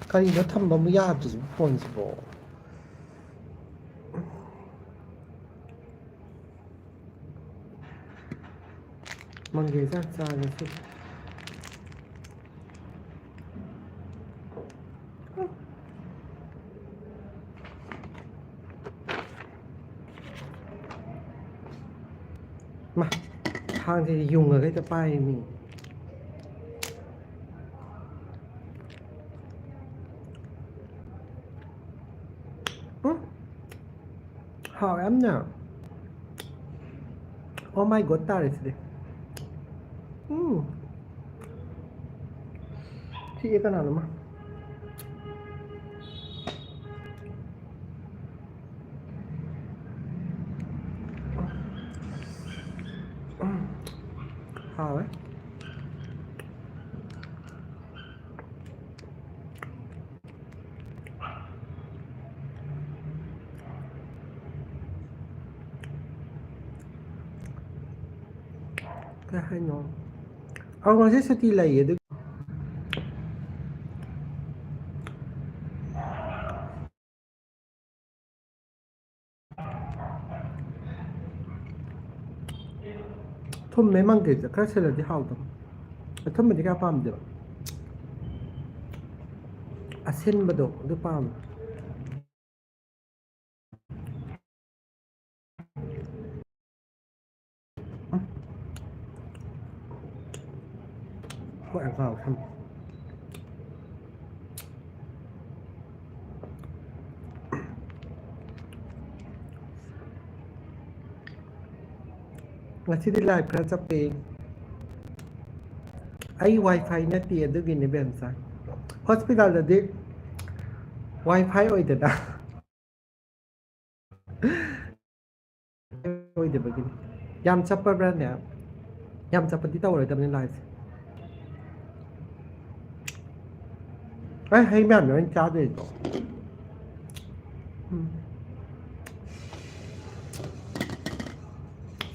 ꯀꯔꯤꯅꯣ ꯊꯝꯕ ꯑꯃꯨꯛ ꯌꯥꯗ꯭ꯔꯤꯁꯤꯕꯣ ꯐꯣꯟꯁꯤꯕꯣ ꯃꯪꯒꯦ ꯆꯥꯛ ꯆꯥꯔꯁꯤ ꯃꯥ ꯊꯥꯡꯁꯤꯗꯤ ꯌꯨꯡꯉꯒ ꯍꯦꯛꯇ ꯄꯥꯏꯔꯤꯃꯤ ꯍꯥꯎ ꯌꯥꯝꯅ ꯑꯣ ꯃꯥꯏ ꯒꯣꯠ ꯇꯥꯔꯦ ꯁꯤꯗꯤ ꯁꯤ ꯀꯅꯥꯅꯣꯃ ꯍꯥꯎꯋꯦ ꯀꯩ ꯍꯥꯏꯅꯣ ꯑꯧ ꯉꯁꯤ ꯁꯨꯇꯤ ꯂꯩꯌꯦ ꯑꯗꯨ ꯊꯨꯝꯃꯦ ꯃꯪꯒꯦꯁꯦ ꯈꯔ ꯁꯤꯜꯂꯗꯤ ꯍꯥꯎꯗꯕ ꯑꯊꯨꯝꯕꯗꯤ ꯀꯌꯥ ꯄꯥꯝꯗꯦꯕ ꯑꯁꯤꯟꯕꯗꯣ ꯑꯗꯨ ꯄꯥꯝꯃꯦ ꯍꯣꯏ ꯑꯪꯀꯥꯎ ꯊꯝ ꯉꯁꯤꯗꯤ ꯂꯥꯏꯚ ꯈꯔ ꯆꯞꯄꯦ ꯑꯩ ꯋꯥꯏ ꯐꯥꯏ ꯅꯠꯇꯦ ꯑꯗꯨꯒꯤꯅꯦ ꯕꯦꯝꯆꯥ ꯍꯣꯁꯄꯤꯇꯥꯜꯗꯗꯤ ꯋꯥꯏ ꯐꯥꯏ ꯑꯣꯏꯗꯅ ꯑꯣꯏꯗꯕꯒꯤꯅꯤ ꯌꯥꯝ ꯆꯞꯄꯕ꯭ꯔꯥꯅꯦ ꯌꯥꯝ ꯆꯞꯄꯗꯤ ꯇꯧꯔꯣꯏꯗꯕꯅꯤ ꯂꯥꯏꯚꯁꯦ ꯑꯩ ꯍꯩ ꯃꯌꯥꯝꯗꯣ ꯑꯩꯅ ꯆꯥꯗꯣꯏꯗꯣ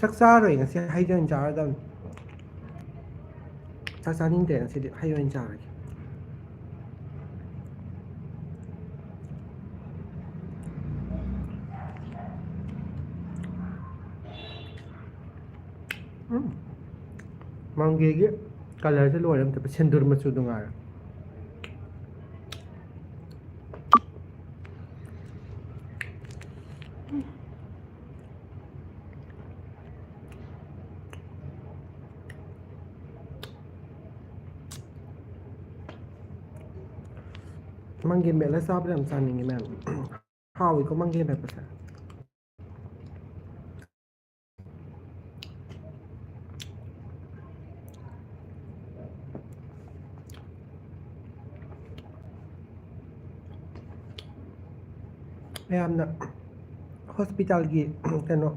ꯆꯥꯛ ꯆꯥꯔꯣꯏ ꯉꯁꯤ ꯍꯩ ꯑꯣꯏꯅ ꯆꯥꯔꯗꯕꯅꯤ ꯆꯥꯛ ꯆꯥꯅꯤꯡꯗꯦ ꯉꯁꯤꯗꯤ ꯍꯩ ꯑꯣꯏꯅ ꯆꯥꯔꯒꯦ ꯃꯪꯒꯦꯒꯤ ꯀꯂꯔꯁꯦ ꯂꯣꯏꯔꯦ ꯑꯝꯇ ꯁꯦꯟꯗꯨꯔ ꯃꯆꯨꯗꯣ ꯉꯥꯏꯔꯦ ꯃꯪꯒꯦ ꯃꯦꯠꯂ ꯆꯥꯕꯗ ꯌꯥꯝ ꯆꯥꯅꯤꯡꯉꯤ ꯃꯌꯥꯝ ꯍꯥꯎꯏꯀꯣ ꯃꯪꯒꯦ ꯃꯦꯠꯄꯁꯦ ꯃꯌꯥꯝꯅ ꯍꯣꯁꯄꯤꯇꯥꯜꯒꯤ ꯀꯩꯅꯣ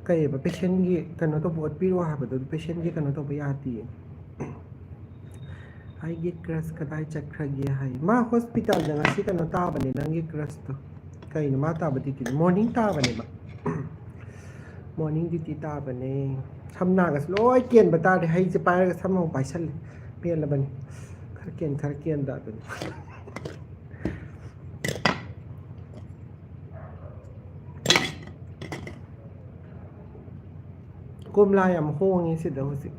ꯀꯩꯑꯕ ꯄꯦꯁꯦꯟꯒꯤ ꯀꯩꯅꯣ ꯇꯧꯕ ꯑꯣꯠꯄꯤꯔꯣ ꯍꯥꯏꯕꯗꯣ ꯄꯦꯁꯦꯟꯒꯤ ꯀꯩꯅꯣ ꯇꯧꯕ ꯌꯥꯗꯦꯌꯦ ꯑꯩꯒꯤ ꯀ꯭ꯔꯁ ꯀꯗꯥꯏ ꯆꯠꯈ꯭ꯔꯒꯦ ꯍꯥꯏ ꯃꯥ ꯍꯣꯁꯄꯤꯇꯥꯜꯗ ꯉꯁꯤ ꯀꯩꯅꯣ ꯇꯥꯕꯅꯦ ꯅꯪꯒꯤ ꯀ꯭ꯔꯁꯇꯣ ꯀꯩꯅꯣ ꯃꯥ ꯇꯥꯕ ꯗ꯭ꯌꯨꯇꯤꯗꯣ ꯃꯣꯔꯅꯤꯡ ꯇꯥꯕꯅꯦꯕ ꯃꯣꯔꯅꯤꯡ ꯗ꯭ꯌꯨꯇꯤ ꯇꯥꯕꯅꯦ ꯁꯝ ꯅꯥꯒꯁꯨ ꯂꯣꯏ ꯀꯦꯟꯕ ꯇꯥꯔꯦ ꯍꯩꯁꯦ ꯄꯥꯏꯔꯒ ꯁꯝ ꯑꯃꯨꯛ ꯄꯥꯏꯁꯜꯂꯦ ꯄꯦꯜꯂꯕꯅꯤ ꯈꯔ ꯀꯦꯟꯗ ꯑꯗꯨꯅꯤ ꯀꯣꯝꯂꯥ ꯌꯥꯝ ꯍꯣꯡꯉꯦ ꯁꯤꯗ ꯍꯧꯖꯤꯛ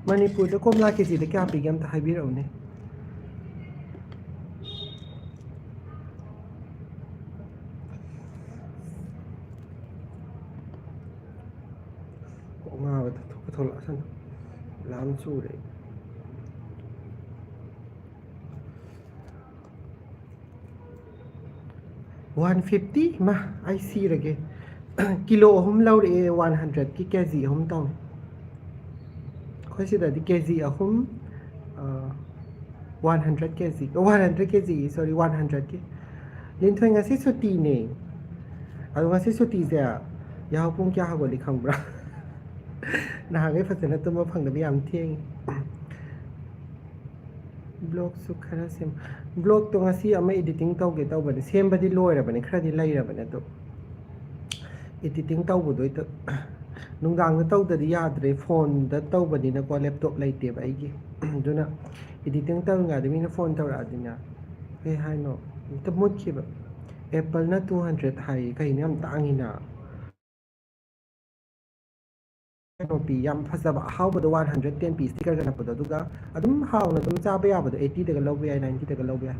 ꯃꯅꯤꯄꯨꯔꯗ ꯀꯣꯝꯂꯥ ꯀꯦꯖꯤꯗ ꯀꯌꯥ ꯄꯤꯒꯦ ꯑꯝꯇ ꯍꯥꯏꯕꯤꯔꯛꯎꯅꯦ ꯉꯥꯕꯗ ꯊꯣꯛꯂꯛꯑꯁꯅꯨ ꯂꯥꯝ ꯆꯨꯔꯦ 150 ꯃꯥ ꯑꯩ ꯁꯤꯔꯒꯦ ꯀꯤꯂꯣ ꯑꯍꯨꯝ ꯂꯧꯔꯛꯑꯦ 100ꯀꯤ ꯀꯦꯖꯤ ꯑꯍꯨꯝ ꯇꯧꯋꯦ ꯑꯩꯈꯣꯏ ꯁꯤꯗꯗꯤ ꯀꯦꯖꯤ ꯑꯍꯨꯝ 100 ꯀꯦꯖꯤ 100 ꯀꯦꯖꯤ ꯁꯣꯔꯤ 100ꯀꯤ ꯂꯤꯟꯊꯣꯏ ꯉꯁꯤ ꯁꯨꯇꯤꯅꯦ ꯑꯗꯣ ꯉꯁꯤ ꯁꯨꯇꯤꯁꯦ ꯌꯥꯍꯧ ꯄꯨꯡ ꯀꯌꯥ ꯍꯧꯒꯠꯂꯤ ꯈꯪꯕ꯭ꯔꯥ ꯅꯍꯥꯟꯈꯩ ꯐꯖꯅ ꯇꯨꯝꯕ ꯐꯪꯗꯕ ꯌꯥꯝ ꯊꯦꯡꯉꯤ ꯕ꯭ꯂꯣꯛꯁꯨ ꯈꯔ ꯁꯦꯝ ꯕ꯭ꯂꯣꯛꯇꯣ ꯉꯁꯤ ꯑꯃ ꯏꯗꯤꯇꯤꯡ ꯇꯧꯒꯦ ꯇꯧꯕꯅꯦ ꯁꯦꯝꯕꯗꯤ ꯂꯣꯏꯔꯕꯅꯦ ꯈꯔꯗꯤ ꯂꯩꯔꯕꯅꯦ ꯑꯗꯣ ꯏꯗꯤꯇꯤꯡ ꯇꯧꯕꯗꯣ ꯅꯨꯡꯗꯥꯡꯗ ꯇꯧꯗꯗꯤ ꯌꯥꯗ꯭ꯔꯦ ꯐꯣꯟꯗ ꯇꯧꯕꯅꯤꯅꯀꯣ ꯂꯦꯞꯇꯣꯞ ꯂꯩꯇꯦꯕ ꯑꯩꯒꯤ ꯑꯗꯨꯅ ꯏꯗꯤꯇꯤꯡ ꯇꯧꯔꯤꯉꯩꯗ ꯃꯤꯅ ꯐꯣꯟ ꯇꯧꯔꯛꯑꯗꯤꯅꯦ ꯀꯩ ꯍꯥꯏꯅꯣ ꯑꯝꯇ ꯃꯨꯠꯈꯤꯕ ꯑꯦꯄꯜꯅ 200 ꯍꯥꯏ ꯀꯩꯅꯣ ꯌꯥꯝ ꯇꯥꯡꯉꯤꯅ ꯀꯩꯅꯣ ꯄꯤ ꯌꯥꯝ ꯐꯖꯕ ꯑꯍꯥꯎꯕꯗꯣ 110 ꯄꯤ ꯁ꯭ꯇꯤꯀꯔꯒ ꯅꯞꯄꯗꯣ ꯑꯗꯨꯒ ꯑꯗꯨꯝ ꯍꯥꯎꯅ ꯑꯗꯨꯝ ꯆꯥꯕ ꯌꯥꯕꯗꯣ 80ꯗꯒ ꯂꯧꯕ ꯌꯥꯏ 90ꯗꯒ ꯂꯧꯕ ꯌꯥꯏ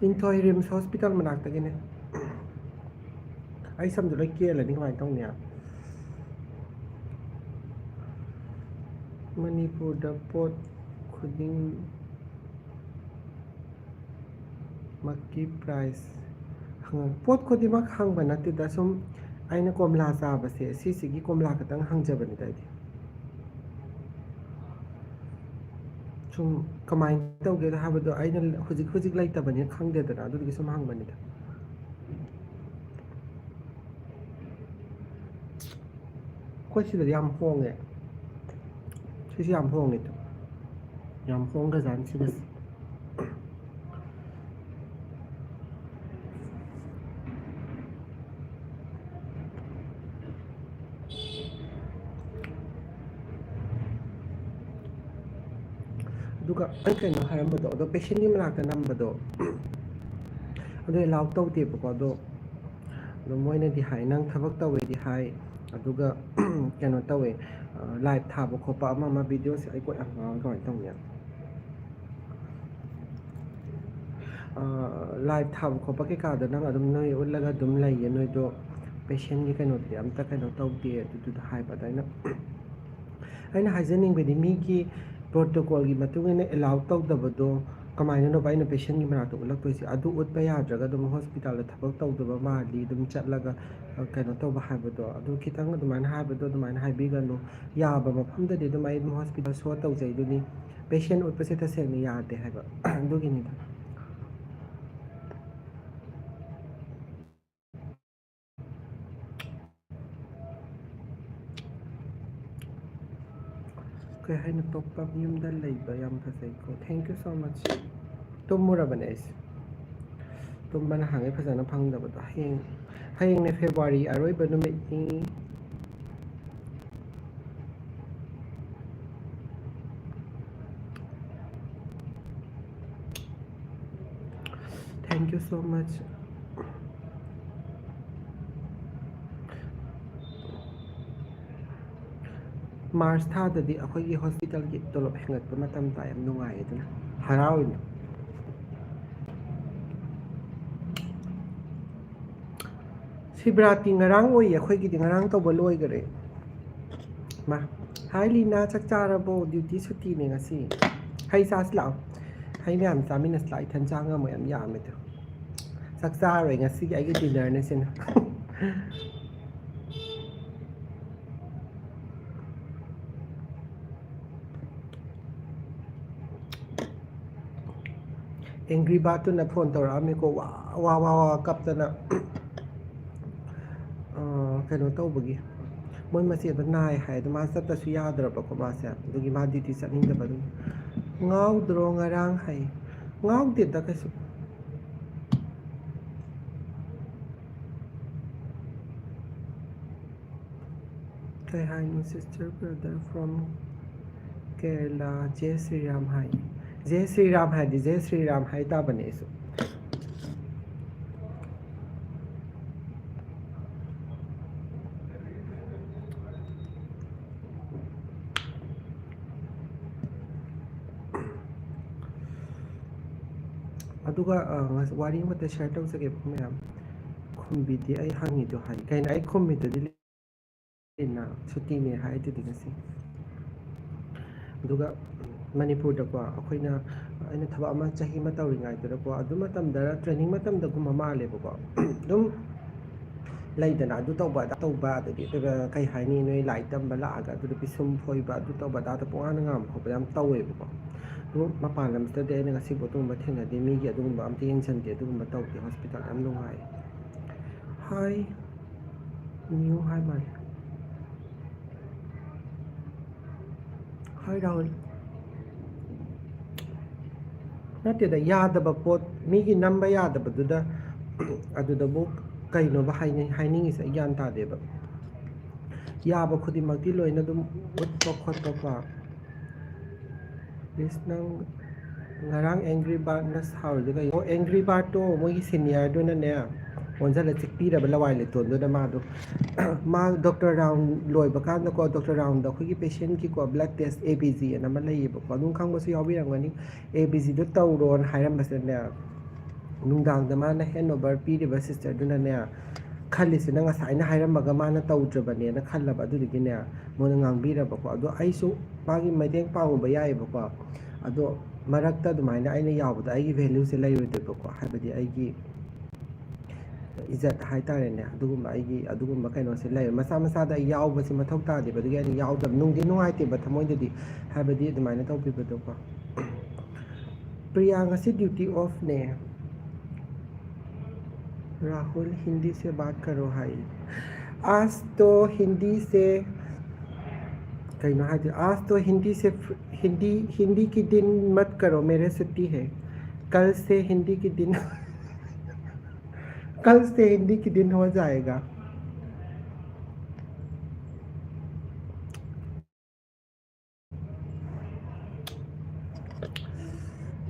ꯅꯤꯡꯊꯣꯏ ꯔꯤꯝꯁ ꯍꯣꯁꯄꯤꯇꯥꯜ ꯃꯅꯥꯛꯇꯒꯤꯅꯦ ꯑꯩ ꯁꯝꯗꯣ ꯂꯣꯏ ꯀꯦꯜꯂꯅꯤ ꯀꯃꯥꯏꯅ ꯇꯧꯅꯤ ꯃꯅꯤꯄꯨꯔꯗ ꯄꯣꯠ ꯈꯨꯗꯤꯡ ꯃꯛꯀꯤ ꯄ꯭ꯔꯥꯏꯁ ꯄꯣꯠ ꯈꯨꯗꯤꯡꯃꯛ ꯍꯪꯕ ꯅꯠꯇꯦꯗ ꯁꯨꯝ ꯑꯩꯅ ꯀꯣꯝꯂꯥ ꯆꯥꯕꯁꯦ ꯁꯤꯁꯤꯒꯤ ꯀꯣꯝꯂꯥ ꯈꯛꯇꯪ ꯍꯪꯖꯕꯅꯤꯗ ꯑꯩꯗꯤ ꯁꯨꯝ ꯀꯃꯥꯏꯅ ꯇꯧꯒꯦꯗ ꯍꯥꯏꯕꯗꯣ ꯑꯩꯅ ꯍꯧꯖꯤꯛ ꯂꯩꯇꯕꯅꯤꯅ ꯈꯪꯗꯦꯗꯅ ꯑꯗꯨꯗꯨꯒꯤ ꯁꯨꯝ ꯍꯪꯕꯅꯤꯗ ꯑꯩꯈꯣꯏ ꯁꯤꯗꯗꯤ ꯌꯥꯝ ꯍꯣꯡꯉꯦ ꯁꯤꯁꯤ ꯌꯥꯝ ꯍꯣꯡꯉꯦ ꯌꯥꯝ ꯍꯣꯡꯈ꯭ꯔꯖꯥꯠꯅꯤ ꯁꯤꯗꯁꯤ ꯑꯗꯨꯒ ꯑꯩ ꯀꯩꯅꯣ ꯍꯥꯏꯔꯝꯕꯗꯣ ꯑꯗꯣ ꯄꯦꯁꯦꯟꯒꯤ ꯃꯅꯥꯛꯇ ꯅꯝꯕꯗꯣ ꯑꯗꯨ ꯑꯦꯂꯥꯎ ꯇꯧꯗꯦꯕꯀꯣ ꯑꯗꯣ ꯃꯣꯏꯅꯗꯤ ꯍꯥꯏ ꯅꯪ ꯊꯕꯛ ꯇꯧꯋꯦꯗꯤ ꯍꯥꯏ ꯑꯗꯨꯒ ꯀꯩꯅꯣ ꯇꯧꯋꯦ ꯂꯥꯏꯚ ꯊꯥꯕ ꯈꯣꯠꯄ ꯑꯃ ꯑꯃ ꯚꯤꯗꯤꯑꯣꯁꯦ ꯑꯩ ꯀꯣꯏ ꯌꯥꯝ ꯉꯥꯎꯔꯦ ꯀꯃꯥꯏꯅ ꯇꯧꯅꯤ ꯂꯥꯏꯚ ꯊꯥꯕ ꯈꯣꯠꯄ ꯀꯩꯀꯥꯗ ꯅꯪ ꯑꯗꯨꯝ ꯅꯣꯏ ꯎꯠꯂꯒ ꯑꯗꯨꯝ ꯂꯩꯌꯦ ꯅꯣꯏꯗꯣ ꯄꯦꯁꯦꯟꯒꯤ ꯀꯩꯅꯣꯗꯨꯗꯤ ꯑꯝꯇ ꯀꯩꯅꯣ ꯇꯧꯗꯦ ꯑꯗꯨꯗꯨꯗ ꯍꯥꯏꯕ ꯑꯗ ꯑꯩꯅ ꯍꯥꯏꯖꯅꯤꯡꯕꯗꯤ ꯃꯤꯒꯤ ꯄ꯭ꯔꯣꯇꯣꯀꯣꯜꯒꯤ ꯃꯇꯨꯡ ꯏꯟꯅ ꯑꯦꯂꯥꯎ ꯇꯧꯗꯕꯗꯣ ꯀꯃꯥꯏꯅꯅꯣꯕ ꯑꯩꯅ ꯄꯦꯁꯦꯟꯒꯤ ꯃꯅꯥꯛꯇ ꯎꯠꯂꯛꯇꯣꯏꯁꯦ ꯑꯗꯨ ꯎꯠꯄ ꯌꯥꯗ꯭ꯔꯒ ꯑꯗꯨꯝ ꯍꯣꯁꯄꯤꯇꯥꯜꯗ ꯊꯕꯛ ꯇꯧꯗꯕ ꯃꯥꯜꯂꯤ ꯑꯗꯨꯝ ꯆꯠꯂꯒ ꯀꯩꯅꯣ ꯇꯧꯕ ꯍꯥꯏꯕꯗꯣ ꯑꯗꯨ ꯈꯤꯇꯪ ꯑꯗꯨꯃꯥꯏꯅ ꯍꯥꯏꯕꯗꯣ ꯑꯗꯨꯃꯥꯏꯅ ꯍꯥꯏꯕꯤꯒꯅꯨ ꯌꯥꯕ ꯃꯐꯝꯗꯗꯤ ꯑꯗꯨꯝ ꯑꯩ ꯑꯗꯨꯝ ꯍꯣꯁꯄꯤꯇꯥꯜ ꯁꯣ ꯇꯧꯖꯩꯗꯨꯅꯤ ꯄꯦꯁꯦꯟ ꯎꯠꯄꯁꯦ ꯇꯁꯦꯡꯅ ꯌꯥꯗꯦ ꯍꯥꯏꯕ ꯑꯗꯨꯒꯤꯅꯤꯗ ꯀꯩ ꯍꯥꯏꯅ ꯇꯣꯞꯄ ꯌꯨꯝꯗ ꯂꯩꯕ ꯌꯥꯝ ꯐꯖꯩꯀꯣ ꯊꯦꯡꯛ ꯌꯨ ꯁꯣ ꯃꯆ ꯇꯨꯝꯃꯨꯔꯕꯅꯦ ꯑꯩꯁꯦ ꯇꯨꯝꯕ ꯅꯍꯥꯟꯒꯩ ꯐꯖꯅ ꯐꯪꯗꯕꯗꯣ ꯍꯌꯦꯡꯅꯦ ꯐꯦꯕꯋꯥꯔꯤ ꯑꯔꯣꯏꯕ ꯅꯨꯃꯤꯠꯅꯤ ꯊꯦꯡꯛ ꯌꯨ ꯁꯣ ꯃꯆ ꯃꯥꯔꯆ ꯊꯥꯗꯗꯤ ꯑꯩꯈꯣꯏꯒꯤ ꯍꯣꯁꯄꯤꯇꯥꯜꯒꯤ ꯇꯣꯂꯣꯞ ꯍꯦꯟꯒꯠꯄ ꯃꯇꯝ ꯇꯥꯏ ꯌꯥꯝ ꯅꯨꯡꯉꯥꯏ ꯑꯗꯨꯅ ꯍꯔꯥꯎꯏꯅꯦ ꯁꯤꯕꯔꯥꯇꯤ ꯉꯔꯥꯡ ꯑꯣꯏꯌꯦ ꯑꯩꯈꯣꯏꯒꯤꯗꯤ ꯉꯔꯥꯡ ꯇꯧꯕ ꯂꯣꯏꯈꯔꯦ ꯃꯥ ꯍꯥꯏ ꯂꯤꯅꯥ ꯆꯥꯛ ꯆꯥꯔꯕꯣ ꯗ꯭ꯌꯨꯇꯤ ꯁꯨꯇꯤꯅꯦ ꯉꯁꯤ ꯍꯩ ꯆꯥꯁꯤ ꯂꯥꯛꯑꯣ ꯍꯩ ꯃꯌꯥꯝ ꯆꯥꯃꯤꯟꯅꯁꯤ ꯂꯥꯛꯑꯣ ꯏꯊꯟ ꯆꯥ ꯉꯝꯃꯣꯏ ꯌꯥꯝ ꯌꯥꯝꯃꯦꯗꯣ ꯆꯥꯛ ꯆꯥꯔꯣꯏ ꯉꯁꯤꯒꯤ ꯑꯩꯒꯤ ꯗꯤꯟꯅꯔꯅꯦ ꯁꯤꯅ ꯑꯦꯡꯒ꯭ꯔꯤ ꯕꯥꯠꯇꯨꯅ ꯐꯣꯟ ꯇꯧꯔꯛꯑꯝꯃꯤꯀꯣ ꯋꯥ ꯋꯥ ꯋꯥ ꯋꯥ ꯀꯞꯇꯅ ꯀꯩꯅꯣ ꯇꯧꯕꯒꯤ ꯃꯣꯏ ꯃꯆꯦꯗꯣ ꯅꯥꯏ ꯍꯥꯏ ꯑꯗꯣ ꯃꯥ ꯆꯠꯇꯁꯨ ꯌꯥꯗ꯭ꯔꯕꯀꯣ ꯃꯥꯁꯦ ꯑꯗꯨꯒꯤ ꯃꯥ ꯗ꯭ꯌꯨꯇꯤ ꯆꯠꯅꯤꯡꯗꯕ ꯑꯗꯨꯒꯤ ꯉꯥꯎꯗ꯭ꯔꯣ ꯉꯔꯥꯡ ꯍꯥꯏ ꯉꯥꯎꯗꯦꯗ ꯀꯩꯁꯨ ꯀꯩ ꯍꯥꯏꯅꯣ sister brother from Kerala J Sriram hi J Sriram ꯍꯥꯏꯗꯤ ꯖꯦ ꯁ꯭ꯔꯤꯔꯥꯝ ꯍꯥꯏ ꯇꯥꯕꯅꯦ ꯑꯩꯁꯨ ꯑꯗꯨꯒ ꯋꯥꯔꯤ ꯑꯃꯇ ꯁꯤꯌꯔ ꯇꯧꯖꯒꯦꯕ ꯃꯌꯥꯝ ꯈꯨꯝꯕꯤꯗꯦ ꯑꯩ ꯍꯪꯉꯤꯗꯣ ꯍꯥꯏ ꯀꯩꯅꯣ ꯑꯩ ꯈꯨꯝꯃꯤꯗꯨꯗꯤ ꯁꯨꯇꯤꯅꯦ ꯍꯥꯏꯗꯨꯗꯤ ꯉꯁꯤ ꯑꯗꯨꯒ ꯃꯅꯤꯄꯨꯔꯗꯀꯣ ꯑꯩꯈꯣꯏꯅ ꯑꯩꯅ ꯊꯕꯛ ꯑꯃ ꯆꯍꯤ ꯑꯃ ꯇꯧꯔꯤꯉꯩꯗꯨꯗꯀꯣ ꯑꯗꯨ ꯃꯇꯝꯗ ꯇ꯭ꯔꯦꯅꯤꯡ ꯃꯇꯝꯗꯒꯨꯝꯕ ꯃꯥꯜꯂꯦꯕꯀꯣ ꯑꯗꯨꯝ ꯂꯩꯗꯅ ꯑꯗꯨ ꯇꯧꯕ ꯑꯗꯥ ꯇꯧꯕ ꯑꯗꯒꯤ ꯀꯩ ꯍꯥꯏꯅꯤ ꯅꯣꯏ ꯂꯥꯏꯔꯤꯛ ꯇꯝꯕ ꯂꯥꯛꯑꯒ ꯑꯗꯨꯗ ꯄꯤꯁꯨꯝ ꯐꯣꯏꯕ ꯑꯗꯨ ꯇꯧꯕ ꯑꯗꯥꯗ ꯄꯨꯡꯉꯥꯡꯗ ꯉꯥꯡꯕ ꯈꯣꯠꯄ ꯌꯥꯝ ꯇꯧꯋꯦꯕꯀꯣ ꯑꯗꯨ ꯃꯄꯥꯟ ꯂꯝꯁꯤꯗꯗꯤ ꯑꯩꯅ ꯉꯁꯤꯐꯥꯎ ꯑꯗꯨꯒꯨꯝꯕ ꯊꯦꯡꯅꯗꯦ ꯃꯤꯒꯤ ꯑꯗꯨꯒꯨꯝꯕ ꯑꯝꯇ ꯌꯦꯡꯁꯤꯟꯗꯦ ꯑꯗꯨꯒꯨꯝꯕ ꯇꯧꯗꯦ ꯍꯣꯁꯄꯤꯇꯥꯜ ꯌꯥꯝ ꯅꯨꯡꯉꯥꯏ ꯍꯥꯏ ꯅ꯭ꯌꯨ ꯍꯥꯏ ꯃꯥꯜꯂꯦ ꯍꯥꯏ ꯔꯥꯍꯨꯜ ꯅꯠꯇꯦꯗ ꯌꯥꯗꯕ ꯄꯣꯠ ꯃꯤꯒꯤ ꯅꯝꯕ ꯌꯥꯗꯕꯗꯨꯗ ꯑꯗꯨꯗꯕꯨ ꯀꯩꯅꯣꯕ ꯍꯥꯏꯅꯤꯡꯉꯤꯁꯦ ꯑꯩ ꯒ꯭ꯌꯥꯟ ꯇꯥꯗꯦꯕ ꯌꯥꯕ ꯈꯨꯗꯤꯡꯃꯛꯇꯤ ꯂꯣꯏꯅ ꯑꯗꯨꯝ ꯎꯠꯄ ꯈꯣꯠꯄꯀꯣ Please nang ngarang angry bird na saurida kayo. Oh, angry bird to mogi senior do na ne. Onza la chikpi da bala wai le ton do da ma do. Ma doctor round loi ba kan ko doctor round da khoi patient ki ko blood test ABG na ma lai ba ko dung khang ba su yawi rang ni ABG do taw ron hairam ba se ne. Nungdang da ma na handover pi de ba sister do na ne. Khalisi na ngasai na hairammaga mana tawdrabane na khallaba adudugine mona ngangbirabako ado aisu magi maiteng pangba yaibako ado marakta adumaina aina yawbada aigi value se layrudebako habadi aigi izat haitarene adugumba kaino se lay masa masa da yawba se mathau ta de badugi aina yawdab nungdi nungaite ba thamoidadi habadi adumaina tawbibadoko priya ngasi duty off ne Rahul Hindi से बात करो भाई आज तो हिंदी से कहीं ना आज तो हिंदी की दिन मत करो मेरे छुट्टी है कल से हिंदी की दिन कल से हिंदी की दिन हो जाएगा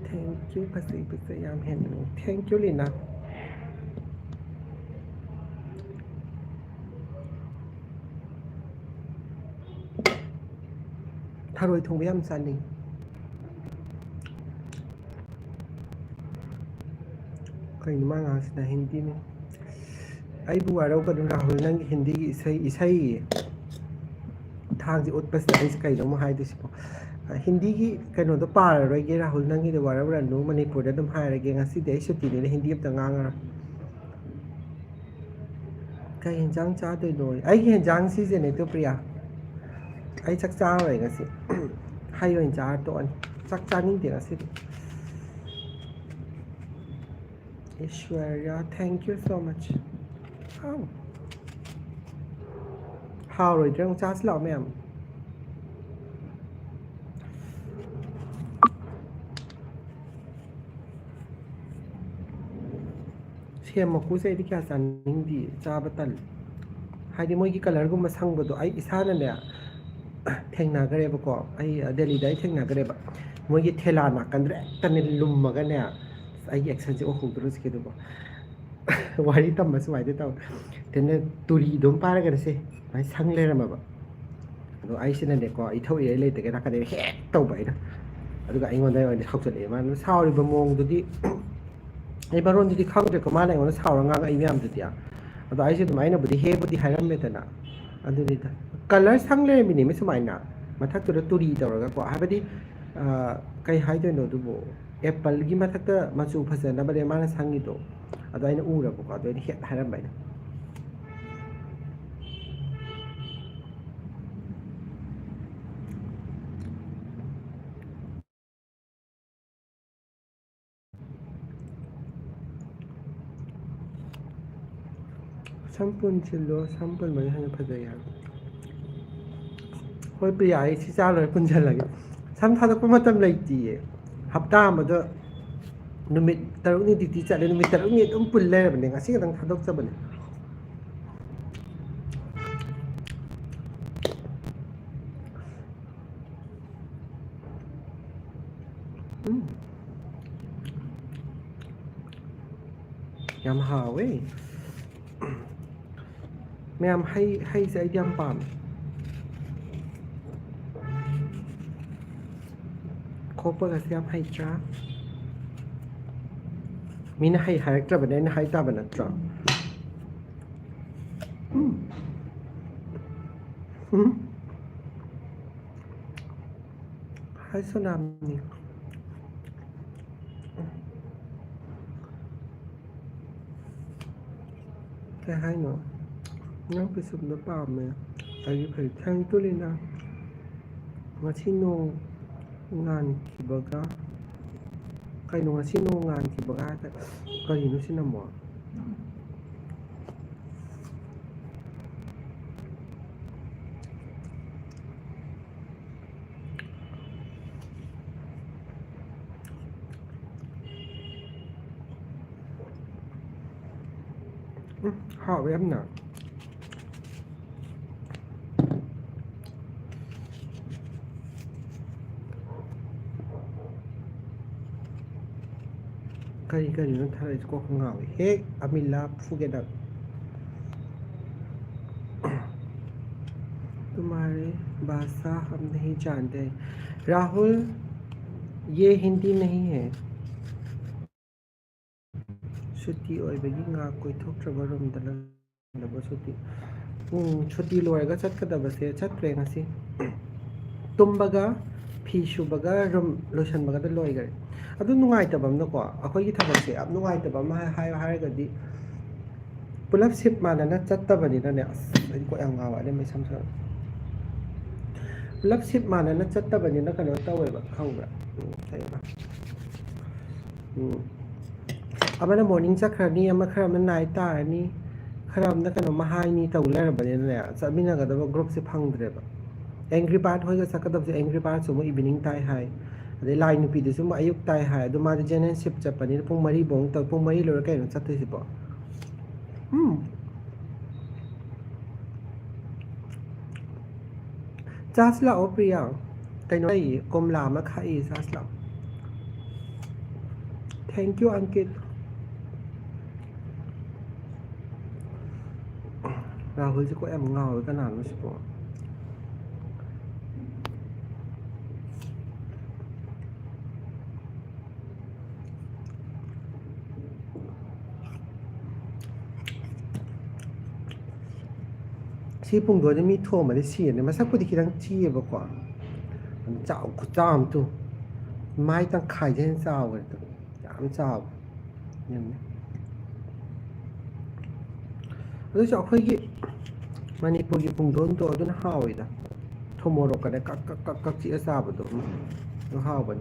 थैंक यू पसी पसयाम हेन थैंक यू लीना थारोई थोंबे हम सानी कहीं मांगासना हिंदी में आई बुआरो का राहुल नंग हिंदी की इसाई थांग उत्पस आई कहीं नो हाई दिसको हिंदी की कहीं तो पार रहे राहुल नंगी दे वारा रनु मणिपुर दम high रगे ngasi de suti ne hindi am tanga kai hinjang cha doi doi ai hinjang si je ne to priya ai chak cha rồi ngasi hai yo cha to an chak cha ning de ngasi Ishwarya thank you so much how rồi trong cha lão mẹ ꯁꯦꯝ ꯃꯀꯨꯁꯦ ꯑꯩꯗꯤ ꯀꯌꯥ ꯆꯥꯅꯤꯡꯗꯦ ꯆꯥꯕ ꯇꯜꯂꯤ ꯍꯥꯏꯗꯤ ꯃꯣꯏꯒꯤ ꯀꯂꯔꯒꯨꯝꯕ ꯁꯪꯕꯗꯣ ꯑꯩ ꯏꯁꯥꯅꯅꯦ ꯊꯦꯡꯅꯈ꯭ꯔꯦꯕꯀꯣ ꯑꯩ ꯗꯦꯜꯂꯤꯗ ꯑꯩ ꯊꯦꯡꯅꯈ꯭ꯔꯦꯕ ꯃꯣꯏꯒꯤ ꯊꯦꯂꯥ ꯅꯥꯀꯟꯗ ꯍꯦꯛꯇꯅꯦ ꯂꯨꯝꯃꯒꯅꯦ ꯑꯩꯒꯤ ꯑꯦꯛꯁꯟꯁꯦ ꯑꯣꯍꯧꯗ꯭ꯔꯣꯁꯤ ꯀꯩꯗꯧꯕ ꯋꯥꯔꯤ ꯇꯝꯕ ꯁꯨꯃꯥꯏꯅ ꯇꯧ ꯇꯦꯟꯅ ꯇꯨꯔꯤꯗꯣ ꯄꯥꯏꯔꯒꯅꯁꯦ ꯁꯨꯃꯥꯏꯅ ꯁꯪ ꯂꯩꯔꯝꯃꯕ ꯑꯗꯣ ꯑꯩꯁꯤꯅꯅꯦꯀꯣ ꯏꯊꯧ ꯏꯔꯩ ꯂꯩꯇꯒ ꯅꯥꯀꯟꯗ ꯍꯦꯛ ꯇꯧꯕ ꯑꯩꯅ ꯑꯗꯨꯒ ꯑꯩꯉꯣꯟꯗ ꯑꯣꯏꯅ ꯁꯧꯆꯠꯂꯛꯑꯦ ꯃꯥꯅ ꯁꯥꯎꯔꯤꯕ ꯃꯑꯣꯡꯗꯨꯗꯤ ꯑꯩ ꯃꯔꯣꯟꯗꯨꯗꯤ ꯈꯪꯗ꯭ꯔꯦꯀꯣ ꯃꯥꯅ ꯑꯩꯉꯣꯟꯗ ꯁꯥꯎꯔ ꯉꯥꯡꯉꯛꯏ ꯃꯌꯥꯝꯗꯨꯗꯤ ꯑꯗꯣ ꯑꯩꯁꯦ ꯑꯗꯨꯃꯥꯏꯅꯕꯨꯗꯤ ꯍꯦꯕꯨꯗꯤ ꯍꯥꯏꯔꯝꯃꯦꯗꯅ ꯑꯗꯨꯅꯤꯗ ꯀꯂꯔ ꯁꯪ ꯂꯩꯔꯝꯃꯤꯅꯦꯃꯤ ꯁꯨꯃꯥꯏꯅ ꯃꯊꯛꯇꯨꯗ ꯇꯨꯔꯤ ꯇꯧꯔꯒꯀꯣ ꯍꯥꯏꯕꯗꯤ ꯀꯩ ꯍꯥꯏꯗꯣꯏꯅꯣ ꯑꯗꯨꯕꯨ ꯑꯦꯄꯜꯒꯤ ꯃꯊꯛꯇ ꯃꯆꯨ ꯐꯖꯅꯕꯅꯦ ꯃꯥꯅ ꯁꯪꯉꯤꯗꯣ ꯑꯗꯣ ꯑꯩꯅ ꯎꯔꯕꯀꯣ ꯑꯗꯣ ꯑꯩꯅ ꯍꯦꯛ ꯍꯥꯏꯔꯝꯕ ꯑꯩꯅ ꯁꯝ ꯄꯨꯟꯁꯤꯜꯂꯣ ꯁꯝ ꯄꯨꯟꯕꯅ ꯍꯦꯟꯅ ꯐꯖꯩ ꯍꯥꯏꯕ ꯍꯣꯏ ꯄ꯭रिꯌꯥ ꯑꯩ ꯁꯤ ꯆꯥ ꯂꯣꯏꯔ ꯄꯨꯟꯁꯤꯜꯂꯒꯦ ꯁꯝ ꯊꯥꯗꯣꯛꯄ ꯃꯇꯝ ꯂꯩꯇꯤꯌꯦ ꯍꯞꯇꯥ ꯑꯃꯗ ꯅꯨꯃꯤꯠ 6ꯅꯤ ꯗ꯭ꯌꯨꯇꯤ ꯆꯠꯂꯦ ꯅꯨꯃꯤꯠ 6ꯅꯤ ꯑꯗꯨꯝ ꯄꯨꯜ ꯂꯩꯔꯕꯅꯦ ꯉꯁꯤ ꯈꯛꯇꯪ ꯊꯥꯗꯣꯛꯆꯕꯅꯦ ꯌꯥꯝ ꯍꯥꯎꯋꯦ ꯃꯌꯥꯝ ꯍꯩꯁꯦ ꯑꯩꯗꯤ ꯌꯥꯝ ꯄꯥꯝꯃꯦ ꯈꯣꯛꯄꯒꯁꯦ ꯌꯥꯝ ꯍꯩꯇ꯭ꯔꯥ ꯃꯤꯅ ꯍꯩ ꯍꯥꯏꯔꯛꯇ꯭ꯔꯕꯅꯦ ꯑꯩꯅ ꯍꯥꯏ ꯇꯥꯕ ꯅꯠꯇ꯭ꯔꯣ Hai Sonamni cái hai nữa nó bị sụp nó bảo mẹ tại phải thanh tôi lên nào mà xin nô ngàn thì bờ cá cái nó xin nô ngàn thì bờ cá cái gì nó xin nằm mỏ họ với em nào करी थारा इसको खंगावे हे अमिला फुगेदा तुम्हारे भाषा हम नहीं जानते राहुल ये हिंदी नहीं है सुटी ओइबगी nga कोइथोक्ट्रबा रोमदला लबो सुटी सुटी लोयगा चटकदबसे चट्रे ngasi तुम्बगा फीसुबगा रोम लोशनबगा द लोयगरे अदु नुंगाइतबम नको अखोगी थबसे अब नुंगाइतबम हायगदी पुलप सिप मानना चट्तबनिना ने को यांगा वाले मै समसा पुलप सिप मानना चट्तबनिना कनो तवेबा खंगबा सैबा अमना मॉर्निंग चखरनी अमा खरम नाइट तारनी खरम न कनो महाइनी तौ लरबने ने चमिना गदब ग्रुप से फंगद्रेबा एंग्री पार्ट होइगा सकदब से एंग्री पार्ट सुमो इवनिंग टाइ हाय अदे लाइन नुपी दे सुमो अयुक टाइ हाय अदु मा जेनरल शिप चपनी पुंग मरी बोंग त पुंग मरी लोर कइनो चत्तोसिबो चासला ओ प्रिया कइनो आई कोमला मा खाई चासला थैंक यू अंकित राहुल जी को M ngao ka na no sipo si pung do mi tho ma de si ne ma sak pu di kirang chi ba kwa an chao ku cham tu mai tang khai jen chao ga tu yam chao yen adu chao khoi gi Manipur की पुंगदोन तो अदुन हावइदा थोमोरो कने कक ची असाबदो हावबन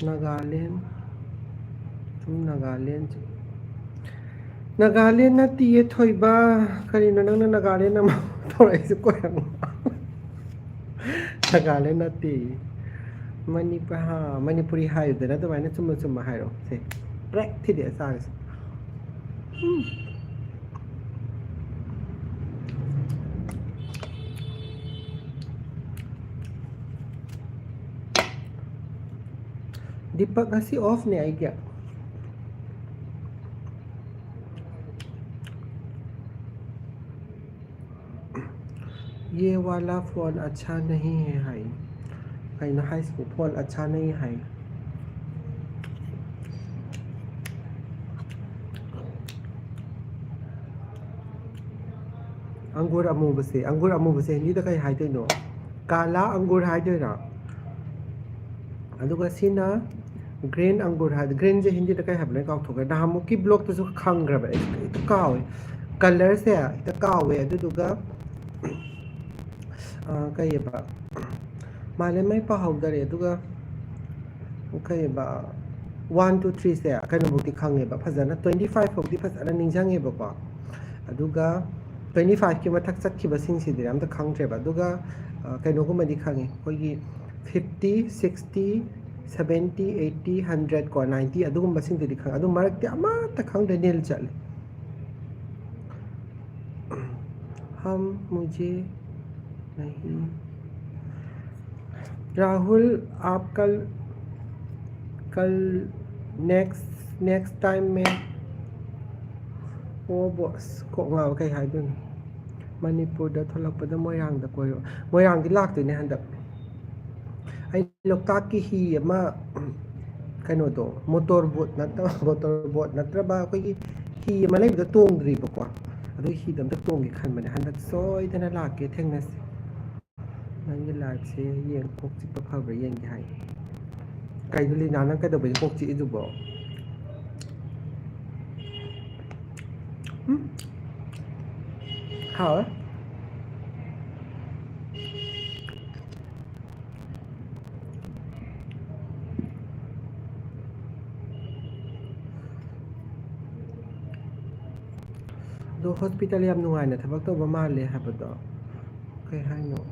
नागालैंड तुम नागालैंड नती ये थोइबा करिनो नंग नागालैंड नम थोराइस कोयम नागालैंड नती मणिपुरी हाइदना तो माने चुम हाइरो से ब्रेक थी दे सागस दीपक ngasi off ne ai kya ये वाला फोन अच्छा नहीं है हाई कहीं ना हाई फोन अच्छा नहीं है अंगूर अमूबसे हिंदी दा कई हाइदोइनो काला अंगूर हाइदोइरा अदुगा सिना ग्रीन अंगूर हाइद ग्रीन जे हिंदी दा कई हाबले काउथोगा नामु की ब्लॉक तो खंग्रबा इत कावे कलर से इत कावे अदुगा कईबा माले मै पाहौदरे अदुगा कईबा 1 2 3 से कनो बुती खंगेबा फजना 25 फौदी फजना निंजांगेबा अदुगा 25 की मथक चक्खिबसिंगसिदि अमता खंग्रेबा अदुगा कइनोगुमदि खंगे कोइगी 50 60 70 80 100 को 90 अदुगुमबसिंगदि खंग अदु मरक्ति अमाता खंगदे नील चले हम मुझे नहीं राहुल आप कल नेक्स्ट टाइम में ओ बॉस को ngao kai haidun manipur da tholakpada moirang da koiro moirang gi lak ne handak ai loktak ki hi ama kaino to motor boat natra ba koi hi ma lai da tong dri ba ko adu hi dam da tong gi khan ma ne handak soi dana lak ke thengna se nan gi lak se yen kok chi pa phar ba yen gi hai kai du li na nan ka da ba kok chi du bo好啊。दो hospital याम नुंगाइना थबक तो माले हाबदो कई हाइनो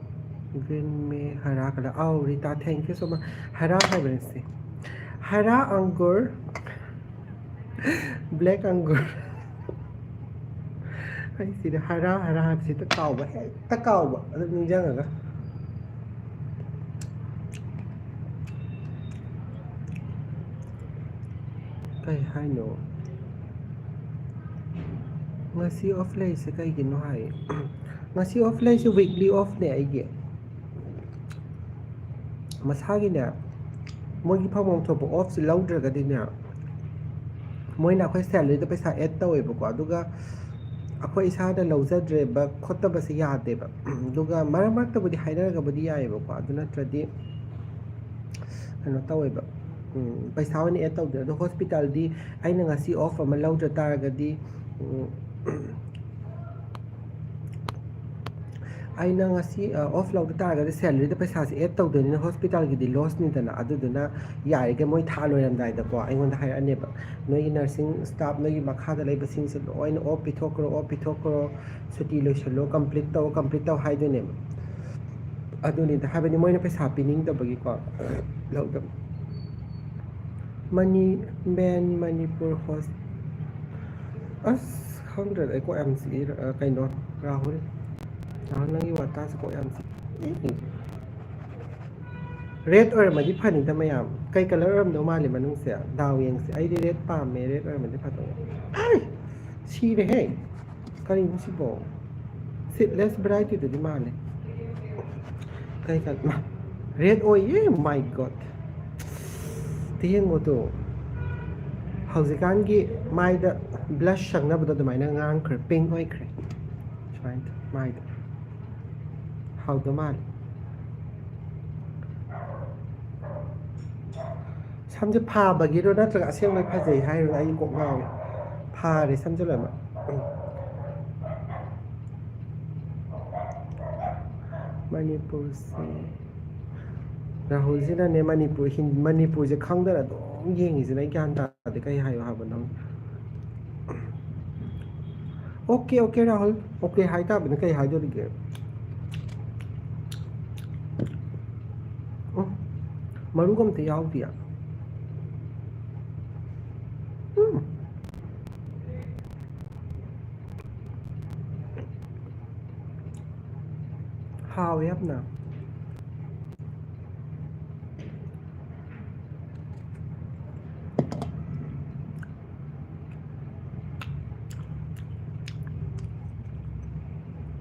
green में हरा colour आओ Rita thank you so much हरा हाइबरसे हरा अंगूर ब्लैक अंगूर ai si da hara si ta kaw ba adu ninjang ga Kay haino ngasi off layse kaygino hay ngasi off layse weekly off ne aige masagine mogi phamong thopo off si lawdragadi ne moina akhoi salary da paisa add taweba ko aduga akhoi isada lawjadreba khottaba se yadeba aduga maramakta budi hainaraga budi yaiba ko aduna tradi ano taweba paisa wani add tawde ado hospital di aina ngasi off ama lawdra taragadi aina ngasi off lawda taragadi salary da paisa se add tawdeni hospital gi di loss ni dana aduduna yaiga moi tha loiramdai da ko aingonda hai aneba noi nursing staff noi makha da laiba sing se loina off pithokro suti loisalo complete taw hai done aduni da habani moina paisa pining da bagi ko lawda mani ban manipur host as 100 ai ko MC kaino rahul nangi wata sa ko MC red or madi phani da mayam kai color ram do mali manung se daw yeng se ai red pa me red or madi phato ai si re hey kari si bo sit less bright to the mali kai kal ma red oh yeah my god tiyeng mo to hausikan gi mai da blush sang na bada mai na ngang khre pink oi khre fine mai da how the mal samje pha bagi ro na tra aseng mai pha jai hai ro ai ko ngaw pha re samje la ma manipur se rahul sina ne manipur je khang da do yeng is nai gyan ta de kai hayo ha ban okay rahul okay hai ta ban kai hai jo de maru gam te yaw dia how yap na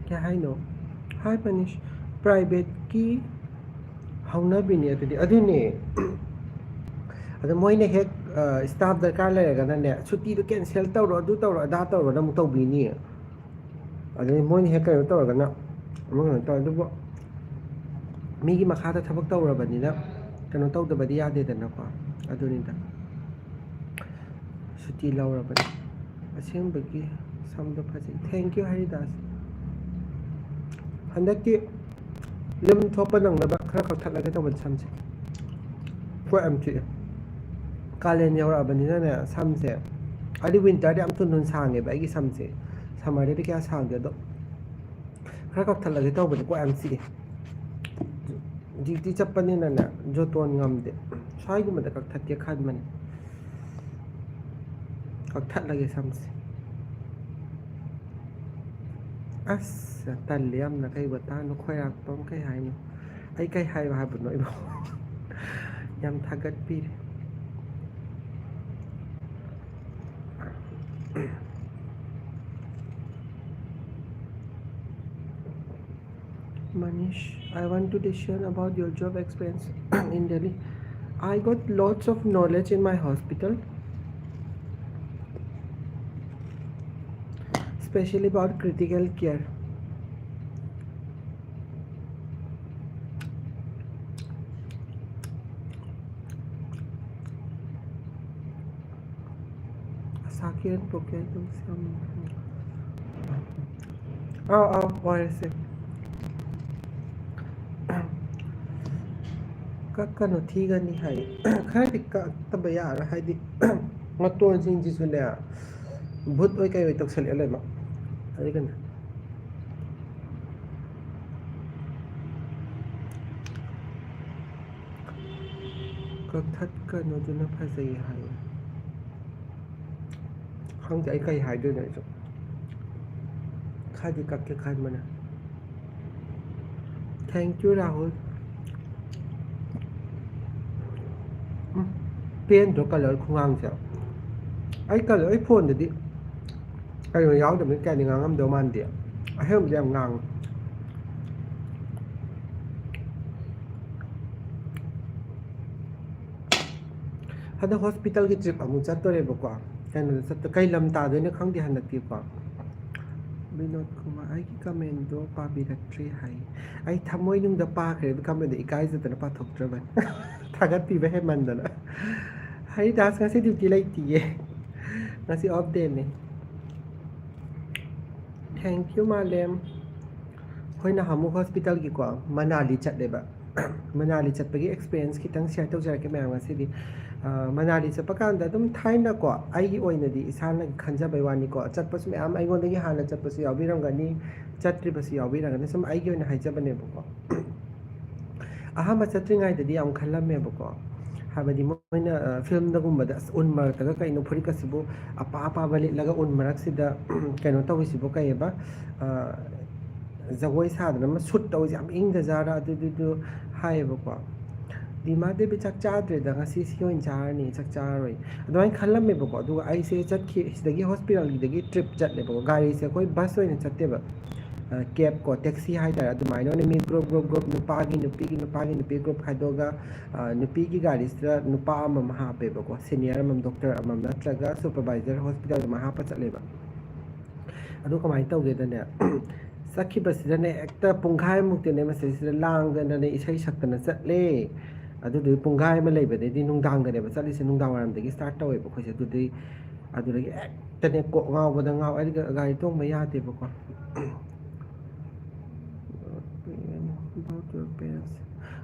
क्या है no high punish private की हाउना बिनी अदुदी अदुने अद मोइने हेक staff दरकार लेरगा ने छुट्टी दो cancel तौरो अदु तौरो अदा तौरो नम तौबिनी अदुने मोइने हेक करो तौरगा ना अमंग तौ अदुबो मीगी मखादा थबक तौरबनिना कनो तौदबदी यादे दना को अदुनिदा छुट्टी लौरबनी असेंबगी समदो फजे थैंक यू हरिदास हंदकी लिम थोप नंगनबा खरा खथलगे तौबन समसे को एमटी कालेन यौरबनिना ने समसे अदि विंटर दे अमतुन नुन सांगे बाइगी समसे समर दे क्या सांगे दो खरा खथलगे तौबन को एमसी जीती चप्पनिना ने जोतोन ngamde साइगुमदा कथत्ते खादमन कथलगे समसे अस तल्ले यamna kai bata no khoyak pam kai hai no ai kai hai ba bu noi bo yam thagat pi Manish, I want to share about your job experience in Delhi. I got lots of knowledge in my hospital, especially about critical care. Saki and procure some. What is it? Kakano tiga ni hai. Khadi ka tabaya ra hai di. Maton sing ji sune. Bhut oi kai oi tok sel ele ma. Ai kan. Kakhat ka no juna phasai hai. Khang ai kai hai do ne so. Khadi kak ke khan mana. Thank you Rahul. Paint do color khungang sa ꯑꯩ ꯀꯜꯂ ꯑꯩ ꯐꯣꯟꯗꯗꯤ ꯀꯩꯅꯣ ꯌꯥꯎꯗꯕꯅꯤ ꯀꯌꯥꯗꯤ ꯉꯥꯡꯉꯝꯗꯧ ꯃꯥꯟꯗꯦ ꯑꯍꯦꯡꯕꯗꯤ ꯌꯥꯝ ꯉꯥꯡꯉꯨ ꯍꯟꯗꯛ ꯍꯣꯁꯄꯤꯇꯥꯜꯒꯤ trip ꯑꯃꯨꯛ ꯆꯠꯇꯣꯔꯦꯕꯀꯣ ꯀꯩꯅꯣꯗ ꯆꯠꯇ ꯀꯩ ꯂꯝ ꯇꯥꯗꯣꯏꯅꯣ ꯈꯪꯗꯦ ꯍꯟꯗꯛꯇꯤꯀꯣ ꯕꯤꯅꯣꯗ ꯀꯨꯃꯥꯔ ꯑꯩꯒꯤ ꯀꯃꯦꯟꯗꯣ ꯄꯥꯕꯤꯔꯛꯇ꯭ꯔꯦ ꯍꯥꯏ ꯑꯩ ꯊꯃꯣꯏꯅꯨꯡꯗ ꯄꯥꯈ꯭ꯔꯦꯕ ꯀꯃꯦꯟꯗꯣ ꯏꯀꯥꯏꯖꯗꯅ ꯄꯥꯊꯣꯛꯇ꯭ꯔꯕꯅꯤ ꯊꯥꯒꯠꯄꯤꯕ ꯍꯦꯟꯃꯟꯗꯅ ꯍꯔꯤꯗꯥꯁ ꯉꯁꯤ ꯗ꯭ꯌꯨꯇꯤ ꯂꯩꯇꯤꯌꯦ ꯉꯁꯤ ꯑꯣꯐ ꯗꯦꯅꯦ ꯊꯦꯡꯀ꯭ꯌꯨ ꯃꯥꯂꯦꯝ ꯑꯩꯈꯣꯏ ꯅꯍꯥꯟꯃꯨꯛ ꯍꯣꯁꯄꯤꯇꯥꯜꯒꯤꯀꯣ ꯃꯅꯥꯂꯤ ꯆꯠꯂꯦꯕ ꯃꯅꯥꯂꯤ ꯆꯠꯄꯒꯤ ꯑꯦꯛꯁꯄꯤꯔꯤꯌꯦꯟꯁ ꯈꯤꯇꯪ ꯁꯤꯌꯔ ꯇꯧꯖꯔꯛꯀꯦ ꯃꯌꯥꯝ ꯉꯁꯤꯗꯤ ꯃꯅꯥꯂꯤ ꯆꯠꯄ ꯀꯥꯟꯗ ꯑꯗꯨꯝ ꯊꯥꯏꯅꯀꯣ ꯑꯩꯒꯤ ꯑꯣꯏꯅꯗꯤ ꯏꯁꯥꯅ ꯈꯟꯖꯕꯩ ꯋꯥꯅꯤꯀꯣ ꯆꯠꯄꯁꯨ ꯃꯌꯥꯝ ꯑꯩꯉꯣꯟꯗꯒꯤ ꯍꯥꯟꯅ ꯆꯠꯄꯁꯨ ꯌꯥꯎꯕꯤꯔꯝꯒꯅꯤ ꯆꯠꯇ꯭ꯔꯤꯕꯁꯨ ꯌꯥꯎꯕꯤꯔꯝꯒꯅꯤ ꯁꯨꯝ ꯑꯩꯒꯤ ꯑꯣꯏꯅ ꯍꯥꯏꯖꯕꯅꯦꯕꯀꯣ ꯑꯍꯥꯟꯕ ꯆꯠꯇ꯭ꯔꯤꯉꯩꯗꯗꯤ ꯌꯥꯝ ꯈꯜꯂꯝꯃꯦꯕꯀꯣ ꯍꯥꯏꯕꯗꯤ ꯃꯣꯏꯅ ꯐꯤꯂꯝꯗꯒꯨꯝꯕꯗ ꯑꯁ ꯎꯟ ꯃꯔꯛꯇꯒ ꯀꯩꯅꯣ ꯐꯨꯔꯤꯠꯀꯁꯤꯕꯨ ꯑꯄꯥꯕ ꯂꯤꯠꯂꯒ ꯎꯟ ꯃꯔꯛꯁꯤꯗ ꯀꯩꯅꯣ ꯇꯧꯔꯤꯁꯤꯕꯨ ꯀꯩꯑꯕ ꯖꯒꯣꯏ ꯁꯥꯗꯅ ꯑꯃ ꯁꯨꯠ ꯇꯧꯔꯤꯁꯦ ꯌꯥꯝ ꯏꯪꯗꯖꯥꯔꯥ ꯑꯗꯨꯗꯨꯗꯨ ꯍꯥꯏꯌꯦꯕꯀꯣ ꯗꯤꯃꯥ ꯗꯦꯕꯤ ꯆꯥꯛ ꯆꯥꯗ꯭ꯔꯦꯗ ꯉꯁꯤ ꯁꯤ ꯑꯣꯏꯅ ꯆꯥꯔꯅꯤ ꯆꯥꯛ ꯆꯥꯔꯔꯣꯏ ꯑꯗꯨꯃꯥꯏꯅ ꯈꯜꯂꯝꯃꯦꯕꯀꯣ ꯑꯗꯨꯒ ꯑꯩꯁꯦ ꯁꯤꯗꯒꯤ ꯍꯣꯁꯄꯤꯇꯥꯜꯒꯤꯗꯒꯤ ꯇ꯭ꯔꯤꯞ ꯆꯠꯂꯦꯕꯀꯣ ꯒꯥꯔꯤꯁꯦ ꯑꯩꯈꯣꯏ ꯕꯁ ꯑꯣꯏꯅ ꯆꯠꯇꯦꯕ ꯀꯦꯕ ꯀꯣ ꯇꯦꯛꯁꯤ ꯍꯥꯏꯇꯥꯔꯦ ꯑꯗꯨꯃꯥꯏꯅ ꯑꯣꯏꯅ ꯃꯤ ꯒ꯭ꯔꯨꯞ ꯅꯨꯄꯥꯒꯤ ꯅꯨꯄꯤ ꯒ꯭ꯔꯨꯞ ꯈꯥꯏꯗꯣꯛꯑꯒ ꯅꯨꯄꯤꯒꯤ ꯒꯥꯔꯤꯁꯤꯗ ꯅꯨꯄꯥ ꯑꯃꯃꯝ ꯍꯥꯞꯄꯦꯕꯀꯣ ꯁꯦꯅꯤꯌꯔ ꯑꯃꯃꯝ ꯗꯣꯛꯇꯔ ꯑꯃꯃꯝ ꯅꯠꯇ꯭ꯔꯒ ꯁꯨꯄꯔꯚꯥꯏꯖꯔ ꯍꯣꯁꯄꯤꯇꯥꯜ ꯑꯃ ꯍꯥꯞꯄ ꯆꯠꯂꯦꯕ ꯑꯗꯨ ꯀꯃꯥꯏꯅ ꯇꯧꯒꯦꯗꯅꯦ ꯆꯠꯈꯤꯕꯁꯤꯗꯅꯦ ꯍꯦꯛꯇ ꯄꯨꯡꯈꯥꯏꯃꯨꯛꯇꯤꯅꯦ ꯃꯁꯤꯁꯤꯗ ꯂꯥꯡꯗꯅꯅꯦ ꯏꯁꯩ ꯁꯛꯇꯅ ꯆꯠꯂꯦ ꯑꯗꯨꯗꯨꯒꯤ ꯄꯨꯡꯈꯥꯏ ꯑꯃ ꯂꯩꯕꯗꯩꯗꯤ ꯅꯨꯡꯗꯥꯡꯗꯅꯦꯕ ꯆꯠꯂꯤꯁꯦ ꯅꯨꯡꯗꯥꯡ ꯋꯥꯏꯔꯝꯗꯒꯤ ꯁ꯭ꯇꯥꯔꯠ ꯇꯧꯋꯦꯕ ꯑꯩꯈꯣꯏꯁꯦ ꯑꯗꯨꯗꯒꯤ ꯍꯦꯛꯇꯅꯦ ꯀꯣꯛ ꯉꯥꯎꯕꯗ ꯑꯩ ꯒꯥꯔꯤ ꯇꯣꯡꯕ ꯌꯥꯗꯦꯕꯀꯣ about your parents.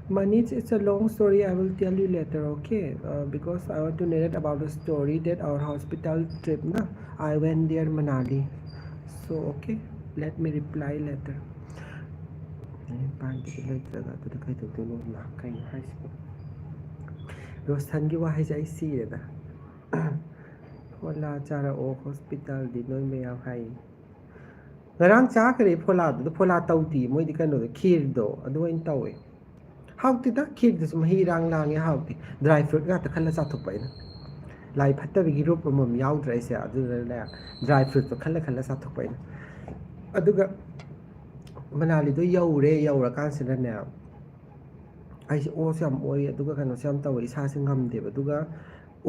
Manich, it's a long story. I will tell you later, okay? Because I want to narrate about a story that our hospital trip, na, I went there Manali. So, okay, let me reply later. ꯔꯣꯁꯟꯒꯤ ꯋꯥꯍꯩꯁꯦ ꯑꯩ ꯁꯤꯔꯦꯗ ꯐꯣꯂꯥ ꯆꯥꯔꯛꯑꯣ ꯍꯣꯁꯄꯤꯇꯥꯜꯗꯤ ꯅꯣꯏ ꯃꯌꯥꯝ ꯍꯥꯏ ꯉꯔꯥꯡ ꯆꯥꯈ꯭ꯔꯦ ꯐꯣꯂꯥꯗꯨꯗ ꯐꯣꯂꯥ ꯇꯧꯗꯦ ꯃꯣꯏꯗꯤ ꯀꯩꯅꯣꯗꯣ ꯈꯤꯔꯗꯣ ꯑꯗꯨ ꯑꯣꯏꯅ ꯇꯧꯋꯦ ꯍꯥꯎꯇꯦꯗ ꯈꯤꯔꯗꯨꯁꯨ ꯃꯍꯤ ꯏꯔꯥꯡ ꯂꯥꯡꯉꯦ ꯍꯥꯎꯇꯦ ꯗ꯭ꯔꯥꯏ ꯐ꯭ꯔꯨꯏꯠ ꯉꯥꯛꯇ ꯈꯜꯂ ꯆꯥꯊꯣꯛꯄ ꯑꯩꯅ ꯂꯥꯏ ꯐꯠꯇꯕꯒꯤ ꯔꯨꯞ ꯑꯃꯃꯝ ꯌꯥꯎꯗ꯭ꯔꯥ ꯑꯩꯁꯦ ꯑꯗꯨꯗꯅꯦ ꯗ꯭ꯔꯥꯏ ꯐ꯭ꯔꯨꯏꯠꯇꯣ ꯈꯜꯂ ꯆꯥꯊꯣꯛꯄ ꯑꯩꯅ ꯑꯗꯨꯒ ꯃꯅꯥꯂꯤꯗꯣ ꯌꯧꯔꯀꯥꯟꯁꯤꯗꯅꯦ ꯑꯩꯁꯦ ꯑꯣꯁꯨ ꯌꯥꯝ ꯑꯣꯏ ꯑꯗꯨꯒ ꯀꯩꯅꯣꯁꯨ ꯌꯥꯝ ꯇꯧꯋꯦ ꯏꯁꯥꯁꯦ ꯉꯝꯗꯦꯕ ꯑꯗꯨꯒ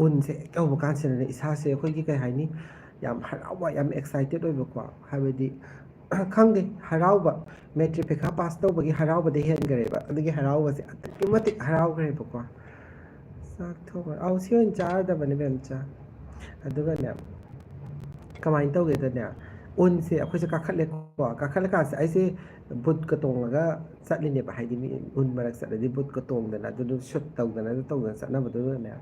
ꯎꯟꯁꯦ ꯍꯦꯛ ꯌꯧꯕ ꯀꯥꯟꯁꯤꯗꯅꯦ ꯏꯁꯥꯁꯦ ꯑꯩꯈꯣꯏꯒꯤ ꯀꯩ ꯍꯥꯏꯅꯤ ꯌꯥꯝ ꯍꯔꯥꯎꯕ ꯌꯥꯝ ꯑꯦꯛꯁꯥꯏꯇꯦꯠ ꯑꯣꯏꯕꯀꯣ ꯍꯥꯏꯕꯗꯤ ꯈꯪꯗꯦ ꯍꯔꯥꯎꯕ ꯃꯦꯇ꯭ꯔꯤꯛ ꯄꯩꯈꯥ ꯄꯥꯁ ꯇꯧꯕꯒꯤ ꯍꯔꯥꯎꯕꯗ ꯍꯦꯟꯈ꯭ꯔꯦꯕ ꯑꯗꯨꯒꯤ ꯍꯔꯥꯎꯕꯁꯦ ꯑꯗꯨꯛꯀꯤ ꯃꯇꯤꯛ ꯍꯔꯥꯎꯈ꯭ꯔꯦꯕꯀꯣ ꯆꯥꯛ ꯊꯣꯡꯕ ꯁꯤ ꯑꯣꯏꯅ ꯆꯥꯔꯗꯕꯅꯦ ꯕꯦꯝꯆꯥ ꯑꯗꯨꯒꯅꯦ ꯀꯃꯥꯏꯅ ꯇꯧꯒꯦꯗꯅꯦ ꯎꯟꯁꯦ ꯑꯩꯈꯣꯏꯁꯦ ꯀꯥꯈꯠꯂꯦꯀꯣ ꯀꯥꯈꯠꯂꯀꯥꯟꯁꯤꯗ ꯑꯩꯁꯦ ꯕꯨꯠꯀ ꯇꯣꯡꯉꯒ ꯆꯠꯂꯤꯅꯦꯕ ꯍꯥꯏꯗꯤ ꯃꯤ ꯎꯟ ꯃꯔꯛ ꯆꯠꯂꯗꯤ ꯕꯨꯠꯀ ꯇꯣꯡꯗꯅ ꯑꯗꯨꯗꯨ ꯁꯨꯠ ꯇꯧꯗꯅ ꯑꯗꯨ ꯇꯧꯗꯅ ꯆꯠꯅꯕꯗꯨꯗꯅꯦ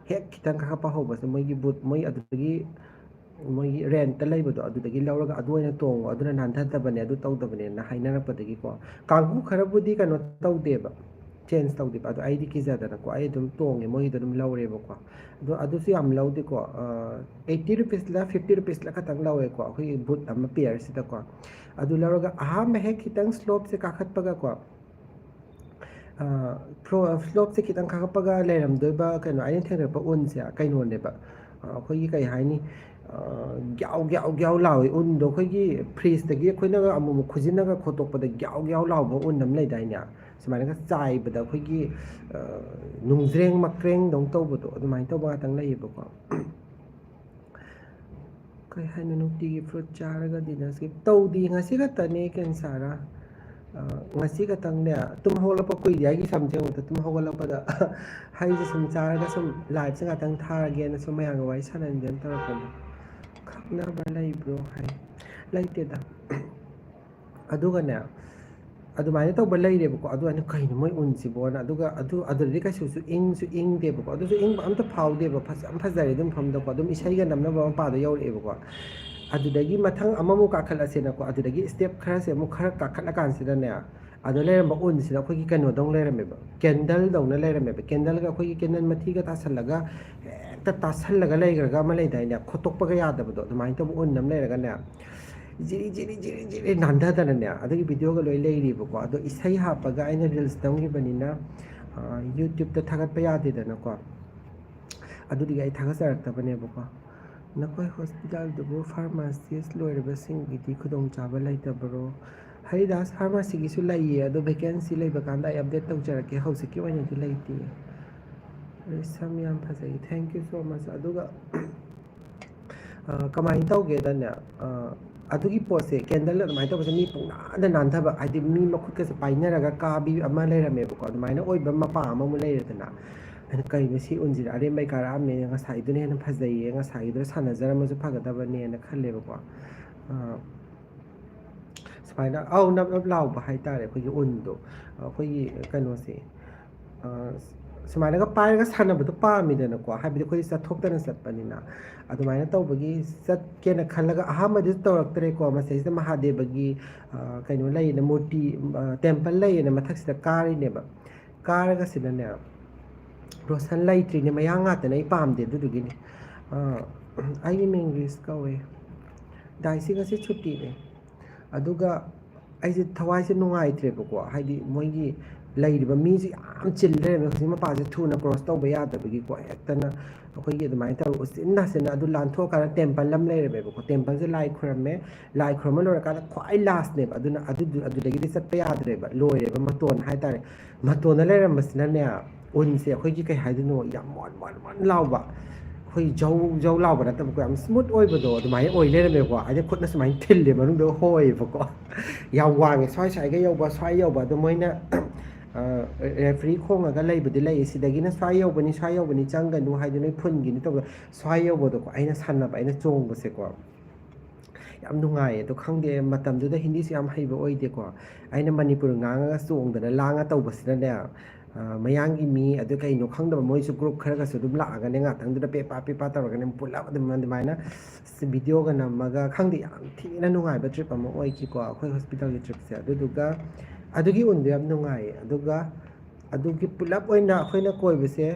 ꯍꯦꯛ ꯈꯤꯇꯪ ꯀꯥꯈꯠꯄ ꯍꯧꯕꯁꯦ ꯃꯣꯏꯒꯤ ꯕꯨꯠ ꯃꯣꯏ ꯑꯗꯨꯗꯒꯤ ꯃꯣꯏꯒꯤ ꯔꯦꯟꯇ ꯂꯩꯕꯗꯣ ꯑꯗꯨꯗꯒꯤ ꯂꯧꯔꯒ ꯑꯗꯨ ꯑꯣꯏꯅ ꯇꯣꯡꯉꯣ ꯑꯗꯨꯅ ꯅꯥꯟꯊꯗꯕꯅꯦ ꯑꯗꯨ ꯇꯧꯗꯕꯅꯦꯅ ꯍꯥꯏꯅꯔꯛꯄꯗꯒꯤꯀꯣ ꯀꯥꯡꯕꯨ ꯈꯔꯕꯨꯗꯤ ꯀꯩꯅꯣ ꯇꯧꯗꯦꯕ ꯆꯦꯟꯖ ꯇꯧꯗꯦꯕ ꯑꯗꯣ ꯑꯩꯗꯤ ꯀꯤꯖꯗꯅꯀꯣ ꯑꯩ ꯑꯗꯨꯝ ꯇꯣꯡꯉꯦ ꯃꯣꯏꯒꯤꯗꯣ ꯑꯗꯨꯝ ꯂꯧꯔꯦꯕꯀꯣ ꯑꯗꯣ ꯑꯗꯨꯁꯨ ꯌꯥꯝ ꯂꯧꯗꯦꯀꯣ 80 ꯔꯨꯄꯤꯁꯂ 50 ꯔꯨꯄꯤꯁꯂ ꯈꯛꯇꯪ ꯂꯧꯋꯦꯀꯣ ꯑꯩꯈꯣꯏꯒꯤ ꯕꯨꯠ ꯑꯃ ꯄꯤꯌꯔꯁꯤꯗꯀꯣ ꯑꯗꯨ ꯂꯧꯔꯒ ꯑꯍꯥꯟꯕ ꯍꯦꯛ ꯈꯤꯇꯪ ꯁ꯭ꯂꯣꯞꯁꯦ ꯀꯥꯈꯠꯄꯒꯀꯣ ꯁ꯭ꯂꯣꯞꯁꯦ ꯈꯤꯇꯪ ꯀꯥꯈꯠꯄꯒ ꯂꯩꯔꯝꯗꯣꯏꯕ ꯀꯩꯅꯣ ꯑꯩꯅ ꯊꯦꯡꯅꯔꯛꯄ ꯎꯟꯁꯦ ꯀꯩꯅꯣꯅꯦꯕ ꯑꯩꯈꯣꯏꯒꯤ ꯀꯩ ꯍꯥꯏꯅꯤ ꯒ꯭ꯌꯥꯎ ꯂꯥꯎꯋꯦ ꯎꯟꯗꯣ ꯑꯩꯈꯣꯏꯒꯤ ꯐ꯭ꯔꯤꯖꯇꯒꯤ ꯑꯩꯈꯣꯏꯅꯒ ꯑꯃꯨꯛ ꯈꯨꯖꯤꯟꯅꯒ ꯈꯣꯠꯇꯣꯛꯄꯗ ꯒ꯭ꯌꯥꯎ ꯂꯥꯎꯕ ꯎꯟ ꯑꯃ ꯂꯩꯗꯥꯏꯅꯦ ꯁꯨꯃꯥꯏꯅꯒ ꯆꯥꯏꯕꯗ ꯑꯩꯈꯣꯏꯒꯤ ꯅꯨꯡꯖ꯭ꯔꯦꯡ ꯃꯀ꯭ꯔꯦꯡꯗꯧ ꯇꯧꯕꯗꯣ ꯑꯗꯨꯃꯥꯏꯅ ꯇꯧꯕ ꯉꯥꯛꯇꯪ ꯂꯩꯌꯦꯕꯀꯣ ꯀꯩ ꯍꯥꯏꯅꯣ ꯅꯨꯡꯇꯤꯒꯤ ꯐ꯭ꯔꯨꯠ ꯆꯥꯔꯒꯗꯤ ꯉꯁꯤ ꯇꯧꯗꯤ ꯉꯁꯤ ꯈꯛꯇꯅꯦ ꯀꯦꯟꯁꯥꯔꯥ ꯉꯁꯤ ꯈꯛꯇꯪꯅꯦ ꯇꯨꯝ ꯍꯧꯒꯠꯂꯛꯄ ꯀꯨꯏꯗꯦ ꯑꯩꯒꯤ ꯁꯝꯁꯦ ꯑꯃꯨꯛꯇ ꯇꯨꯝ ꯍꯧꯒꯠꯂꯛꯄꯗ ꯍꯩꯁꯦ ꯁꯨꯝ ꯆꯥꯔꯒ ꯁꯨꯝ ꯂꯥꯏꯐꯁꯦ ꯉꯥꯛꯇꯪ ꯊꯥꯔꯒꯦꯅ ꯁꯨꯝ ꯃꯌꯥꯝꯒ ꯋꯥꯔꯤ ꯁꯥꯟꯅꯅꯤꯡꯗꯅ ꯇꯧꯔꯛꯄꯅꯦ ꯈꯪꯅꯕ ꯂꯩꯕ꯭ꯔꯣ ꯍꯥꯏ ꯂꯩꯇꯦꯗ ꯑꯗꯨꯒꯅꯦ ꯑꯗꯨꯃꯥꯏꯅ ꯇꯧꯕ ꯂꯩꯔꯦꯕꯀꯣ ꯑꯗꯨ ꯑꯩꯅ ꯀꯩꯅꯣ ꯃꯣꯏ ꯎꯟꯁꯤꯕꯣꯅ ꯑꯗꯨꯒ ꯑꯗꯨꯗꯗꯤ ꯀꯩꯁꯨꯁꯨ ꯏꯪꯗꯦꯕꯀꯣ ꯑꯗꯨꯁꯨ ꯏꯪꯕ ꯑꯝꯇ ꯐꯥꯎꯗꯦꯕ ꯌꯥꯝ ꯐꯖꯔꯦ ꯑꯗꯨꯝ ꯃꯐꯝꯗꯀꯣ ꯑꯗꯨꯝ ꯏꯁꯩꯒ ꯅꯝꯅꯕ ꯃꯄꯥꯗꯣ ꯌꯧꯔꯛꯑꯦꯕꯀꯣ ꯑꯗꯨꯗꯒꯤ ꯃꯊꯪ ꯑꯃꯃꯨꯛ ꯀꯥꯈꯠꯂꯁꯦꯅꯀꯣ ꯑꯗꯨꯗꯒꯤ ꯏꯁꯇꯦꯞ ꯈꯔꯁꯦ ꯑꯃꯨꯛ ꯈꯔ ꯀꯥꯈꯠꯂꯀꯥꯟꯁꯤꯗꯅꯦ ꯑꯗ ꯂꯩꯔꯝꯕ ꯎꯟꯁꯤꯗ ꯑꯩꯈꯣꯏꯒꯤ ꯀꯩꯅꯣꯗꯧꯅ ꯂꯩꯔꯝꯃꯦꯕ ꯀꯦꯟꯗꯜꯗꯧꯅ ꯂꯩꯔꯝꯃꯦꯕ ꯀꯦꯟꯗꯜꯒ ꯑꯩꯈꯣꯏꯒꯤ ꯀꯦꯟꯗꯜ ꯃꯊꯤꯒ ꯇꯥꯁꯜꯂꯒ ꯍꯦꯛꯇ ꯇꯥꯁꯜꯂꯒ ꯂꯩꯈ꯭ꯔꯒ ꯑꯃ ꯂꯩꯗꯥꯏꯅꯦ ꯈꯣꯠꯇꯣꯛꯄꯒ ꯌꯥꯗꯕꯗꯣ ꯑꯗꯨꯃꯥꯏꯅ ꯇꯧꯕ ꯎꯟ ꯑꯃ ꯂꯩꯔꯒꯅꯦ ꯖꯤꯔꯤ ꯅꯥꯟꯊꯗꯅꯅꯦ ꯑꯗꯨꯒꯤ ꯚꯤꯗꯤꯑꯣꯒ ꯂꯣꯏ ꯂꯩꯔꯤꯕꯀꯣ ꯑꯗꯣ ꯏꯁꯩ ꯍꯥꯞꯄꯒ ꯑꯩꯅ ꯔꯤꯜꯁ ꯅꯝꯈꯤꯕꯅꯤꯅ ꯌꯨꯇ꯭ꯌꯨꯕꯇ ꯊꯥꯒꯠꯄ ꯌꯥꯗꯦꯗꯅꯀꯣ ꯑꯗꯨꯗꯒꯤ ꯑꯩ ꯊꯥꯒꯠꯆꯔꯛꯇꯕꯅꯦꯕꯀꯣ ꯅꯈꯣꯏ ꯍꯣꯁꯄꯤꯇꯥꯜꯗꯨꯕꯨ ꯐꯥꯔꯃꯥꯁꯤꯁ ꯂꯣꯏꯔꯕꯁꯤꯡꯒꯤꯗꯤ ꯈꯨꯗꯣꯡꯆꯥꯕ ꯂꯩꯇꯕꯔꯣ ꯍꯔꯤꯗꯥꯁ ꯐꯥꯔꯃꯥꯁꯤꯒꯤꯁꯨ ꯂꯩꯌꯦ ꯑꯗꯣ ꯚꯦꯀꯦꯟꯁꯤ ꯂꯩꯕ ꯀꯥꯟꯗ ꯑꯩ ꯑꯞꯗꯦꯠ ꯇꯧꯖꯔꯛꯀꯦ ꯍꯧꯖꯤꯛꯀꯤ ꯑꯣꯏꯅꯗꯤ ꯂꯩꯇꯦ ꯁꯝ ꯌꯥꯝ ꯐꯖꯩ ꯊꯦꯡꯛ ꯌꯨ ꯁꯣ ꯃꯆ ꯑꯗꯨꯒ ꯀꯃꯥꯏꯅ ꯇꯧꯒꯦꯗꯅꯦ ꯑꯗꯨꯒꯤ ꯄꯣꯠꯁꯦ ꯀꯦꯟꯗꯜ ꯑꯗꯨꯃꯥꯏꯅ ꯇꯧꯕꯁꯦ ꯃꯤ ꯄꯨꯡꯅꯥꯗ ꯅꯥꯟꯊꯕ ꯍꯥꯏꯗꯤ ꯃꯤ ꯃꯈꯨꯠꯀꯁꯦ ꯄꯥꯏꯅꯔꯒ ꯀꯥꯕꯤ ꯑꯃ ꯂꯩꯔꯝꯃꯦꯕꯀꯣ ꯑꯗꯨꯃꯥꯏꯅ ꯑꯣꯏꯕ ꯃꯄꯥ ꯑꯃꯃꯨꯛ ꯂꯩꯔꯦꯗꯅ ꯑꯩꯅ ꯀꯩꯅꯣ ꯁꯤ ꯎꯟꯁꯤꯗ ꯑꯔꯦꯝꯕꯩ ꯀꯥꯔꯛꯑꯝꯃꯦ ꯉꯁꯥꯏꯗꯨꯅ ꯍꯦꯟꯅ ꯐꯖꯩꯌꯦ ꯉꯁꯥꯏꯒꯤꯗꯨꯅ ꯁꯥꯟꯅꯖꯔꯝꯃꯁꯨ ꯐꯒꯗꯕꯅꯦꯅ ꯈꯜꯂꯦꯕꯀꯣ ꯁꯨꯃꯥꯏꯅ ꯅꯞ ꯅꯞ ꯂꯥꯎꯕ ꯍꯥꯏꯇꯥꯔꯦ ꯑꯩꯈꯣꯏꯒꯤ ꯎꯟꯗꯣ ꯑꯩꯈꯣꯏꯒꯤ ꯀꯩꯅꯣꯁꯦ ꯁꯨꯃꯥꯏꯅꯒ ꯄꯥꯏꯔꯒ ꯁꯥꯟꯅꯕꯗꯣ ꯄꯥꯝꯃꯤꯗꯅꯀꯣ ꯍꯥꯏꯕꯗꯤ ꯑꯩꯈꯣꯏ ꯆꯠꯊꯣꯛꯇꯅ ꯆꯠꯄꯅꯤꯅ ꯑꯗꯨꯃꯥꯏꯅ ꯇꯧꯕꯒꯤ ꯆꯠꯀꯦꯅ ꯈꯜꯂꯒ ꯑꯍꯥꯟꯕꯗꯁꯨ ꯇꯧꯔꯛꯇ꯭ꯔꯦꯀꯣ ꯃꯁꯤꯁꯤꯗ ꯃꯍꯥꯗꯦꯕꯒꯤ ꯀꯩꯅꯣ ꯂꯩꯌꯦꯅ ꯃꯨꯔꯇꯤ ꯇꯦꯝꯄꯜ ꯂꯩꯌꯦꯅ ꯃꯊꯛꯁꯤꯗ ꯀꯥꯔꯤꯅꯦꯕ ꯀꯥꯔꯒ ꯁꯤꯗꯅꯦ ꯔꯣꯁꯟ ꯂꯩꯇ꯭ꯔꯤꯅꯦ ꯃꯌꯥꯡ ꯉꯥꯛꯇꯅ ꯑꯩ ꯄꯥꯝꯗꯦ ꯑꯗꯨꯗꯨꯒꯤꯅꯤ ꯑꯩꯒꯤ ꯃꯤꯡ ꯔꯤꯁ ꯀꯧꯋꯦ ꯗꯥꯏꯁꯤ ꯉꯁꯤ ꯁꯨꯇꯤꯅꯦ ꯑꯗꯨꯒ ꯑꯩꯁꯦ ꯊꯋꯥꯏꯁꯦ ꯅꯨꯡꯉꯥꯏꯇ꯭ꯔꯦꯕꯀꯣ ꯍꯥꯏꯗꯤ ꯃꯣꯏꯒꯤ ꯂꯩꯔꯤꯕ ꯃꯤꯁꯦ ꯌꯥꯝ ꯆꯤꯜ ꯂꯩꯔꯝꯃꯦ ꯍꯧꯖꯤꯛ ꯃꯄꯥꯁꯦ ꯊꯨꯅ ꯀ꯭ꯔꯣꯁ ꯇꯧꯕ ꯌꯥꯗꯕꯒꯤꯀꯣ ꯍꯦꯛꯇꯅ ꯑꯩꯈꯣꯏꯒꯤ ꯑꯗꯨꯃꯥꯏꯅ ꯇꯧꯔ ꯎꯆꯤꯟ ꯅꯥꯆꯤꯟꯅ ꯑꯗꯨ ꯂꯥꯟꯊꯣꯛꯑꯀꯥꯟꯗ ꯇꯦꯝꯄꯜ ꯑꯃ ꯂꯩꯔꯝꯃꯦꯕꯀꯣ ꯇꯦꯝꯄꯜꯁꯦ ꯂꯥꯏ ꯈꯨꯔꯝꯃꯦ ꯂꯥꯏ ꯈꯨꯔꯝꯕ ꯂꯣꯏꯔꯀꯥꯟꯗ ꯈ꯭ꯋꯥꯏ ꯂꯥꯁꯅꯦꯕ ꯑꯗꯨꯅ ꯑꯗꯨꯗꯒꯤꯗꯤ ꯆꯠꯄ ꯌꯥꯗ꯭ꯔꯦꯕ ꯂꯣꯏꯔꯦꯕ ꯃꯇꯣꯟ ꯍꯥꯏꯇꯥꯔꯦ ꯃꯇꯣꯟꯗ ꯂꯩꯔꯝꯕꯁꯤꯅꯅꯦ ꯎꯟꯁꯦ ꯑꯩꯈꯣꯏꯒꯤ ꯀꯩ ꯍꯥꯏꯗꯣꯏꯅꯣ ꯌꯥꯝ ꯃꯣꯟ ꯂꯥꯎꯕ ꯑꯩꯈꯣꯏ ꯖꯧ ꯖꯧ ꯂꯥꯎꯕ ꯅꯠꯇꯕꯀꯣ ꯌꯥꯝ ꯁ꯭ꯃꯨꯠ ꯑꯣꯏꯕꯗꯣ ꯑꯗꯨꯃꯥꯏꯅ ꯑꯣꯏ ꯂꯩꯔꯝꯃꯦꯕꯀꯣ ꯍꯥꯏꯗꯤ ꯈꯨꯠꯅ ꯁꯨꯃꯥꯏꯅ ꯊꯤꯜꯂꯦ ꯃꯅꯨꯡꯗ ꯍꯣꯏꯌꯦꯕꯀꯣ ꯌꯥꯝ ꯋꯥꯡꯉꯦ ꯁ꯭ꯋꯥꯏꯒ ꯌꯧꯕ ꯁ꯭ꯋꯥꯏ ꯌꯧꯕ ꯑꯗꯣ ꯃꯣꯏꯅ ꯔꯦꯐ꯭ꯔꯤ ꯈꯣꯡꯉꯒ ꯂꯩꯕꯗꯤ ꯂꯩꯌꯦ ꯁꯤꯗꯒꯤꯅ ꯁ꯭ꯋꯥꯏ ꯌꯧꯕꯅꯤ ꯆꯪꯒꯅꯨ ꯍꯥꯏꯗꯤ ꯅꯣꯏ ꯐꯨꯟꯒꯤꯅꯤ ꯇꯧꯕꯗ ꯁ꯭ꯋꯥꯏ ꯌꯧꯕꯗꯣꯀꯣ ꯑꯩꯅ ꯁꯥꯟꯅꯕ ꯑꯩꯅ ꯆꯣꯡꯕꯁꯦꯀꯣ ꯌꯥꯝ ꯅꯨꯡꯉꯥꯏꯌꯦ ꯑꯗꯣ ꯈꯪꯗꯦ ꯃꯇꯝꯗꯨꯗ ꯍꯤꯟꯗꯤꯁꯨ ꯌꯥꯝ ꯍꯩꯕ ꯑꯣꯏꯗꯦꯀꯣ ꯑꯩꯅ ꯃꯅꯤꯄꯨꯔ ꯉꯥꯡꯉꯒ ꯆꯣꯡꯗꯅ ꯂꯥꯡꯉ ꯇꯧꯕꯁꯤꯗꯅꯦ ꯃꯌꯥꯡꯒꯤ ꯃꯤ ꯑꯗꯨ ꯀꯩꯅꯣ ꯈꯪꯗꯕ ꯃꯣꯏꯁꯨ ꯒ꯭ꯔꯨꯞ ꯈꯔꯒꯁꯨ ꯑꯗꯨꯝ ꯂꯥꯛꯑꯒꯅꯦ ꯉꯥꯛꯇꯪꯗꯨꯗ ꯄꯦꯄꯥ ꯇꯧꯔꯒꯅꯦ ꯄꯨꯜꯂꯞ ꯑꯗꯨꯃꯥꯏꯅ ꯚꯤꯗꯤꯑꯣꯒ ꯅꯝꯃꯒ ꯈꯪꯗꯦ ꯌꯥꯝ ꯊꯤꯅ ꯅꯨꯡꯉꯥꯏꯕ ꯇ꯭ꯔꯤꯞ ꯑꯃ ꯑꯣꯏꯈꯤꯀꯣ ꯑꯩꯈꯣꯏ ꯍꯣꯁꯄꯤꯇꯥꯜꯒꯤ ꯇ꯭ꯔꯤꯞꯁꯦ ꯑꯗꯨꯗꯨꯒ ꯑꯗꯨꯒꯤ ꯎꯟꯗꯣ ꯌꯥꯝ ꯅꯨꯡꯉꯥꯏꯌꯦ ꯑꯗꯨꯒ ꯑꯗꯨꯒꯤ ꯄꯨꯂꯞ ꯑꯣꯏꯅ ꯑꯩꯈꯣꯏꯅ ꯀꯣꯏꯕꯁꯦ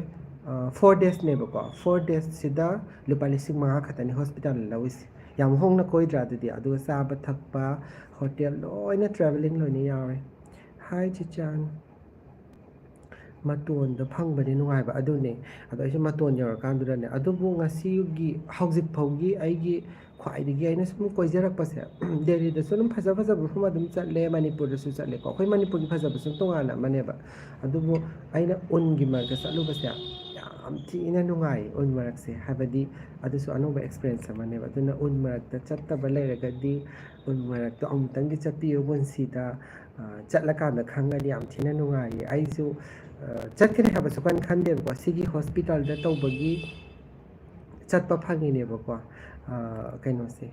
4 ꯗꯦꯖꯅꯦꯕꯀꯣ 4 ꯗꯦꯖꯁꯤꯗ ꯂꯨꯄꯥ 5,000 ꯈꯛꯇꯅꯤ ꯍꯣꯁꯄꯤꯇꯥꯜꯗ ꯂꯧꯏꯁꯦ ꯌꯥꯝ ꯍꯣꯡꯅ ꯀꯣꯏꯗ꯭ꯔꯥ ꯑꯗꯨꯗꯤ ꯑꯗꯨꯒ ꯆꯥꯕ ꯊꯛꯄ ꯍꯣꯇꯦꯜ ꯂꯣꯏꯅ ꯇ꯭ꯔꯥꯚꯦꯂꯤꯡ ꯂꯣꯏꯅ ꯌꯥꯎꯔꯦ ꯍꯥꯏ ꯆꯤꯆꯥꯟ ꯃꯇꯣꯟꯗ ꯐꯪꯕꯗꯤ ꯅꯨꯡꯉꯥꯏꯕ ꯑꯗꯨꯅꯦ ꯑꯗꯣ ꯑꯩꯁꯨ ꯃꯇꯣꯟ ꯌꯧꯔꯀꯥꯟꯗꯨꯗꯅꯦ ꯑꯗꯨꯕꯨ ꯉꯁꯤꯒꯤ ꯍꯧꯖꯤꯛ ꯐꯥꯎꯒꯤ ꯑꯩꯒꯤ ꯈ꯭ꯋꯥꯏꯗꯒꯤ ꯑꯩꯅ ꯁꯨꯝ ꯀꯣꯏꯖꯔꯛꯄꯁꯦ ꯗꯦꯜꯂꯤꯗꯁꯨ ꯑꯗꯨꯝ ꯐꯖꯕ ꯃꯐꯝ ꯑꯗꯨꯝ ꯆꯠꯂꯦ ꯃꯅꯤꯄꯨꯔꯗꯁꯨ ꯆꯠꯂꯦꯀꯣ ꯑꯩꯈꯣꯏ ꯃꯅꯤꯄꯨꯔꯒꯤ ꯐꯖꯕꯁꯨ ꯇꯣꯉꯥꯟꯅ ꯑꯃꯅꯦꯕ ꯑꯗꯨꯕꯨ ꯑꯩꯅ ꯎꯟꯒꯤ ꯃꯔꯛꯇ ꯆꯠꯂꯨꯕꯁꯦ ꯌꯥꯝ ꯊꯤꯅ ꯅꯨꯡꯉꯥꯏ ꯎꯟ ꯃꯔꯛꯁꯦ ꯍꯥꯏꯕꯗꯤ ꯑꯗꯨꯁꯨ ꯑꯅꯧꯕ ꯑꯦꯛꯁꯄꯤꯔꯦꯟꯁ ꯑꯃꯅꯦꯕ ꯑꯗꯨꯅ ꯎꯟ ꯃꯔꯛꯇ ꯆꯠꯇꯕ ꯂꯩꯔꯒꯗꯤ ꯎꯟ ꯃꯔꯛꯇꯣ ꯑꯃꯨꯛꯇꯪꯗꯤ ꯆꯠꯄꯤꯌꯨ ꯄꯨꯟꯁꯤꯗ ꯆꯠꯂꯀꯥꯟꯗ ꯈꯪꯒꯅꯤ ꯌꯥꯝ ꯊꯤꯅ ꯅꯨꯡꯉꯥꯏꯌꯦ ꯑꯩꯁꯨ ꯆꯠꯀꯅꯤ ꯍꯥꯏꯕꯁꯨ ꯈꯟꯗꯦꯕꯀꯣ ꯁꯤꯒꯤ ꯍꯣꯁꯄꯤꯇꯥꯜꯗ ꯇꯧꯕꯒꯤ ꯆꯠꯄ ꯐꯪꯉꯤꯅꯦꯕꯀꯣ ꯀꯩꯅꯣꯁꯦ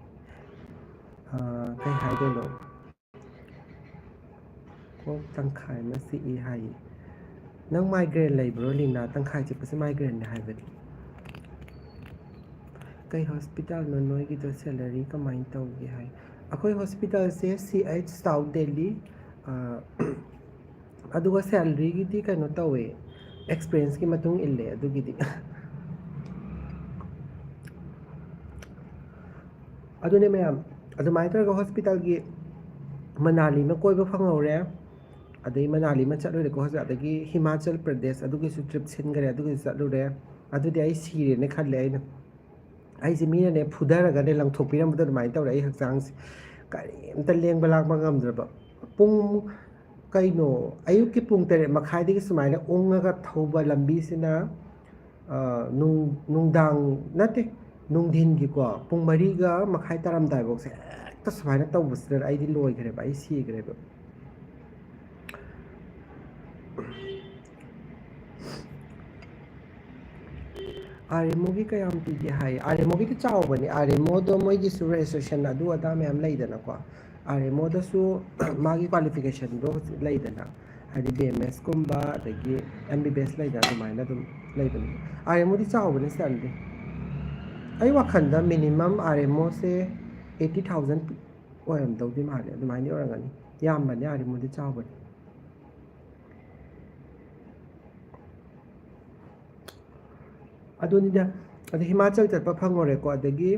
ꯀꯩ ꯍꯥꯏꯗꯣꯏꯅꯣ ꯀꯣꯛ ꯇꯪꯈꯥꯏ ꯑꯃ ꯆꯤꯛꯏ ꯍꯥꯏꯌꯦ ꯅꯪ ꯃꯥꯏꯒ꯭ꯔꯦꯟ ꯂꯩꯕ꯭ꯔꯣ ꯂꯤꯅꯥ ꯇꯪꯈꯥꯏ ꯆꯤꯛꯄꯁꯦ ꯃꯥꯏꯒ꯭ꯔꯦꯟꯅꯦ ꯍꯥꯏꯕꯅꯤ ꯀꯩ ꯍꯣꯁꯄꯤꯇꯥꯜꯅꯣ ꯅꯣꯏꯒꯤꯗꯣ ꯁꯦꯂꯔꯤ ꯀꯃꯥꯏꯅ ꯇꯧꯒꯦ ꯍꯥꯏ ꯑꯩꯈꯣꯏ ꯍꯣꯁꯄꯤꯇꯥꯜꯁꯦ CH ꯁꯥꯎꯠ ꯗꯦꯜꯂꯤ ꯑꯗꯨꯒ ꯁꯦꯂꯔꯤꯒꯤꯗꯤ ꯀꯩꯅꯣ ꯇꯧꯋꯦ ꯑꯦꯛꯁꯄꯤꯔꯦꯟꯁꯀꯤ ꯃꯇꯨꯡ ꯏꯜꯂꯦ ꯑꯗꯨꯒꯤꯗꯤ ꯑꯗꯨꯅꯦ ꯃꯌꯥꯝ ꯑꯗꯨꯃꯥꯏꯅ ꯇꯧꯔꯒ ꯍꯣꯁꯄꯤꯇꯥꯜꯒꯤ ꯃꯅꯥꯂꯤ ꯑꯃ ꯀꯣꯏꯕ ꯐꯪꯍꯧꯔꯦ ꯑꯗꯩ ꯃꯅꯥꯂꯤ ꯑꯃ ꯆꯠꯂꯨꯔꯦꯀꯣ ꯍꯧꯖꯤꯛ ꯑꯗꯒꯤ ꯍꯤꯃꯥꯆꯜ ꯄ꯭ꯔꯗꯦꯁ ꯑꯗꯨꯒꯤꯁꯨ ꯇ꯭ꯔꯤꯞ ꯁꯤꯟꯈꯔꯦ ꯑꯗꯨꯒꯤꯁꯨ ꯆꯠꯂꯨꯔꯦ ꯑꯗꯨꯗꯤ ꯑꯩ ꯁꯤꯔꯦꯅ ꯈꯜꯂꯦ ꯑꯩꯁꯦ ꯃꯤꯅꯅꯦ ꯐꯨꯊꯔꯒꯅꯦ ꯂꯪꯊꯣꯛꯄꯤꯔꯝꯕꯗꯣ ꯑꯗꯨꯃꯥꯏꯅ ꯇꯧꯔꯦ ꯑꯩ ꯍꯛꯆꯥꯡꯁꯦ ꯀꯔꯤꯝꯇ ꯂꯦꯡꯕ ꯂꯥꯛꯄ ꯉꯝꯗ꯭ꯔꯕ ꯄꯨꯡ ꯀꯩꯅꯣ ꯑꯌꯨꯛꯀꯤ ꯄꯨꯡ 8:30 ꯁꯨꯃꯥꯏꯅ ꯎꯡꯉꯒ ꯊꯧꯕ ꯂꯝꯕꯤꯁꯤꯅ ꯅꯨꯡꯗꯥꯡ ꯅꯠꯇꯦ ꯅꯨꯡꯊꯤꯟꯒꯤꯀꯣ ꯄꯨꯡ 4:30 ꯇꯥꯔꯝꯗꯥꯏꯐꯥꯎꯁꯦ ꯍꯦꯛꯇ ꯁꯨꯃꯥꯏꯅ ꯇꯧꯕꯁꯤꯗ ꯑꯩꯗꯤ ꯂꯣꯏꯈ꯭ꯔꯦꯕ ꯑꯩ ꯁꯤꯈ꯭ꯔꯦꯕ ꯑꯥꯔꯦꯃꯣꯒꯤ ꯀꯌꯥꯝ ꯄꯤꯒꯦ ꯍꯥꯏ ꯑꯥꯔꯦꯃꯣꯒꯤꯗꯤ ꯆꯥꯎꯕꯅꯤ ꯑꯥꯔꯦꯃꯣꯗꯣ ꯃꯣꯏꯒꯤꯁꯨ ꯔꯦꯖꯤꯁꯇ꯭ꯔꯦꯁꯟ ꯑꯗꯨ ꯑꯗꯥ ꯃꯌꯥꯝ ꯂꯩꯗꯅꯀꯣ ꯑꯥꯔꯦꯃꯣꯗꯁꯨ ꯃꯥꯒꯤ ꯀ꯭ꯋꯥꯂꯤꯐꯤꯀꯦꯁꯟꯗꯣ ꯂꯩꯗꯅ ꯍꯥꯏꯗꯤ BMS ꯀꯨꯝꯕ ꯑꯗꯒꯤ MBBS ꯂꯩꯗꯅ ꯑꯗꯨꯃꯥꯏꯅ ꯑꯗꯨꯝ ꯂꯩꯕꯅꯤ ꯑꯥꯔꯦꯃꯣꯗꯤ ꯆꯥꯎꯕꯅꯤ ꯁꯦꯂꯔꯤ ꯑꯩ ꯋꯥꯈꯜꯗ ꯃꯤꯅꯤꯃꯝ ꯑꯥꯔꯦꯃꯣꯁꯦ 80,000 ꯑꯣꯏꯔꯝꯗꯧꯗꯤ ꯃꯥꯜꯂꯦ ꯑꯗꯨꯃꯥꯏꯅ ꯑꯣꯏꯔꯝꯒꯅꯤ ꯌꯥꯝꯕꯅꯤ ꯑꯥꯔꯦꯃꯣꯗꯤ ꯆꯥꯎꯕꯅꯤ ꯑꯗꯨꯅꯤꯗ ꯑꯗ ꯍꯤꯃꯥꯆꯜ ꯆꯠꯄ ꯐꯪꯉꯨꯔꯦꯀꯣ ꯑꯗꯒꯤ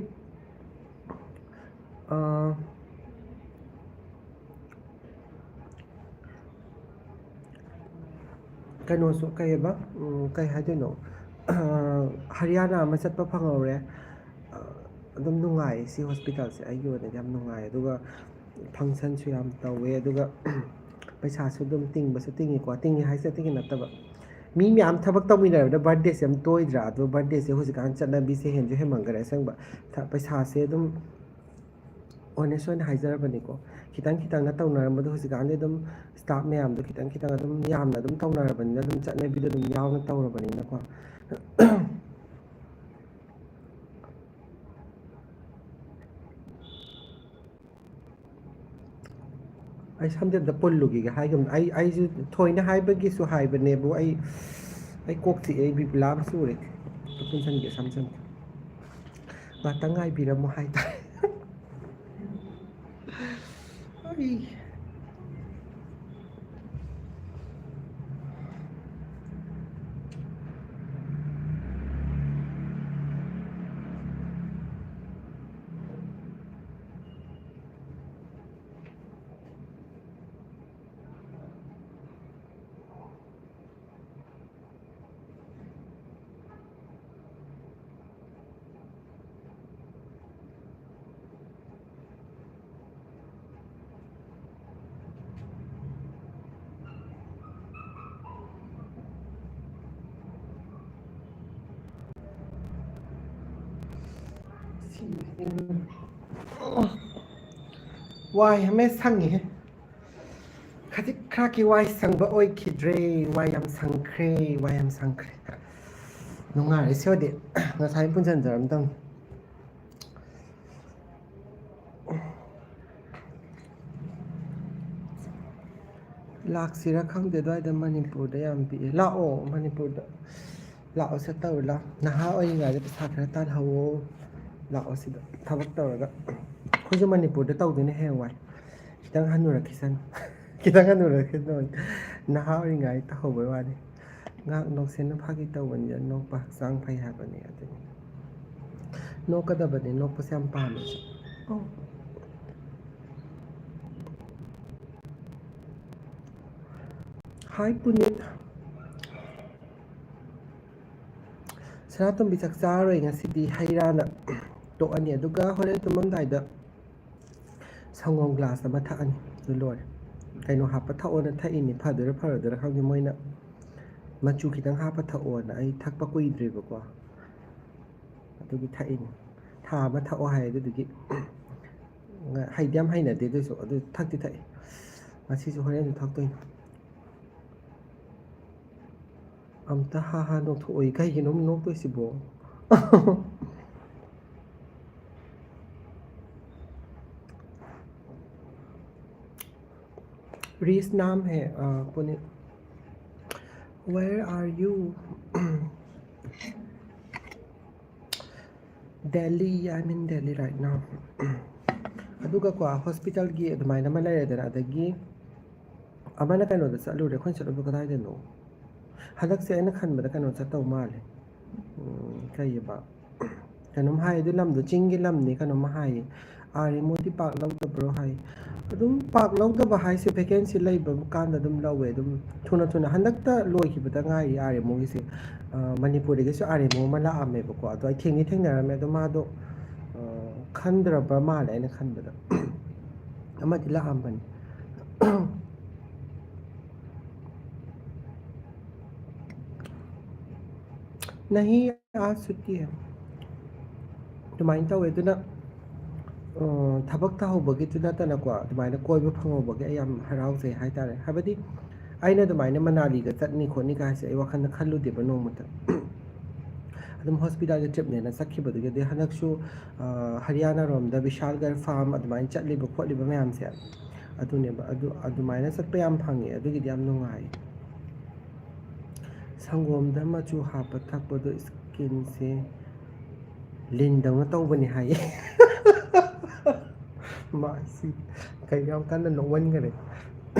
ꯀꯩꯅꯣꯁꯨ ꯀꯩ ꯍꯥꯏꯗꯣꯏꯅꯣ ꯍꯔꯤꯌꯥꯅꯥ ꯑꯃ ꯆꯠꯄ ꯐꯪꯍꯧꯔꯦ ꯑꯗꯨꯝ ꯅꯨꯡꯉꯥꯏ ꯁꯤ ꯍꯣꯁꯄꯤꯇꯥꯜꯁꯦ ꯑꯩꯒꯤ ꯑꯣꯏꯅꯗꯤ ꯌꯥꯝ ꯅꯨꯡꯉꯥꯏ ꯑꯗꯨꯒ ꯐꯪꯁꯟꯁꯨ ꯌꯥꯝ ꯇꯧꯋꯦ ꯑꯗꯨꯒ ꯄꯩꯁꯥꯁꯨ ꯑꯗꯨꯝ ꯇꯤꯡꯕꯁꯨ ꯇꯤꯡꯉꯤꯀꯣ ꯇꯤꯡꯉꯤ ꯍꯥꯏꯁꯦ ꯇꯤꯡꯉꯤ ꯅꯠꯇꯕ ꯃꯤ ꯃꯌꯥꯝ ꯊꯕꯛ ꯇꯧꯃꯤꯟꯅꯔꯕꯗ ꯕꯥꯔꯊꯗꯦꯁꯦ ꯌꯥꯝ ꯇꯣꯏꯗ꯭ꯔꯥ ꯑꯗꯣ ꯕꯥꯔꯊꯗꯦꯁꯦ ꯍꯧꯖꯤꯛꯀꯥꯟ ꯆꯠꯅꯕꯤꯁꯦ ꯍꯦꯟꯁꯨ ꯍꯦꯟꯃꯟꯈꯔꯦ ꯑꯁꯦꯡꯕ ꯄꯩꯁꯥꯁꯦ ꯑꯗꯨꯝ ꯑꯣꯅꯦꯁ ꯑꯣꯏꯅ ꯍꯥꯏꯖꯔꯕꯅꯤꯀꯣ ꯈꯤꯇꯪ ꯈꯤꯇꯪꯅ ꯇꯧꯅꯔꯝꯕꯗꯣ ꯍꯧꯖꯤꯛꯀꯥꯟꯗꯤ ꯑꯗꯨꯝ ꯁ꯭ꯇꯥꯐ ꯃꯌꯥꯝꯗꯣ ꯈꯤꯇꯪ ꯈꯤꯇꯪ ꯑꯗꯨꯝ ꯌꯥꯝꯅ ꯑꯗꯨꯝ ꯇꯧꯅꯔꯕꯅꯤꯅ ꯑꯗꯨꯝ ꯆꯠꯅꯕꯤꯗꯣ ꯑꯗꯨꯝ ꯌꯥꯎꯅ ꯇꯧꯔꯕꯅꯤꯅꯀꯣ ꯑꯩ ꯁꯝꯖꯦꯠꯇ ꯄꯨꯜꯂꯨꯒꯤꯒꯦ ꯍꯥꯏꯒꯨꯝ ꯑꯩꯁꯨ ꯊꯣꯏꯅ ꯍꯥꯏꯕꯒꯤꯁꯨ ꯍꯥꯏꯕꯅꯦꯕꯨ ꯑꯩ ꯀꯣꯛ ꯆꯤꯛꯑꯦ ꯑꯩ ꯕꯤꯕꯨꯂꯥ ꯑꯃ ꯆꯨꯔꯦ ꯄꯨꯟꯁꯟꯒꯦ ꯁꯝꯖꯟꯒꯦ ꯉꯥꯛꯇꯪ ꯉꯥꯏꯕꯤꯔꯝꯃꯣ ꯍꯥꯏꯇꯥꯔꯦ ꯑꯩ ꯋꯥꯏ ꯑꯃ ꯁꯪꯉꯤꯍꯦ ꯈꯖꯤꯛ ꯈꯔꯀꯤ ꯋꯥꯏ ꯁꯪꯕ ꯑꯣꯏꯈꯤꯗ꯭ꯔꯦ ꯋꯥꯏ ꯌꯥꯝ ꯁꯪꯈ꯭ꯔꯦ ꯋꯥꯏ ꯌꯥꯝ ꯁꯪꯈ꯭ꯔꯦ ꯅꯨꯡꯉꯥꯏꯔꯦ ꯁꯤꯃꯗꯤ ꯉꯁꯥꯏ ꯄꯨꯟꯁꯤꯟꯖꯔꯝꯗꯧꯅꯤ ꯂꯥꯛꯁꯤꯔꯥ ꯈꯪꯗꯦ ꯑꯗꯨꯋꯥꯏꯗ ꯃꯅꯤꯄꯨꯔꯗ ꯌꯥꯝ ꯄꯤꯛꯑꯦ ꯂꯥꯛꯑꯣ ꯃꯅꯤꯄꯨꯔꯗ ꯂꯥꯛꯑꯣ ꯁꯠ ꯇꯧꯔ ꯂꯥꯛꯑꯣ ꯅꯍꯥ ꯑꯣꯏꯔꯤꯉꯩꯗ ꯄꯩꯁꯥ ꯈꯔ ꯇꯥꯜꯍꯧꯋꯣ ꯂꯥꯛꯑꯣ ꯁꯤꯗ ꯊꯕꯛ ꯇꯧꯔꯒ ꯑꯩꯈꯣꯏꯁꯨ ꯃꯅꯤꯄꯨꯔꯗ ꯇꯧꯗꯣꯏꯅꯦ ꯍꯌꯦꯡꯋꯥꯏ ꯈꯤꯇꯪ ꯍꯟꯅꯨꯔꯛꯈꯤꯁꯅꯨ ꯈꯤꯇꯪ ꯍꯟꯅꯨꯔꯛꯈꯤꯁꯅꯨ ꯅꯍꯥ ꯑꯣꯏꯔꯤꯉꯥꯏ ꯇꯧꯍꯧꯕꯩ ꯋꯥꯅꯤ ꯉꯥꯏꯍꯥꯛ ꯅꯣꯛꯁꯦꯅ ꯐꯥꯒꯤ ꯇꯧꯕꯅꯤꯗ ꯅꯣꯛꯄ ꯍꯛꯆꯥꯡ ꯐꯩ ꯍꯥꯏꯕꯅꯤ ꯑꯗꯨꯅꯤ ꯅꯣꯛꯀꯗꯕꯅꯤ ꯅꯣꯛꯄꯁꯦ ꯌꯥꯝ ꯄꯥꯝꯃꯦ ꯍꯥꯏ ꯄꯨꯅꯤꯠ ꯁꯅꯥꯇꯣꯝꯕꯤ ꯆꯥꯛ ꯆꯥꯔꯔꯣꯏ ꯉꯁꯤꯗꯤ ꯍꯩ ꯔꯥꯅ ꯇꯣꯛꯑꯅꯤ ꯑꯗꯨꯒ ꯍꯣꯔꯦꯟ ꯇꯨꯝꯃꯝꯗꯥꯏꯗ ꯁꯪꯒꯣꯝ ꯒ꯭ꯂꯥꯁ ꯑꯃ ꯊꯛꯑꯅꯤ ꯑꯗꯨ ꯂꯣꯏꯔꯦ ꯀꯩꯅꯣ ꯍꯥꯞꯄ ꯊꯛꯑꯣꯅ ꯊꯛꯏꯅꯤ ꯐꯗꯣꯏꯔꯥ ꯐꯔꯣꯏꯗꯣꯏꯔꯥ ꯈꯪꯗꯦ ꯃꯣꯏꯅ ꯃꯆꯨ ꯈꯤꯇꯪ ꯍꯥꯞꯄ ꯊꯛꯑꯣꯅ ꯑꯩ ꯊꯛꯄ ꯀꯨꯏꯗ꯭ꯔꯤꯕꯀꯣ ꯑꯗꯨꯒꯤ ꯊꯛꯏꯅꯤ ꯊꯥ ꯑꯃ ꯊꯛꯑꯣ ꯍꯥꯏ ꯑꯗꯨꯗꯨꯒꯤ ꯍꯩꯗꯤ ꯌꯥꯝ ꯍꯩꯅꯗꯦ ꯑꯗꯨꯏꯁꯨ ꯑꯗꯨ ꯊꯛꯇꯤ ꯊꯛꯏ ꯉꯁꯤꯁꯨ ꯍꯣꯔꯦꯟꯁꯨ ꯊꯛꯇꯣꯏꯅꯤ ꯑꯝꯇ ꯍꯥ ꯍꯥ ꯅꯣꯛꯊꯣꯛꯑꯣꯏ ꯀꯩꯒꯤꯅꯣ ꯅꯣꯛꯇꯣꯏꯁꯤꯕꯣ रीस नाम है Puneet where are you Delhi I'm in Delhi right now ꯑꯗꯨꯒ ꯀꯣ ꯍꯣꯁꯄꯤꯇꯥꯜꯒꯤ ꯑꯗꯨꯃꯥꯏꯅ ꯑꯃ ꯂꯩꯔꯦꯗꯅ ꯑꯗꯒꯤ ꯑꯃꯅ ꯀꯩꯅꯣꯗ ꯆꯠꯂꯨꯔꯦ ꯑꯩꯈꯣꯏꯅ ꯆꯠꯂꯨꯕ ꯀꯗꯥꯏꯗꯅꯣ ꯍꯟꯗꯛꯁꯦ ꯑꯩꯅ ꯈꯟꯕꯗ ꯀꯩꯅꯣ ꯆꯠꯇꯧ ꯃꯥꯜꯂꯦ ꯀꯩꯑꯕ ꯀꯩꯅꯣꯝ ꯍꯥꯏ ꯑꯗꯨ ꯂꯝꯗꯣ ꯆꯤꯡꯒꯤ ꯂꯝꯅꯤ ꯀꯩꯅꯣꯝ ꯍꯥꯏꯌꯦ ꯃꯣꯏꯗꯤ ꯄꯥꯛ ꯂꯧꯗꯕ꯭ꯔꯣ ꯍꯥꯏ ꯑꯗꯨꯝ ꯄꯥꯛ ꯂꯧꯗꯕ ꯍꯥꯏꯁꯦ ꯚꯦꯀꯦꯟꯁꯤ ꯂꯩꯕ ꯀꯥꯟꯗ ꯑꯗꯨꯝ ꯂꯧꯋꯦ ꯑꯗꯨꯝ ꯊꯨꯅ ꯍꯟꯗꯛꯇ ꯂꯣꯏꯈꯤꯕꯗ ꯉꯥꯏꯔꯤ ꯃꯣꯏꯒꯤꯁꯦ ꯃꯅꯤꯄꯨꯔꯗꯒꯤꯁꯨ ꯑꯃ ꯂꯥꯛꯑꯝꯃꯦꯕꯀꯣ ꯑꯗꯣ ꯑꯩ ꯊꯦꯡꯅꯔꯝꯃꯦ ꯑꯗꯣ ꯃꯥꯗꯣ ꯈꯟꯗ꯭ꯔꯕ ꯃꯥꯜꯂꯦ ꯑꯩꯅ ꯈꯟꯕꯗ ꯑꯃꯗꯤ ꯂꯥꯛꯑꯝꯕꯅꯤ ꯅꯍꯤ ꯑꯥꯖ ꯁꯨꯇꯤ ꯍꯦ ꯑꯗꯨꯃꯥꯏꯅ ꯇꯧꯋꯦ ꯑꯗꯨꯅ ꯊꯕꯛ ꯇꯧꯍꯧꯕꯒꯤꯗꯨ ꯅꯠꯇꯅꯀꯣ ꯑꯗꯨꯃꯥꯏꯅ ꯀꯣꯏꯕ ꯐꯪꯍꯧꯕꯒꯤ ꯑꯩ ꯌꯥꯝ ꯍꯔꯥꯎꯖꯩ ꯍꯥꯏꯇꯥꯔꯦ ꯍꯥꯏꯕꯗꯤ ꯑꯩꯅ ꯑꯗꯨꯃꯥꯏꯅ ꯃꯅꯥꯂꯤꯒ ꯆꯠꯅꯤ ꯈꯣꯠꯅꯤ ꯀꯥꯏꯁꯦ ꯑꯩ ꯋꯥꯈꯜꯗ ꯈꯜꯂꯨꯗꯦꯕ ꯅꯣꯡꯃꯇ ꯑꯗꯨꯝ ꯍꯣꯁꯄꯤꯇꯥꯜꯒꯤ ꯇ꯭ꯔꯤꯞꯅꯦꯅ ꯆꯠꯈꯤꯕꯗꯨꯒꯤꯗꯤ ꯍꯟꯗꯛꯁꯨ ꯍꯔꯤꯌꯥꯅꯥꯔꯣꯝꯗ ꯕꯤꯁꯥꯜꯒꯔ ꯐꯥꯔꯝ ꯑꯗꯨꯃꯥꯏꯅ ꯆꯠꯂꯤꯕ ꯈꯣꯠꯂꯤꯕ ꯃꯌꯥꯝꯁꯦ ꯑꯗꯨꯅꯦꯕ ꯑꯗꯨꯃꯥꯏꯅ ꯆꯠꯄ ꯌꯥꯝ ꯐꯪꯉꯦ ꯑꯗꯨꯒꯤꯗꯤ ꯌꯥꯝ ꯅꯨꯡꯉꯥꯏ ꯁꯪꯒꯣꯝꯗ ꯃꯆꯨ ꯍꯥꯞꯄ ꯊꯛꯄꯗꯣ ꯏꯁꯀꯤꯟꯁꯦ ꯂꯤꯟꯗꯧꯅ ꯇꯧꯕꯅꯤ ꯍꯥꯏꯌꯦ ꯃꯥꯁꯤ ꯀꯩ ꯌꯥꯝ ꯀꯟꯅ ꯅꯣꯛꯃꯟꯈꯔꯦ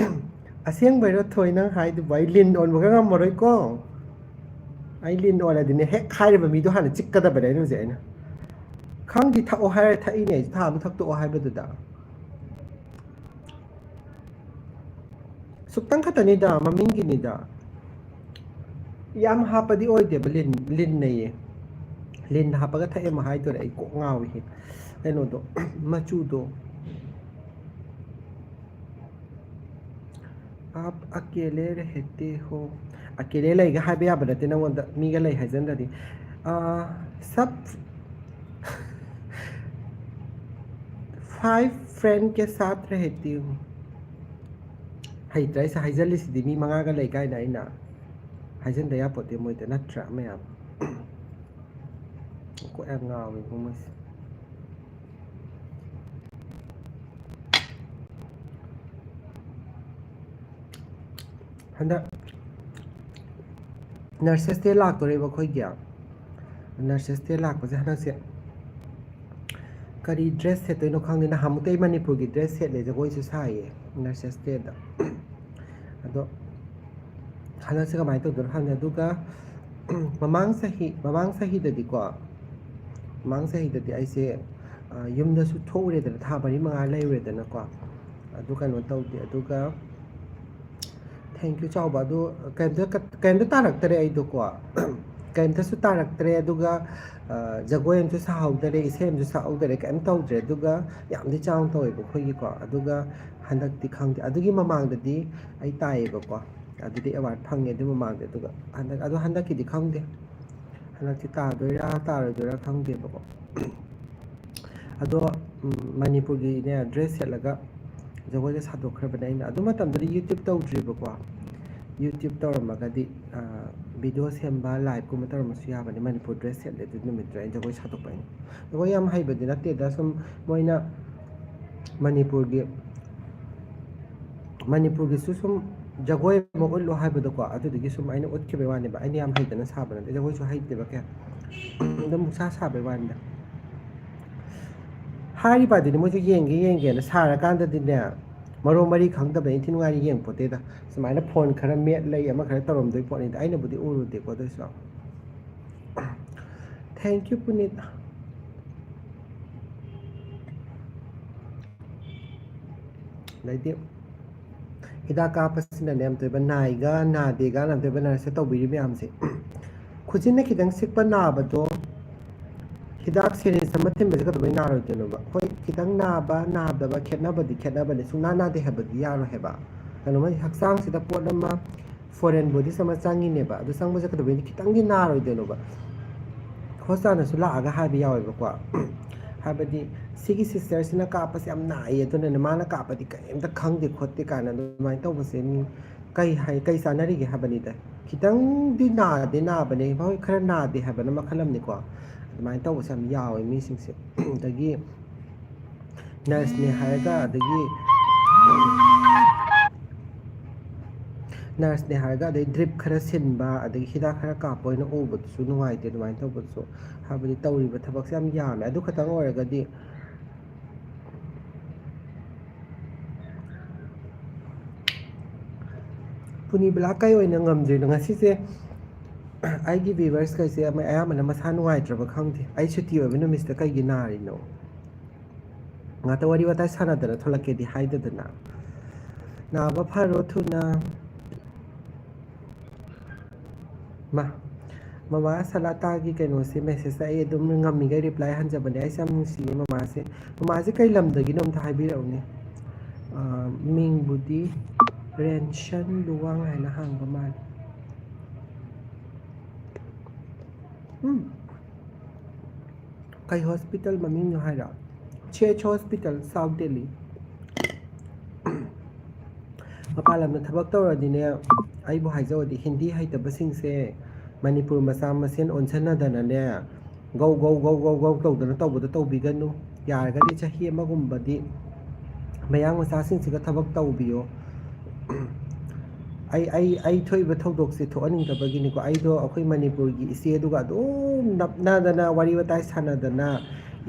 ꯑꯁꯦꯡꯕꯩꯔꯣ ꯊꯣꯏ ꯅꯪ ꯍꯥꯏꯗꯨꯕ ꯑꯩ ꯂꯤꯟ ꯑꯣꯟꯕꯒ ꯉꯝꯃꯔꯣꯏꯀꯣ ꯑꯩ ꯂꯤꯟ ꯑꯣꯜꯂꯗꯤꯅꯦ ꯍꯦꯛ ꯍꯥꯏꯔꯤꯕ ꯃꯤꯗꯣ ꯍꯥꯟꯅ ꯆꯤꯛꯀꯗꯕꯅꯦ ꯑꯩꯅ ꯍꯧꯖꯤꯛ ꯑꯩꯅ ꯈꯪꯗꯤ ꯊꯛꯑꯣ ꯍꯥꯏꯔ ꯊꯛꯏꯅꯦ ꯑꯩꯁꯨ ꯊꯥ ꯑꯃ ꯊꯛꯇꯣꯛꯑꯣ ꯍꯥꯏꯕꯗꯨꯗ ꯁꯨꯛꯇꯪ ꯈꯛꯇꯅꯤꯗ ꯃꯃꯤꯡꯒꯤꯅꯤꯗ ꯌꯥꯝ ꯍꯥꯞꯄꯗꯤ ꯑꯣꯏꯗꯦꯕ ꯂꯤꯟꯅꯌꯦ ꯂꯤꯟ ꯍꯥꯞꯄꯒ ꯊꯛꯑꯦ ꯑꯃ ꯍꯥꯏꯗꯣꯔꯦ ꯑꯩ ꯀꯣꯛ ꯉꯥꯎꯏ ꯀꯩꯅꯣꯗꯣ ꯃꯆꯨꯗꯣ आप अकेले रहते हो अकेले लेगा हाइबे या बदते ना वो मीगा ले है जंदरी सब 5 फ्रेंड के साथ रहती हूँ ꯍꯩꯇ꯭ꯔꯥ ꯑꯩꯁꯦ ꯍꯥꯏꯖꯜꯂꯤꯁꯤꯗꯤ ꯃꯤ ꯃꯉꯥꯒ ꯂꯩ ꯀꯥꯏꯅ ꯑꯩꯅ ꯍꯥꯏꯖꯟꯗ ꯌꯥꯄꯣꯠꯇꯦ ꯃꯣꯏꯗ ꯅꯠꯇ꯭ꯔꯥ ꯃꯌꯥꯝ ꯀꯣꯛ ꯌꯥꯝ ꯉꯥꯎꯋꯦꯕ ꯃꯣꯏꯁꯦ ꯍꯟꯗꯛ ꯅꯔꯁꯦꯁ ꯗꯦ ꯂꯥꯛꯇꯣꯔꯦꯕ ꯑꯩꯈꯣꯏꯒꯤ ꯅꯔꯁꯦꯁ ꯗꯦ ꯂꯥꯛꯄꯁꯦ ꯍꯟꯗꯛꯁꯦ ꯀꯔꯤ ꯗ꯭ꯔꯦꯁ ꯁꯦꯠꯇꯣꯏꯅꯣ ꯈꯪꯗꯦ ꯅꯍꯥꯟꯃꯨꯛꯇꯤ ꯑꯩ ꯃꯅꯤꯄꯨꯔꯒꯤ ꯗ꯭ꯔꯦꯁ ꯁꯦꯠꯂꯦ ꯖꯒꯣꯏꯁꯨ ꯁꯥꯏꯌꯦ ꯅꯔꯁꯦꯁ ꯗꯦꯗ ꯑꯗꯣ ꯍꯟꯗꯛꯁꯦ ꯀꯃꯥꯏꯅ ꯇꯧꯗꯣꯏꯅꯣ ꯈꯪꯗꯦ ꯑꯗꯨꯒ ꯃꯃꯥꯡ ꯆꯍꯤꯗꯗꯤꯀꯣ ꯃꯃꯥꯡ ꯆꯍꯤꯗꯗꯤ ꯑꯩꯁꯦ ꯌꯨꯝꯗꯁꯨ ꯊꯣꯛꯎꯔꯦꯗꯅ ꯊꯥ 4-5 ꯂꯩꯔꯨꯔꯦꯗꯅꯀꯣ ꯑꯗꯨ ꯀꯩꯅꯣ ꯇꯧꯗꯦ ꯑꯗꯨꯒ ꯊꯦꯡꯛ ꯌꯨ ꯆꯥꯎꯕ ꯑꯗꯨ ꯀꯩꯝꯇ ꯇꯥꯔꯛꯇꯔꯦ ꯑꯩꯗꯣꯀꯣ ꯀꯩꯝꯇꯁꯨ ꯇꯥꯔꯛꯇ꯭ꯔꯦ ꯑꯗꯨꯒ ꯖꯒꯣꯏ ꯑꯃꯁꯨ ꯁꯥꯍꯧꯗꯔꯦ ꯏꯁꯩ ꯑꯃꯁꯨ ꯁꯛꯍꯧꯗꯔꯦ ꯀꯩꯝ ꯇꯧꯗ꯭ꯔꯦ ꯑꯗꯨꯒ ꯌꯥꯝꯗꯤ ꯆꯥꯎꯅ ꯇꯧꯋꯦꯕ ꯑꯩꯈꯣꯏꯒꯤꯀꯣ ꯑꯗꯨꯒ ꯍꯟꯗꯛꯇꯤ ꯈꯪꯗꯦ ꯑꯗꯨꯒꯤ ꯃꯃꯥꯡꯗꯗꯤ ꯑꯩ ꯇꯥꯏꯌꯦꯕꯀꯣ ꯑꯗꯨꯗꯤ ꯑꯦꯋꯥꯔꯗ ꯐꯪꯉꯦ ꯑꯗꯨ ꯃꯃꯥꯡꯗ ꯑꯗꯨꯒ ꯍꯟꯗꯛꯀꯤꯗꯤ ꯈꯪꯗꯦ ꯍꯟꯗꯛꯇꯤ ꯇꯥꯗꯣꯏꯔꯥ ꯇꯥꯔꯣꯏꯗꯣꯏꯔꯥ ꯈꯪꯗꯦꯕꯀꯣ ꯑꯗꯣ ꯃꯅꯤꯄꯨꯔꯒꯤꯅꯦ ꯗ꯭ꯔꯦꯁ ꯁꯦꯠꯂꯒ ꯖꯒꯣꯏꯒ ꯁꯥꯗꯣꯛꯈ꯭ꯔꯕꯅꯦ ꯑꯩꯅ ꯑꯗꯨ ꯃꯇꯝꯗꯨꯗꯤ ꯌꯨꯇ꯭ꯌꯨꯕ ꯇꯧꯗ꯭ꯔꯤꯕꯀꯣ ꯌꯨꯇ꯭ꯌꯨꯕ ꯇꯧꯔꯝꯃꯒꯗꯤ ꯚꯤꯗꯤꯑꯣ ꯁꯦꯝꯕ ꯂꯥꯏꯚꯀꯨꯝꯕ ꯇꯧꯔꯝꯕꯁꯨ ꯌꯥꯕꯅꯤ ꯃꯅꯤꯄꯨꯔ ꯗ꯭ꯔꯦꯁ ꯁꯦꯠꯂꯦ ꯑꯗꯨ ꯅꯨꯃꯤꯠꯇꯨꯗ ꯑꯩ ꯖꯒꯣꯏ ꯁꯥꯗꯣꯛꯄ ꯑꯩꯅ ꯖꯒꯣꯏ ꯌꯥꯝ ꯍꯩꯕꯗꯤ ꯅꯠꯇꯦꯗ ꯁꯨꯝ ꯃꯣꯏꯅ ꯃꯅꯤꯄꯨꯔꯒꯤꯁꯨ ꯁꯨꯝ ꯖꯒꯣꯏ ꯑꯃ ꯎꯠꯂꯣ ꯍꯥꯏꯕꯗꯣꯀꯣ ꯑꯗꯨꯗꯨꯒꯤ ꯁꯨꯝ ꯑꯩꯅ ꯎꯠꯈꯤꯕꯩ ꯋꯥꯅꯦꯕ ꯑꯩꯅ ꯌꯥꯝ ꯍꯩꯇꯅ ꯁꯥꯕ ꯅꯠꯇꯦ ꯖꯒꯣꯏꯁꯨ ꯍꯩꯇꯦꯕ ꯀꯌꯥ ꯑꯗꯨꯝ ꯃꯨꯛꯁꯥ ꯁꯥꯕꯩ ꯋꯥꯅꯤꯗ ꯍꯥꯏꯔꯤꯕꯗꯨꯅꯤ ꯃꯣꯏꯁꯨ ꯌꯦꯡꯒꯦꯅ ꯁꯥꯔꯀꯥꯟꯗꯗꯤꯅꯦ ꯃꯔꯣꯡ ꯃꯔꯤ ꯈꯪꯗꯕ ꯏꯟꯊꯤ ꯅꯨꯡꯉꯥꯏꯅ ꯌꯦꯡꯄꯣꯠꯇꯦꯗ ꯁꯨꯃꯥꯏꯅ ꯐꯣꯟ ꯈꯔ ꯃꯦꯠ ꯂꯩ ꯑꯃ ꯈꯔ ꯇꯧꯔꯝꯗꯣꯏ ꯄꯣꯠꯅꯤꯗ ꯑꯩꯅꯕꯨꯗꯤ ꯎꯔꯨꯗꯦꯀꯣ ꯑꯗꯨꯏꯁꯨ ꯊꯦꯡꯛ ꯌꯨ ꯄꯨꯅꯤꯠ ꯑꯗꯩꯗꯤ ꯍꯤꯗꯥꯛ ꯀꯥꯞꯄꯁꯤꯅꯅꯦ ꯑꯝꯇꯣꯏꯕ ꯅꯥꯏꯒ ꯅꯥꯗꯦꯒ ꯑꯝꯇꯣꯏꯕ ꯅꯔꯁꯇ ꯇꯧꯕꯤꯔꯤ ꯃꯌꯥꯝꯁꯦ ꯈꯨꯖꯤꯟꯅ ꯈꯤꯇꯪ ꯁꯤꯛꯄ ꯅꯥꯕꯗꯣ ꯍꯤꯗꯥꯛ ꯁꯦꯔꯤꯁ ꯑꯃ ꯊꯤꯟꯕꯁꯦ ꯀꯩꯗꯧꯕꯩ ꯅꯥꯔꯣꯏꯗꯣꯏꯅꯣꯕ ꯍꯣꯏ ꯈꯤꯇꯪ ꯅꯥꯕ ꯅꯥꯗꯕ ꯈꯦꯠꯅꯕꯗꯤ ꯈꯦꯠꯅꯕꯅꯤ ꯁꯨꯡꯅꯥ ꯅꯥꯗꯦ ꯍꯥꯏꯕꯗꯤ ꯌꯥꯔꯣꯏ ꯍꯥꯏꯕ ꯀꯩꯅꯣꯃ ꯍꯛꯆꯥꯡꯁꯤꯗ ꯄꯣꯠ ꯑꯃ ꯐꯣꯔꯦꯟ ꯕꯣꯗꯤꯁ ꯑꯃ ꯆꯪꯉꯤꯅꯦꯕ ꯑꯗꯨ ꯆꯪꯕꯁꯦ ꯀꯩꯗꯧꯕꯩ ꯈꯤꯇꯪꯗꯤ ꯅꯥꯔꯣꯏꯗꯣꯏꯅꯣꯕ ꯍꯣꯁꯄꯤꯇꯥꯜꯗꯁꯨ ꯂꯥꯛꯑꯒ ꯍꯥꯏꯕ ꯌꯥꯎꯋꯦꯕꯀꯣ ꯍꯥꯏꯕꯗꯤ ꯁꯤꯒꯤ ꯁꯤꯁꯇꯔꯁꯤꯅ ꯀꯥꯞꯄꯁꯦ ꯌꯥꯝ ꯅꯥꯏꯌꯦ ꯑꯗꯨꯅꯅꯦ ꯃꯥꯅ ꯀꯥꯞꯄꯗꯤ ꯀꯔꯤꯝꯇ ꯈꯪꯗꯦ ꯈꯣꯠꯇꯦ ꯀꯥꯏꯅ ꯑꯗꯨꯃꯥꯏꯅ ꯇꯧꯕꯁꯦ ꯀꯩ ꯆꯥꯅꯔꯤꯒꯦ ꯍꯥꯏꯕꯅꯤꯗ ꯈꯤꯇꯪꯗꯤ ꯅꯥꯕꯅꯦ ꯍꯣꯏ ꯈꯔ ꯅꯥꯗꯦ ꯍꯥꯏꯕꯅ ꯃꯈꯜ ꯑꯃꯅꯤꯀꯣ ꯑꯗꯨꯃꯥꯏꯅ ꯇꯧꯕꯁꯦ ꯌꯥꯝ ꯌꯥꯎꯋꯦ ꯃꯤꯁꯤꯡꯁꯦ ꯑꯗꯒꯤ ꯅꯔꯁꯅꯦ ꯍꯥꯏꯔꯒ ꯑꯗꯩ ꯗ꯭ꯔꯤꯞ ꯈꯔ ꯁꯤꯟꯕ ꯑꯗꯒꯤ ꯍꯤꯗꯥꯛ ꯈꯔ ꯀꯥꯞꯄ ꯑꯣꯏꯅ ꯎꯕꯗꯨꯁꯨ ꯅꯨꯡꯉꯥꯏꯇꯦ ꯑꯗꯨꯃꯥꯏꯅ ꯇꯧꯕꯗꯨꯁꯨ ꯍꯥꯏꯕꯗꯤ ꯇꯧꯔꯤꯕ ꯊꯕꯛꯁꯦ ꯌꯥꯝ ꯌꯥꯝꯃꯦ ꯑꯗꯨ ꯈꯛꯇꯪ ꯑꯣꯏꯔꯒꯗꯤ ꯄꯨꯅꯤꯕꯂꯥ ꯀꯩ ꯑꯣꯏꯅ ꯉꯝꯗ꯭ꯔꯤꯅꯣ ꯉꯁꯤꯁꯦ ꯑꯩꯒꯤ ꯚꯤꯚꯔꯁꯈꯩꯁꯦ ꯑꯌꯥꯝꯕꯅ ꯃꯁꯥ ꯅꯨꯡꯉꯥꯏꯇ꯭ꯔꯕ ꯈꯪꯗꯦ ꯑꯩ ꯁꯨꯇꯤ ꯑꯣꯏꯕ ꯅꯨꯃꯤꯠꯁꯤꯗ ꯀꯩꯒꯤ ꯅꯥꯔꯤꯅꯣ ꯉꯥꯛꯇ ꯋꯥꯔꯤ ꯋꯥꯇꯥꯏ ꯁꯥꯟꯅꯗꯅ ꯊꯣꯛꯂꯛꯀꯦꯗꯤ ꯍꯥꯏꯗꯗꯅ ꯅꯥꯕ ꯐꯔꯣ ꯊꯨꯅ ꯃꯃꯥ ꯁꯂꯥꯇꯥꯒꯤ ꯀꯩꯅꯣꯁꯦ ꯃꯦꯁꯦꯖꯇ ꯑꯩ ꯑꯗꯨꯝ ꯉꯝꯃꯤꯈꯩ ꯔꯤꯄ꯭ꯂꯥꯏ ꯍꯟꯖꯕꯅꯦ ꯑꯩꯁꯦ ꯌꯥꯝ ꯅꯨꯡꯁꯤꯌꯦ ꯃꯃꯥꯁꯦ ꯀꯩ ꯂꯝꯗꯒꯤꯅꯣ ꯑꯝꯇ ꯍꯥꯏꯕꯤꯔꯛꯎꯅꯦ ꯃꯤꯡꯕꯨꯗꯤ ꯔꯦꯟꯁꯟ ꯂꯨꯋꯥꯡ ꯍꯥꯏꯅ ꯍꯥꯡꯕ ꯃꯥꯜꯂꯤ ꯀꯩ ꯍꯣꯁꯄꯤꯇꯥꯜ ꯃꯃꯤꯡꯅꯣ ꯍꯥꯏꯔꯣ ꯆꯦꯆ ꯍꯣꯁꯄꯤꯇꯥꯜ ꯁꯥꯎꯠ ꯗꯦꯜꯂꯤ ꯃꯄꯥꯟ ꯂꯝꯗ ꯊꯕꯛ ꯇꯧꯔꯗꯤꯅꯦ ꯑꯩꯕꯨ ꯍꯥꯏꯖꯧꯗꯤ ꯍꯤꯟꯗꯤ ꯍꯩꯇꯕꯁꯤꯡꯁꯦ ꯃꯅꯤꯄꯨꯔ ꯃꯆꯥ ꯃꯁꯦꯟ ꯑꯣꯟꯁꯟꯅꯗꯅꯅꯦ ꯒꯧ ꯇꯧꯗꯅ ꯇꯧꯕꯗꯣ ꯇꯧꯕꯤꯒꯅꯨ ꯌꯥꯔꯒꯗꯤ ꯆꯍꯤ ꯑꯃꯒꯨꯝꯕꯗꯤ ꯃꯌꯥꯡ ꯃꯆꯥꯁꯤꯡꯁꯤꯒ ꯊꯕꯛ ꯇꯧꯕꯤꯌꯣ ꯑꯩ ꯊꯣꯛꯏꯕ ꯊꯧꯗꯣꯛꯁꯦ ꯊꯣꯛꯍꯟꯅꯤꯡꯗꯕꯒꯤꯅꯤꯀꯣ ꯑꯩꯗꯣ ꯑꯩꯈꯣꯏ ꯃꯅꯤꯄꯨꯔꯒꯤ ꯏꯆꯦꯗꯨꯒ ꯑꯗꯨꯝ ꯅꯞꯅꯗꯅ ꯋꯥꯔꯤ ꯋꯥꯇꯥꯏ ꯁꯥꯟꯅꯗꯅ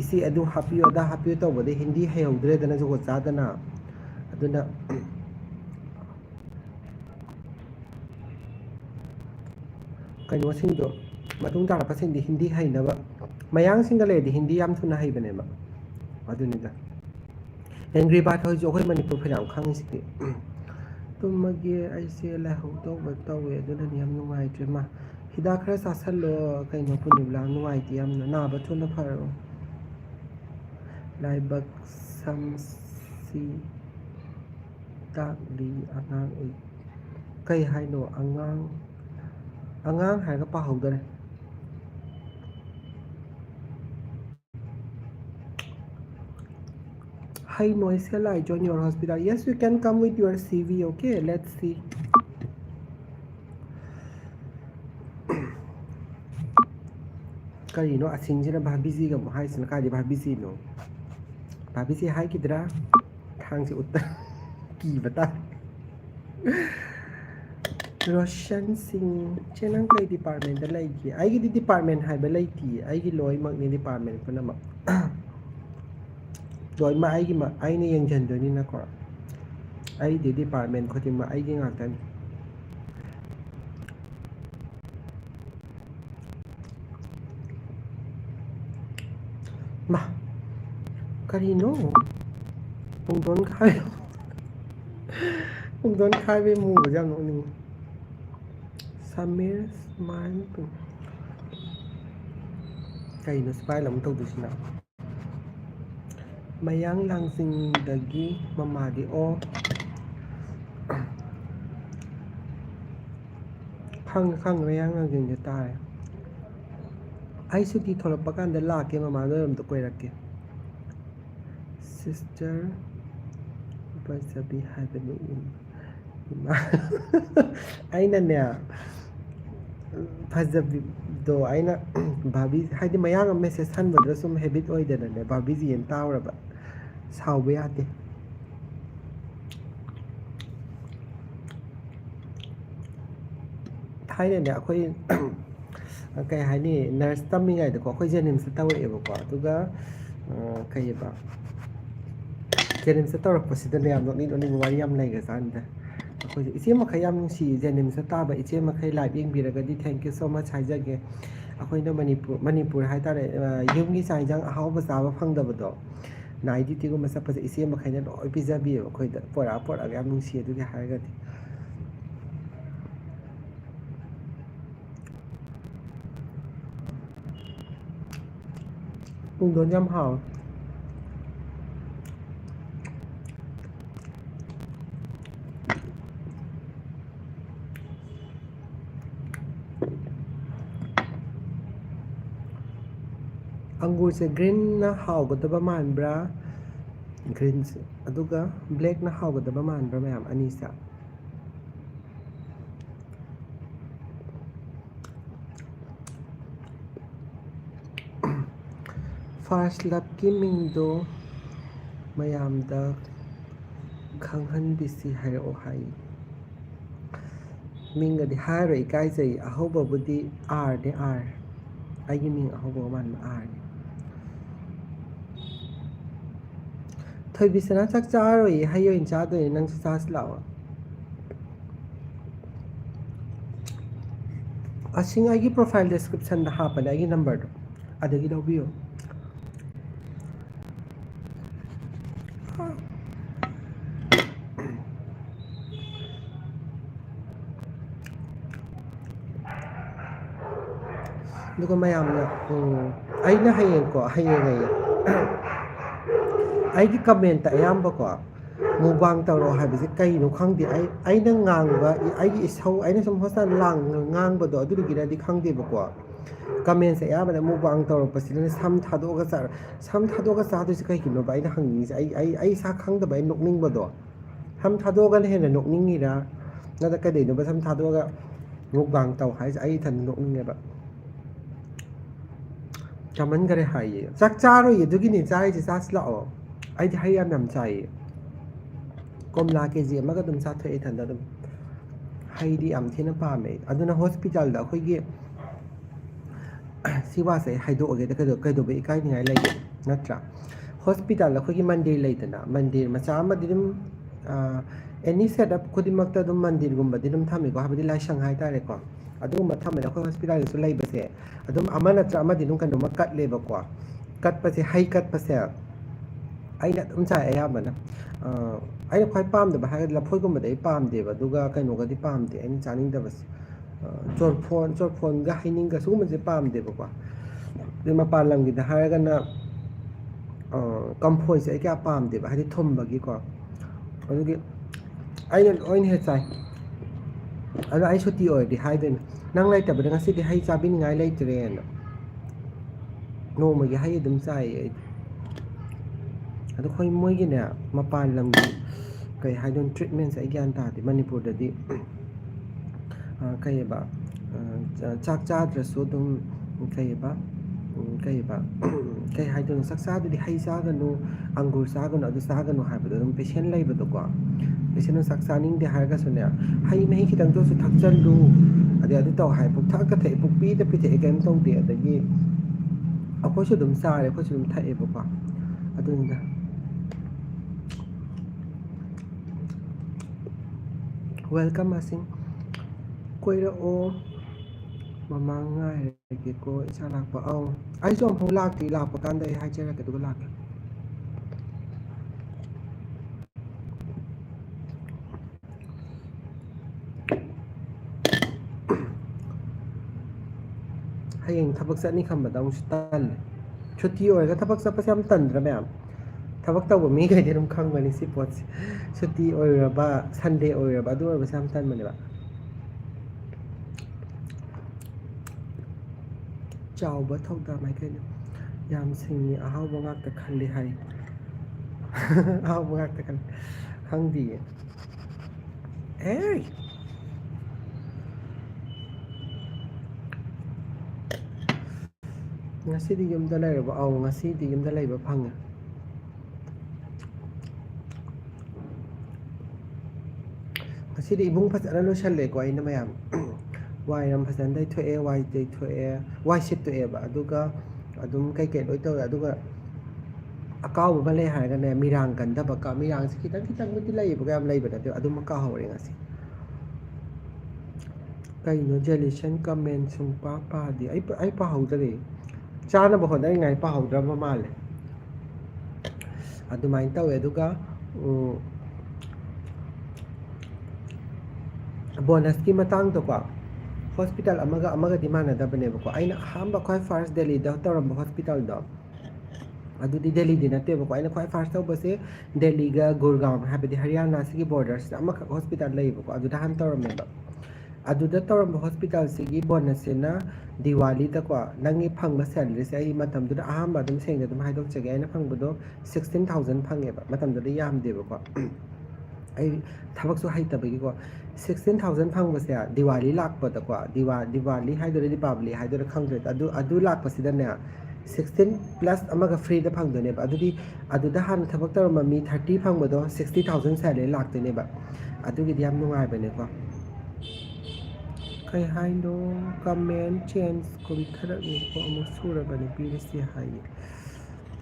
ꯏꯆꯦ ꯑꯗꯨ ꯍꯥꯞꯄꯤꯌꯨ ꯑꯗꯥ ꯍꯥꯞꯄꯤꯌꯨ ꯇꯧꯕꯗ ꯍꯤꯟꯗꯤ ꯍꯩꯍꯧꯗ꯭ꯔꯦꯗꯅ ꯖꯨꯒꯣꯠ ꯆꯥꯗꯅ ꯑꯗꯨꯅ ꯀꯩꯅꯣꯁꯤꯡꯗꯣ ꯃꯇꯨꯡ ꯇꯥꯔꯛꯄꯁꯤꯡꯗꯤ ꯍꯤꯟꯗꯤ ꯍꯩꯅꯕ ꯃꯌꯥꯡꯁꯤꯡꯒ ꯂꯩꯔꯗꯤ ꯍꯤꯟꯗꯤ ꯌꯥꯝ ꯊꯨꯅ ꯍꯩꯕꯅꯦꯕ ꯑꯗꯨꯅꯤꯗ ꯑꯦꯡꯒ꯭ꯔꯤ ꯕꯥꯠ ꯍꯣꯏꯁꯨ ꯑꯩꯈꯣꯏ ꯃꯅꯤꯄꯨꯔ ꯐꯅꯌꯥꯝ ꯈꯪꯉꯤꯁꯤꯗꯤ ꯇꯨꯝꯃꯒꯦ ꯑꯩꯁꯦ ꯂꯥꯏꯍꯧ ꯇꯧꯋꯦ ꯑꯗꯨꯅꯅꯤ ꯌꯥꯝ ꯅꯨꯡꯉꯥꯏꯇ꯭ꯔꯦ ꯍꯤꯗꯥꯛ ꯈꯔ ꯆꯥꯁꯜꯂꯣ ꯀꯩꯅꯣ ꯄꯨꯅꯤꯕꯂꯥ ꯅꯨꯡꯉꯥꯏꯇꯦ ꯌꯥꯝꯅ ꯅꯥꯕ ꯊꯨꯅ ꯐꯔꯣ ꯂꯥꯏꯕꯛ ꯁꯝꯁꯤ ꯇꯥꯛꯂꯤ ꯑꯉꯥꯡ ꯀꯩ ꯍꯥꯏꯅꯣ ꯑꯉꯥꯡ ꯍꯥꯏꯔꯒ ꯄꯥꯍꯧꯗꯔꯦ Hi Noisel, I join your hospital. Yes, you can come with your CV, okay? Let's see. Karino asinjina bhabiji ga hai sin kadi bhabiji no. Bhabiji hai kidra thang se uttar ki bata. Roshan Singh chenang kai department da lai ki. Ai gi department hai ba lai ti. Ai gi loi mak ni department pa na mak. Loi ma ai ni yang jan do ni na ko. Ai di department ko ti ma ai gi ngak tan. Ma Karino Pungdon khai Pungdon khai với mù của giam nụ nình Samir Smile Cây nó spy là một tàu từ nào Mayang lang sing dagi mama di o Khang mayang lang sing di tai Ai su ti thola pakan da la ke mama do to koi rakke Sister Basabi haibanu Aina ne Fazabi do aina Babi haidi mayang message han badra sum habit oi da ne Babi ji en tawra ba Sao ba yate Thai ne akhoi Kai hai ni nurse tammi ngai da ko akhoi jenim sa tawre ba ko aduga kai ba Jenim sa tawrak pasida ne am no ni wari am lai ga san da akhoi iche ma khayam si jenim sa ta ba iche ma khai live ing biraga di thank you so much haijage akhoi na manipur hai ta yum gi sai jang ahau ba sa ba phang da ba do nai di ti go ma sa pa iche ma khai na loi pizza bi akhoi da pora ga am si du ga hai ga di Pung don yam hao Angur se green na hao ga da ba man bra green se aduga black na hao ga da ba man bra mayam ani sa First love ki ming do mayam da khanghan bisi hai o hai ming ga di hai roi kai jai aho ba budi r de r ai gi ming aho ba man r Thoi bisana chak cha roi hai yo in cha do nang sa slawa Asing ai gi profile description da ha pa ai gi number do adagi do biyo Duga mayam na ai na hayeng ko hayeng ai ai gi comment ayamba ko mubang tawro haibisi kai no khangdi ai na ngang ba ai gi isau ai na som hosta lang ngang ba do adu gi di khangdi ba ko comment se ya ba mubang tawro pasilani sam thado ga sa du kai ki no ba ai na hangni ai sa khang da ba nokning ba do sam thado ga he na nokning ni ra na da ka de no ba sam thado ga mubang taw hai ai than nokning ba Chaman gare hai chak charo ye dugi ni chai ji sas la o ai di hai am nam chai komla ke ji ma ga dum sa thai than da dum hai di am thina pa me aduna hospital da khoi gi siwa sai hai do ge da kai do be kai ni ngai lai natra hospital la khoi gi mandir lai dana mandir ma cha ma dim any setup khodi mak ta dum mandir gum ba dim thami ko ha bi lai shanghai ta re ko adum tham me khoi hospital su lai ba se adum amana tra ma dinung kan dum kat le ba ko kat pa se hai kat pa se ai na dum chai aya ba na ai khoi pam da ba ha la phoi gum ba dai pam de ba duga kai no ga di pam de ai chaning da ba ꯆꯣꯔꯐꯣꯟꯒ ꯍꯩꯅꯤꯡꯒ ꯁꯤꯒꯨꯝꯕꯁꯦ ꯄꯥꯝꯗꯦꯕꯀꯣ ꯑꯗꯩ ꯃꯄꯥꯟ ꯂꯝꯒꯤꯗ ꯍꯥꯏꯔꯒꯅ ꯀꯝꯐꯣꯏꯁꯦ ꯑꯩ ꯀꯌꯥ ꯄꯥꯝꯗꯦꯕ ꯍꯥꯏꯗꯤ ꯊꯨꯝꯕꯒꯤꯀꯣ ꯑꯗꯨꯒꯤ ꯑꯩꯅ ꯂꯣꯏꯅ ꯍꯦꯛ ꯆꯥꯏ ꯑꯗꯣ ꯑꯩ ꯁꯨꯇꯤ ꯑꯣꯏꯔꯗꯤ ꯍꯥꯏꯗꯣꯏꯅꯦ ꯅꯪ ꯂꯩꯇꯕꯗ ꯉꯁꯤꯗꯤ ꯍꯩ ꯆꯥꯕꯤꯅꯤꯡꯉꯥꯏ ꯂꯩꯇ꯭ꯔꯦꯅ ꯅꯣꯡꯃꯒꯤ ꯍꯩ ꯑꯗꯨꯝ ꯆꯥꯏꯌꯦ ꯑꯩꯗꯤ ꯑꯗꯣ ꯑꯩꯈꯣꯏ ꯃꯣꯏꯒꯤꯅꯦ ꯃꯄꯥꯟ ꯂꯝꯒꯤ ꯀꯩ ꯍꯥꯏꯗꯣꯏꯅꯣ ꯇ꯭ꯔꯤꯠꯃꯦꯟꯁꯦ ꯑꯩ ꯒ꯭ꯌꯥꯟ ꯇꯥꯗꯦ ꯃꯅꯤꯄꯨꯔꯗꯗꯤ ꯀꯩꯑꯕ ꯆꯥꯛ ꯆꯥꯗ꯭ꯔꯁꯨ ꯑꯗꯨꯝ ꯀꯩꯑꯕ ꯀꯩ ꯍꯥꯏꯗꯣꯏꯅꯣ ꯆꯥꯛꯆꯥꯗꯗꯤ ꯍꯩ ꯆꯥꯒꯅꯨ ꯑꯪꯒꯨꯔ ꯆꯥꯒꯅꯨ ꯑꯗꯨ ꯆꯥꯒꯅꯨ ꯍꯥꯏꯕꯗꯣ ꯑꯗꯨꯝ ꯄꯦꯁꯦꯟ ꯂꯩꯕꯗꯣꯀꯣ ꯄꯦꯁꯦꯟꯅ ꯆꯥꯛ ꯆꯥꯅꯤꯡꯗꯦ ꯍꯥꯏꯔꯒꯁꯨꯅꯦ ꯍꯩ ꯃꯍꯤ ꯈꯤꯇꯪꯇꯁꯨ ꯊꯛꯆꯜꯂꯨ ꯑꯗꯩ ꯑꯗꯨ ꯇꯧ ꯍꯥꯏ ꯄꯨꯛ ꯊꯛꯀ ꯊꯛꯏ ꯄꯨꯛ ꯄꯤꯗ ꯄꯤꯊꯛꯑꯦ ꯀꯩꯝ ꯇꯧꯗꯦ ꯑꯗꯒꯤ ꯑꯩꯈꯣꯏꯁꯨ ꯑꯗꯨꯝ ꯆꯥꯔꯦ ꯑꯩꯈꯣꯏꯁꯨ ꯑꯗꯨꯝ ꯊꯛꯑꯦꯕꯀꯣ ꯑꯗꯨꯅꯤꯗ ꯋꯦꯜꯀꯝ ꯑꯁꯤꯡ ꯀꯣꯏꯔꯛꯑꯣ ꯃꯃꯥꯡ ꯉꯥꯏꯔꯒꯦꯀꯣ ꯏꯆꯥ ꯂꯥꯛꯄ ꯑꯧ ꯑꯩꯁꯨ ꯑꯃꯨꯐꯥꯎ ꯂꯥꯛꯇꯦ ꯂꯥꯛꯄ ꯀꯥꯟꯗ ꯑꯩ ꯍꯥꯏꯖꯔꯛꯀꯦ ꯑꯗꯨꯒ ꯂꯥꯛꯀꯦ ꯍꯌꯦꯡ ꯊꯕꯛ ꯆꯠꯅꯤ ꯈꯟꯕꯗ ꯑꯃꯨꯛꯁꯨ ꯇꯜꯂꯦ ꯁꯨꯇꯤ ꯑꯣꯏꯔꯒ ꯊꯕꯛ ꯆꯠꯄꯁꯦ ꯌꯥꯝ ꯇꯟꯗ꯭ꯔꯥ ꯃꯌꯥꯝ ꯊꯕꯛ ꯇꯧꯕ ꯃꯤꯈꯩꯗꯤ ꯑꯗꯨꯝ ꯈꯪꯕꯅꯤ ꯁꯤ ꯄꯣꯠꯁꯦ ꯁꯨꯇꯤ ꯑꯣꯏꯔꯕ ꯁꯟꯗꯦ ꯑꯣꯏꯔꯕ ꯑꯗꯨ ꯑꯣꯏꯔꯕꯁꯦ ꯌꯥꯝ ꯇꯟꯕꯅꯦꯕ ꯆꯥꯎꯕ ꯊꯧꯗꯥ ꯃꯥꯏꯀꯩꯅ ꯌꯥꯝ ꯁꯤꯡꯉꯤ ꯑꯍꯥꯎꯕ ꯉꯥꯛꯇ ꯈꯜꯂꯤ ꯍꯥꯏ ꯑꯍꯥꯎꯕ ꯉꯥꯛꯇ ꯈꯜꯂꯤ ꯈꯪꯗꯤꯌꯦ ꯑꯦ ꯉꯁꯤꯗꯤ ꯌꯨꯝꯗ ꯂꯩꯔꯕꯣ ꯑꯧ ꯉꯁꯤꯗꯤ ꯌꯨꯝꯗ ꯂꯩꯕ ꯐꯪꯉꯦ ꯉꯁꯤꯗꯤ ꯏꯕꯨꯡ ꯐꯖꯅ ꯂꯣꯏꯁꯜꯂꯦꯀꯣ ꯑꯩꯅ ꯃꯌꯥꯝ ꯋꯥꯏꯔꯝ ꯐꯖꯅ ꯇꯩꯊꯣꯛꯑꯦ ꯋꯥꯏ ꯇꯩꯊꯣꯛꯑꯦ ꯋꯥꯏ ꯁꯤꯠꯇꯣꯛꯑꯦꯕ ꯑꯗꯨꯒ ꯑꯗꯨꯝ ꯀꯩꯀꯩ ꯂꯣꯏ ꯇꯧꯋꯦ ꯑꯗꯨꯒ ꯑꯀꯥꯎꯕ ꯑꯃ ꯂꯩ ꯍꯥꯏꯔꯒꯅꯦ ꯃꯤꯔꯥꯡ ꯀꯟꯗꯕ ꯃꯤꯔꯥꯡꯁꯦ ꯈꯤꯇꯪ ꯈꯤꯇꯪꯕꯨꯗꯤ ꯂꯩꯌꯦꯕꯀ ꯌꯥꯝ ꯂꯩꯕ ꯅꯠꯇꯦ ꯑꯗꯨꯃ ꯀꯥꯎꯍꯧꯔꯦ ꯉꯁꯤ ꯀꯩꯅꯣ ꯖꯦꯂꯤꯁꯟ ꯀꯃꯦꯟ ꯁꯨꯡꯄꯥ ꯄꯥꯗꯦ ꯑꯩ ꯄꯥꯍꯧꯗꯔꯦ ꯆꯥꯅꯕ ꯍꯣꯠꯅꯔꯤꯉꯥꯏ ꯄꯥꯍꯧꯗ꯭ꯔꯕ ꯃꯥꯜꯂꯦ ꯑꯗꯨꯃꯥꯏꯅ ꯇꯧꯋꯦ ꯑꯗꯨꯒ ꯕꯣꯅꯁꯀꯤ ꯃꯇꯥꯡꯗꯀꯣ ꯍꯣꯁꯄꯤꯇꯥꯜ ꯑꯃꯒ ꯑꯃꯒꯗꯤ ꯃꯥꯟꯅꯗꯕꯅꯦꯕꯀꯣ ꯑꯩꯅ ꯑꯍꯥꯟꯕ ꯈ꯭ꯋꯥꯏ ꯐꯥꯔꯁ ꯗꯦꯜꯂꯤꯗ ꯇꯧꯔꯝꯕ ꯍꯣꯁꯄꯤꯇꯥꯜꯗꯣ ꯑꯗꯨꯗꯤ ꯗꯦꯜꯂꯤꯗꯤ ꯅꯠꯇꯦꯕꯀꯣ ꯑꯩꯅ ꯈ꯭ꯋꯥꯏ ꯐꯥꯔꯁ ꯇꯧꯕꯁꯦ ꯗꯦꯜꯂꯤꯒ ꯒꯨꯔꯒꯥꯎꯟ ꯍꯥꯏꯕꯗꯤ ꯍꯔꯤꯌꯥꯅꯥꯁꯤꯒꯤ ꯕꯣꯔꯗꯔꯁꯤꯗ ꯑꯃꯈꯛ ꯍꯣꯁꯄꯤꯇꯥꯜ ꯂꯩꯌꯦꯕꯀꯣ ꯑꯗꯨꯗ ꯍꯥꯟꯅ ꯇꯧꯔꯝꯃꯦꯕ ꯑꯗꯨꯗ ꯇꯧꯔꯝꯕ ꯍꯣꯁꯄꯤꯇꯥꯜꯁꯤꯒꯤ ꯕꯣꯅꯁꯁꯤꯅ ꯗꯤꯋꯥꯂꯤꯗꯀꯣ ꯅꯪꯒꯤ ꯐꯪꯕ ꯁꯦꯂꯔꯤꯁꯦ ꯑꯩ ꯃꯇꯝꯗꯨꯗ ꯑꯍꯥꯟꯕ ꯑꯗꯨꯝ ꯁꯦꯡꯅ ꯑꯗꯨꯝ ꯍꯥꯏꯗꯣꯛꯆꯒꯦ ꯑꯩꯅ ꯐꯪꯕꯗꯣ 16,000 ꯐꯪꯉꯦꯕ ꯃꯇꯝꯗꯨꯗꯤ ꯌꯥꯝꯗꯦꯕꯀꯣ ꯑꯩ ꯊꯕꯛꯁꯨ ꯍꯩꯇꯕꯒꯤꯀꯣ 16,000 ꯐꯪꯕꯁꯦ ꯗꯤꯋꯥꯂꯤ ꯂꯥꯛꯄꯗꯀꯣ ꯗꯤꯋꯥꯂꯤ ꯍꯥꯏꯗꯣꯏꯔꯥ ꯗꯤꯄꯥꯕꯂꯤ ꯍꯥꯏꯗꯣꯏꯔꯥ ꯈꯪꯗ꯭ꯔꯦ ꯑꯗꯨ ꯂꯥꯛꯄꯁꯤꯗꯅꯦ 16 ꯄ꯭ꯂꯁ ꯑꯃꯒ ꯐ꯭ꯔꯤꯗ ꯐꯪꯗꯣꯏꯅꯦꯕ ꯑꯗꯨꯗꯤ ꯑꯗꯨꯗ ꯍꯥꯟꯅ ꯊꯕꯛ ꯇꯧꯔꯝꯕ ꯃꯤ 30 ꯐꯪꯕꯗꯣ 60,000 ꯁꯦꯂꯔꯤ ꯂꯥꯛꯇꯣꯏꯅꯦꯕ ꯑꯗꯨꯒꯤꯗꯤ ꯌꯥꯝ ꯅꯨꯡꯉꯥꯏꯕꯅꯦꯀꯣ ꯀꯩ ꯍꯥꯏꯅꯣ ꯀꯃꯦꯟ ꯆꯦꯟꯖ ꯀꯨꯟꯊꯔꯛꯅꯤꯀꯣ ꯑꯃꯨꯛ ꯁꯨꯔꯕꯅꯤ ꯄꯤꯔꯤꯁꯤ ꯍꯥꯏꯌꯦ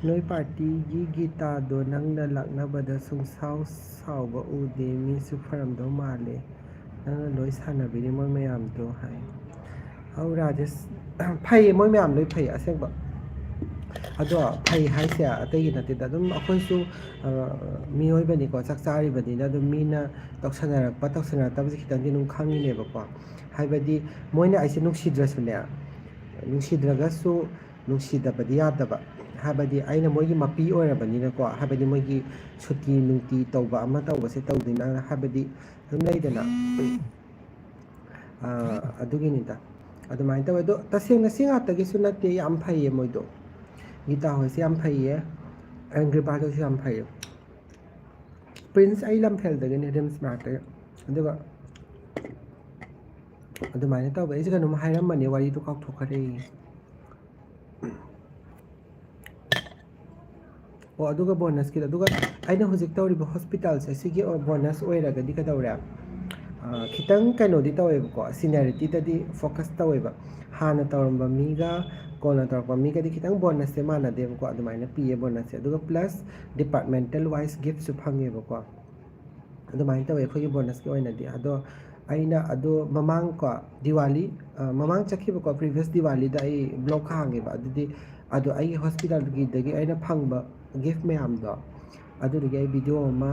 ꯅꯣꯏ ꯄꯥꯔꯇꯤꯒꯤ ꯒꯤꯇꯥꯗꯣ ꯅꯪꯅ ꯂꯥꯛꯅꯕꯗ ꯁꯨꯡꯁꯥꯎ ꯁꯥꯎꯕ ꯎꯗꯦ ꯃꯤꯁꯨ ꯐꯔꯝꯗꯧ ꯃꯥꯜꯂꯦ ꯅꯪꯅ ꯂꯣꯏ ꯁꯥꯟꯅꯕꯤꯔꯤ ꯃꯣꯏ ꯃꯌꯥꯝꯗꯣ ꯍꯥꯏ ꯑꯧ ꯔꯥꯖꯦꯁ ꯐꯩꯌꯦ ꯃꯣꯏ ꯃꯌꯥꯝ ꯂꯣꯏ ꯐꯩ ꯑꯁꯦꯡꯕ ꯑꯗꯣ ꯐꯩ ꯍꯥꯏꯁꯦ ꯑꯇꯩꯒꯤ ꯅꯠꯇꯦꯗ ꯑꯗꯨꯝ ꯑꯩꯈꯣꯏꯁꯨ ꯃꯤꯑꯣꯏꯕꯅꯤꯀꯣ ꯆꯥꯛ ꯆꯥꯔꯤꯕꯅꯤꯅ ꯑꯗꯨꯝ ꯃꯤꯅ ꯇꯧꯁꯟꯅꯔꯛꯄ ꯇꯧꯁꯟꯅꯔꯛꯇꯕꯁꯦ ꯈꯤꯇꯪꯗꯤ ꯑꯗꯨꯝ ꯈꯪꯉꯤꯅꯦꯕꯀꯣ ꯍꯥꯏꯕꯗꯤ ꯃꯣꯏꯅ ꯑꯩꯁꯦ ꯅꯨꯡꯁꯤꯗ꯭ꯔꯁꯨꯅꯦ ꯅꯨꯡꯁꯤꯗ꯭ꯔꯒꯁꯨ ꯅꯨꯡꯁꯤꯗꯕꯗꯤ ꯌꯥꯗꯕ ꯍꯥꯏꯕꯗꯤ ꯑꯩꯅ ꯃꯣꯏꯒꯤ ꯃꯄꯤ ꯑꯣꯏꯔꯕꯅꯤꯅꯀꯣ ꯍꯥꯏꯕꯗꯤ ꯃꯣꯏꯒꯤ ꯁꯨꯇꯤ ꯅꯨꯡꯇꯤ ꯇꯧꯕ ꯑꯃ ꯇꯧꯕꯁꯦ ꯇꯧꯗꯣꯏꯅ ꯍꯥꯏꯕꯗꯤ ꯑꯗꯨꯝ ꯂꯩꯗꯅ ꯑꯗꯨꯒꯤꯅꯤꯗ ꯑꯗꯨꯃꯥꯏꯅ ꯇꯧꯋꯦ ꯑꯗꯣ ꯇꯁꯦꯡꯅ ꯁꯤ ꯉꯥꯛꯇꯒꯤꯁꯨ ꯅꯠꯇꯦ ꯌꯥꯝ ꯐꯩꯌꯦ ꯃꯣꯏꯗꯣ ꯒꯤꯇꯥ ꯍꯣꯏꯁꯦ ꯌꯥꯝ ꯐꯩꯌꯦ ꯑꯦꯡꯒ꯭ꯔꯤꯄꯥꯜꯗꯁꯨ ꯌꯥꯝ ꯐꯩꯌꯦ ꯄ꯭ꯔꯤꯟꯁ ꯑꯩ ꯂꯝꯐꯦꯜꯗꯒꯤꯅꯤ ꯔꯤꯝꯁ ꯃꯅꯥꯛꯇꯒꯤ ꯑꯗꯨꯒ ꯑꯗꯨꯃꯥꯏꯅ ꯇꯧꯋꯦ ꯑꯩꯁꯦ ꯀꯩꯅꯣꯝ ꯍꯥꯏꯔꯝꯕꯅꯦ ꯋꯥꯔꯤꯗꯣ ꯀꯥꯎꯊꯣꯛꯈ꯭ꯔꯦ ꯑꯣ ꯑꯗꯨꯒ ꯕꯣꯅꯁꯀꯤꯗꯣ ꯑꯗꯨꯒ ꯑꯩꯅ ꯍꯧꯖꯤꯛ ꯇꯧꯔꯤꯕ ꯍꯣꯁꯄꯤꯇꯥꯜꯁꯦ ꯁꯤꯒꯤ ꯕꯣꯅꯁ ꯑꯣꯏꯔꯒꯗꯤ ꯀꯩꯗꯧꯔꯦ ꯈꯤꯇꯪ ꯀꯩꯅꯣꯗꯤ ꯇꯧꯋꯦꯕꯀꯣ ꯁꯤꯅꯦꯔꯤꯇꯤꯗꯗꯤ ꯐꯣꯀꯁ ꯇꯧꯋꯦꯕ ꯍꯥꯟꯅ ꯇꯧꯔꯝꯕ ꯃꯤꯒ ꯀꯣꯟꯅ ꯇꯧꯔꯛꯄ ꯃꯤꯒꯗꯤ ꯈꯤꯇꯪ ꯕꯣꯅꯁꯁꯦ ꯃꯥꯟꯅꯗꯦꯕꯀꯣ ꯑꯗꯨꯃꯥꯏꯅ ꯄꯤꯌꯦ ꯕꯣꯅꯁꯁꯦ ꯑꯗꯨꯒ ꯄ꯭ꯂꯁ ꯗꯤꯄꯥꯔꯠꯃꯦꯟꯇꯦꯜ ꯋꯥꯏꯁ ꯒꯤꯐꯁꯨ ꯐꯪꯉꯦꯕꯀꯣ ꯑꯗꯨꯃꯥꯏꯅ ꯇꯧꯋꯦ ꯑꯩꯈꯣꯏꯒꯤ ꯕꯣꯅꯁꯀꯤ ꯑꯣꯏꯅꯗꯤ ꯑꯗꯣ ꯑꯩꯅ ꯑꯗꯣ ꯃꯃꯥꯡ ꯗꯤꯋꯥꯂꯤ ꯃꯃꯥꯡ ꯆꯠꯈꯤꯕꯀꯣ ꯄ꯭ꯔꯤꯚꯤꯌꯁ ꯗꯤꯋꯥꯂꯤꯗ ꯑꯩ ꯕ꯭ꯂꯣꯛ ꯍꯥꯡꯉꯦꯕ ꯑꯗꯨꯗꯤ ꯑꯗꯣ ꯑꯩꯒꯤ ꯍꯣꯁꯄꯤꯇꯥꯜꯒꯤꯗꯒꯤ ꯑꯩꯅ ꯐꯪꯕ ꯒꯤꯐ ꯃꯌꯥꯝꯗꯣ ꯑꯗꯨꯗꯨꯒꯤ ꯑꯩ ꯚꯤꯗꯤꯑꯣ ꯑꯃ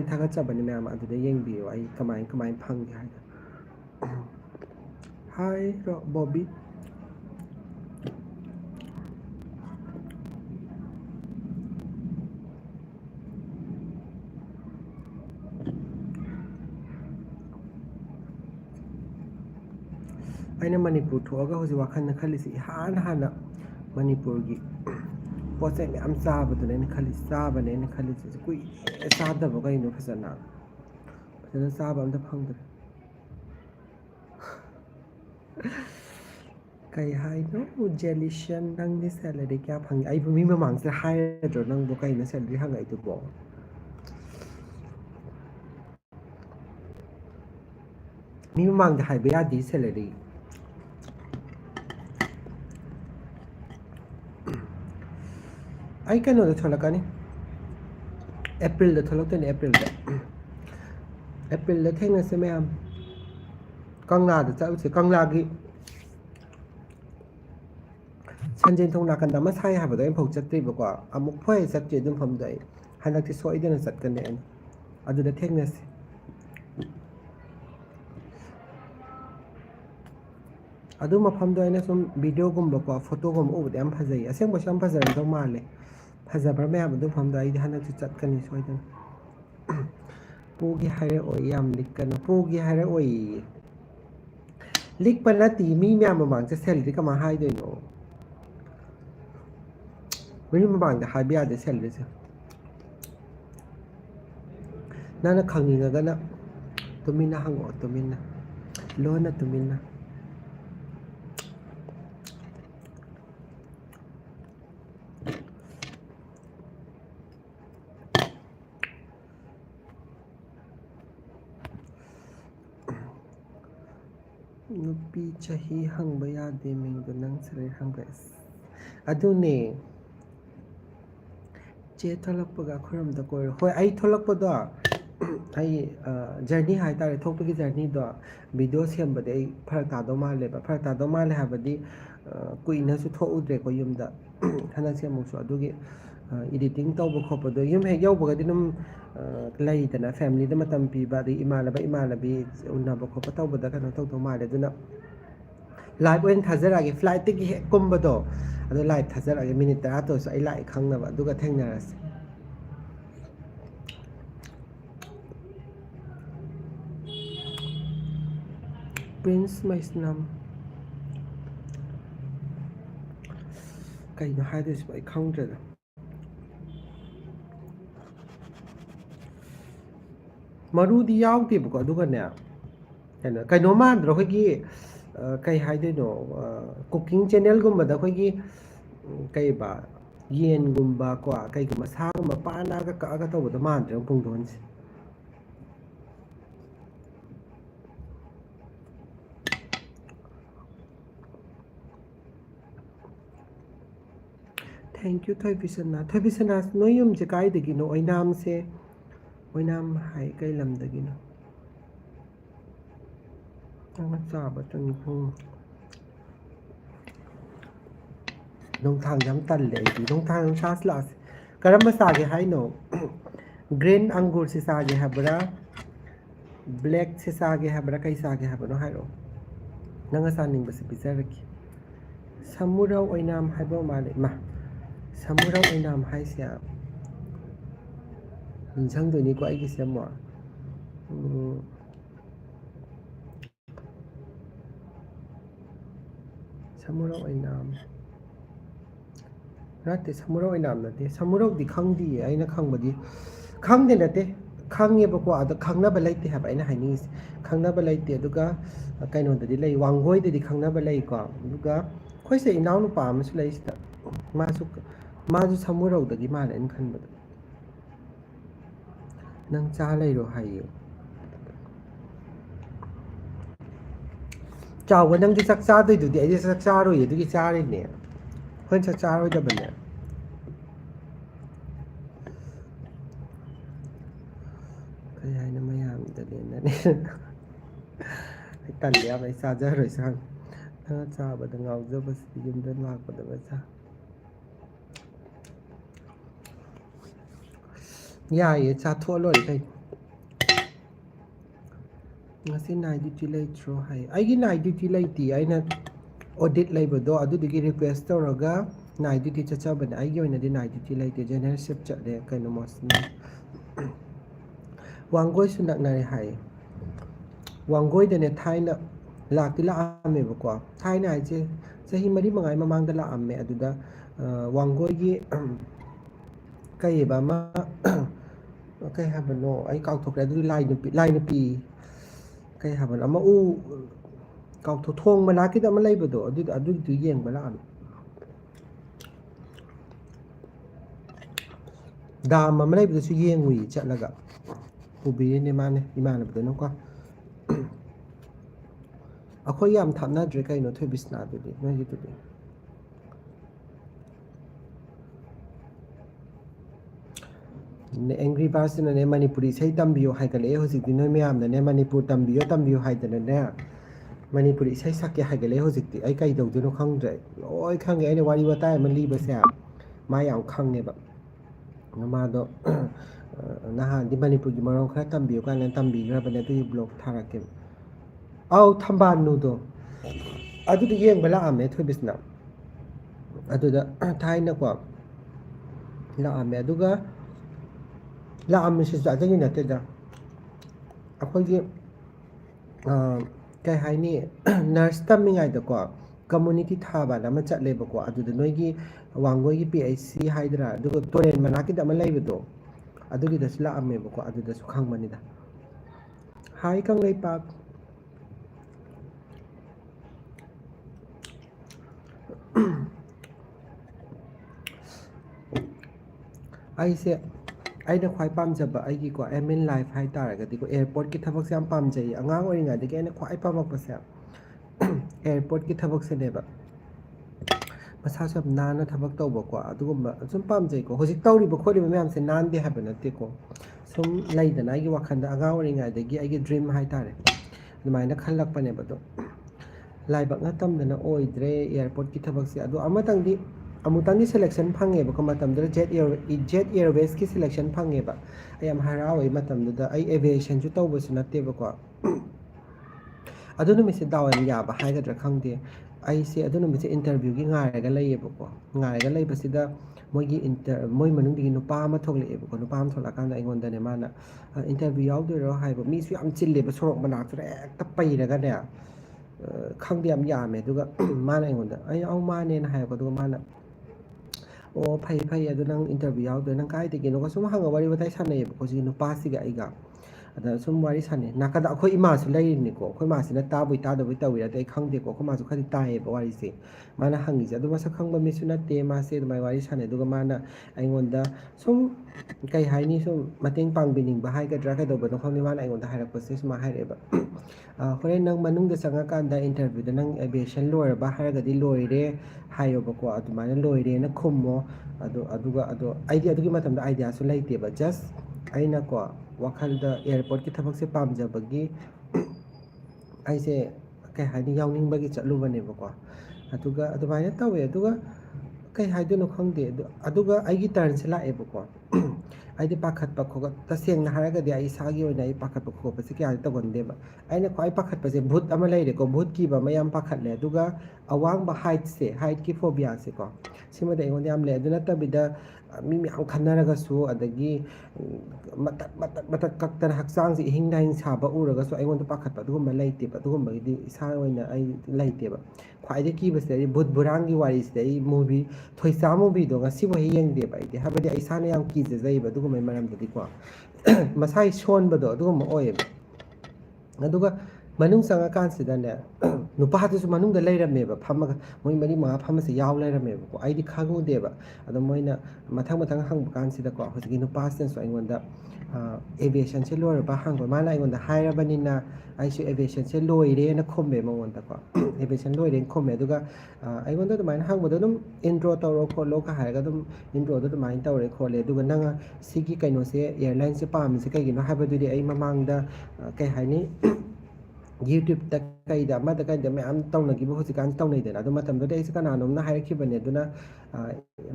ꯊꯥꯒꯠꯆꯕꯅꯤ ꯃꯌꯥꯝ ꯑꯗꯨꯗ ꯌꯦꯡꯕꯤꯌꯨ ꯑꯩ ꯀꯃꯥꯏ ꯐꯪꯒꯦ ꯍꯥꯏꯗꯣ Hi Bobby. ꯑꯩꯅ ꯃꯅꯤꯄꯨꯔ ꯊꯣꯛꯑꯒ ꯍꯧꯖꯤꯛ ꯋꯥꯈꯜꯗ ꯈꯜꯂꯤꯁꯤ ꯍꯥꯟꯅ ꯃꯅꯤꯄꯨꯔꯒꯤ ꯄꯣꯠ ꯆꯩ ꯃꯌꯥꯝ ꯆꯥꯕꯗꯨꯅ ꯑꯩꯅ ꯈꯜꯂꯤꯁꯤ ꯆꯥꯕꯅꯦ ꯑꯩꯅ ꯈꯜꯂꯤꯁꯤ ꯀꯨꯏꯔꯦ ꯆꯥꯗꯕ ꯀꯩꯅꯣ ꯐꯖꯅ ꯆꯥꯕ ꯑꯝꯇ ꯐꯪꯗ꯭ꯔꯦ ꯀꯩ ꯍꯥꯏꯅꯣ ꯖꯦꯂꯤꯁꯟ ꯅꯪꯗꯤ ꯁꯦꯂꯔꯤ ꯀꯌꯥ ꯐꯪꯉꯤ ꯑꯩꯕꯨ ꯃꯤ ꯃꯃꯥꯡꯁꯤꯗ ꯍꯥꯏꯔꯗ꯭ꯔꯣ ꯅꯪꯕꯨ ꯀꯩꯅꯣ ꯁꯦꯂꯔꯤ ꯍꯪꯉꯛꯏꯗꯨꯕꯣ ꯃꯤ ꯃꯃꯥꯡꯗ ꯍꯥꯏꯕ ꯌꯥꯗꯦ ꯁꯦꯂꯔꯤ ꯑꯩ ꯀꯩꯅꯣꯗ ꯊꯣꯛꯂꯛꯀꯅꯤ ꯑꯦꯄ꯭ꯔꯤꯜꯗ ꯊꯣꯛꯂꯛꯇꯣꯏꯅꯤ ꯑꯦꯄ꯭ꯔꯤꯜꯗ ꯊꯦꯡꯅꯁꯦ ꯃꯌꯥꯝ ꯀꯪꯂꯥꯗ ꯆꯠꯂꯨꯁꯦ ꯀꯪꯂꯥꯒꯤ ꯁꯟꯖꯦꯟ ꯊꯣꯡ ꯅꯥꯀꯟꯗ ꯑꯃ ꯁꯥꯏ ꯍꯥꯏꯕꯗꯣ ꯑꯩ ꯑꯃꯐꯥꯎ ꯆꯠꯇ꯭ꯔꯤꯕꯀꯣ ꯑꯃꯨꯛ ꯐꯣꯏ ꯆꯠꯇ꯭ꯔꯤ ꯑꯗꯨꯝ ꯃꯐꯝꯗꯣ ꯑꯩ ꯍꯟꯗꯛꯇꯤ ꯁꯣꯏꯗꯅ ꯆꯠꯀꯅꯤ ꯑꯩꯅ ꯑꯗꯨꯗ ꯊꯦꯡꯅꯁꯤ ꯑꯗꯨ ꯃꯐꯝꯗꯣ ꯑꯩꯅ ꯁꯨꯝ ꯚꯤꯗꯤꯑꯣꯒꯨꯝꯕꯀꯣ ꯐꯣꯇꯣꯒꯨꯝꯕ ꯎꯕꯗ ꯌꯥꯝ ꯐꯖꯩ ꯑꯁꯦꯡꯕꯁꯨ ꯌꯥꯝ ꯐꯖꯔꯝꯗꯧ ꯃꯥꯜꯂꯦ ꯐꯖꯕ꯭ꯔꯥ ꯃꯌꯥꯝ ꯑꯗꯨ ꯃꯐꯝꯗꯣ ꯑꯩꯗꯤ ꯍꯟꯗꯛꯁꯨ ꯆꯠꯀꯅꯤ ꯁꯣꯏꯗꯅ ꯄꯨꯒꯦ ꯍꯥꯏꯔꯛꯑꯣꯏ ꯌꯥꯝ ꯂꯤꯛꯀꯅꯨ ꯄꯨꯒꯦ ꯍꯥꯏꯔꯛꯑꯣꯏꯌꯦ ꯂꯤꯛꯄ ꯅꯠꯇꯦ ꯃꯤ ꯃꯌꯥꯝ ꯃꯃꯥꯡꯗ ꯁꯦꯂꯔꯤ ꯀꯃꯥꯏꯅ ꯍꯥꯏꯗꯣꯏꯅꯣ ꯃꯤ ꯃꯃꯥꯡꯗ ꯍꯥꯏꯕ ꯌꯥꯗꯦ ꯁꯦꯂꯔꯤꯁꯦ ꯅꯪꯅ ꯈꯪꯅꯤꯡꯉꯒꯅ ꯇꯨꯃꯤꯟꯅ ꯍꯪꯉꯛꯑꯣ ꯇꯨꯃꯤꯟꯅ ꯂꯣꯟꯅ ꯇꯨꯃꯤꯟꯅ ꯅꯨꯄꯤ ꯆꯍꯤ ꯍꯪꯕ ꯌꯥꯗꯦ ꯃꯤꯡꯗꯣ ꯅꯪ ꯁꯦꯂꯔꯤ ꯍꯪꯕ ꯑꯗꯨꯅꯦ ꯆꯦ ꯊꯣꯛꯂꯛꯄꯒ ꯑꯩꯈꯣꯏꯔꯣꯝꯗ ꯀꯣꯏꯔꯣ ꯍꯣꯏ ꯑꯩ ꯊꯣꯛꯂꯛꯄꯗꯣ ꯑꯩ ꯖꯔꯅꯤ ꯍꯥꯏꯇꯥꯔꯦ ꯊꯣꯛꯄꯒꯤ ꯖꯔꯅꯤꯗꯣ ꯚꯤꯗꯤꯑꯣ ꯁꯦꯝꯕꯗꯤ ꯑꯩ ꯐꯔꯛ ꯇꯥꯗꯧ ꯃꯥꯜꯂꯦꯕ ꯐꯔꯛ ꯇꯥꯗꯧ ꯃꯥꯜꯂꯦ ꯍꯥꯏꯕꯗꯤ ꯀꯨꯏꯅꯁꯨ ꯊꯣꯛꯎꯗ꯭ꯔꯦꯀꯣ ꯌꯨꯝꯗ ꯍꯟꯗꯛꯁꯦ ꯑꯃꯨꯛꯁꯨ ꯑꯗꯨꯒꯤ ꯏꯗꯤꯇꯤꯡ ꯇꯧꯕ ꯈꯣꯠꯄꯗꯣ ꯌꯨꯝ ꯍꯦꯛ ꯌꯧꯕꯒꯗꯤ ꯑꯗꯨꯝ ꯂꯩꯗꯅ ꯐꯦꯃꯤꯂꯤꯗ ꯃꯇꯝ ꯄꯤꯕ ꯑꯗꯩ ꯏꯃꯥꯟꯅꯕꯤ ꯎꯅꯕ ꯈꯣꯠꯄ ꯇꯧꯕꯗ ꯀꯩꯅꯣ ꯇꯧꯗꯧ ꯃꯥꯜꯂꯦ ꯑꯗꯨꯅ ꯂꯥꯏꯚ ꯑꯣꯏꯅ ꯊꯥꯖꯔꯛꯑꯒꯦ ꯐ꯭ꯂꯥꯏꯠꯇꯒꯤ ꯍꯦꯛ ꯀꯨꯝꯕꯗꯣ ꯑꯗꯣ ꯂꯥꯏꯚ ꯊꯥꯖꯔꯛꯑꯒꯦ ꯃꯤꯅꯤꯠ 10 ꯇꯧꯔꯁꯨ ꯑꯩ ꯂꯥꯛꯑꯦ ꯈꯪꯅꯕ ꯑꯗꯨꯒ ꯊꯦꯡꯅꯔꯁꯤ ꯄ꯭ꯔꯤꯟꯁ ꯃꯩꯁꯅꯥꯝ ꯀꯩꯅꯣ ꯍꯥꯏꯗꯣꯏꯁꯤꯕꯣ ꯑꯩ ꯈꯪꯗ꯭ꯔꯦꯗ ꯃꯔꯨꯗꯤ ꯌꯥꯎꯗꯦꯕꯀꯣ ꯑꯗꯨꯒꯅꯦ ꯀꯩꯅꯣ ꯃꯥꯟꯗ꯭ꯔꯣ ꯑꯩꯈꯣꯏꯒꯤ ꯀꯩ ꯍꯥꯏꯗꯣꯏꯅꯣ ꯀꯨꯀꯤꯡ ꯆꯦꯅꯦꯜꯒꯨꯝꯕꯗ ꯑꯩꯈꯣꯏꯒꯤ ꯀꯩꯕ ꯌꯦꯟꯒꯨꯝꯕ ꯀꯣ ꯀꯩꯒꯨꯝꯕ ꯁꯥꯒꯨꯝꯕ ꯄꯥꯅꯒ ꯀꯛꯑꯒ ꯇꯧꯕꯗꯣ ꯃꯥꯟꯗ꯭ꯔꯦꯕ ꯄꯨꯡꯗꯣꯟꯁꯦ ꯊꯦꯡꯛ ꯌꯨ ꯊꯣꯏꯕꯤꯁꯅꯥ ꯅꯣꯏ ꯌꯨꯝꯁꯦ ꯀꯥꯏꯗꯒꯤꯅꯣ ꯑꯣꯏꯅꯥꯝꯁꯦ ꯑꯣꯏꯅꯥꯝ ꯍꯥꯏ ꯀꯩ ꯂꯝꯗꯒꯤꯅꯣ ꯅꯪꯅ ꯆꯥꯕ ꯅꯨꯡꯊꯥꯡꯁꯦ ꯌꯥꯝ ꯇꯜꯂꯦ ꯑꯩꯗꯤ ꯅꯨꯡꯁꯥꯁꯤ ꯂꯥꯛꯑꯁꯦ ꯀꯔꯝꯕ ꯆꯥꯒꯦ ꯍꯥꯏꯅꯣ ꯒ꯭ꯔꯤꯟ ꯑꯪꯒꯨꯔꯁꯤ ꯆꯥꯒꯦ ꯍꯥꯏꯕ꯭ꯔꯥ ꯕ꯭ꯂꯦꯛꯁꯦ ꯆꯥꯒꯦ ꯍꯥꯏꯕ꯭ꯔꯥ ꯀꯩ ꯆꯥꯒꯦ ꯍꯥꯏꯕꯅꯣ ꯍꯥꯏꯔꯛꯑꯣ ꯅꯪꯅ ꯆꯥꯅꯤꯡꯕꯁꯦ ꯄꯤꯖꯔꯛꯀꯦ ꯁꯃꯨꯔꯧ ꯑꯣꯏꯅꯥꯝ ꯍꯥꯏꯕ ꯃꯥꯜꯂꯦ ꯏꯃꯥ ꯁꯃꯨꯔꯧ ꯑꯣꯏꯅꯥꯝ ꯍꯥꯏꯁꯦ ꯅꯤꯡꯁꯪꯗꯣꯏꯅꯤꯀꯣ ꯑꯩꯒꯤꯁꯦ ꯑꯃꯨꯛ ꯁꯃꯨꯔꯧ ꯑꯣꯏꯅꯥꯝ ꯅꯠꯇꯦ ꯁꯃꯨꯔꯧ ꯑꯣꯏꯅꯥꯝ ꯅꯠꯇꯦ ꯁꯃꯨꯔꯧꯗꯤ ꯈꯪꯗꯤꯌꯦ ꯑꯩꯅ ꯈꯪꯕꯗꯤ ꯈꯪꯗꯦ ꯅꯠꯇꯦ ꯈꯪꯉꯦꯕꯀꯣ ꯑꯗꯣ ꯈꯪꯅꯕ ꯂꯩꯇꯦ ꯍꯥꯏꯕ ꯑꯩꯅ ꯍꯥꯏꯅꯤꯡꯉꯤꯁꯦ ꯈꯪꯅꯕ ꯂꯩꯇꯦ ꯑꯗꯨꯒ ꯀꯩꯅꯣꯗꯗꯤ ꯂꯩ ꯋꯥꯡꯒꯣꯏꯗꯗꯤ ꯈꯪꯅꯕ ꯂꯩꯀꯣ ꯑꯗꯨꯒ ꯑꯩꯈꯣꯏꯁꯦ ꯏꯅꯥꯎꯅꯨꯄꯥ ꯑꯃꯁꯨ ꯂꯩ ꯁꯤꯗ ꯃꯥꯁꯨ ꯁꯃꯨꯔꯧꯗꯒꯤ ꯃꯥꯜꯂꯦ ꯑꯩꯅ ꯈꯟꯕꯗ ꯅꯪ ꯆꯥ ꯂꯩꯔꯣ ꯍꯥꯏꯌꯦ ꯆꯥꯎꯕ ꯅꯪꯗꯤ ꯆꯥꯛ ꯆꯥꯗꯣꯏꯗꯨꯗꯤ ꯑꯩꯗꯤ ꯆꯥꯛ ꯆꯥꯔꯣꯏꯌꯦ ꯑꯗꯨꯒꯤ ꯆꯥꯔꯤꯅꯦ ꯑꯩꯈꯣꯏꯅ ꯆꯥꯛ ꯆꯥꯔꯣꯏꯗꯕꯅꯦ ꯀꯩ ꯍꯥꯏꯅ ꯃꯌꯥꯝꯗ ꯂꯦꯟꯅꯅꯤ ꯑꯩ ꯇꯜꯂꯦ ꯌꯥꯝ ꯑꯩ ꯆꯥꯖꯔꯣꯏ ꯅꯪꯅ ꯆꯥꯕꯗ ꯉꯥꯎꯖꯕꯁꯤꯗꯤ ꯌꯨꯝꯗ ꯂꯥꯛꯄꯗꯒ ꯌꯥꯏꯌꯦ ꯆꯥꯊꯣꯛꯑ ꯂꯣꯏꯔꯦ ꯀꯩꯅꯣ ngasi night duty leitro hai aigi night duty leiti aina audit leibado adudigi request tawraga night duty chachabane aigi oinadi night duty leite general shift chale kaino mosna wangoi sunaknare hai wangoi dane thaina lakti laame bako thaina haije sahi mari mangai mamangda laame aduda wangoi gi kai ba ma kai habano ai kauthokre adudi line pi kai habano ama u kauthok thong manaki da ma leibado adu yeng bala am dam ma leibado su yeng wi chatlaga ubiri ne mane imana bado ko akhoi yam thamna dre kai no thoi bisna adudi noi gi tudi ne angry person ne manipuri sei tambiyo haigale hojikti noi meyam ne manipur tambiyo haidana ne manipuri sei sakya haigale hojikti ai kai dawduno khangdre loi khange ai ne wari watai man li base ma yam khangne ba namado nahan di manipur gi marong khara tambiyo kan tambi grabane tu blog tharake au thamban nu do adu di yeng bala ame thoi bisna adu da thaina ko la ame aduga la ame si ja jagi nate da akhoi gi kai haini nurse tamingai da ko community thaba na ma chatle ba ko adu da noi gi wangoi gi PHC haidra aduga toren manaki da ma leibedo adugi da sila ame ba ko adu da su khangmani da hai kang lei pak aise aina khwai pamjaba aigi ko admin life hai taragadi ko airport ki thabak se am pamjai angang oringa de aina khwai pamak pase airport ki thabak se neba masa sab nana thabak tawba ko adugumba sum pamjai ko hojik tawri ba khori ba myam se nan de habe na te ko sum laidana aigi wakhanda angang oringa de gi aigi dream hai tare dumaina khallak pane ba do laibak na tamdana oidre airport ki thabak se adu amatang di amutani selection phange ba ko matamda jet airways ki selection phange ba I am harawai matamda ai aviation ju tawba su natte ba ko adunu mi se dawan ya ba haigadra khangde ai se adunu mi se interview gi ngaraga laiye ba ko ngaraga lai ba sida moi manung di nupa ma thogle ba ko nupa ma thola kan da ingon da ne mana interview yaudero hai ba mi su am chille ba sorok manak tra ekta pairaga ne khangde am yame duga mana ingon da ai au mane na hai ko duga mana o phai adu nang interview yaw do nang kai de gino ko sum hanga wari watai sanai ko ji no pasi ga aiga ada sum wari sane nakada akhoi ima su lai ni ko akhoi ma sina ta bui ta da bui ta wi da khangde ko ko ma su khadi tai ba wari se mana hangi ja du ma sa khangba mi su na te ma se mai wari sane du ga mana aingon da sum kai hai ni sum mateng pang bining ba hai ga dra ka do ba no khang ni mana aingon da hai ra ko se suma hai re ba hore nang manung da sanga kan da interview da nang aviation lawyer ba hai ga di loire hayo ba ko adu mana loire na khummo aduga idea adugi matam da idea su laite ba just aina ko wakhal da airport ki thabak se pamjabagi aise kai hani yawning bagi chatlu bane ba ko aduga adumaina tawe aduga kai haidu no khangde aduga aigi turn se lae ba ko aidi pakhat pa khoga taseng na haraga de ai sagi oina ai pakhat pa khoga se kya ta gonde ba aina khoi pakhat pa se bhut ama laire ko bhut ki ba mayam pakhat le aduga awang ba height ki phobia se ko sima de ngon yam le aduna ta bida mi am khanaraga su adagi matak kaktar haksang si hing nine saba uraga su aingon ta pakhat pa dugum laite ba dugum ba di isa oina ai laite ba khwai de ki ba se bhut burangi wari se movie thoisa movie do ngasi bo yeng de ba ide habadi ai sana yam ki je zai ba dugum mai maram de ko masai shon ba do dugum oye aduga manung sanga kan sida ne nupa hatu su manung da leirame ba phamaga moi mari ma phamase yaw leirame ba ko aidi khagu de ba ado moina mathang hang kan sida ko hojigi nupa sen so aingonda aviation se lor ba hang ba mana aingonda haira banina aisu aviation se loire na khombe mongonda ko aviation loire khombe aduga aingonda do main hang bodo dum intro tawro ko lo ka haiga dum intro do main tawre khole aduga nanga sigi kaino se airline se pam se kai gino habadu di ai mamangda kai haini YouTube ta kai da ma da kai da me am tawna gi bo hosi kan tawnai da adu matam da dai kana nom na haira ki bane duna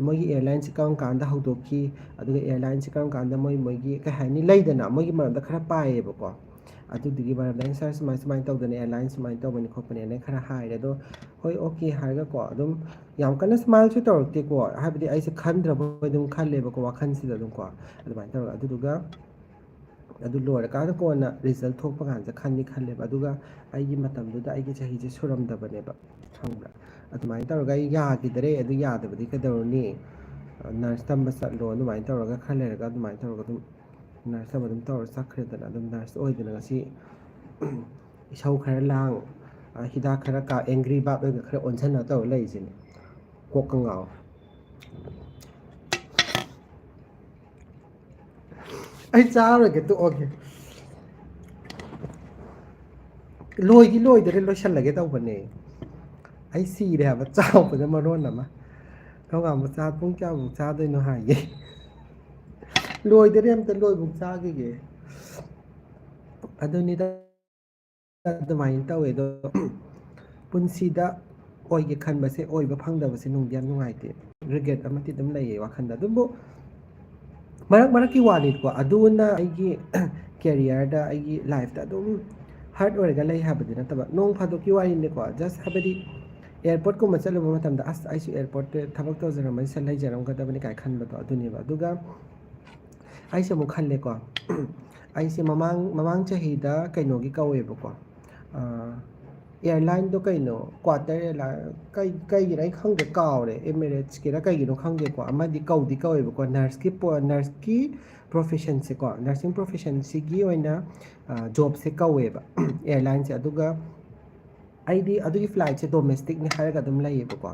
moi airline se kan kan da haudo ki adu airline se kan kan da moi gi ka hani lai da na moi gi ma da khara pae ba ko ꯑꯗꯨꯗꯨꯒꯤ ꯃꯔꯝꯗ ꯑꯩꯅ ꯁꯥꯔ ꯁꯨꯃꯥꯏꯅ ꯇꯧꯗꯅ airline ꯁꯨꯃꯥꯏꯅ ꯇꯧꯕꯅꯤ ꯈꯣꯠꯄꯅꯦꯅ ꯈꯔ ꯍꯥꯏꯔꯦ ꯑꯗꯣ ꯍꯣꯏ ꯑꯣꯀꯦ ꯍꯥꯏꯔꯒꯀꯣ ꯑꯗꯨꯝ ꯌꯥꯝ ꯀꯟꯅ ꯁ꯭ꯃꯥꯏꯜꯁꯨ ꯇꯧꯔꯛꯇꯦꯀꯣ ꯍꯥꯏꯕꯗꯤ ꯑꯩꯁꯦ ꯈꯟꯗ꯭ꯔꯕ ꯑꯗꯨꯝ ꯈꯜꯂꯦꯕꯀꯣ ꯋꯥꯈꯜꯁꯤꯗ ꯑꯗꯨꯝꯀꯣ ꯑꯗꯨꯃꯥꯏꯅ ꯇꯧꯔꯒ ꯑꯗꯨꯗꯨꯒ ꯑꯗꯨ ꯂꯣꯏꯔꯀꯥꯟꯗ ꯀꯣꯟꯅ ꯔꯤꯖꯜ ꯊꯣꯛꯄ ꯀꯥꯟꯗ ꯈꯜꯂꯦꯕ ꯑꯗꯨꯒ ꯑꯩꯒꯤ ꯃꯇꯝꯗꯨꯗ ꯑꯩꯒꯤ ꯆꯍꯤꯁꯦ ꯁꯨꯔꯝꯗꯕꯅꯦꯕ ꯈꯪꯕ꯭ꯔꯥ ꯑꯗꯨꯃꯥꯏꯅ ꯇꯧꯔꯒ ꯑꯩ ꯌꯥꯈꯤꯗꯔꯦ ꯑꯗꯨ ꯌꯥꯗꯕꯗꯤ ꯀꯩꯗꯧꯔꯨꯅꯤ ꯅꯔꯁ ꯇꯝꯕ ꯆꯠꯂꯣ ꯑꯗꯨꯃꯥꯏꯅ ꯇꯧꯔꯒ ꯈꯔ ꯂꯩꯔꯒ ꯑꯗꯨꯃꯥꯏꯅ ꯇꯧꯔꯒ ꯑꯗꯨꯝ ꯅꯔꯁ ꯇꯝꯕ ꯑꯗꯨꯝ ꯇꯧꯔ ꯆꯠꯈ꯭ꯔꯦꯗꯅ ꯑꯗꯨꯝ ꯅꯔꯁ ꯑꯣꯏꯗꯅ ꯉꯁꯤ ꯏꯁꯧ ꯈꯔ ꯂꯥꯡ ꯍꯤꯗꯥꯛ ꯈꯔ ꯀꯥ ꯑꯦꯡꯒ꯭ꯔꯤ ꯕꯥꯔꯠ ꯑꯣꯏꯅ ꯈꯔ ꯑꯣꯟꯁꯤꯟꯅ ꯇꯧꯔ ꯂꯩꯔꯤꯁꯤꯅꯦ ꯀꯣꯛꯀ ꯉꯥꯎ ꯑꯩ ꯆꯥꯔꯣꯏꯒꯦ ꯇꯣꯛꯑꯒꯦ ꯂꯣꯏꯗꯔꯦ ꯂꯣꯏꯁꯜꯂꯒꯦ ꯇꯧꯕꯅꯦ ꯑꯩ ꯁꯤꯔꯦ ꯍꯥꯏꯕ ꯆꯥꯎꯕꯗ ꯃꯔꯣꯟ ꯑꯃ ꯀꯔꯝꯀꯥꯟ ꯄꯨꯡ ꯀꯌꯥꯃꯨꯛ ꯆꯥꯗꯣꯏꯅꯣ ꯍꯥꯏꯒꯦ ꯂꯣꯏꯗꯔꯦ ꯑꯝꯇ ꯂꯣꯏꯕꯨꯛ ꯆꯥꯈꯤꯒꯦ ꯑꯗꯨꯅꯤꯗ ꯑꯗꯨꯃꯥꯏꯅ ꯇꯧꯋꯦ ꯑꯗꯣ ꯄꯨꯟꯁꯤꯗ ꯑꯣꯏꯒꯦ ꯈꯟꯕꯁꯦ ꯑꯣꯏꯕ ꯐꯪꯗꯕꯁꯦ ꯅꯨꯡꯗꯤ ꯌꯥꯝ ꯅꯨꯡꯉꯥꯏꯇꯦ ꯔꯤꯒꯦꯠ ꯑꯃꯗꯤ ꯑꯗꯨꯝ ꯂꯩꯌꯦ ꯋꯥꯈꯟꯗ ꯑꯗꯨꯕꯨ ꯃꯔꯛꯀꯤ ꯋꯥꯅꯤꯀꯣ ꯑꯗꯨꯅ ꯑꯩꯒꯤ ꯀꯦꯔꯤꯌꯔꯗ ꯑꯩꯒꯤ ꯂꯥꯏꯐꯇ ꯑꯗꯨꯝ ꯍꯥꯔꯠ ꯑꯣꯏꯔꯒ ꯂꯩ ꯍꯥꯏꯕꯗꯤ ꯅꯠꯇꯕ ꯅꯣꯡ ꯐꯥꯗꯣꯛꯀꯤ ꯋꯥꯔꯤꯅꯤꯀꯣ ꯖꯁ ꯍꯥꯏꯕꯗꯤ ꯑꯦꯌꯥꯔꯄꯣꯔꯠꯀꯨꯝꯕ ꯆꯠꯂꯨꯕ ꯃꯇꯝꯗ ꯑꯁ ꯑꯩꯁꯨ ꯑꯦꯌꯥꯔꯄꯣꯔꯠꯇ ꯊꯕꯛ ꯇꯧꯖꯔꯝꯕꯅꯤ ꯁꯠ ꯂꯩꯖꯔꯝꯒꯗꯕꯅꯤ ꯀꯥꯏꯅ ꯈꯟꯕꯗꯣ ꯑꯗꯨꯅꯦꯕ ꯑꯗꯨꯒ ꯑꯩꯁꯦ ꯑꯃꯨꯛ ꯈꯜꯂꯦꯀꯣ ꯑꯩꯁꯦ ꯃꯃꯥꯡ ꯆꯍꯤꯗ ꯀꯩꯅꯣꯒꯤ ꯀꯧꯋꯦꯕꯀꯣ ꯑꯦꯌꯥꯔꯂꯥꯏꯟꯗꯣ ꯀꯩꯅꯣ ꯀ꯭ꯋꯥꯇꯔ ꯑꯦꯌꯔꯂꯥꯏꯟ ꯀꯩꯒꯤꯅꯣ ꯑꯩ ꯈꯪꯗꯦ ꯀꯥꯎꯔꯦ ꯑꯦꯃꯤꯔꯦꯠꯁꯀꯤꯔ ꯀꯩꯒꯤꯅꯣ ꯈꯪꯗꯦꯀꯣ ꯑꯃꯗꯤ ꯀꯧꯋꯦꯕꯀꯣ ꯅꯔꯁꯀꯤ ꯄ꯭ꯔꯣꯐꯦꯁꯟꯁꯦꯀꯣ ꯅꯔꯁꯤꯡ ꯄ꯭ꯔꯣꯐꯦꯁꯟꯁꯤꯒꯤ ꯑꯣꯏꯅ ꯖꯣꯕꯁꯦ ꯀꯧꯋꯦꯕ ꯑꯦꯌꯥꯔꯂꯥꯏꯟꯁꯦ ꯑꯗꯨꯒ ꯑꯩꯗꯤ ꯑꯗꯨꯒꯤ ꯐ꯭ꯂꯥꯏꯠꯁꯦ ꯗꯣꯃꯦꯁꯇꯤꯛꯅꯤ ꯍꯥꯏꯔꯒ ꯑꯗꯨꯝ ꯂꯩꯌꯦꯕꯀꯣ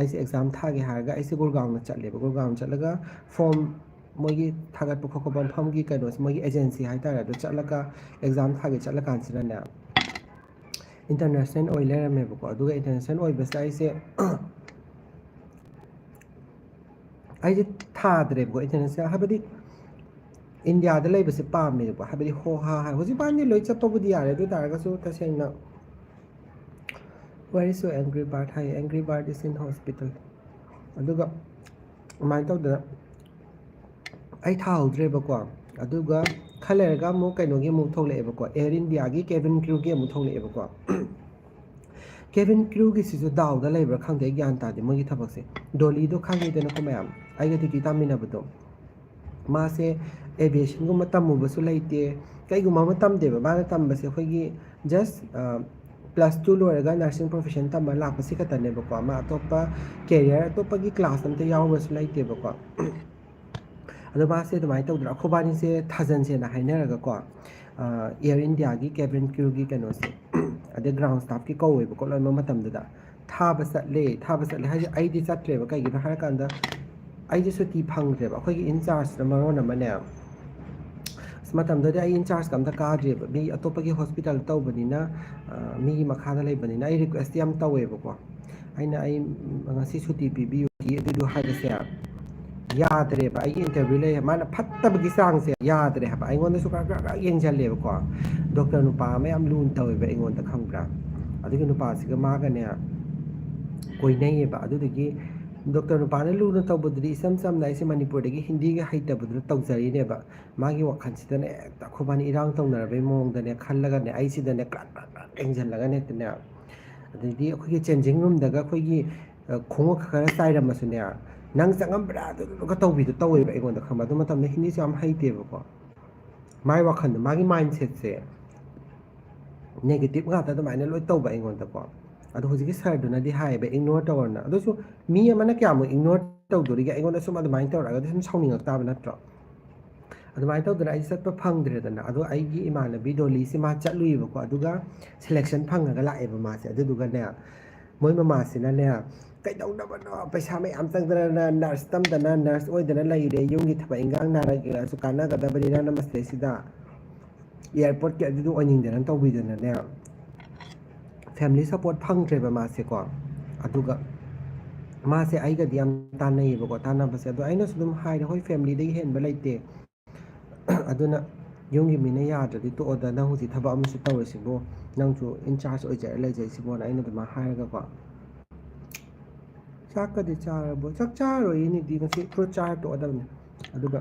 ꯑꯩꯁꯦ ꯑꯦꯛꯖꯥꯝ ꯊꯥꯒꯦ ꯍꯥꯏꯔꯒ ꯑꯩꯁꯦ ꯒꯨꯔꯒꯥꯎꯟꯗ ꯆꯠꯂꯦꯕ ꯒꯨꯔꯒꯥꯎꯟ ꯆꯠꯂꯒ ꯐꯣꯝ ꯃꯣꯏꯒꯤ ꯊꯥꯒꯠꯄ ꯈꯣꯠꯄ ꯃꯐꯝꯒꯤ ꯀꯩꯅꯣꯁꯦ ꯃꯣꯏꯒꯤ ꯑꯦꯖꯦꯟꯁꯤ ꯍꯥꯏꯇꯥꯔꯦ ꯑꯗꯨ ꯆꯠꯂꯒ ꯑꯦꯛꯖꯥꯝ ꯊꯥꯒꯦ ꯆꯠꯂꯀꯥꯟꯁꯤꯗꯅꯦ ꯏꯟꯇꯔꯅꯦꯁꯅꯦꯜ ꯑꯣꯏ ꯂꯩꯔꯝꯃꯦꯕꯀꯣ ꯑꯗꯨꯒ ꯏꯟꯇꯔꯅꯦꯁꯅꯦꯜ ꯑꯣꯏꯕꯁꯤꯗ ꯑꯩꯁꯦ ꯊꯥꯗ꯭ꯔꯦꯕꯀꯣ ꯏꯟꯇꯔꯅꯦꯁꯅꯦꯜ ꯍꯥꯏꯕꯗꯤ ꯏꯟꯗꯤꯌꯥꯗ ꯂꯩꯕꯁꯦ ꯄꯥꯝꯃꯦꯕꯀꯣ ꯍꯥꯏꯕꯗꯤ ꯍꯣ ꯍꯥ ꯍꯥꯏ ꯍꯧꯖꯤꯛꯀꯥꯟꯗꯤ ꯂꯣꯏ ꯆꯠꯄꯕꯨꯗꯤ ꯌꯥꯔꯦ ꯑꯗꯨ ꯑꯣꯏ ꯇꯥꯔꯒꯁꯨ ꯇꯁꯦꯡꯅ where is your angry bird ꯍꯥꯏꯌꯦ angry bird is in hospital ꯑꯗꯨꯒ ꯑꯗꯨꯃꯥꯏꯅ ꯇꯧꯗꯅ ꯑꯩ ꯊꯥꯍꯧꯗ꯭ꯔꯦꯕꯀꯣ ꯑꯗꯨꯒ ꯈꯔ ꯂꯩꯔꯒ ꯑꯃꯨꯛ ꯀꯩꯅꯣꯒꯤ ꯑꯃꯨꯛ ꯊꯣꯛꯂꯛꯑꯦꯕꯀꯣ ꯑꯦꯌꯔ ꯏꯟꯗꯤꯌꯥꯒꯤ ꯀꯦꯕꯤꯟ ꯀ꯭ꯔꯨꯒꯤ ꯑꯃꯨꯛ ꯊꯣꯛꯂꯛꯑꯦꯕꯀꯣ ꯀꯦꯕꯤꯟ ꯀ꯭ꯔꯨꯒꯤꯁꯤꯁꯨ ꯗꯥꯎꯗ ꯂꯩꯕ꯭ꯔꯥ ꯈꯪꯗꯦ ꯑꯩ ꯒ꯭ꯌꯥꯟ ꯇꯥꯗꯦ ꯃꯣꯏꯒꯤ ꯊꯕꯛꯁꯦ ꯗꯣꯂꯤꯗꯣ ꯈꯪꯉꯤꯗꯅꯀꯣ ꯃꯌꯥꯝ ꯑꯩꯒ ꯇꯤꯇꯤ ꯇꯥꯃꯤꯟꯅꯕꯗꯣ ꯃꯥꯁꯦ ꯑꯦꯚꯤꯌꯦꯁꯟꯒꯨꯝꯕ ꯇꯝꯃꯨꯕꯁꯨ ꯂꯩꯇꯦ ꯀꯩꯒꯨꯝꯕ ꯑꯃ ꯇꯝꯗꯦꯕ ꯃꯥꯅ ꯇꯝꯕꯁꯦ ꯑꯩꯈꯣꯏꯒꯤ ꯖꯁ +2 ꯂꯣꯏꯔꯒ ꯅꯔꯁꯤꯡ ꯄ꯭ꯔꯣꯐꯦꯁꯟ ꯇꯝꯕ ꯂꯥꯛꯄꯁꯤ ꯈꯛꯇꯅꯦꯕꯀꯣ ꯑꯃ ꯑꯇꯣꯞꯄ ꯀꯦꯔꯤꯌꯔ ꯑꯇꯣꯞꯄꯒꯤ ꯀ꯭ꯂꯥꯁ ꯑꯝꯇ ꯌꯥꯎꯕꯁꯨ ꯂꯩꯇꯦꯕꯀꯣ ꯑꯗꯣ ꯃꯥꯁꯦ ꯑꯗꯨꯃꯥꯏꯅ ꯇꯧꯗꯅ ꯑꯩꯈꯣꯏꯕꯥꯅꯤꯁꯦ ꯊꯥꯖꯟꯁꯦꯅ ꯍꯥꯏꯅꯔꯒꯀꯣ ꯏꯌꯔ ꯏꯟꯗꯤꯌꯥꯒꯤ ꯀꯦꯕꯤꯟ ꯀ꯭ꯔꯨꯒꯤ ꯀꯩꯅꯣꯁꯦ ꯑꯗꯩ ꯒ꯭ꯔꯥꯎꯟ ꯁ꯭ꯇꯥꯐꯀꯤ ꯀꯧꯋꯦꯕꯀꯣ ꯂꯣꯏꯅꯃꯛ ꯃꯇꯝꯗꯨꯗ ꯊꯥꯕ ꯆꯠꯂꯦ ꯍꯥꯏꯗꯤ ꯑꯩꯗꯤ ꯆꯠꯇ꯭ꯔꯦꯕ ꯀꯩꯒꯤꯅꯣ ꯍꯥꯏꯔꯀꯥꯟꯗ ꯑꯩꯁꯦ ꯁꯨꯇꯤ ꯐꯪꯗ꯭ꯔꯦꯕ ꯑꯩꯈꯣꯏꯒꯤ ꯏꯟꯆꯥꯔꯖꯅ ꯃꯔꯣꯟ ꯑꯃꯅꯦ ꯃꯇꯝꯗꯨꯗꯤ ꯑꯩ ꯏꯟꯆꯥꯔꯖꯀ ꯑꯝꯇ ꯀꯥꯗ꯭ꯔꯦꯕ ꯃꯤ ꯑꯇꯣꯞꯄꯒꯤ ꯍꯣꯁꯄꯤꯇꯥꯜ ꯇꯧꯕꯅꯤꯅ ꯃꯤꯒꯤ ꯃꯈꯥꯗ ꯂꯩꯕꯅꯤꯅ ꯑꯩ ꯔꯤꯀ꯭ꯋꯦꯁꯇꯤ ꯌꯥꯝ ꯇꯧꯋꯦꯕꯀꯣ ꯑꯩ ꯉꯁꯤ ꯁꯨꯇꯤ ꯄꯤꯕꯤꯌꯨ ꯑꯗꯨꯗꯣ ꯍꯥꯏꯕꯁꯦ ꯌꯥꯗ꯭ꯔꯦꯕ ꯑꯩꯒꯤ ꯏꯟꯇꯔꯚꯤꯌꯨ ꯂꯩ ꯃꯥꯅ ꯐꯠꯇꯕꯒꯤ ꯆꯥꯡꯁꯦ ꯌꯥꯗ꯭ꯔꯦ ꯍꯥꯏꯕ ꯑꯩꯉꯣꯟꯗꯁꯨ ꯈꯔ ꯌꯦꯡꯁꯤꯜꯂꯦꯕꯀꯣ ꯗꯣꯛꯇꯔ ꯅꯨꯄꯥ ꯑꯃ ꯌꯥꯝ ꯂꯨꯅ ꯇꯧꯋꯦꯕ ꯑꯩꯉꯣꯟꯗ ꯈꯪꯕ꯭ꯔꯥ ꯑꯗꯨꯒꯤ ꯅꯨꯄꯥꯁꯤꯒ ꯃꯥꯒꯅꯦ ꯀꯣꯏꯅꯩꯌꯦꯕ ꯑꯗꯨꯗꯒꯤ ꯗꯣꯛꯇꯔ ꯅꯨꯄꯥꯅ ꯂꯨꯅ ꯇꯧꯕꯗꯨꯗꯤ ꯏꯆꯝ ꯆꯝꯅ ꯑꯩꯁꯦ ꯃꯅꯤꯄꯨꯔꯗꯒꯤ ꯍꯤꯟꯗꯤꯒ ꯍꯩꯇꯕꯗꯨꯗ ꯇꯧꯖꯔꯤꯅꯦꯕ ꯃꯥꯒꯤ ꯋꯥꯈꯜꯁꯤꯗꯅꯦ ꯍꯦꯛꯇ ꯑꯩꯈꯣꯏꯕꯥꯅꯤ ꯏꯔꯥꯡ ꯇꯧꯅꯔꯕꯩ ꯃꯑꯣꯡꯗꯅꯦ ꯈꯜꯂꯒꯅꯦ ꯑꯩꯁꯤꯗꯅꯦ ꯌꯦꯡꯁꯤꯜꯂꯒꯅꯦ ꯍꯦꯛꯇꯅꯦ ꯑꯗꯩꯗꯤ ꯑꯩꯈꯣꯏꯒꯤ ꯆꯦꯟꯖꯤꯡ ꯔꯨꯝꯗꯒ ꯑꯩꯈꯣꯏꯒꯤ ꯈꯣꯡꯎꯞ ꯈꯔ ꯆꯥꯏꯔꯝꯃꯁꯨꯅꯦ ꯅꯪ ꯆꯪꯉꯝꯕ꯭ꯔꯥ ꯑꯗꯨꯗꯨꯒ ꯇꯧꯕꯤꯗꯣ ꯇꯧꯋꯦꯕ ꯑꯩꯉꯣꯟꯗ ꯈꯪꯕ ꯑꯗꯨ ꯃꯇꯝꯗ ꯍꯤꯟꯗꯤꯁꯨ ꯌꯥꯝ ꯍꯩꯇꯦꯕꯀꯣ ꯃꯥꯒꯤ ꯋꯥꯈꯜꯗꯣ ꯃꯥꯒꯤ ꯃꯥꯏꯟꯁꯦꯠꯁꯦ ꯅꯦꯒꯦꯇꯤꯞ ꯉꯥꯛꯇ ꯑꯗꯨꯃꯥꯏꯅ ꯂꯣꯏ ꯇꯧꯕ ꯑꯩꯉꯣꯟꯗꯀꯣ ꯑꯗꯣ ꯍꯧꯖꯤꯛꯀꯤ ꯁꯔꯗꯨꯅꯗꯤ ꯍꯥꯏꯌꯦꯕ ꯏꯒꯅꯣꯔ ꯇꯧꯔꯅ ꯑꯗꯨꯁꯨ ꯃꯤ ꯑꯃꯅ ꯀꯌꯥꯃꯨꯛ ꯏꯒꯅꯣꯔ ꯇꯧꯗꯣꯔꯤꯒꯦ ꯑꯩꯉꯣꯟꯗ ꯁꯨꯝ ꯑꯗꯨꯃꯥꯏꯅ ꯇꯧꯔꯛꯑꯒꯗꯤ ꯁꯨꯝ ꯁꯥꯎꯅꯤꯡꯉꯛ ꯇꯥꯕ ꯅꯠꯇ꯭ꯔꯣ ꯑꯗꯨꯃꯥꯏꯅ ꯇꯧꯗꯅ ꯑꯩ ꯆꯠꯄ ꯐꯪꯗ꯭ꯔꯦꯗꯅ ꯑꯗꯣ ꯑꯩꯒꯤ ꯏꯃꯥꯟꯅꯕꯤ ꯗꯣꯂꯤꯁꯤ ꯃꯥ ꯆꯠꯂꯨꯏꯕꯀꯣ ꯑꯗꯨꯒ ꯁꯦꯂꯦꯛꯁꯟ ꯐꯪꯉꯒ ꯂꯥꯛꯑꯦꯕ ꯃꯥꯁꯦ ꯑꯗꯨꯗꯨꯒꯅꯦ ꯃꯣꯏ ꯃꯃꯥꯁꯤꯅꯅꯦ ꯀꯩꯗꯧꯅꯕꯅꯣ ꯄꯩꯁా ꯃꯌꯥꯝ ꯆꯪꯗꯅ ꯅꯔꯁ ꯇꯝꯗꯅ ꯅꯔꯁ ꯑꯣꯏꯗꯅ ꯂꯩꯔꯦ ꯌꯨꯝꯒꯤ ꯊꯕꯛ ꯏꯟꯈꯥꯡ ꯅꯥꯔꯒꯁꯨ ꯀꯥꯟꯅꯒꯗꯕꯅꯤꯅ ꯅꯃꯁꯇꯦꯁꯤꯗ ꯏꯌꯥꯔꯄꯣꯔꯠꯀꯤ ꯑꯗꯨꯗꯣ ꯑꯣꯏꯅꯤꯡꯗꯅ ꯇꯧꯕꯤꯗꯅꯅꯦ ꯐꯦꯃꯤꯂꯤ ꯁꯞꯄꯣꯔꯠ ꯐꯪꯗ꯭ꯔꯦꯕ ꯃꯥꯁꯦꯀꯣ ꯑꯗꯨꯒ ꯃꯥꯁꯦ ꯑꯩꯒꯗꯤ ꯌꯥꯝ ꯇꯥꯟꯅꯩꯌꯦꯕꯀꯣ ꯇꯥꯟꯅꯕꯁꯦ ꯑꯗꯣ ꯑꯩꯅꯁꯨ ꯑꯗꯨꯝ ꯍꯥꯏꯔꯦ ꯍꯣꯏ ꯐꯦꯃꯤꯂꯤꯗꯒꯤ ꯍꯦꯟꯕ ꯂꯩꯇꯦ ꯑꯗꯨꯅ ꯌꯨꯝꯒꯤ ꯃꯤꯅ ꯌꯥꯗ꯭ꯔꯗꯤ ꯇꯣꯛꯑꯣꯗ ꯅꯪ ꯍꯧꯖꯤꯛ ꯊꯕꯛ ꯑꯃꯁꯨ ꯇꯧꯔꯤꯁꯤꯕꯨ ꯅꯪꯁꯨ ꯏꯟꯆꯥꯔꯖ ꯑꯣꯏꯖꯔ ꯂꯩꯖꯩꯁꯤꯕꯣꯅ ꯑꯩꯅ ꯑꯗꯨꯃꯥꯏꯅ ꯍꯥꯏꯔꯒꯀꯣ ꯆꯥꯛꯀꯗꯤ ꯆꯥꯔꯕꯣ ꯆꯥꯛ ꯆꯥꯔꯔꯣꯏꯌꯦꯅꯤꯗꯤ ꯉꯁꯤ ꯐ꯭ꯔꯨꯠ ꯆꯥꯔ ꯇꯣꯛꯑꯗꯕꯅꯤ ꯑꯗꯨꯒ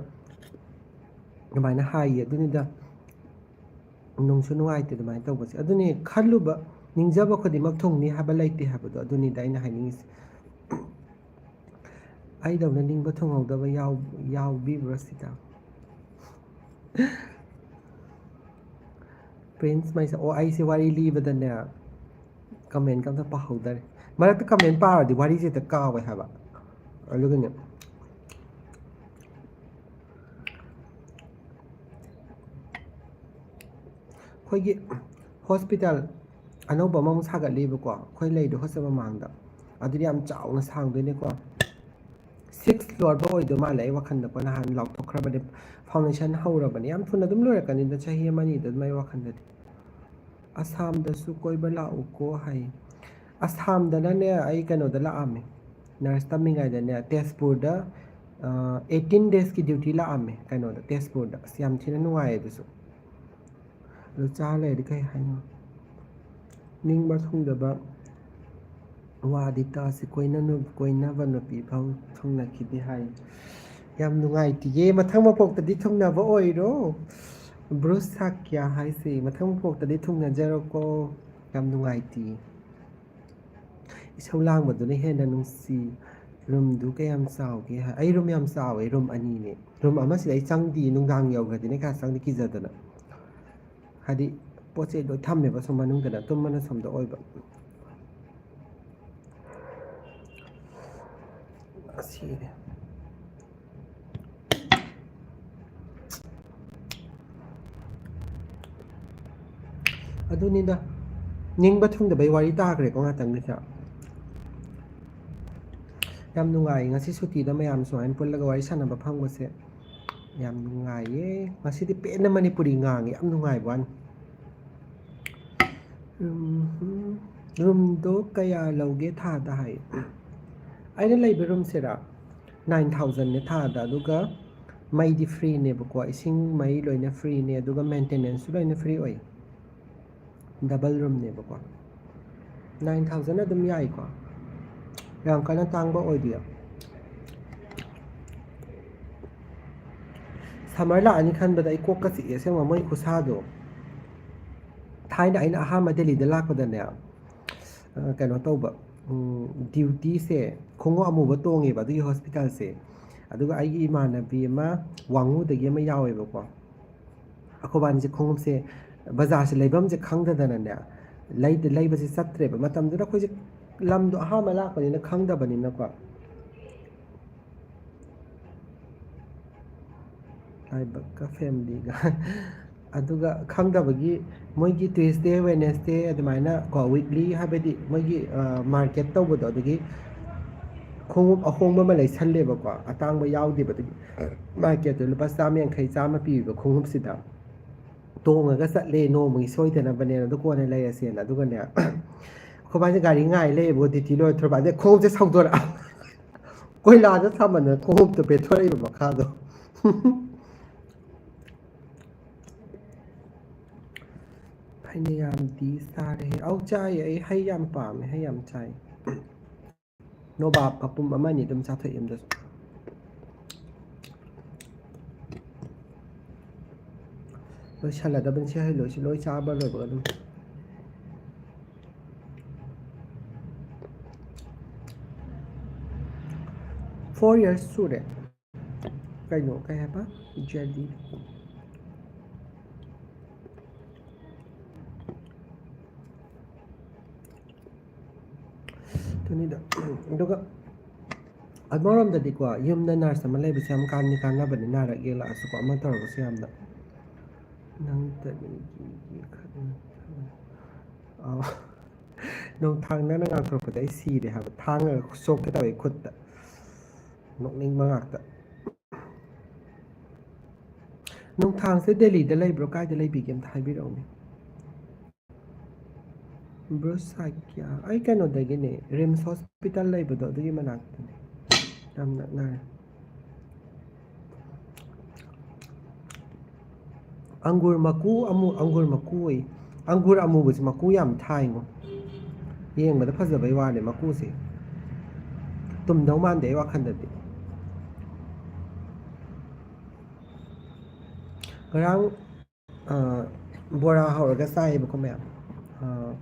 ꯑꯗꯨꯃꯥꯏꯅ ꯍꯥꯏꯌꯦ ꯑꯗꯨꯅꯤꯗ ꯅꯨꯡꯁꯨ ꯅꯨꯡꯉꯥꯏꯇꯦ ꯑꯗꯨꯃꯥꯏꯅ ꯇꯧꯕꯁꯦ ꯑꯗꯨꯅꯤ ꯈꯜꯂꯨꯕ ꯅꯤꯡꯖꯕ ꯈꯨꯗꯤꯡꯃꯛ ꯊꯨꯡꯅꯤ ꯍꯥꯏꯕ ꯂꯩꯇꯦ ꯍꯥꯏꯕꯗꯣ ꯑꯗꯨꯅꯤꯗ ꯑꯩꯅ ꯍꯥꯏꯅꯤꯡꯉꯤꯁꯦ ꯑꯩꯗꯧꯅ ꯅꯤꯡꯕ ꯊꯨꯡꯍꯧꯗꯕ ꯌꯥꯎꯕꯤꯕ꯭ꯔꯥ ꯁꯤꯗ ꯄ꯭ꯔꯤꯟꯁ ꯃꯩꯁ ꯑꯣ ꯑꯩꯁꯦ ꯋꯥꯔꯤ ꯂꯤꯕꯗꯅꯦ ꯀꯃꯦꯟ ꯑꯝꯇ ꯄꯥꯍꯧꯗꯔꯦ ꯃꯔꯛꯇ ꯀꯃꯦꯟ ꯄꯥꯔꯗꯤ ꯋꯥꯔꯤꯁꯦ ꯍꯦꯛꯇ ꯀꯥꯎꯋꯦ ꯍꯥꯏꯕ ꯑꯗꯨꯒꯅꯦ ꯑꯩꯈꯣꯏꯒꯤ ꯍꯣꯁꯄꯤꯇꯥꯜ ꯑꯅꯧꯕ ꯑꯃꯃꯨꯛ ꯁꯥꯒꯠꯂꯤꯕꯀꯣ ꯑꯩꯈꯣꯏ ꯂꯩꯗꯣ ꯍꯣꯁꯇꯦꯜ ꯃꯃꯥꯡꯗ ꯑꯗꯨꯗꯤ ꯌꯥꯝ ꯆꯥꯎꯅ ꯁꯥꯡꯗꯣꯏꯅꯦꯀꯣ 6th ꯐ꯭ꯂꯣꯔ ꯐꯥꯎ ꯑꯣꯏꯗꯧ ꯃꯥꯜꯂꯦ ꯑꯩ ꯋꯥꯈꯜꯗꯀꯣ ꯅꯍꯥꯟ ꯂꯥꯎꯊꯣꯛꯈ꯭ꯔꯕꯅꯦ ꯐꯥꯎꯟꯗꯦꯁꯟ ꯍꯧꯔꯕꯅꯦ ꯌꯥꯝ ꯊꯨꯅ ꯑꯗꯨꯝ ꯂꯣꯏꯔꯛꯀꯅꯤꯗ ꯆꯍꯤ ꯑꯃꯅꯤꯗ ꯑꯗꯨꯝ ꯑꯩ ꯋꯥꯈꯜꯗꯗꯤ ꯑꯁꯥꯝꯗꯁꯨ ꯀꯣꯏꯕ ꯂꯥꯛꯎꯀꯣ ꯍꯥꯏ ꯑꯁꯥꯝꯗꯅꯅꯦ ꯑꯩ ꯀꯩꯅꯣꯗ ꯂꯥꯛꯑꯝꯃꯦ ꯅꯔꯁ ꯇꯝꯃꯤꯉꯩꯗꯅꯦ ꯇꯦꯖꯄꯨꯔꯗ 18 daysꯀꯤ ꯗ꯭ꯌꯨꯇꯤ ꯂꯥꯛꯑꯝꯃꯦ ꯀꯩꯅꯣꯗ ꯇꯦꯖꯄꯨꯔꯗ ꯑꯁ ꯌꯥꯝ ꯊꯤꯅ ꯅꯨꯡꯉꯥꯏꯌꯦ ꯑꯗꯨꯁꯨ ꯑꯗꯨ ꯆꯥ ꯂꯩꯔꯗꯤ ꯀꯩ ꯍꯥꯏꯅꯣ ꯅꯤꯡꯕ ꯊꯨꯡꯗꯕ ꯋꯥꯗꯤ ꯇꯥꯁꯤ ꯀꯣꯏꯅꯕ ꯅꯨꯄꯤ ꯐꯥꯎ ꯊꯨꯡꯅꯈꯤꯗꯦ ꯍꯥꯏ ꯌꯥꯝ ꯅꯨꯡꯉꯥꯏꯇꯤꯌꯦ ꯃꯊꯪ ꯃꯄꯣꯛꯇꯗꯤ ꯊꯨꯡꯅꯕ ꯑꯣꯏꯔꯣ ꯕ꯭ꯔꯨꯁ ꯁꯥꯀ꯭ꯌꯥ ꯍꯥꯏꯁꯦ ꯃꯊꯪ ꯃꯄꯣꯛꯇꯗꯤ ꯊꯨꯡꯅꯖꯔꯣꯀꯣ ꯌꯥꯝ ꯅꯨꯡꯉꯥꯏꯇꯤꯌꯦ ꯏꯁꯧ ꯂꯥꯡꯕꯗꯨꯅ ꯍꯦꯟꯅ ꯅꯨꯡꯁꯤ ꯔꯨꯝꯗꯨ ꯀꯌꯥꯝ ꯆꯥꯎꯒꯦ ꯑꯩ ꯔꯨꯝ ꯌꯥꯝ ꯆꯥꯎꯋꯦ ꯔꯨꯝ 2ꯅꯦ ꯔꯨꯝ ꯑꯃꯁꯤꯗ ꯑꯩ ꯆꯪꯗꯦ ꯅꯨꯡꯗꯥꯡ ꯌꯧꯈ꯭ꯔꯗꯤꯅꯦ ꯀꯌꯥ ꯆꯪꯗꯦ ꯀꯤꯖꯗꯅ ꯍꯥꯏꯗꯤ ꯄꯣꯠ ꯆꯩ ꯂꯣꯏ ꯊꯝꯃꯦꯕ ꯁꯨꯝ ꯃꯅꯨꯡꯗꯅ ꯇꯨꯝꯕꯅ ꯁꯣꯝꯗ ꯑꯣꯏꯕ ꯑꯁꯤꯅꯦ ꯑꯗꯨꯅꯤꯗ ꯅꯤꯡꯕ ꯊꯨꯡꯗꯕꯩ ꯋꯥꯔꯤ ꯇꯥꯈ꯭ꯔꯦꯀꯣ ꯉꯥꯛꯇꯪꯗꯨꯗ ꯌꯥꯝ ꯅꯨꯡꯉꯥꯏ ꯉꯁꯤ ꯁꯨꯇꯤꯗ ꯃꯌꯥꯝ ꯁꯨꯃꯥꯏꯅ ꯄꯨꯜꯂꯒ ꯋꯥꯔꯤ ꯁꯥꯟꯅꯕ ꯐꯪꯕꯁꯦ ꯌꯥꯝ ꯅꯨꯡꯉꯥꯏꯌꯦ ꯉꯁꯤꯗꯤ ꯄꯦꯟꯅ ꯃꯅꯤꯄꯨꯔꯤ ꯉꯥꯡꯉꯦ ꯌꯥꯝ ꯅꯨꯡꯉꯥꯏꯕ ꯋꯥꯅꯤ ꯔꯨꯝꯗꯣ ꯀꯌꯥ ꯂꯧꯒꯦ ꯊꯥꯗ ꯍꯥꯏ ꯑꯩꯅ ꯂꯩꯕ ꯔꯨꯝꯁꯤꯔ 9,000ꯅꯦ ꯊꯥꯗ ꯑꯗꯨꯒ ꯃꯩꯗꯤ ꯐ꯭ꯔꯤꯅꯦꯕꯀꯣ ꯏꯁꯤꯡ ꯃꯩ ꯂꯣꯏꯅ ꯐ꯭ꯔꯤꯅꯦ ꯑꯗꯨꯒ ꯃꯦꯟꯇꯦꯅꯦꯟꯁꯁꯨ ꯂꯣꯏꯅ ꯐ꯭ꯔꯤ ꯑꯣꯏ ꯗꯕꯜ ꯔꯨꯝꯅꯦꯕꯀꯣ 9,000 ꯑꯗꯨꯝ ꯌꯥꯏꯀꯣ ꯌꯥꯝ ꯀꯟꯅ ꯇꯥꯡꯕ ꯑꯣꯏꯗꯦ ꯁꯝꯃꯔ ꯂꯥꯛꯑꯅꯤ ꯈꯟꯕꯗ ꯑꯩ ꯀꯣꯛꯀ ꯆꯤꯛꯑꯦ ꯑꯁꯦꯡꯕ ꯃꯣꯏ ꯈꯨꯠꯁꯥꯗꯣ ꯊꯥꯏꯅ ꯑꯩꯅ ꯑꯍꯥꯟꯕ ꯗꯦꯜꯂꯤꯗ ꯂꯥꯛꯄꯗꯅꯦ ꯀꯩꯅꯣ ꯇꯧꯕ ꯗ꯭ꯌꯨꯇꯤꯁꯦ ꯈꯣꯡꯎꯞ ꯑꯃꯨꯕ ꯇꯣꯡꯉꯦꯕ ꯑꯗꯨꯒꯤ ꯍꯣꯁꯄꯤꯇꯥꯜꯁꯦ ꯑꯗꯨꯒ ꯑꯩꯒꯤ ꯏꯃꯥꯟꯅꯕꯤ ꯑꯃ ꯋꯥꯡꯉꯨꯗꯒꯤ ꯑꯃ ꯌꯥꯎꯋꯦꯕꯀꯣ ꯑꯩꯈꯣꯏꯕꯥꯅꯤꯁꯦ ꯈꯣꯡꯎꯞꯁꯦ ꯕꯖꯥꯔꯁꯦ ꯂꯩꯐꯝꯁꯦ ꯈꯪꯗꯗꯅꯅꯦ ꯂꯩꯕꯁꯦ ꯆꯠꯇ꯭ꯔꯦꯕ ꯃꯇꯝꯗꯨꯗ ꯑꯩꯈꯣꯏꯁꯦ ꯂꯝꯗꯣ ꯑꯍꯥꯟꯕ ꯂꯥꯛꯄꯅꯤꯅ ꯈꯪꯗꯕꯅꯤꯅꯀꯣ ꯂꯥꯏꯕꯛꯀ ꯐꯦꯃꯤꯂꯤꯒ ꯑꯗꯨꯒ ꯈꯪꯗꯕꯒꯤ ꯃꯣꯏꯒꯤ ꯇ꯭ꯋꯤꯁꯗꯦ ꯋꯦꯅꯦꯁꯗꯦ ꯑꯗꯨꯃꯥꯏꯅ ꯀꯣ ꯋꯤꯛꯂꯤ ꯍꯥꯏꯕꯗꯤ ꯃꯣꯏꯒꯤ ꯃꯥꯔꯀꯦꯠ ꯇꯧꯕꯗꯣ ꯑꯗꯨꯒꯤ ꯈꯣꯡꯎꯞ ꯑꯍꯣꯡꯕ ꯑꯃ ꯂꯩꯁꯜꯂꯦꯕꯀꯣ ꯑꯇꯥꯡꯕ ꯌꯥꯎꯗꯦꯕ ꯑꯗꯨꯒꯤ ꯃꯥꯔꯀꯦꯠꯇꯨ ꯂꯨꯄꯥ 150 ꯆꯥꯝꯃ ꯄꯤꯕꯤꯕ ꯈꯣꯡꯎꯞꯁꯤꯗ ꯇꯣꯡꯉꯒ ꯆꯠꯂꯦ ꯅꯣꯡꯃꯒꯤ ꯁꯣꯏꯗꯅꯕꯅꯦꯅ ꯑꯗꯨ ꯀꯣꯟꯅ ꯂꯩꯔꯁꯦꯅ ꯑꯗꯨꯒꯅꯦ ꯑꯩꯈꯣꯏꯕꯥꯁꯦ ꯒꯥꯔꯤ ꯉꯥꯏ ꯂꯩꯌꯦꯕꯀꯣ ꯗ꯭ꯌꯨꯇꯤ ꯂꯣꯏꯊꯣꯔꯛꯄ ꯑꯗꯩ ꯈꯣꯡꯎꯞꯁꯦ ꯁꯧꯗꯣꯔꯛꯑꯕ ꯀꯣꯏꯂꯥꯗ ꯊꯝꯕꯅ ꯈꯣꯡꯎꯞꯇꯨ ꯄꯦꯊꯣꯔꯛꯏꯕ ꯃꯈꯥꯗꯣ ꯐꯅꯌꯥꯝꯗꯤ ꯆꯥꯔꯦ ꯑꯧ ꯆꯥꯏ ꯑꯩ ꯍꯩ ꯌꯥꯝ ꯄꯥꯝꯃꯦ ꯍꯩ ꯌꯥꯝ ꯆꯥꯏ ꯅꯣꯕꯥꯞ ꯃꯄꯨꯝ ꯑꯃꯅꯤ ꯑꯗꯨꯝ ꯆꯥꯊꯣꯛꯏ ꯌꯨꯝꯗꯁꯨ ꯂꯣꯏꯁꯜꯂꯗꯕꯅꯤ ꯁꯤ ꯍꯩ ꯂꯣꯏꯁꯤ ꯂꯣꯏ ꯆꯥꯕ ꯂꯣꯏꯕꯒ ꯑꯗꯨꯝ Four years ꯁꯨꯔꯦ ꯀꯩꯅꯣ ꯀꯩ ꯍꯥꯏꯕ ꯖꯦꯂꯤ ꯑꯗꯨꯅꯤꯗ ꯑꯗꯨꯒ ꯑꯃꯔꯣꯝꯗꯗꯤꯀꯣ ꯌꯨꯝꯗ ꯅꯔꯁ ꯑꯃ ꯂꯩꯕꯁꯦ ꯌꯥꯝ ꯀꯥꯟꯅꯕꯅꯤ ꯅꯥꯔꯛ ꯌꯦꯛꯂꯛꯑꯁꯨꯀꯣ ꯑꯃ ꯇꯧꯔꯒꯁꯨ ꯌꯥꯝꯅ ꯅꯣꯡꯊꯥꯡ ꯅꯪꯅ ꯉꯥꯡꯊꯣꯔꯛꯄꯗ ꯑꯩ ꯁꯤꯔꯦ ꯍꯥꯏꯕ ꯊꯥꯡꯉꯒ ꯁꯣꯛꯀꯦ ꯇꯧꯋꯤ ꯈꯨꯠꯇ ꯅꯣꯛꯅꯤꯡꯕ ꯉꯥꯛꯇ ꯅꯣꯡꯊꯥꯡꯁꯦ ꯗꯦꯜꯂꯤꯗ ꯂꯩꯕ꯭ꯔꯣ ꯀꯥꯏꯗ ꯂꯩꯕꯤꯒꯦ ꯑꯝꯇ ꯍꯥꯏꯕꯤꯔꯛꯎꯅꯦ ꯕ꯭ꯔꯨꯁ ꯁꯥꯏꯀ꯭ꯌꯥ ꯑꯩ ꯀꯩꯅꯣꯗꯒꯤꯅꯦ ꯔꯤꯝꯁ ꯍꯣꯁꯄꯤꯇꯥꯜ ꯂꯩꯕꯗꯣ ꯑꯗꯨꯒꯤ ꯃꯅꯥꯛꯇꯅꯦ ꯌꯥꯝ ꯅꯛꯅꯔꯦ ꯑꯪꯒꯨꯔ ꯃꯀꯨ ꯑꯪꯒꯨꯔ ꯃꯀꯨ ꯑꯣꯏ ꯑꯪꯒꯨꯔ ꯑꯃꯨꯕꯁꯦ ꯃꯀꯨ ꯌꯥꯝ ꯊꯥꯏꯉꯣ ꯌꯦꯡꯕꯗ ꯐꯖꯕꯩ ꯋꯥꯅꯦ ꯃꯀꯨꯁꯦ ꯇꯨꯝꯗꯧ ꯃꯥꯟꯗꯦ ꯑꯩ ꯋꯥꯈꯜꯗꯗꯤ ꯉꯔꯥꯡ ꯕꯣꯔꯥ ꯍꯧꯔꯒ ꯆꯥꯏꯌꯦꯕꯀꯣ ꯃꯌꯥꯝ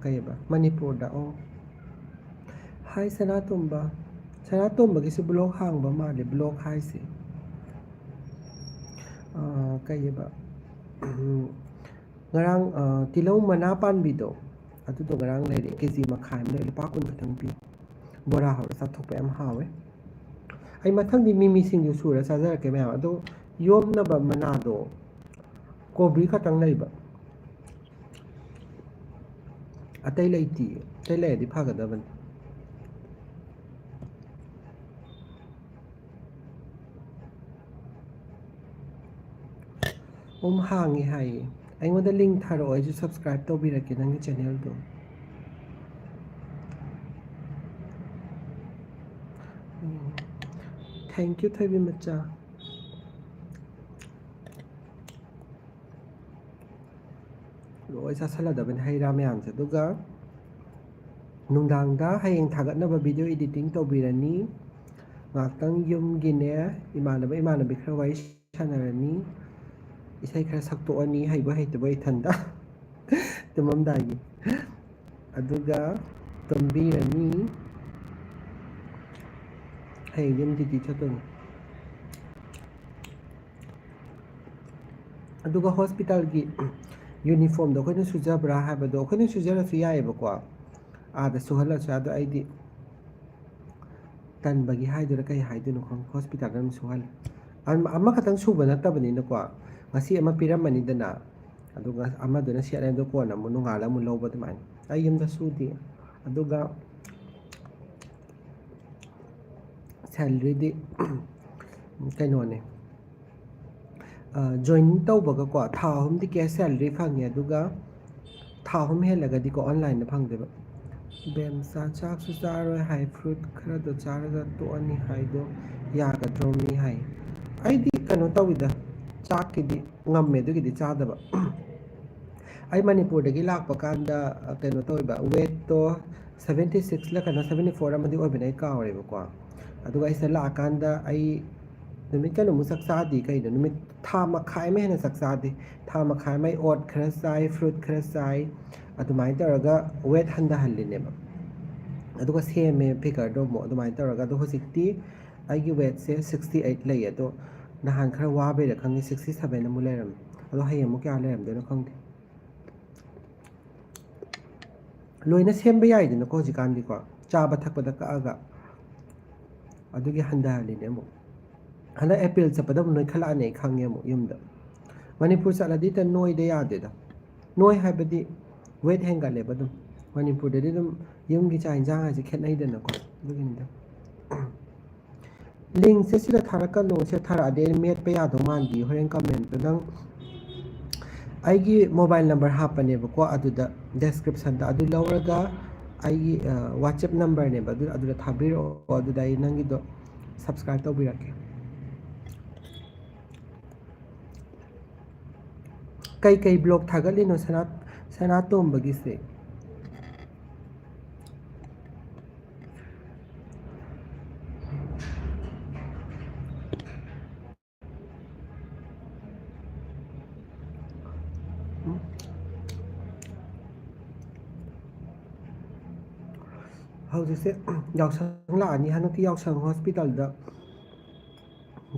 ꯀꯩꯕ ꯃꯅꯤꯄꯨꯔꯗ ꯍꯥꯏ ꯁꯅꯥꯇꯣꯝꯕꯒꯤꯁꯨ ꯕ꯭ꯂꯣꯛ ꯍꯥꯡꯕ ꯃꯥꯜꯂꯦ ꯕ꯭ꯂꯣꯛ ꯍꯥꯏꯁꯦ ꯀꯩꯕ ꯉꯔꯥꯡ ꯇꯤꯜꯍꯧ ꯃꯅꯥ ꯄꯥꯟꯕꯤꯗꯣ ꯑꯗꯨꯗꯣ ꯉꯔꯥꯡ ꯂꯩꯔꯦ ꯀꯦꯖꯤ ꯃꯈꯥꯏ ꯑꯃ ꯂꯩꯔꯦ ꯂꯨꯄꯥ 20 ꯈꯛꯇꯪ ꯄꯤ ꯕꯣꯔꯥ ꯍꯧꯔ ꯆꯥꯊꯣꯛꯄ ꯌꯥꯝ ꯍꯥꯎꯋꯦ ꯑꯩ ꯃꯊꯪꯗꯤ ꯃꯤꯃꯤꯁꯤꯡꯖꯨ ꯁꯨꯔ ꯆꯥꯖꯔꯛꯀꯦ ꯃꯌꯥꯝ ꯑꯗꯣ ꯌꯣꯝꯅꯕ ꯃꯅꯥꯗꯣ ꯀꯣꯕꯤ ꯈꯛꯇꯪ ꯂꯩꯕ ꯑꯇꯩ ꯂꯩꯇꯦ ꯑꯇꯩ ꯂꯩꯔꯗꯤ ꯐꯒꯗꯕꯅꯤ ꯍꯥꯡꯉꯦ ꯍꯥꯏꯌꯦ ꯑꯩꯉꯣꯟꯗ ꯂꯤꯡ ꯊꯥꯔꯛꯑꯣ ꯑꯩꯁꯨ ꯁꯞꯁꯀ꯭ꯔꯥꯏꯞ ꯇꯧꯕꯤꯔꯛꯀꯦ ꯅꯪꯒꯤ ꯆꯦꯅꯦꯜꯗꯣ ꯊꯦꯡꯀ꯭ꯌꯨ ꯊꯣꯏꯕꯤ ꯃꯆꯥ ꯂꯣꯏ ꯆꯥꯁꯜꯂꯗꯕꯅꯤ ꯍꯩ ꯔꯥ ꯃꯌꯥꯝꯁꯦ ꯑꯗꯨꯒ ꯅꯨꯡꯗꯥꯡꯗ ꯍꯌꯦꯡ ꯊꯥꯒꯠꯅꯕ ꯚꯤꯗꯤꯑꯣ ꯏꯗꯤꯇꯤꯡ ꯇꯧꯕꯤꯔꯅꯤ ꯉꯥꯏꯍꯥꯛꯇꯪ ꯌꯨꯝꯒꯤꯅꯦ ꯏꯃꯥꯟꯅꯕꯤ ꯈꯔ ꯋꯥꯔꯤ ꯁꯥꯟꯅꯔꯅꯤ ꯏꯁꯩ ꯈꯔ ꯁꯛꯇꯣꯛꯑꯅꯤ ꯍꯩꯕ ꯍꯩꯇꯕ ꯏꯊꯟꯇ ꯇꯨꯝꯃꯝꯗꯥꯏꯒꯤ ꯑꯗꯨꯒ ꯇꯨꯝꯕꯤꯔꯅꯤ ꯍꯌꯦꯡꯗꯤ ꯑꯃꯨꯛ ꯗ꯭ꯌꯨꯇꯤ ꯆꯠꯇꯣꯏꯅꯤ ꯑꯗꯨꯒ ꯍꯣꯁꯄꯤꯇꯥꯜꯒꯤ ꯌꯨꯅꯤꯐꯣꯔꯝꯗꯣ ꯑꯩꯈꯣꯏꯅ ꯁꯨꯖꯕ꯭ꯔꯥ ꯍꯥꯏꯕꯗꯣ ꯑꯩꯈꯣꯏꯅ ꯁꯨꯖꯔꯁꯨ ꯌꯥꯏꯑꯕꯀꯣ ꯑꯥꯗ ꯁꯨꯍꯜꯂꯁꯨ ꯑꯗꯣ ꯑꯩꯗꯤ ꯇꯟꯕꯒꯤ ꯍꯥꯏꯗꯣꯏꯔꯥ ꯀꯩ ꯍꯥꯏꯗꯣꯏꯅꯣ ꯈꯪꯗꯦ ꯍꯣꯁꯄꯤꯇꯥꯜꯗ ꯑꯗꯨꯝ ꯁꯨꯍꯜꯂꯦ ꯑꯃꯈꯛꯇꯪ ꯁꯨꯕ ꯅꯠꯇꯕꯅꯤꯅꯀꯣ ꯉꯁꯤ ꯑꯃ ꯄꯤꯔꯝꯃꯅꯤꯗꯅ ꯑꯗꯨꯒ ꯑꯃꯗꯨꯅ ꯁꯦꯠꯂꯅꯤ ꯑꯗꯨ ꯀꯣꯟꯅ ꯑꯃꯨꯛ ꯅꯣꯡꯉꯥꯜꯂ ꯑꯃꯨꯛ ꯂꯧꯕ ꯑꯗꯨꯃꯥꯏꯅ ꯑꯩ ꯌꯨꯝꯗ ꯁꯨꯗꯦ ꯑꯗꯨꯒ ꯁꯦꯂꯔꯤꯗꯤ ꯀꯩꯅꯣꯅꯦ ꯖꯣꯏꯅꯤꯡ ꯇꯧꯕꯒꯀꯣ ꯊꯥ 3ꯗꯤ ꯀꯦꯁ ꯁꯦꯂꯔꯤ ꯐꯪꯉꯦ ꯑꯗꯨꯒ ꯊꯥ 3 ꯍꯦꯜꯂꯒꯗꯤꯀꯣ ꯑꯣꯟꯂꯥꯏꯟꯗ ꯐꯪꯗꯦꯕ ꯕꯦꯝꯆꯥ ꯆꯥꯛꯁꯨ ꯆꯥꯔꯣꯏ ꯍꯥꯏ ꯐ꯭ꯔꯨꯠ ꯈꯔꯗꯣ ꯆꯥꯔꯒ ꯇꯣꯛꯑꯅꯤ ꯍꯥꯏꯗꯣ ꯌꯥꯒꯗ꯭ꯔꯣ ꯃꯤ ꯍꯥꯏ ꯑꯩꯗꯤ ꯀꯩꯅꯣ ꯇꯧꯋꯤꯗ ꯆꯥꯛꯀꯤꯗꯤ ꯉꯝꯃꯦ ꯑꯗꯨꯒꯤꯗꯤ ꯆꯥꯗꯕ ꯑꯩ ꯃꯅꯤꯄꯨꯔꯗꯒꯤ ꯂꯥꯛꯄ ꯀꯥꯟꯗ ꯀꯩꯅꯣ ꯇꯧꯋꯦꯕ ꯋꯦꯠꯇꯣ 76ꯂ ꯀꯩꯅꯣ 74 ꯑꯃꯗꯤ ꯑꯣꯏꯕꯅꯦ ꯑꯩ ꯀꯥꯎꯔꯦꯕꯀꯣ ꯑꯗꯨꯒ ꯑꯩ ꯁꯤꯗ ꯂꯥꯛꯑꯀꯥꯟꯗ ꯑꯩ ꯅꯨꯃꯤꯠ ꯀꯩꯅꯣꯃꯨꯛ ꯆꯥꯛ ꯆꯥꯗꯦ ꯀꯩꯅꯣ ꯅꯨꯃꯤꯠ ꯊꯥ ꯃꯈꯥꯏ ꯑꯃ ꯍꯦꯟꯅ ꯆꯥꯛ ꯆꯥꯗꯦ ꯊꯥ ꯃꯈꯥꯏ ꯑꯃ ꯑꯣꯠ ꯈꯔ ꯆꯥꯏ ꯐ꯭ꯔꯨꯠ ꯈꯔ ꯆꯥꯏ ꯑꯗꯨꯃꯥꯏꯅ ꯇꯧꯔꯒ ꯋꯦꯠ ꯍꯟꯊꯍꯜꯂꯤꯅꯦꯕ ꯑꯗꯨꯒ ꯁꯦꯝꯃꯦ ꯐꯤꯒꯔꯗꯣ ꯑꯃꯨꯛ ꯑꯗꯨꯃꯥꯏꯅ ꯇꯧꯔꯒ ꯑꯗꯣ ꯍꯧꯖꯤꯛꯇꯤ ꯑꯩꯒꯤ ꯋꯦꯠꯁꯦ 68 ꯂꯩ ꯑꯗꯣ ꯅꯍꯥꯟ ꯈꯔ ꯋꯥꯕꯩꯔꯥ ꯈꯪꯗꯦ 67 ꯑꯃꯨꯛ ꯂꯩꯔꯝꯃꯦ ꯑꯗꯣ ꯍꯌꯦꯡ ꯑꯃꯨꯛ ꯀꯌꯥ ꯂꯩꯔꯝꯗꯣꯏꯅꯣ ꯈꯪꯗꯦ ꯂꯣꯏꯅ ꯁꯦꯝꯕ ꯌꯥꯏꯗꯅꯀꯣ ꯍꯧꯖꯤꯛꯀꯥꯟꯗꯤꯀꯣ ꯆꯥꯕ ꯊꯛꯄꯗ ꯀꯛꯑꯒ ꯑꯗꯨꯒꯤ ꯍꯟꯊꯍꯜꯂꯤꯅꯦ ꯑꯃꯨꯛ ꯍꯟꯗꯛ ꯑꯦꯄ꯭ꯔꯤꯜ ꯆꯠꯄꯗ ꯑꯃꯨꯛ ꯅꯣꯏꯈꯠꯂꯛꯑꯅꯤ ꯑꯩ ꯈꯪꯉꯦ ꯑꯃꯨꯛ ꯌꯨꯝꯗ ꯃꯅꯤꯄꯨꯔ ꯆꯠꯂꯗꯤ ꯅꯣꯏꯗ ꯌꯥꯗꯦꯗ ꯅꯣꯏ ꯍꯥꯏꯕꯗꯤ ꯋꯦꯠ ꯍꯦꯟꯒꯠꯂꯦꯕ ꯑꯗꯨꯝ ꯃꯅꯤꯄꯨꯔꯗꯗꯤ ꯑꯗꯨꯝ ꯌꯨꯝꯒꯤ ꯆꯥꯛ ꯌꯦꯟꯁꯥꯡ ꯍꯥꯏꯁꯦ ꯈꯦꯠꯅꯩꯗꯅꯀꯣ ꯑꯗꯨꯒꯤꯅꯤꯗ ꯂꯤꯡꯁꯦ ꯁꯤꯗ ꯊꯥꯔꯛꯀꯅꯨ ꯁꯤꯗ ꯊꯥꯔꯛꯑꯗꯤ ꯑꯩ ꯃꯦꯠꯄ ꯌꯥꯗꯧ ꯃꯥꯟꯗꯦ ꯍꯣꯔꯦꯟ ꯀꯃꯦꯟꯇꯣ ꯅꯪ ꯑꯩꯒꯤ ꯃꯣꯕꯥꯏꯜ ꯅꯝꯕꯔ ꯍꯥꯞꯄꯅꯦꯕꯀꯣ ꯑꯗꯨꯗ ꯗꯦꯁꯀ꯭ꯔꯤꯞꯁꯟꯗ ꯑꯗꯨ ꯂꯧꯔꯒ ꯑꯩꯒꯤ ꯋꯥꯆꯦꯞ ꯅꯝꯕꯔꯅꯦꯕ ꯑꯗꯨꯗ ꯊꯥꯕꯤꯔꯛꯑꯣ ꯑꯗꯨꯗ ꯑꯩ ꯅꯪꯒꯤꯗꯣ ꯁꯞꯁꯀ꯭ꯔꯥꯏꯕ ꯇꯧꯕꯤꯔꯛꯀꯦ ꯀꯩꯀꯩ ꯕ꯭ꯂꯣꯛ ꯊꯥꯒꯠꯂꯤꯅꯣ ꯁꯅꯥꯇꯣꯝꯕꯒꯤꯁꯦ ꯍꯧꯖꯤꯛꯁꯦ ꯌꯥꯎꯁꯪ ꯂꯥꯛꯑꯅꯤ ꯍꯟꯗꯛꯇꯤ ꯌꯥꯎꯁꯪ ꯍꯣꯁꯄꯤꯇꯥꯜꯗ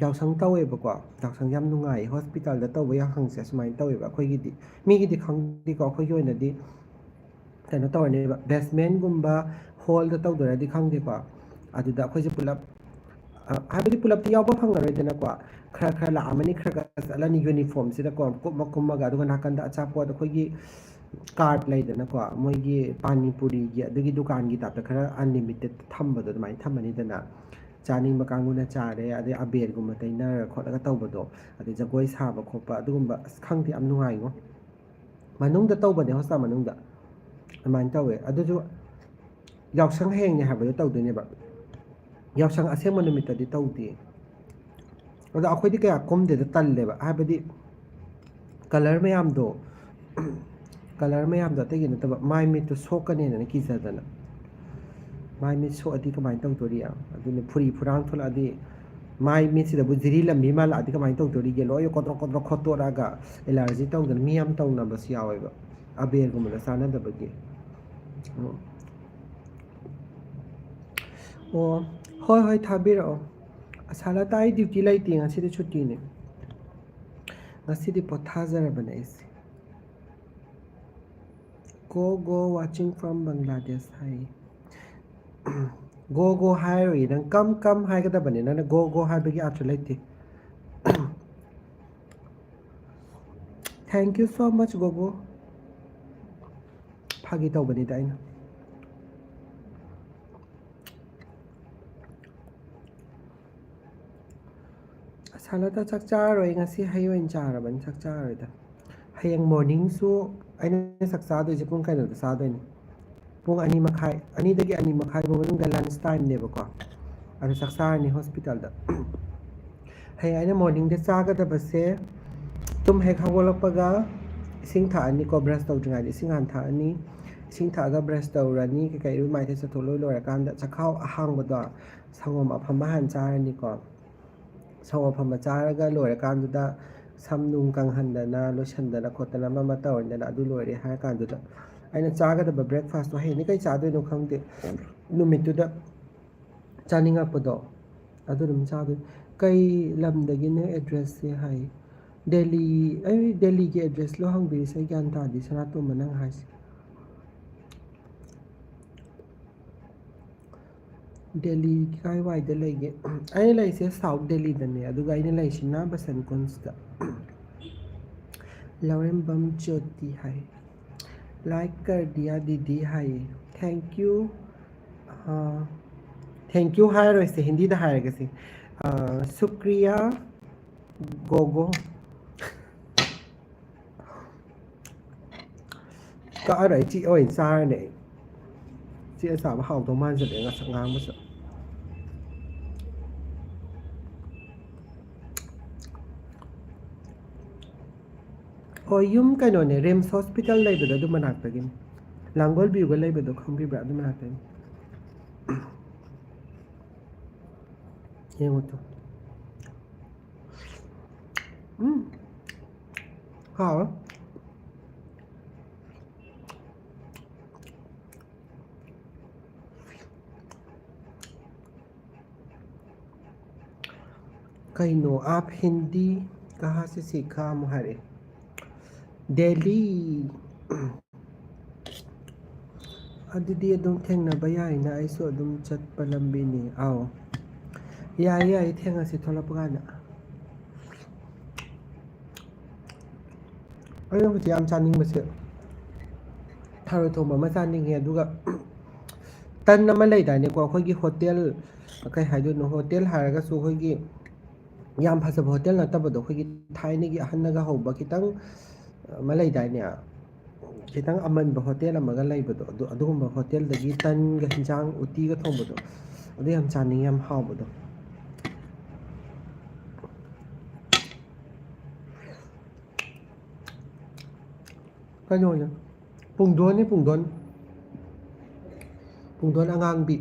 ꯌꯥꯎꯁꯪ ꯇꯧꯋꯦꯕꯀꯣ ꯌꯥꯎꯁꯪ ꯌꯥꯝ ꯅꯨꯡꯉꯥꯏ ꯍꯣꯁꯄꯤꯇꯥꯜꯗ ꯇꯧꯕ ꯌꯥꯎꯁꯪꯁꯦ ꯁꯨꯃꯥꯏꯅ ꯇꯧꯋꯦꯕ ꯑꯩꯈꯣꯏꯒꯤꯗꯤ ꯃꯤꯒꯤꯗꯤ ꯈꯪꯗꯦꯀꯣ ꯑꯩꯈꯣꯏꯒꯤ ꯑꯣꯏꯅꯗꯤ ꯀꯩꯅꯣ ꯇꯧꯔꯅꯦꯕ ꯕꯦꯁꯃꯦꯟꯒꯨꯝꯕ ꯍꯣꯜꯗ ꯇꯧꯗꯣꯏꯔꯗꯤ ꯈꯪꯗꯦꯀꯣ ꯑꯗꯨꯗ ꯑꯩꯈꯣꯏꯁꯦ ꯄꯨꯂꯞ ꯍꯥꯏꯕꯗꯤ ꯄꯨꯂꯞꯇꯤ ꯌꯥꯎꯕ ꯐꯪꯉꯔꯣꯏꯗꯅꯀꯣ ꯈꯔ ꯈꯔ ꯂꯥꯛꯑꯃꯅꯤ ꯈꯔ ꯈꯔ ꯆꯠꯂꯅꯤ ꯌꯨꯅꯤꯐꯣꯔꯝꯁꯤꯗꯀꯣ ꯀꯨꯝꯃꯒ ꯑꯗꯨꯒ ꯅꯥꯀꯟꯗ ꯑꯆꯥꯄꯣꯠ ꯑꯩꯈꯣꯏꯒꯤ ꯀꯥꯔꯠ ꯂꯩꯗꯅꯀꯣ ꯃꯣꯏꯒꯤ ꯄꯥꯅꯤꯄꯨꯔꯤꯒꯤ ꯑꯗꯨꯒꯤ ꯗꯨꯀꯥꯟꯒꯤ ꯇꯥꯏꯞꯇ ꯈꯔ ꯑꯟꯂꯤꯃꯤꯇꯦꯠ ꯊꯝꯕꯗꯣ ꯑꯗꯨꯃꯥꯏꯅ ꯊꯝꯃꯅꯤꯗꯅ ꯆꯥꯅꯤꯡꯕ ꯀꯥꯡꯕꯨꯅ ꯆꯥꯔꯦ ꯑꯗꯩ ꯑꯕꯦꯔꯒꯨꯝꯕ ꯇꯩꯅꯔꯒ ꯈꯣꯠꯂꯒ ꯇꯧꯕꯗꯣ ꯑꯗꯩ ꯖꯒꯣꯏ ꯁꯥꯕ ꯈꯣꯠꯄ ꯑꯗꯨꯒꯨꯝꯕ ꯑꯁ ꯈꯪꯗꯦ ꯌꯥꯝ ꯅꯨꯡꯉꯥꯏꯉꯣ ꯃꯅꯨꯡꯗ ꯇꯧꯕꯅꯦ ꯍꯣꯁꯄꯤꯇꯥꯜ ꯃꯅꯨꯡꯗ ꯑꯗꯨꯃꯥꯏꯅ ꯇꯧꯋꯦ ꯑꯗꯨꯁꯨ ꯌꯥꯎꯁꯪ ꯍꯌꯦꯡꯅꯦ ꯍꯥꯏꯕꯗꯣ ꯇꯧꯗꯣꯏꯅꯦꯕ ꯌꯥꯎꯁꯪ ꯑꯁꯦꯡꯕ ꯅꯨꯃꯤꯠꯇꯗꯤ ꯇꯧꯗꯦ ꯑꯗꯣ ꯑꯩꯈꯣꯏꯗꯤ ꯀꯌꯥ ꯀꯨꯝꯗꯦꯗ ꯇꯜꯂꯦꯕ ꯍꯥꯏꯕꯗꯤ ꯀꯂꯔ ꯃꯌꯥꯝꯗꯣ ꯑꯇꯩꯒꯤ ꯅꯠꯇꯕ ꯃꯥꯏ ꯃꯤꯠꯇꯣ ꯁꯣꯛꯀꯅꯦꯅ ꯀꯤꯖꯗꯅ ꯃꯥꯏ ꯃꯤꯠ ꯁꯣꯛꯑꯗꯤ ꯀꯃꯥꯏꯅ ꯇꯧꯗꯣꯔꯤ ꯑꯗꯨꯅ ꯐꯨꯔꯤ ꯐꯨꯔꯥꯡ ꯊꯣꯛꯂꯛꯑꯗꯤ ꯃꯥꯏ ꯃꯤꯠꯁꯤꯗꯕꯨ ꯖꯤꯔꯤ ꯂꯝꯕꯤ ꯃꯥꯜꯂꯛꯑꯗꯤ ꯀꯃꯥꯏꯅ ꯇꯧꯗꯣꯔꯤꯒꯦ ꯂꯣꯏ ꯀꯣꯗ꯭ꯔꯣꯛ ꯀꯣꯗ꯭ꯔꯣꯛ ꯈꯣꯠꯇꯣꯔꯛꯑꯒ ꯑꯦꯂꯔꯖꯤ ꯇꯧꯗꯅ ꯃꯤ ꯌꯥꯝ ꯇꯧꯅꯕꯁꯨ ꯌꯥꯎꯋꯦꯕ ꯑꯕꯦꯔꯒꯨꯝꯕꯗ ꯆꯥꯟꯅꯗꯕꯒꯤ ꯑꯣ ꯍꯣꯏ ꯍꯣꯏ ꯊꯥꯕꯤꯔꯛꯑꯣ ꯑꯁꯥꯂꯇꯥ ꯑꯩ ꯗ꯭ꯌꯨꯇꯤ ꯂꯩꯇꯦ ꯉꯁꯤꯗꯤ ꯁꯨꯇꯤꯅꯦ ꯉꯁꯤꯗꯤ ꯄꯣꯊꯥꯖꯔꯕꯅꯦ ꯑꯩꯁꯦ go watching from Bangladesh high go ꯍꯥꯏꯔꯣꯏ ꯅꯪ come ꯍꯥꯏꯒꯗꯕꯅꯤ ꯅꯪꯅ go ꯍꯥꯏꯕꯒꯤ ꯑꯥꯔꯊ ꯂꯩꯇꯦ thank you so much gogo ꯐꯥꯒꯤ ꯇꯧꯕꯅꯤꯗ ꯑꯩꯅ ꯁꯥꯂꯇ ꯆꯥꯛ ꯆꯥꯔꯔꯣꯏ ꯉꯁꯤ ꯍꯩ ꯑꯣꯏꯅ ꯆꯥꯔꯕꯅꯤ ꯆꯥꯛ ꯆꯥꯔꯔꯣꯏꯗ ꯍꯌꯦꯡ ꯃꯣꯔꯅꯤꯡꯁꯨ ꯑꯩꯅ ꯆꯥꯛ ꯆꯥꯗꯣꯏꯁꯦ ꯄꯨꯡ ꯀꯩꯅꯣꯗ ꯆꯥꯗꯣꯏꯅꯤ ꯄꯨꯡ 2:30 2ꯗꯒꯤ 2:30 ꯐꯥꯎ ꯃꯅꯨꯡꯗ ꯂꯟꯁ ꯇꯥꯏꯝꯅꯦꯕꯀꯣ ꯑꯗꯨ ꯆꯥꯛ ꯆꯥꯔꯅꯤ ꯍꯣꯁꯄꯤꯇꯥꯜꯗ ꯍꯌꯦꯡ ꯑꯩꯅ ꯃꯣꯔꯅꯤꯡꯗ ꯆꯥꯒꯗꯕꯁꯦ ꯇꯨꯝ ꯍꯦꯛ ꯍꯧꯒꯠꯂꯛꯄꯒ ꯏꯁꯤꯡ ꯊꯛꯑꯅꯤꯀꯣ ꯕ꯭ꯔꯁ ꯇꯧꯗ꯭ꯔꯤꯉꯩꯗ ꯏꯁꯤꯡ ꯍꯥꯟꯅ ꯊꯛꯑꯅꯤ ꯏꯁꯤꯡ ꯊꯛꯑꯒ ꯕ꯭ꯔꯁ ꯇꯧꯔꯅꯤ ꯀꯩꯀꯩ ꯏꯔꯨ ꯃꯥꯏꯊ ꯆꯠꯊꯣꯛ ꯂꯣꯏꯔꯀꯥꯟꯗ ꯆꯈꯥꯎ ꯑꯍꯥꯡꯕꯗꯣ ꯁꯪꯒꯣꯝ ꯑꯐꯝꯕ ꯍꯥꯟꯅ ꯆꯥꯔꯅꯤꯀꯣ ꯁꯪꯒꯣꯝ ꯑꯐꯝꯕ ꯆꯥꯔꯒ ꯂꯣꯏꯔꯀꯥꯟꯗꯨꯗ ꯁꯝ ꯅꯨꯡ ꯀꯪꯍꯟꯗꯅ ꯂꯣꯏꯁꯤꯟꯗꯅ ꯈꯣꯠꯇꯅ ꯑꯃ ꯇꯧꯔꯅꯤꯗꯅ ꯑꯗꯨ ꯂꯣꯏꯔꯦ ꯍꯥꯏꯔ ꯀꯥꯟꯗꯨꯗ ꯑꯩꯅ ꯆꯥꯒꯗꯕ ꯕ꯭ꯔꯦꯛꯐꯥꯁꯇꯣ ꯍꯌꯦꯡꯗꯤ ꯀꯩ ꯆꯥꯗꯣꯏꯅꯣ ꯈꯪꯗꯦ ꯅꯨꯃꯤꯠꯇꯨꯗ ꯆꯥꯅꯤꯡꯉꯛꯄꯗꯣ ꯑꯗꯨ ꯑꯗꯨꯝ ꯆꯥꯗꯣꯏ ꯀꯩ ꯂꯝꯗꯒꯤꯅꯣ ꯑꯦꯗ꯭ꯔꯦꯁꯁꯦ ꯍꯥꯏ ꯗꯦꯜꯂꯤ ꯑꯩ ꯗꯦꯜꯂꯤꯒꯤ ꯑꯦꯗ꯭ꯔꯦꯁ ꯂꯣ ꯍꯪꯕꯤꯔꯤꯁꯦ ꯑꯩ ꯒ꯭ꯌꯥꯟ ꯇꯥꯗꯦ ꯁꯅꯥꯇꯣꯝꯕ ꯅꯪ ꯍꯥꯏꯁꯦ ꯗꯦꯜꯂꯤ ꯀꯥꯏꯋꯥꯏꯗ ꯂꯩꯒꯦ ꯑꯩꯅ ꯂꯩꯔꯤꯁꯦ ꯁꯥꯎꯠ ꯗꯦꯜꯂꯤꯗꯅꯦ ꯑꯗꯨꯒ ꯑꯩꯅ ꯂꯩꯔꯤꯁꯤꯅ ꯕꯁꯟ ꯀꯨꯟꯁꯇ ꯂꯧꯔꯦꯝꯕꯝ ꯖꯣꯇꯤ ꯍꯥꯏ ꯂꯥꯏꯛ ꯀꯔꯗꯤꯌꯥ ꯗꯤꯗꯤ ꯍꯥꯏꯌꯦ ꯊꯦꯡꯛ ꯌꯨ ꯍꯥꯏꯔꯔꯣꯏꯁꯦ ꯍꯤꯟꯗꯤꯗ ꯍꯥꯏꯔꯒꯦꯁꯦ ꯁꯨꯀ꯭ꯔꯤꯌꯥ ꯒꯣꯒꯣ ꯀꯛꯑꯔꯣꯏ ꯑꯩ ꯆꯤꯛꯑ ꯑꯣꯏꯅ ꯆꯥꯔꯅꯤ ꯑꯩ ꯆꯤꯛꯑ ꯆꯥꯕ ꯍꯥꯎꯗꯧ ꯃꯥꯟꯁꯤꯜꯂꯛꯑꯦ ꯉꯁꯛ ꯉꯥꯡꯕꯁꯨ ꯍꯣꯏ ꯌꯨꯝ ꯀꯩꯅꯣꯅꯦ ꯔꯤꯝꯁ ꯍꯣꯁꯄꯤꯇꯥꯜ ꯂꯩꯕꯗꯣ ꯑꯗꯨ ꯃꯅꯥꯛꯇꯒꯤꯅꯤ ꯂꯥꯡꯒꯣꯜ ꯚ꯭ꯌꯨꯒ ꯂꯩꯕꯗꯣ ꯈꯪꯕꯤꯕ꯭ꯔꯥ ꯑꯗꯨ ꯃꯅꯥꯛꯇꯒꯤꯅꯤ ꯌꯦꯡꯉꯨ ꯇꯨ ꯍꯥꯎꯋꯦ कहीं आप हिंदी कहाँ से सीखा मुहारे दिल्ली ꯑꯗꯨꯗꯤ ꯑꯗꯨꯝ ꯊꯦꯡꯅꯕ ꯌꯥꯏꯅ ꯑꯩꯁꯨ ꯑꯗꯨꯝ ꯆꯠꯄ ꯂꯝꯕꯤꯅꯤ ꯑꯥꯎ ꯌꯥꯏ ꯊꯦꯡꯅꯁꯤ ꯊꯣꯛꯂꯛꯄ ꯀꯥꯟꯗ ꯑꯩꯅ ꯍꯧꯖꯤꯛ ꯌꯥꯝ ꯆꯥꯅꯤꯡꯕꯁꯦ ꯊꯔꯣꯏ ꯊꯣꯡꯕ ꯑꯃ ꯆꯥꯅꯤꯡꯉꯦ ꯑꯗꯨꯒ ꯇꯟ ꯑꯃ ꯂꯩꯗꯥꯏꯅꯦꯀꯣ ꯑꯩꯈꯣꯏꯒꯤ ꯍꯣꯇꯦꯜ ꯀꯩ ꯍꯥꯏꯗꯣꯏꯅꯣ ꯍꯣꯇꯦꯜ ꯍꯥꯏꯔꯒꯁꯨ ꯑꯩꯈꯣꯏꯒꯤ ꯌꯥꯝ ꯐꯖꯕ ꯍꯣꯇꯦꯜ ꯅꯠꯇꯕꯗꯣ ꯑꯩꯈꯣꯏꯒꯤ ꯊꯥꯏꯅꯒꯤ ꯑꯍꯟꯅꯒ ꯍꯧꯕ ꯈꯤꯇꯪ ꯑꯃ ꯂꯩꯗꯥꯏꯅꯦ ꯈꯤꯇꯪ ꯑꯃꯟꯕ ꯍꯣꯇꯦꯜ ꯑꯃꯒ ꯂꯩꯕꯗꯣ ꯑꯗꯨꯒꯨꯝꯕ ꯍꯣꯇꯦꯜꯗꯒꯤ ꯇꯟꯒ ꯍꯤꯟꯖꯥꯡ ꯎꯇꯤꯒ ꯊꯣꯡꯕꯗꯣ ꯑꯗꯨ ꯌꯥꯝ ꯆꯥꯅꯤꯡꯉꯦ ꯌꯥꯝ ꯍꯥꯎꯕꯗꯣ ꯀꯩꯅꯣꯅꯦ ꯄꯨꯡꯗꯣꯟ ꯑꯉꯥꯡꯕꯤ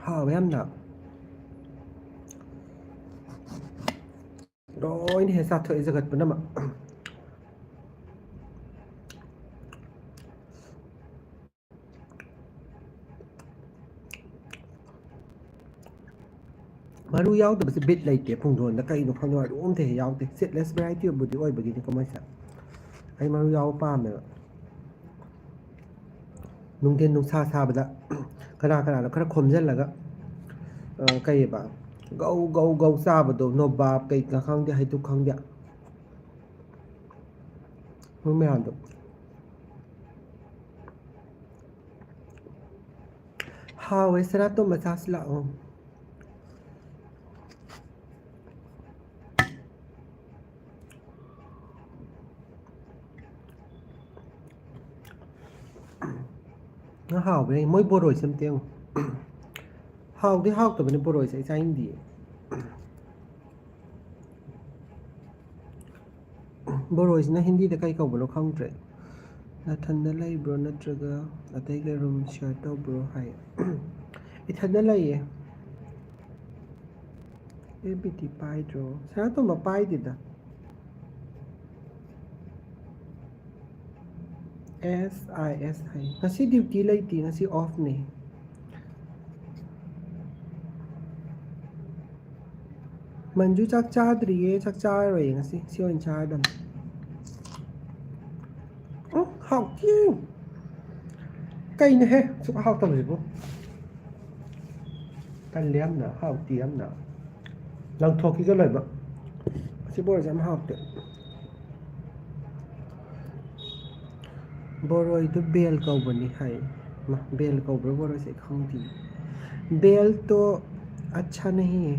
ꯍꯥꯎꯋꯦ ꯌꯥꯝꯅ ꯂꯣꯏꯅ ꯍꯦꯛ ꯆꯥꯊꯣꯛꯑꯦ ꯖꯒꯠ ꯄꯨꯝꯅꯃꯛ ꯃꯔꯨ ꯌꯥꯎꯗꯕꯁꯦ ꯕꯤꯠ ꯂꯩꯇꯦ ꯄꯨꯡꯗꯣꯟꯗ ꯀꯩꯅꯣ ꯈꯪꯗꯦ ꯃꯔꯨ ꯑꯝꯇ ꯍꯦꯛ ꯌꯥꯎꯗꯦ ꯁꯤꯠꯂꯦꯁ ꯚꯦꯔꯥꯏꯇꯤꯕꯨꯗꯤ ꯑꯣꯏꯕꯒꯤꯅꯤꯀꯣ ꯃꯣꯏꯁꯦ ꯑꯩ ꯃꯔꯨ ꯌꯥꯎꯕ ꯄꯥꯝꯃꯦꯕ ꯅꯨꯡꯊꯤꯟ ꯅꯨꯡꯁꯥ ꯁꯥꯕꯗ ꯀꯅꯥꯅꯣ ꯈꯔ ꯈꯣꯝꯖꯤꯜꯂꯒ ꯀꯩꯑꯕ ꯒꯧ ꯆꯥꯕꯗꯣ ꯅꯣꯕꯥꯞ ꯀꯩꯀꯥ ꯈꯪꯗꯦ ꯍꯩꯇꯨꯞ ꯈꯪꯗꯦ ꯃꯣꯏ ꯃꯌꯥꯝꯗꯣ ꯍꯥꯎꯋꯦ ꯁꯅꯥꯇꯣꯝꯕ ꯆꯥꯁꯤ ꯂꯥꯛꯑꯣ ꯍꯥꯎꯕꯅꯦ ꯃꯣꯏ ꯕꯣꯔꯣꯏꯁꯦ ꯑꯝꯇ ꯌꯦꯡꯉꯨ ꯍꯥꯎꯗꯤ ꯍꯥꯎꯇꯕꯅꯤ ꯕꯣꯔꯣꯏꯁꯦ ꯑꯩ ꯆꯥꯅꯤꯡꯗꯤꯌꯦ ꯕꯣꯔꯣꯏꯁꯤꯅ ꯍꯤꯟꯗꯤꯗ ꯀꯩ ꯀꯧꯕꯅꯣ ꯈꯪꯗ꯭ꯔꯦ ꯅꯊꯟꯗ ꯂꯩꯕ꯭ꯔꯣ ꯅꯠꯇ꯭ꯔꯒ ꯑꯇꯩꯒ ꯔꯨꯝ ꯁꯤꯌꯔ ꯇꯧꯕ꯭ꯔꯣ ꯍꯥꯏ ꯏꯊꯟꯗ ꯂꯩꯌꯦ ꯑꯦꯕꯤꯗꯤ ꯄꯥꯏꯗ꯭ꯔꯣ ꯁꯅꯥꯇꯣꯝꯕ ꯄꯥꯏꯗꯦꯗ SIS ꯍꯥꯏ ꯉꯁꯤ ꯗ꯭ꯌꯨꯇꯤ ꯂꯩꯇꯦ ꯉꯁꯤ ꯑꯣꯐꯅꯦ ꯃꯟꯖꯨ ꯆꯥꯛ ꯆꯥꯗ꯭ꯔꯤꯌꯦ ꯆꯥꯛ ꯆꯥꯔꯔꯣꯏꯌꯦ ꯉꯁꯤ ꯁꯤ ꯑꯣꯏꯅ ꯆꯥꯔꯗꯝꯅꯦ ꯍꯥꯎꯇꯦ ꯀꯩꯅꯣꯍꯦ ꯁꯨꯛ ꯍꯥꯎꯇꯕꯁꯤꯕꯨ ꯇꯜꯂꯦ ꯌꯥꯝꯅ ꯍꯥꯎꯇꯦ ꯌꯥꯝꯅ ꯂꯪꯊꯣꯛꯈꯤꯒ ꯂꯣꯏꯕ ꯑꯁꯤ ꯕꯣꯔꯁꯦ ꯌꯥꯝ ꯍꯥꯎꯇꯦ ꯕꯣꯔꯣꯏꯗꯨ ꯕꯦꯜ ꯀꯧꯕꯅꯤ ꯍꯥꯏ ꯕꯦꯜ ꯀꯧꯕ꯭ꯔꯥ ꯕꯣꯔꯣꯏꯁꯦ ꯈꯪꯗꯦ बेल तो अच्छा नहीं है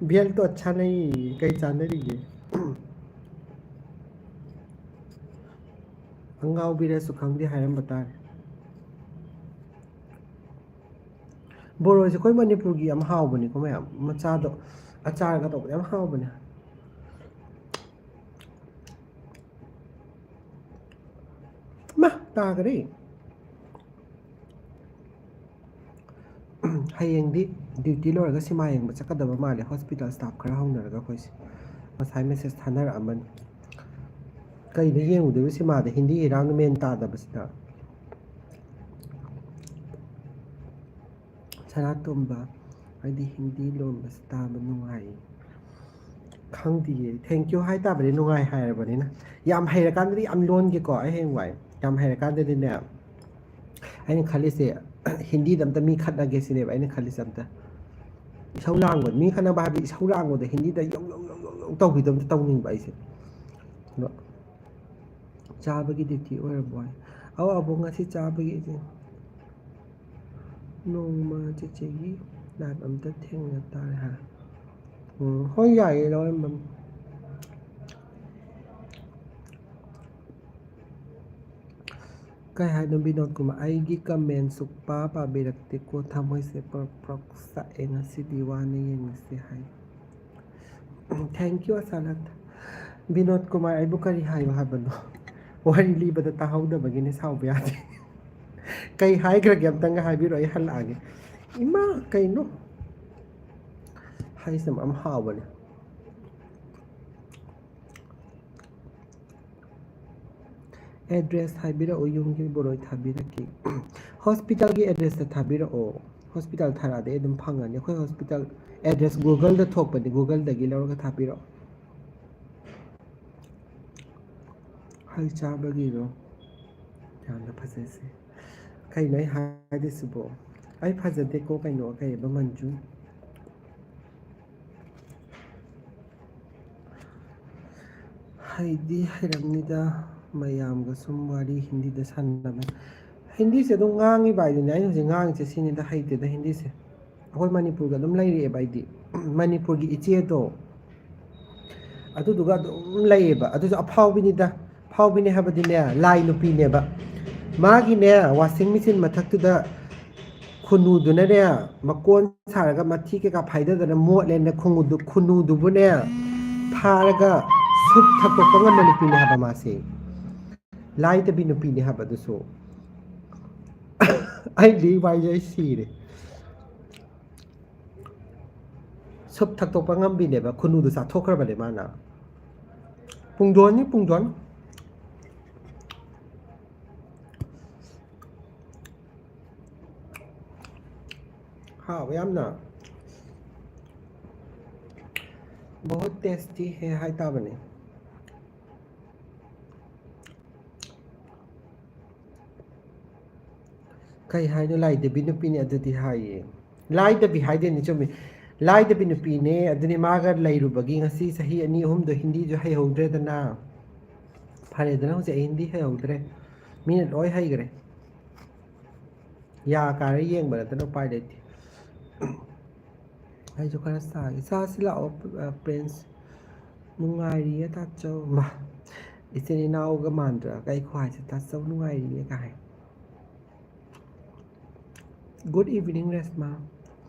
बेल तो अच्छा नहीं कई चांदरी ꯑꯉꯥꯎꯕꯤꯔꯁꯨ ꯈꯪꯗꯦ ꯍꯥꯏꯔꯝꯕ ꯇꯥꯔꯦ ꯕꯣꯔꯣꯏꯁꯦ ꯑꯩꯈꯣꯏ ꯃꯅꯤꯄꯨꯔꯒꯤ ꯌꯥꯝ ꯍꯥꯎꯕꯅꯤꯀꯣ ꯃꯌꯥꯝ ꯃꯆꯥꯗꯣ ꯑꯆꯥꯔꯒ ꯇꯧꯕꯗ ꯌꯥꯝ ꯍꯥꯎꯕꯅꯦ ꯃꯥ ꯇꯥꯈꯔꯦ ꯍꯌꯦꯡꯗꯤ ꯗ꯭ꯌꯨꯇꯤ ꯂꯣꯏꯔꯒ ꯁꯤꯃꯥ ꯌꯦꯡꯕ ꯆꯠꯀꯗꯕ ꯃꯥꯜꯂꯦ ꯍꯣꯁꯄꯤꯇꯥꯜ ꯁ꯭ꯇꯥꯐ ꯈꯔ ꯍꯧꯅꯔꯒ ꯑꯩꯈꯣꯏꯁꯦ ꯉꯁꯥꯏ ꯃꯦꯁꯦꯖ ꯊꯥꯅꯔꯛꯑꯃꯅꯤ ꯀꯩꯗ ꯌꯦꯡꯉꯨꯗꯣꯏꯕ ꯁꯤꯃꯥꯗ ꯍꯤꯟꯗꯤ ꯏꯔꯥꯡꯅ ꯃꯦꯟ ꯇꯥꯗꯕꯁꯤꯗ ꯁꯅꯥꯇꯣꯝꯕ ꯍꯥꯏꯗꯤ ꯍꯤꯟꯗꯤ ꯂꯣꯟꯕꯁꯤ ꯇꯥꯕ ꯅꯨꯡꯉꯥꯏ ꯈꯪꯗꯤꯌꯦ ꯊꯦꯡꯀ꯭ꯌꯨ ꯍꯥꯏ ꯇꯥꯕꯅꯤ ꯅꯨꯡꯉꯥꯏ ꯍꯥꯏꯔꯕꯅꯤꯅ ꯌꯥꯝ ꯍꯩꯔꯀꯥꯟꯗꯗꯤ ꯌꯥꯝ ꯂꯣꯟꯒꯦꯀꯣ ꯑꯩ ꯍꯌꯦꯡ ꯋꯥꯏ ꯌꯥꯝ ꯍꯩꯔꯀꯥꯟꯗꯗꯤꯅꯦ ꯑꯩꯅ ꯈꯜꯂꯤꯁꯦ ꯍꯤꯟꯗꯤꯗ ꯑꯝꯇ ꯃꯤ ꯈꯠꯅꯒꯦ ꯁꯤꯅꯦꯕ ꯑꯩꯅ ꯈꯜꯂꯤꯁꯦ ꯑꯝꯇ ꯏꯁꯧ ꯂꯥꯡꯕ ꯃꯤ ꯈꯠꯅꯕ ꯍꯥꯏꯕꯗꯤ ꯏꯁꯧ ꯂꯥꯡꯕꯗ ꯍꯤꯟꯗꯤꯗ ꯌꯧ ꯌꯧ ꯌꯧ ꯌꯧ ꯌꯧ ꯇꯧꯕꯤꯗꯣ ꯑꯝꯇ ꯇꯧꯅꯤꯡꯕ ꯑꯩꯁꯦ ꯑꯗꯣ ꯆꯥꯕꯒꯤ ꯗ꯭ꯌꯨꯇꯤ ꯑꯣꯏꯔꯕꯣ ꯑꯧ ꯑꯕꯣꯛ ꯉꯁꯤ ꯆꯥꯕꯒꯤ ꯅꯣꯡꯃ ꯆꯤꯆꯦꯒꯤ ꯂꯥꯏꯞ ꯑꯝꯇ ꯊꯦꯡꯅ ꯇꯥꯔꯦ ꯍꯥꯏ ꯍꯣꯏ ꯌꯥꯏꯌꯦ ꯂꯧꯔꯝꯕꯝ ꯀꯩ ꯍꯥꯏꯅꯣ ꯕꯤꯅꯣꯗ ꯀꯨꯃꯥꯔ ꯑꯩꯒꯤ ꯀꯃꯦꯟ ꯁꯨꯛꯄꯥ ꯄꯥꯕꯤꯔꯛꯇꯦꯀꯣ ꯊꯃꯣꯏꯁꯦ ꯄ꯭ꯔꯣꯛ ꯄ꯭ꯔꯣꯛ ꯆꯥꯛꯑꯦ ꯉꯁꯤꯗꯤ ꯋꯥꯅ ꯌꯦꯡꯉꯁꯤ ꯍꯥꯏ ꯊꯦꯡꯀ꯭ꯌꯨ ꯑꯁꯥꯅꯠ ꯕꯤꯅꯣꯗ ꯀꯨꯃꯥꯔ ꯑꯩꯕꯨ ꯀꯔꯤ ꯍꯥꯏꯌꯣ ꯍꯥꯏꯕꯅꯣ ꯋꯥꯔꯤ ꯂꯤꯕꯗ ꯇꯥꯍꯧꯗꯕꯒꯤꯅꯦ ꯁꯥꯎꯕ ꯌꯥꯗꯦ ꯀꯩ ꯍꯥꯏꯈ꯭ꯔꯒꯦ ꯑꯝꯇꯪꯒ ꯍꯥꯏꯕꯤꯔꯛꯑꯣ ꯑꯩ ꯍꯜꯂꯛꯑꯒꯦ ꯏꯃꯥ ꯀꯩꯅꯣ ꯍꯩꯁꯦ ꯌꯥꯝ ꯍꯥꯎꯕꯅꯦ ꯑꯦꯗ꯭ꯔꯦꯁ ꯍꯥꯏꯕꯤꯔꯛꯑꯣ ꯌꯨꯝꯒꯤ ꯕꯣꯔꯣꯏ ꯊꯥꯕꯤꯔꯛꯀꯦ ꯍꯣꯁꯄꯤꯇꯥꯜꯒꯤ ꯑꯦꯗ꯭ꯔꯦꯁꯇ ꯊꯥꯕꯤꯔꯛꯑꯣ ꯍꯣꯁꯄꯤꯇꯥꯜ ꯊꯥꯔꯛꯑꯗꯤ ꯑꯩ ꯑꯗꯨꯝ ꯐꯪꯉꯅꯤ ꯑꯩꯈꯣꯏ ꯍꯣꯁꯄꯤꯇꯥꯜ ꯑꯦꯗ꯭ꯔꯦꯁ ꯒꯨꯒꯜꯗ ꯊꯣꯛꯄꯅꯤ ꯒꯨꯒꯜꯗꯒꯤ ꯂꯧꯔꯒ ꯊꯥꯕꯤꯔꯛꯑꯣ ꯍꯩ ꯆꯥꯕꯒꯤꯔꯣ ꯌꯥꯝꯅ ꯐꯖꯩꯁꯦ ꯀꯩꯅꯣ ꯑꯩ ꯍꯥꯏꯗꯣꯏꯁꯤꯕꯣ ꯑꯩ ꯐꯖꯗꯦꯀꯣ ꯀꯩꯅꯣ ꯀꯩꯕ ꯃꯟꯖꯨ ꯍꯩꯗꯤ ꯍꯩꯔꯝꯅꯤꯗ ꯃꯌꯥꯝꯒ ꯁꯨꯝ ꯋꯥꯔꯤ ꯍꯤꯟꯗꯤꯗ ꯁꯥꯟꯅꯕ ꯍꯤꯟꯗꯤꯁꯦ ꯑꯗꯨꯝ ꯉꯥꯡꯉꯤꯕ ꯍꯥꯏꯗꯨꯅꯦ ꯑꯩꯅ ꯍꯧꯖꯤꯛ ꯉꯥꯡꯉꯤꯁꯦ ꯁꯤꯅꯤꯗ ꯍꯩꯇꯦꯗ ꯍꯤꯟꯗꯤꯁꯦ ꯑꯩꯈꯣꯏ ꯃꯅꯤꯄꯨꯔꯒ ꯑꯗꯨꯝ ꯂꯩꯔꯛꯑꯦꯕ ꯑꯩꯗꯤ ꯃꯅꯤꯄꯨꯔꯒꯤ ꯏꯆꯦꯗꯣ ꯑꯗꯨꯗꯨꯒ ꯑꯗꯨꯝ ꯂꯩꯌꯦꯕ ꯑꯗꯨꯁꯨ ꯑꯐꯥꯎꯕꯤꯅꯤꯗ ꯑꯐꯥꯎꯕꯤꯅꯤ ꯍꯥꯏꯕꯗꯤꯅꯦ ꯂꯥꯏ ꯅꯨꯄꯤꯅꯦꯕ ꯃꯥꯒꯤꯅꯦ ꯋꯥꯁꯤꯡ ꯃꯦꯆꯤꯟ ꯃꯊꯛꯇꯨꯗ ꯈꯨꯟꯅꯨꯗꯨꯅꯅꯦ ꯃꯀꯣꯟ ꯁꯥꯔꯒ ꯃꯊꯤ ꯀꯩꯀꯥ ꯐꯥꯏꯗꯗꯅ ꯃꯣꯠꯂꯦꯅ ꯈꯨꯟꯅꯨꯗꯨꯕꯨꯅꯦ ꯐꯥꯔꯒ ꯁꯨꯞ ꯊꯛꯇꯣꯛꯄ ꯉꯝꯕ ꯅꯨꯄꯤꯅꯦ ꯍꯥꯏꯕ ꯃꯥꯁꯦ ꯂꯥꯏꯗꯕꯤ ꯅꯨꯄꯤꯅꯦ ꯍꯥꯏꯕ ꯑꯗꯨꯁꯨ ꯑꯩ ꯂꯤ ꯋꯥꯏꯁꯦ ꯑꯩ ꯁꯤꯔꯦ ꯁꯨꯞ ꯊꯛꯇꯣꯛꯄ ꯉꯝꯕꯤꯅꯦꯕ ꯈꯨꯟꯅꯨꯗꯨ ꯆꯥꯊꯣꯛꯈ꯭ꯔꯕꯅꯦ ꯃꯥꯅ ꯄꯨꯡꯗꯣꯟꯅꯤ ꯄꯨꯡꯗꯣꯟ ꯍꯥꯎꯋꯦ ꯌꯥꯝꯅ ꯕꯍꯨꯠ ꯇꯦꯁꯇꯤ ꯍꯦ ꯍꯥꯏꯇꯥꯕꯅꯦ ꯀꯩ ꯍꯥꯏꯅꯣ ꯂꯥꯏꯗꯕꯤ ꯅꯨꯄꯤꯅꯤ ꯑꯗꯨꯗꯤ ꯍꯥꯏꯌꯦ ꯂꯥꯏꯗꯕꯤ ꯍꯥꯏꯗꯣꯏꯅꯤ ꯆꯨꯝꯃꯤ ꯂꯥꯏꯗꯕꯤ ꯅꯨꯄꯤꯅꯦ ꯑꯗꯨꯅꯤ ꯃꯥꯒ ꯂꯩꯔꯨꯕꯒꯤ ꯉꯁꯤ ꯆꯍꯤ 2-3ꯗꯣ ꯍꯤꯟꯗꯤꯁꯨ ꯍꯩꯍꯧꯗ꯭ꯔꯦꯗꯅ ꯐꯔꯦꯗꯅ ꯍꯧꯖꯤꯛ ꯑꯩ ꯍꯤꯟꯗꯤ ꯍꯩꯍꯧꯗ꯭ꯔꯦ ꯃꯤꯅ ꯂꯣꯏ ꯍꯩꯈ꯭ꯔꯦ ꯌꯥ ꯀꯥꯔ ꯌꯦꯡꯕ ꯅꯠꯇꯅ ꯎꯄꯥꯏ ꯂꯩꯇꯦ ꯑꯩꯁꯨ ꯈꯔ ꯆꯥꯒꯦ ꯆꯥꯁꯤ ꯂꯥꯛꯑꯣ ꯄ꯭ꯔꯤꯟꯁ ꯅꯨꯡꯉꯥꯏꯔꯤꯌꯦ ꯇꯥꯆꯧ ꯏꯆꯤꯟ ꯏꯅꯥꯎꯒ ꯃꯥꯟꯗ꯭ꯔꯒ ꯑꯩ ꯈ꯭ꯋꯥꯏꯁꯦ ꯇꯥꯆꯧ ꯅꯨꯡꯉꯥꯏꯔꯤꯌꯦ ꯀꯥꯏ ꯒꯨꯗ ꯏꯚꯤꯅꯤꯡ ꯔꯦꯁꯃꯥ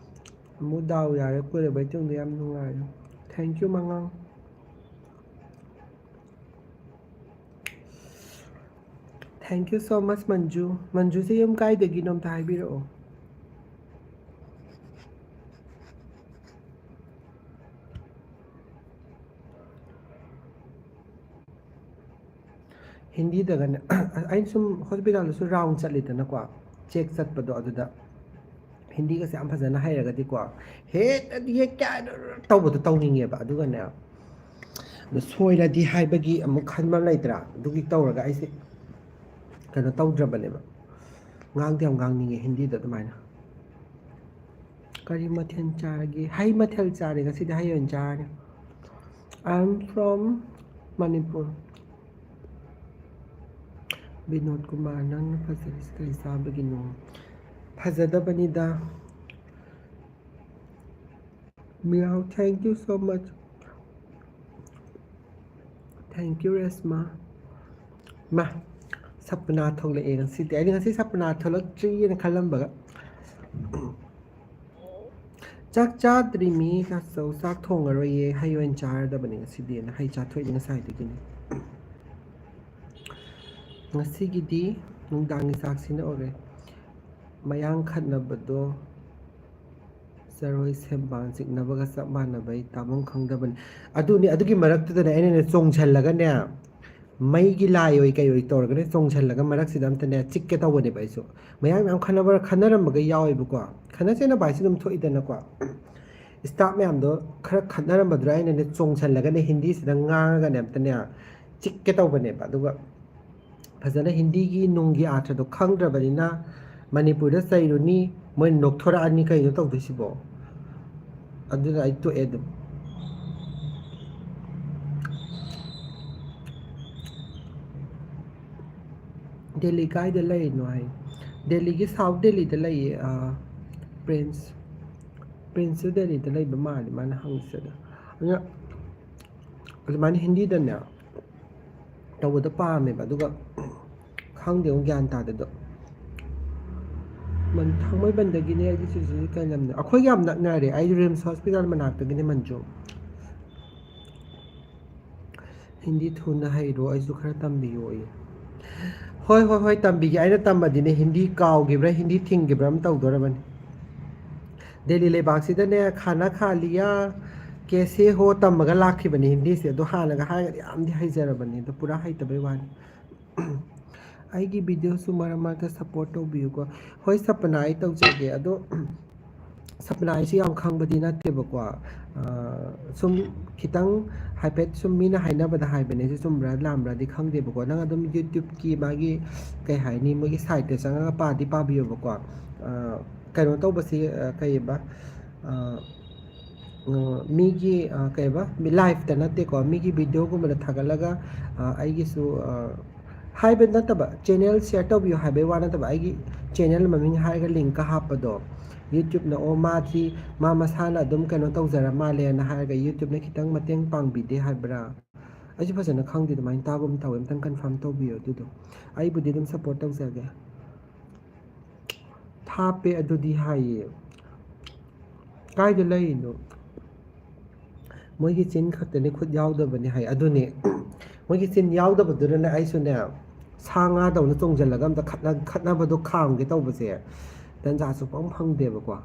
ꯑꯃꯨꯛ ꯗꯥꯎ ꯌꯥꯔꯦ ꯀꯨꯏꯔꯕꯩ ꯇꯨꯡꯗ ꯌꯥꯝ ꯅꯨꯡꯉꯥꯏꯔꯦ ꯊꯦꯡꯀ꯭ꯌꯨ ꯃꯉꯥꯡ Thank you so much Manju. Manjuꯁꯦ ꯌꯨꯝ ꯀꯥꯏꯗꯒꯤꯅꯣ ꯑꯝꯇ ꯍꯥꯏꯕꯤꯔꯛꯑꯣ. ꯍꯤꯟꯗꯤꯗꯒꯅꯦ ꯑꯩꯅ ꯁꯨꯝ ꯍꯣꯁꯄꯤꯇꯥꯜꯗꯁꯨ ꯔꯥꯎꯟ ꯆꯠꯂꯤꯗꯅꯀꯣ ꯆꯦꯛ ꯆꯠꯄꯗꯣ ꯑꯗꯨꯗ ꯍꯤꯟꯗꯤꯒꯁꯦ ꯌꯥꯝ ꯐꯖꯅ ꯍꯩꯔꯒꯗꯤꯀꯣ ꯍꯦꯛꯇꯗꯤ ꯍꯦꯛ ꯀꯌꯥ ꯇꯧꯕꯗꯣ ꯇꯧꯅꯤꯡꯉꯦꯕ ꯑꯗꯨꯒꯅꯦ ꯑꯗꯣ ꯁꯣꯏꯔꯗꯤ ꯍꯥꯏꯕꯒꯤ ꯑꯃꯨꯛ ꯈꯟꯕ ꯑꯃ ꯂꯩꯇ꯭ꯔꯥ ꯑꯗꯨꯒꯤ ꯇꯧꯔꯒ ꯑꯩꯁꯦ ꯀꯩꯅꯣ ꯇꯧꯗ꯭ꯔꯕꯅꯦꯕ ꯉꯥꯡꯗꯤ ꯌꯥꯝ ꯉꯥꯡꯅꯤꯡꯉꯦ ꯍꯤꯟꯗꯤꯗ ꯑꯗꯨꯃꯥꯏꯅ. ꯀꯔꯤ ꯃꯊꯦꯜ ꯆꯥꯔꯒꯦ? ꯍꯩ ꯃꯊꯦꯜ ꯆꯥꯔꯦ ꯉꯁꯤꯗꯤ ꯍꯩ ꯑꯣꯏꯅ ꯆꯥꯔꯅꯤ. I'm from Manipur. Vinod Kumar ꯅꯪꯅ ꯐꯖꯔꯤꯁꯤ ꯀꯔꯤ ꯆꯥꯕꯒꯤꯅꯣ? ꯐꯖꯗꯕꯅꯤꯗ. ꯃꯤꯌꯥꯎ thank you so much. Thank you Resma. ꯃꯥ ꯁꯄꯅꯥ ꯊꯣꯛꯂꯛꯑꯦ ꯉꯁꯤꯗꯤ. ꯑꯩꯗꯤ ꯉꯁꯤ ꯁꯄꯅꯥ ꯊꯣꯛꯂꯛꯇ꯭ꯔꯤꯅ ꯈꯜꯂꯝꯕꯒ. ꯆꯥꯛ ꯆꯥꯗ꯭ꯔꯤ ꯀꯥꯁꯧ ꯆꯥꯛ ꯊꯣꯡꯉꯔꯣꯏꯌꯦ ꯍꯩ ꯑꯣꯏꯅ ꯆꯥꯔꯗꯕꯅꯤ ꯉꯁꯤꯗꯤꯅ ꯍꯩ ꯆꯥꯊꯣꯛꯏ ꯉꯁꯥꯏꯗꯒꯤꯅꯤ. ꯉꯁꯤꯒꯤꯗꯤ ꯅꯨꯡꯗꯥꯡꯒꯤ ꯆꯥꯛꯁꯤꯅ ꯑꯣꯏꯔꯦ. ꯃꯌꯥꯡ ꯈꯠꯅꯕꯗꯣ ꯆꯔꯣꯏ ꯁꯦꯝꯕꯥꯟ ꯆꯤꯛꯅꯕꯒ ꯆꯞ ꯃꯥꯟꯅꯕꯩ ꯇꯥꯐꯝ ꯈꯪꯗꯕꯅꯤ. ꯑꯗꯨꯅꯤ ꯑꯗꯨꯒꯤ ꯃꯔꯛꯇꯨꯗꯅꯦ ꯑꯩꯅꯅꯦ ꯆꯣꯡꯁꯜꯂꯒꯅꯦ ꯃꯩꯒꯤ ꯂꯥꯏ ꯑꯣꯏ ꯀꯩ ꯑꯣꯏ ꯇꯧꯔꯒꯅꯦ ꯆꯣꯡꯁꯜꯂꯒ ꯃꯔꯛꯁꯤꯗ ꯑꯝꯇꯅꯦ ꯆꯤꯛꯀꯦ ꯇꯧꯕꯅꯦꯕ ꯑꯩꯁꯨ. ꯃꯌꯥꯝ ꯈꯟꯅꯔꯝꯕꯒ ꯌꯥꯎꯋꯦꯕꯀꯣ. ꯈꯠꯅ ꯆꯩꯅꯕ ꯍꯥꯏꯁꯤ ꯑꯗꯨꯝ ꯊꯣꯛꯏꯗꯅꯀꯣ. ꯏꯁꯇꯥꯐ ꯃꯌꯥꯝꯗꯣ ꯈꯔ ꯈꯠꯅꯔꯝꯕꯗꯨꯗ ꯑꯩꯅꯅꯦ ꯆꯣꯡꯁꯜꯂꯒꯅꯦ ꯍꯤꯟꯗꯤꯁꯤꯗ ꯉꯥꯡꯉꯒꯅꯦ ꯑꯝꯇꯅꯦ ꯆꯤꯛꯀꯦ ꯇꯧꯕꯅꯦꯕ. ꯑꯗꯨꯒ ꯐꯖꯅ ꯍꯤꯟꯗꯤꯒꯤ ꯅꯨꯡꯒꯤ ꯑꯥꯔꯊꯗꯣ ꯈꯪꯗ꯭ꯔꯕꯅꯤꯅ ꯃꯅꯤꯄꯨꯔꯗ ꯆꯩꯔꯨꯅꯤ ꯃꯣꯏꯅ ꯅꯣꯛꯊꯣꯔꯛꯑꯅꯤ ꯀꯩꯅꯣ ꯇꯧꯗꯣꯏꯁꯤꯕꯣ. ꯑꯗꯨꯅ ꯑꯩ ꯇꯣꯛꯑꯦ ꯑꯗꯨꯝ. ꯗꯦꯜꯂꯤ ꯀꯥꯏꯗ ꯂꯩꯔꯤꯅꯣ ꯍꯥꯏ. ꯗꯦꯜꯂꯤꯒꯤ ꯁꯥꯎꯠ ꯗꯦꯜꯂꯤꯗ ꯂꯩꯌꯦ. ꯄ꯭ꯔꯤꯟꯁꯁꯨ ꯗꯦꯜꯂꯤꯗ ꯂꯩꯕ ꯃꯥꯜꯂꯦ ꯃꯥꯅ ꯍꯪꯉꯛꯆꯗ. ꯑꯗꯨꯅ ꯑꯗꯨꯃꯥꯏꯅ ꯍꯤꯟꯗꯤꯗꯅꯦ ꯇꯧꯕꯗꯣ ꯄꯥꯝꯃꯦꯕ. ꯑꯗꯨꯒ ꯈꯪꯗꯦ ꯑꯃꯨꯛ ꯒ꯭ꯌꯥꯟ ꯇꯥꯗꯦꯗꯣ. ꯊꯥꯡꯃꯩꯕꯟꯗꯒꯤꯅꯦ ꯑꯩꯒꯤ ꯆꯤꯆꯦꯁꯤ ꯀꯩ ꯂꯝꯅꯣ? ꯑꯩꯈꯣꯏ ꯌꯥꯝ ꯅꯛꯅꯔꯦ. ꯑꯩ ꯔꯤꯝꯁ ꯍꯣꯁꯄꯤꯇꯥꯜ ꯃꯅꯥꯛꯇꯒꯤꯅꯦ ꯃꯟꯖꯨ. ꯍꯤꯟꯗꯤ ꯊꯨꯅ ꯍꯩꯔꯣ ꯑꯩꯁꯨ ꯈꯔ ꯇꯝꯕꯤꯌꯣꯌꯦ. ꯍꯣꯏ ꯇꯝꯕꯤꯒꯦ. ꯑꯩꯅ ꯇꯝꯃꯗꯤꯅꯦ ꯍꯤꯟꯗꯤ ꯀꯥꯎꯈꯤꯕ꯭ꯔꯥ ꯍꯤꯟꯗꯤ ꯊꯤꯡꯈꯤꯕ꯭ꯔꯥ ꯑꯃ ꯇꯧꯗꯣꯔꯕꯅꯤ. ꯗꯦꯜꯂꯤ ꯂꯩꯕꯥꯛꯁꯤꯗꯅꯦ ꯈꯥꯅꯥ ꯈꯥꯂꯤꯌꯥ ꯀꯦꯁꯦ ꯍꯣ ꯇꯝꯃꯒ ꯂꯥꯛꯈꯤꯕꯅꯤ ꯍꯤꯟꯗꯤꯁꯦ. ꯑꯗꯣ ꯍꯥꯟꯅꯒ ꯍꯥꯏꯔꯒꯗꯤ ꯌꯥꯝꯗꯤ ꯍꯩꯖꯔꯕꯅꯤ. ꯑꯗꯣ ꯄꯨꯔꯥ ꯍꯩꯇꯕꯩ ꯋꯥꯅꯤ. ꯑꯩꯒꯤ ꯚꯤꯗꯤꯑꯣꯁꯨ ꯃꯔꯛ ꯃꯔꯛꯇ ꯁꯞꯄꯣꯔꯠ ꯇꯧꯕꯤꯌꯨꯀꯣ. ꯍꯣꯏ ꯁꯄꯅꯥ ꯑꯩ ꯇꯧꯖꯒꯦ. ꯑꯗꯣ ꯁꯄꯅꯥ ꯑꯩꯁꯨ ꯌꯥꯝ ꯈꯪꯕꯗꯤ ꯅꯠꯇꯦꯕꯀꯣ. ꯁꯨꯝ ꯈꯤꯇꯪ ꯍꯥꯏꯐꯦꯠ ꯁꯨꯝ ꯃꯤꯅ ꯍꯥꯏꯅꯕꯗ ꯍꯥꯏꯕꯅꯦ. ꯁꯤ ꯆꯨꯝꯕ꯭ꯔꯥ ꯂꯥꯟꯕ꯭ꯔꯥꯗꯤ ꯈꯪꯗꯦꯕꯀꯣ. ꯅꯪ ꯑꯗꯨꯝ ꯌꯨꯇ꯭ꯌꯨꯕꯀꯤ ꯃꯥꯒꯤ ꯀꯩ ꯍꯥꯏꯅꯤ ꯃꯣꯏꯒꯤ ꯁꯥꯏꯠꯇ ꯆꯪꯉꯒ ꯄꯥꯗꯤ ꯄꯥꯕꯤꯌꯣꯕꯀꯣ. ꯀꯩꯅꯣ ꯇꯧꯕꯁꯤ ꯀꯩꯕ ꯃꯤꯒꯤ ꯀꯩꯕ ꯂꯥꯏꯐꯇ ꯅꯠꯇꯦꯀꯣ ꯃꯤꯒꯤ ꯚꯤꯗꯤꯑꯣꯒꯨꯝꯕꯗ ꯊꯥꯒꯠꯂꯒ ꯑꯩꯒꯤꯁꯨ ꯍꯥꯏꯕ ꯅꯠꯇꯕ ꯆꯦꯅꯦꯜ ꯁꯤꯌꯔ ꯇꯧꯕꯤꯌꯨ ꯍꯥꯏꯕꯩ ꯋꯥ ꯅꯠꯇꯕ ꯑꯩꯒꯤ ꯆꯦꯅꯦꯜ ꯃꯃꯤꯡ ꯍꯥꯏꯔꯒ ꯂꯤꯡꯀ ꯍꯥꯞꯄꯗꯣ ꯌꯨꯇ꯭ꯌꯨꯕꯅ ꯑꯣ ꯃꯥꯗꯤ ꯃꯥ ꯃꯁꯥꯅ ꯑꯗꯨꯝ ꯀꯩꯅꯣ ꯇꯧꯖꯔ ꯃꯥꯜꯂꯦꯅ ꯍꯥꯏꯔꯒ ꯌꯨꯇ꯭ꯌꯨꯕꯅ ꯈꯤꯇꯪ ꯃꯇꯦꯡ ꯄꯥꯡꯕꯤꯗꯦ ꯍꯥꯏꯕ꯭ꯔꯥ. ꯑꯩꯁꯨ ꯐꯖꯅ ꯈꯪꯗꯦ ꯑꯗꯨꯃꯥꯏꯅ ꯇꯥꯒꯨꯝ ꯇꯧꯋꯦ. ꯑꯝꯇꯪ ꯀꯟꯐꯥꯔꯝ ꯇꯧꯕꯤꯌꯣ ꯑꯗꯨꯗꯣ. ꯑꯩꯕꯨꯗꯤ ꯑꯗꯨꯝ ꯁꯞꯄꯣꯔꯠ ꯇꯧꯖꯒꯦ. ꯊꯥꯞꯄꯦ ꯑꯗꯨꯗꯤ ꯍꯥꯏꯌꯦ. ꯀꯥꯏꯗ ꯂꯩꯔꯤꯅꯣ? ꯃꯣꯏꯒꯤ ꯆꯤꯟ ꯈꯛꯇꯅꯤ ꯈꯨꯠ ꯌꯥꯎꯗꯕꯅꯤ ꯍꯥꯏ. ꯑꯗꯨꯅꯦ ꯃꯣꯏꯒꯤ ꯆꯤꯟ ꯌꯥꯎꯗꯕꯗꯨꯅꯅꯦ ꯑꯩꯁꯨꯅꯦ ꯁꯥ ꯉꯥꯗꯧꯅ ꯆꯣꯡꯁꯤꯜꯂꯒ ꯑꯝꯇ ꯈꯠꯅꯕꯗꯣ ꯈꯥꯝꯒꯦ ꯇꯧꯕꯁꯦ ꯇꯟꯖꯥ ꯁꯨꯡꯐꯪ ꯐꯪꯗꯦꯕꯀꯣ.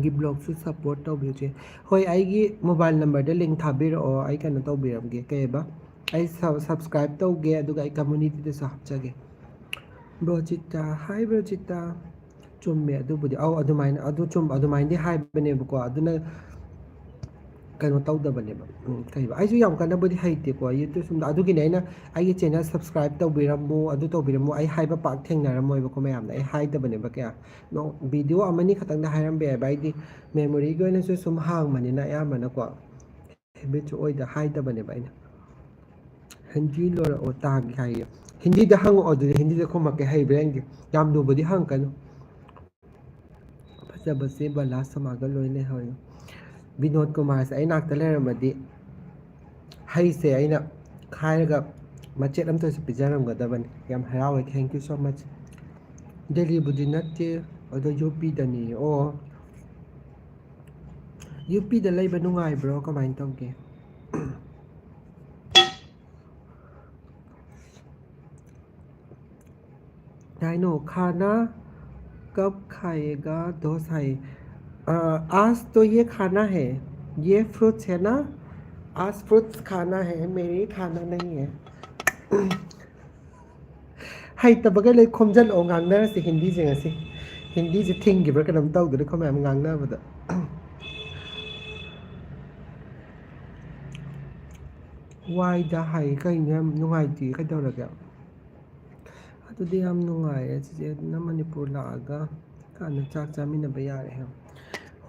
ꯒꯤ ꯕ꯭ꯂꯣꯛꯁꯨ ꯁꯞꯄꯣꯔꯠ ꯇꯧꯕꯤꯌꯨ. ꯍꯣꯏ ꯑꯩꯒꯤ ꯃꯣꯕꯥꯏꯜ ꯅꯝꯕꯔꯗ ꯂꯤꯡ ꯊꯥꯕꯤꯔꯛꯑꯣ. ꯑꯩ ꯀꯩꯅꯣ ꯇꯧꯕꯤꯔꯝꯒꯦ. ꯀꯩꯕ ꯑꯩ ꯁꯕꯁꯀ꯭ꯔꯥꯏꯞ ꯇꯧꯒꯦ. ꯑꯗꯨꯒ ꯑꯩ ꯀꯝꯃꯨꯅꯤꯇꯤꯗꯁꯨ ꯍꯥꯞꯆꯒꯦ. ꯕ꯭ꯔꯣꯖꯤꯇꯥ ꯍꯥꯏ ꯕ꯭ꯔꯣꯖꯤꯇꯥ. ꯆꯨꯝꯃꯦ ꯑꯗꯨꯕꯨꯗꯤ ꯑꯗꯨꯃꯥꯏꯅ ꯑꯗꯨꯃꯥꯏꯅꯗꯤ ꯍꯥꯏꯕꯅꯦꯕꯀꯣ. ꯑꯗꯨꯅ ꯀꯩꯅꯣ ꯇꯧꯗꯕꯅꯦꯕ. ꯀꯩꯕ ꯑꯩꯁꯨ ꯌꯥꯝ ꯀꯟꯅꯕꯨꯗꯤ ꯍꯩꯇꯦꯀꯣ ꯌꯨꯇ꯭ꯌꯨꯕ ꯁꯨꯝꯗ. ꯑꯗꯨꯒꯤꯅꯦ ꯑꯩꯅ ꯑꯩꯒꯤ ꯆꯦꯅꯦꯜ ꯁꯕꯁꯀ꯭ꯔꯥꯏꯞ ꯇꯧꯕꯤꯔꯝꯃꯨ ꯑꯗꯨ ꯇꯧꯕꯤꯔꯝꯃꯨ ꯑꯩ ꯍꯥꯏꯕ ꯄꯥꯛ ꯊꯦꯡꯅꯔꯝꯃꯣꯏꯕꯀꯣ ꯃꯌꯥꯝꯅ. ꯑꯩ ꯍꯥꯏꯗꯕꯅꯦꯕ ꯀꯌꯥ. ꯚꯤꯗꯤꯑꯣ ꯑꯃꯅꯤ ꯈꯛꯇꯪꯗ ꯍꯥꯏꯔꯝꯕ ꯌꯥꯏꯕ. ꯑꯩꯗꯤ ꯃꯦꯃꯣꯔꯤꯒꯤ ꯑꯣꯏꯅꯁꯨ ꯁꯨꯝ ꯍꯥꯡꯕꯅꯤꯅ ꯑꯌꯥꯝꯕꯅꯀꯣ ꯍꯦꯕꯤꯠꯁꯨ ꯍꯥꯏꯗꯕꯅꯦꯕ ꯑꯩꯅ. ꯍꯤꯟꯗꯤ ꯂꯣꯏꯔꯛꯑꯣ ꯇꯥꯒꯦ ꯍꯥꯏꯌꯦ. ꯍꯤꯟꯗꯤꯗ ꯍꯪꯉꯛꯑꯣ ꯑꯗꯨꯗꯤ ꯍꯤꯟꯗꯤꯗ ꯈꯨꯝꯃꯛꯀꯦ ꯍꯩꯕ꯭ꯔꯥ ꯌꯦꯡꯒꯦ. ꯌꯥꯝ ꯂꯨꯕꯗꯤ ꯍꯪꯉꯛꯀꯅꯨ. ꯐꯖꯕꯁꯦ ꯕꯂꯥ ꯁꯃꯥꯒ ꯂꯣꯏ ꯂꯩꯍꯧꯔꯦ. ꯕꯤꯅꯣꯗ ꯀꯨꯃꯥꯔꯁꯦ ꯑꯩ ꯅꯥꯛꯇ ꯂꯩꯔꯝꯃꯗꯤ ꯍꯩꯁꯦ ꯑꯩꯅ ꯈꯥꯏꯔꯒ ꯃꯆꯦꯠ ꯑꯝꯇꯁꯨ ꯄꯤꯖꯔꯝꯒꯗꯕꯅꯤ. ꯌꯥꯝ ꯍꯔꯥꯎꯋꯦ. ꯊꯦꯡꯛ ꯌꯨ ꯁꯣ ꯃꯆ. ꯗꯦꯜꯂꯤꯕꯨꯗꯤ ꯅꯠꯇꯦ ꯑꯗꯣ ꯌꯨ.ꯄꯤꯗꯅꯤ. ꯌꯨ.ꯄꯤꯗ ꯂꯩꯕ ꯅꯨꯡꯉꯥꯏꯕ꯭ꯔꯣ ꯀꯃꯥꯏꯅ ꯇꯧꯒꯦ? नो खाना कब खाएगा डोसा है आज तो ये खाना है ये फ्रूट्स है ना आज फ्रूट्स खाना है मेरी खाना नहीं है ให้แต่บ่ก็เลยคมจันโองางนะสิฮินดีจังสิฮินดีจะทิ้งกี่ประกันน้ำเต้าตัวนี้เขาแม่งางนะบ่ดะ Why da hay kay nga nungay di kay daw lagya ato di am nungay si na Manipur laga kana chak chamin na bayare ha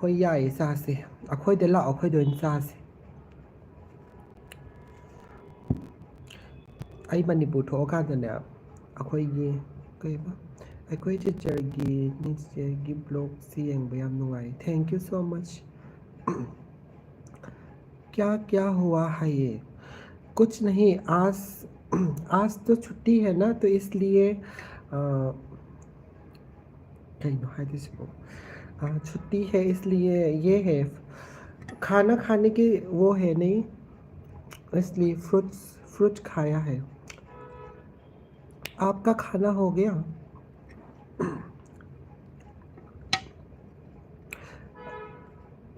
hoi yai sa se akhoi de la akhoi doin sa se ai Manipur tho ka da ne akhoi gi kai ba akhoi teacher gi needs gi blog si yang bayam nungay thank you so much क्या क्या हुआ है ये कुछ नहीं आज तो छुट्टी है ना तो इसलिए छुट्टी है इसलिए ये है खाना खाने की वो है नहीं इसलिए फ्रूट्स खाया है आपका खाना हो गया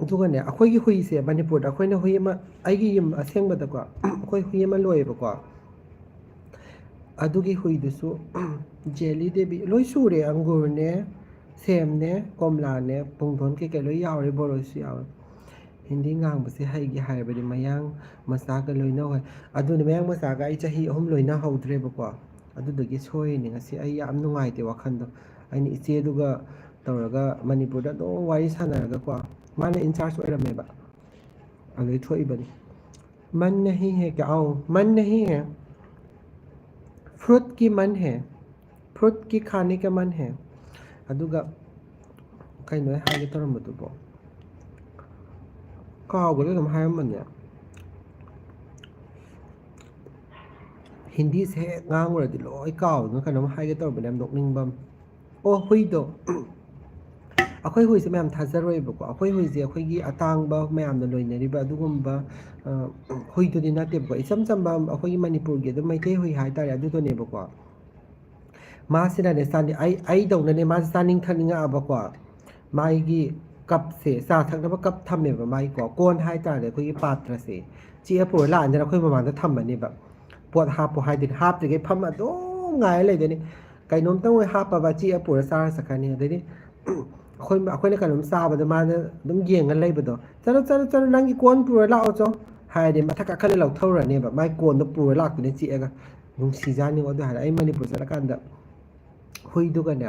ꯑꯗꯨꯒꯅꯦ ꯑꯩꯈꯣꯏꯒꯤ ꯍꯨꯏꯁꯦ ꯃꯅꯤꯄꯨꯔꯗ ꯑꯩꯈꯣꯏꯅ ꯍꯨꯏ ꯑꯃ ꯑꯩꯒꯤ ꯌꯨꯝ ꯑꯁꯦꯡꯕꯗꯀꯣ ꯑꯩꯈꯣꯏ ꯍꯨꯏ ꯑꯃ ꯂꯣꯏꯌꯦꯕꯀꯣ ꯑꯗꯨꯒꯤ ꯍꯨꯏꯗꯨꯁꯨ ꯖꯦꯂꯤ ꯗꯦꯕꯤ ꯂꯣꯏ ꯁꯨꯔꯦ ꯑꯪꯒꯨꯔꯅꯦ ꯁꯦꯝꯅꯦ ꯀꯣꯝꯂꯥꯅꯦ ꯄꯨꯡꯗꯣꯟ ꯀꯩꯀꯩ ꯂꯣꯏ ꯌꯥꯎꯔꯦ ꯕꯣꯔꯣꯏꯁꯨ ꯌꯥꯎꯔꯦ ꯍꯤꯟꯗꯤ ꯉꯥꯡꯕꯁꯦ ꯍꯩꯒꯦ ꯍꯥꯏꯔꯕꯗꯤ ꯃꯌꯥꯡ ꯃꯆꯥꯒ ꯂꯣꯏꯅꯧ ꯑꯗꯨꯅ ꯃꯌꯥꯡ ꯃꯆꯥꯒ ꯑꯩ ꯆꯍꯤ 3 ꯂꯣꯏꯅꯍꯧꯗ꯭ꯔꯦꯕꯀꯣ ꯑꯗꯨꯗꯒꯤ ꯁꯣꯏꯔꯤꯅꯦ ꯉꯁꯤ ꯑꯩ ꯌꯥꯝ ꯅꯨꯡꯉꯥꯏꯇꯦ ꯋꯥꯈꯜꯗꯣ ꯑꯩꯅ ꯏꯆꯦꯗꯨꯒ ꯇꯧꯔꯒ ꯃꯅꯤꯄꯨꯔꯗ ꯑꯗꯨꯝ ꯋꯥꯔꯤ ꯁꯥꯟꯅꯔꯒꯀꯣ माने इंचार्ज ओरमेबा अले थोइबनी मन नहीं है क्या आओ मन नहीं है फ्रूट की मन है फ्रूट की खाने का मन है अदुगा कइनो हागे तोरमबदुबो कावगले दम हायमने हिंदी से ngang लोय काव कनो हागे तोरबने नोकनिंगबम ओ हुइदो ꯑꯩꯈꯣꯏ ꯍꯨꯏꯁꯦ ꯃꯌꯥꯝ ꯊꯥꯖꯔꯣꯏꯕꯀꯣ ꯑꯩꯈꯣꯏ ꯍꯨꯏꯁꯦ ꯑꯩꯈꯣꯏꯒꯤ ꯑꯇꯥꯡꯕ ꯃꯌꯥꯝꯅ ꯂꯣꯏꯅꯔꯤꯕ ꯑꯗꯨꯒꯨꯝꯕ ꯍꯨꯏꯗꯨꯗꯤ ꯅꯠꯇꯦꯕꯀꯣ ꯏꯆꯝ ꯆꯝꯕ ꯑꯩꯈꯣꯏꯒꯤ ꯃꯅꯤꯄꯨꯔꯒꯤ ꯑꯗꯨꯝ ꯃꯩꯇꯩ ꯍꯨꯏ ꯍꯥꯏꯇꯥꯔꯦ ꯑꯗꯨꯗꯨꯅꯦꯕꯀꯣ ꯃꯥꯁꯤꯅꯅꯦ ꯑꯩꯗꯧꯅꯅꯦ ꯃꯥꯁꯦ ꯆꯥꯅꯤꯡ ꯊꯛꯅꯤꯡꯉꯛꯑꯕꯀꯣ ꯃꯥꯒꯤ ꯀꯞꯁꯦ ꯆꯥ ꯊꯛꯅꯕ ꯀꯞ ꯊꯝꯃꯦꯕ ꯃꯥꯒꯤꯀꯣ ꯀꯣꯟ ꯍꯥꯏꯇꯥꯔꯦ ꯑꯩꯈꯣꯏꯒꯤ ꯄꯥꯇ꯭ꯔꯁꯦ ꯆꯤꯛꯑ ꯄꯨꯔ ꯂꯥꯛꯑꯅꯤꯅ ꯑꯩꯈꯣꯏ ꯃꯃꯥꯡꯗ ꯊꯝꯃꯅꯦꯕ ꯄꯣꯠ ꯍꯥꯞꯄꯣ ꯍꯥꯏꯗꯣꯏꯅꯤ ꯍꯥꯞꯇ꯭ꯔꯤꯉꯩ ꯐꯝ ꯑꯗꯨꯝ ꯉꯥꯏꯔ ꯂꯩꯗꯣꯏꯅꯤ ꯀꯩꯅꯣꯝꯇꯪ ꯑꯣꯏ ꯍꯥꯞꯄꯕ ꯆꯤꯛꯑ ꯄꯨꯔ ꯆꯥꯔ ꯆꯠꯈ꯭ꯔꯅꯤ ꯑꯗꯩꯗꯤ ꯑꯩꯈꯣꯏꯅ ꯀꯩꯅꯣꯝ ꯆꯥꯕꯗ ꯃꯥꯅ ꯑꯗꯨꯝ ꯌꯦꯡꯉ ꯂꯩꯕꯗꯣ ꯆꯠꯂꯣ ꯅꯪꯒꯤ ꯀꯣꯟ ꯄꯨꯔ ꯂꯥꯛꯑꯣ ꯆꯣ ꯍꯥꯏꯔꯗꯤ ꯃꯊꯛ ꯀꯥꯈꯠꯂ ꯂꯧꯊꯧꯔꯅꯦꯕ ꯃꯥꯒꯤ ꯀꯣꯟꯗꯣ ꯄꯨꯔ ꯂꯥꯛꯇꯣꯏꯅꯦ ꯆꯤꯛꯑꯒ ꯅꯨꯡꯁꯤꯖꯥꯅꯤꯉꯣ ꯑꯗꯨ ꯍꯥꯏꯔ ꯑꯩ ꯃꯅꯤꯄꯨꯔ ꯆꯠꯂꯀꯥꯟꯗ ꯍꯨꯏꯗꯨꯒꯅꯦ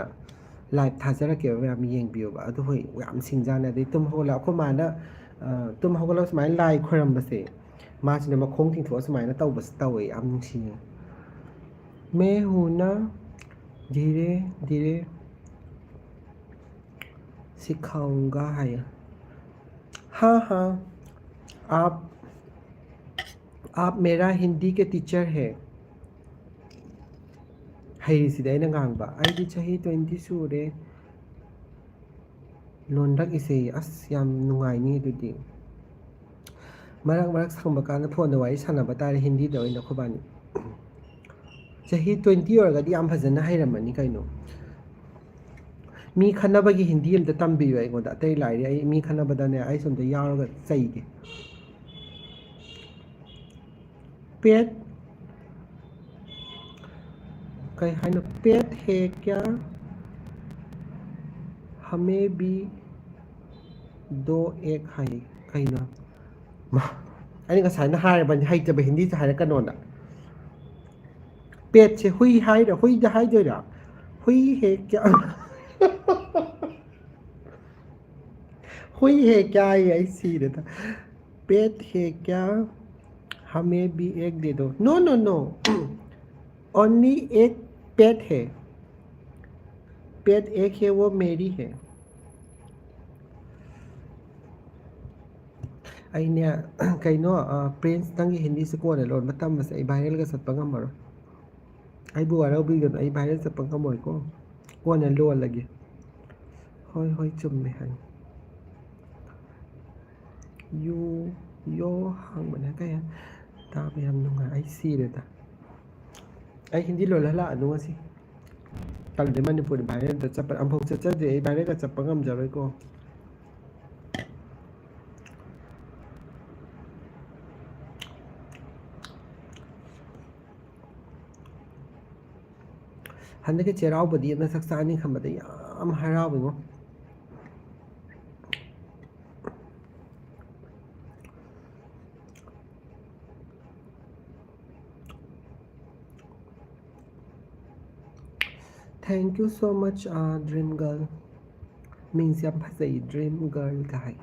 ꯂꯥꯏꯚ ꯊꯥꯖꯔꯛꯀꯦꯕ ꯃꯌꯥꯝ ꯌꯦꯡꯕꯤꯌꯣꯕ ꯑꯗꯨ ꯍꯨꯏ ꯌꯥꯝ ꯁꯤꯡꯖꯥꯅꯤ ꯑꯗꯩ ꯇꯨꯝ ꯍꯧꯒꯠꯂ ꯑꯩꯈꯣꯏ ꯃꯥꯅ ꯇꯨꯝ ꯍꯧꯒꯠꯂꯒ ꯁꯨꯃꯥꯏꯅ ꯂꯥꯏ ꯈꯣꯏꯔꯝꯕꯁꯦ ꯃꯥꯁꯤꯅ ꯃꯈꯣꯡ ꯇꯤꯡꯊꯣꯛꯑ ꯁꯨꯃꯥꯏꯅ ꯇꯧꯕꯁꯦ ꯇꯧꯋꯦ ꯌꯥꯝ ꯅꯨꯡꯁꯤꯌꯦ मैं हूं ना धीरे धीरे सिखाऊंगा है हाँ हाँ आप मेरा हिंदी के टीचर है ꯍꯩꯔꯤꯁꯤꯗꯤ ꯑꯩꯅ ꯉꯥꯡꯕ ꯑꯩꯗꯤ ꯆꯍꯤ 20 ꯁꯨꯔꯦ ꯂꯣꯟꯔꯛꯏꯁꯦ ꯑꯁ ꯌꯥꯝ ꯅꯨꯡꯉꯥꯏꯅꯤ ꯑꯗꯨꯗꯤ ꯃꯔꯛ ꯁꯪꯕ ꯀꯥꯟꯗ ꯐꯣꯟꯗ ꯋꯥꯔꯤ ꯁꯥꯟꯅꯕ ꯇꯥꯔꯦ ꯍꯤꯟꯗꯤꯗ ꯑꯣꯏꯅ ꯈꯣꯏꯕꯥꯅꯤ ꯆꯍꯤ 20 ꯑꯣꯏꯔꯒꯗꯤ ꯌꯥꯝ ꯐꯖꯅ ꯍꯩꯔꯝꯃꯅꯤ ꯀꯩꯅꯣ ꯃꯤ ꯈꯟꯅꯕꯒꯤ ꯍꯤꯟꯗꯤ ꯑꯝꯇ ꯇꯝꯕꯤꯌꯨ ꯑꯩꯉꯣꯟꯗ ꯑꯇꯩ ꯂꯥꯏꯔꯤ ꯑꯩ ꯃꯤ ꯈꯟꯅꯕꯗꯅꯦ ꯑꯩ ꯁꯣꯝꯗ ꯌꯥꯎꯔꯒ ꯆꯩꯒꯦ पेट कहीं है ना पेट है क्या हमें भी दो एक है कहीं ना अरे ngасꯥꯏꯅ ꯍꯥꯏꯔꯕꯅꯤ ꯍꯩꯇꯕ ꯍꯤꯟꯗꯤꯁꯦ ꯍꯥꯏꯔꯛꯀꯅꯣꯅ पेटꯁꯦ ꯍꯨꯏ ꯍꯥꯏꯔ ꯍꯨꯏꯗ ꯍꯥꯏꯗꯣꯏꯔꯥ हुई है क्या हुई है क्या ये ऐसी रहता पेट है क्या हमें भी एक दे दो नो नो नो ओनली एक पेट है पेट एक है वो मेरी है ꯑꯩꯅꯦ ꯀꯩꯅꯣ ꯄ꯭ꯔꯤꯟꯁ ꯅꯪꯒꯤ ꯍꯤꯟꯗꯤꯁꯦ ꯀꯣꯟꯅ ꯂꯣꯟꯕ ꯇꯝꯕꯁꯦ ꯑꯩ ꯚꯥꯏꯔꯦꯜꯒ ꯆꯠꯄ ꯉꯝꯃꯔꯣꯏ ꯑꯩꯕꯨ ꯋꯥꯔꯧꯕꯤꯒꯅꯨ ꯑꯩ ꯚꯥꯏꯔꯦꯜ ꯆꯠꯄ ꯉꯝꯃꯣꯏꯀꯣ ꯀꯣꯟꯅ ꯂꯣꯜꯂꯒꯦ ꯍꯣꯏ ꯍꯣꯏ ꯆꯨꯝꯃꯦ ꯍꯥꯏ ꯌꯣ ꯍꯪꯕꯅꯦ ꯀꯩ ꯇꯥꯕ ꯌꯥꯝ ꯅꯨꯡꯉꯥꯏ ꯑꯩ ꯁꯤꯔꯦꯗ ꯑꯩ ꯍꯤꯟꯗꯤ ꯂꯣꯜ ꯍꯜꯂꯛꯑꯅꯨ ꯉꯁꯤ ꯇꯜꯂꯦ ꯃꯅꯤꯄꯨꯔꯗ ꯚꯥꯏꯔꯦꯜꯗ ꯆꯠꯄ ꯑꯃꯐꯥꯎ ꯆꯠꯆꯗꯦ ꯑꯩ ꯚꯥꯏꯔꯦꯜꯒ ꯆꯠꯄ ꯉꯝꯖꯔꯣꯏꯀꯣ ꯍꯟꯗꯛꯀꯤ ꯆꯩꯔꯥꯎꯕꯗꯤ ꯅꯁꯛ ꯆꯥꯅꯤ ꯈꯟꯕꯗ ꯌꯥꯝ ꯍꯔꯥꯎꯋꯤꯉꯣ Thank you so much dream girl ꯃꯤꯡꯁꯦ ꯌꯥꯝ ꯐꯖꯩ dream girl ꯒꯥꯏ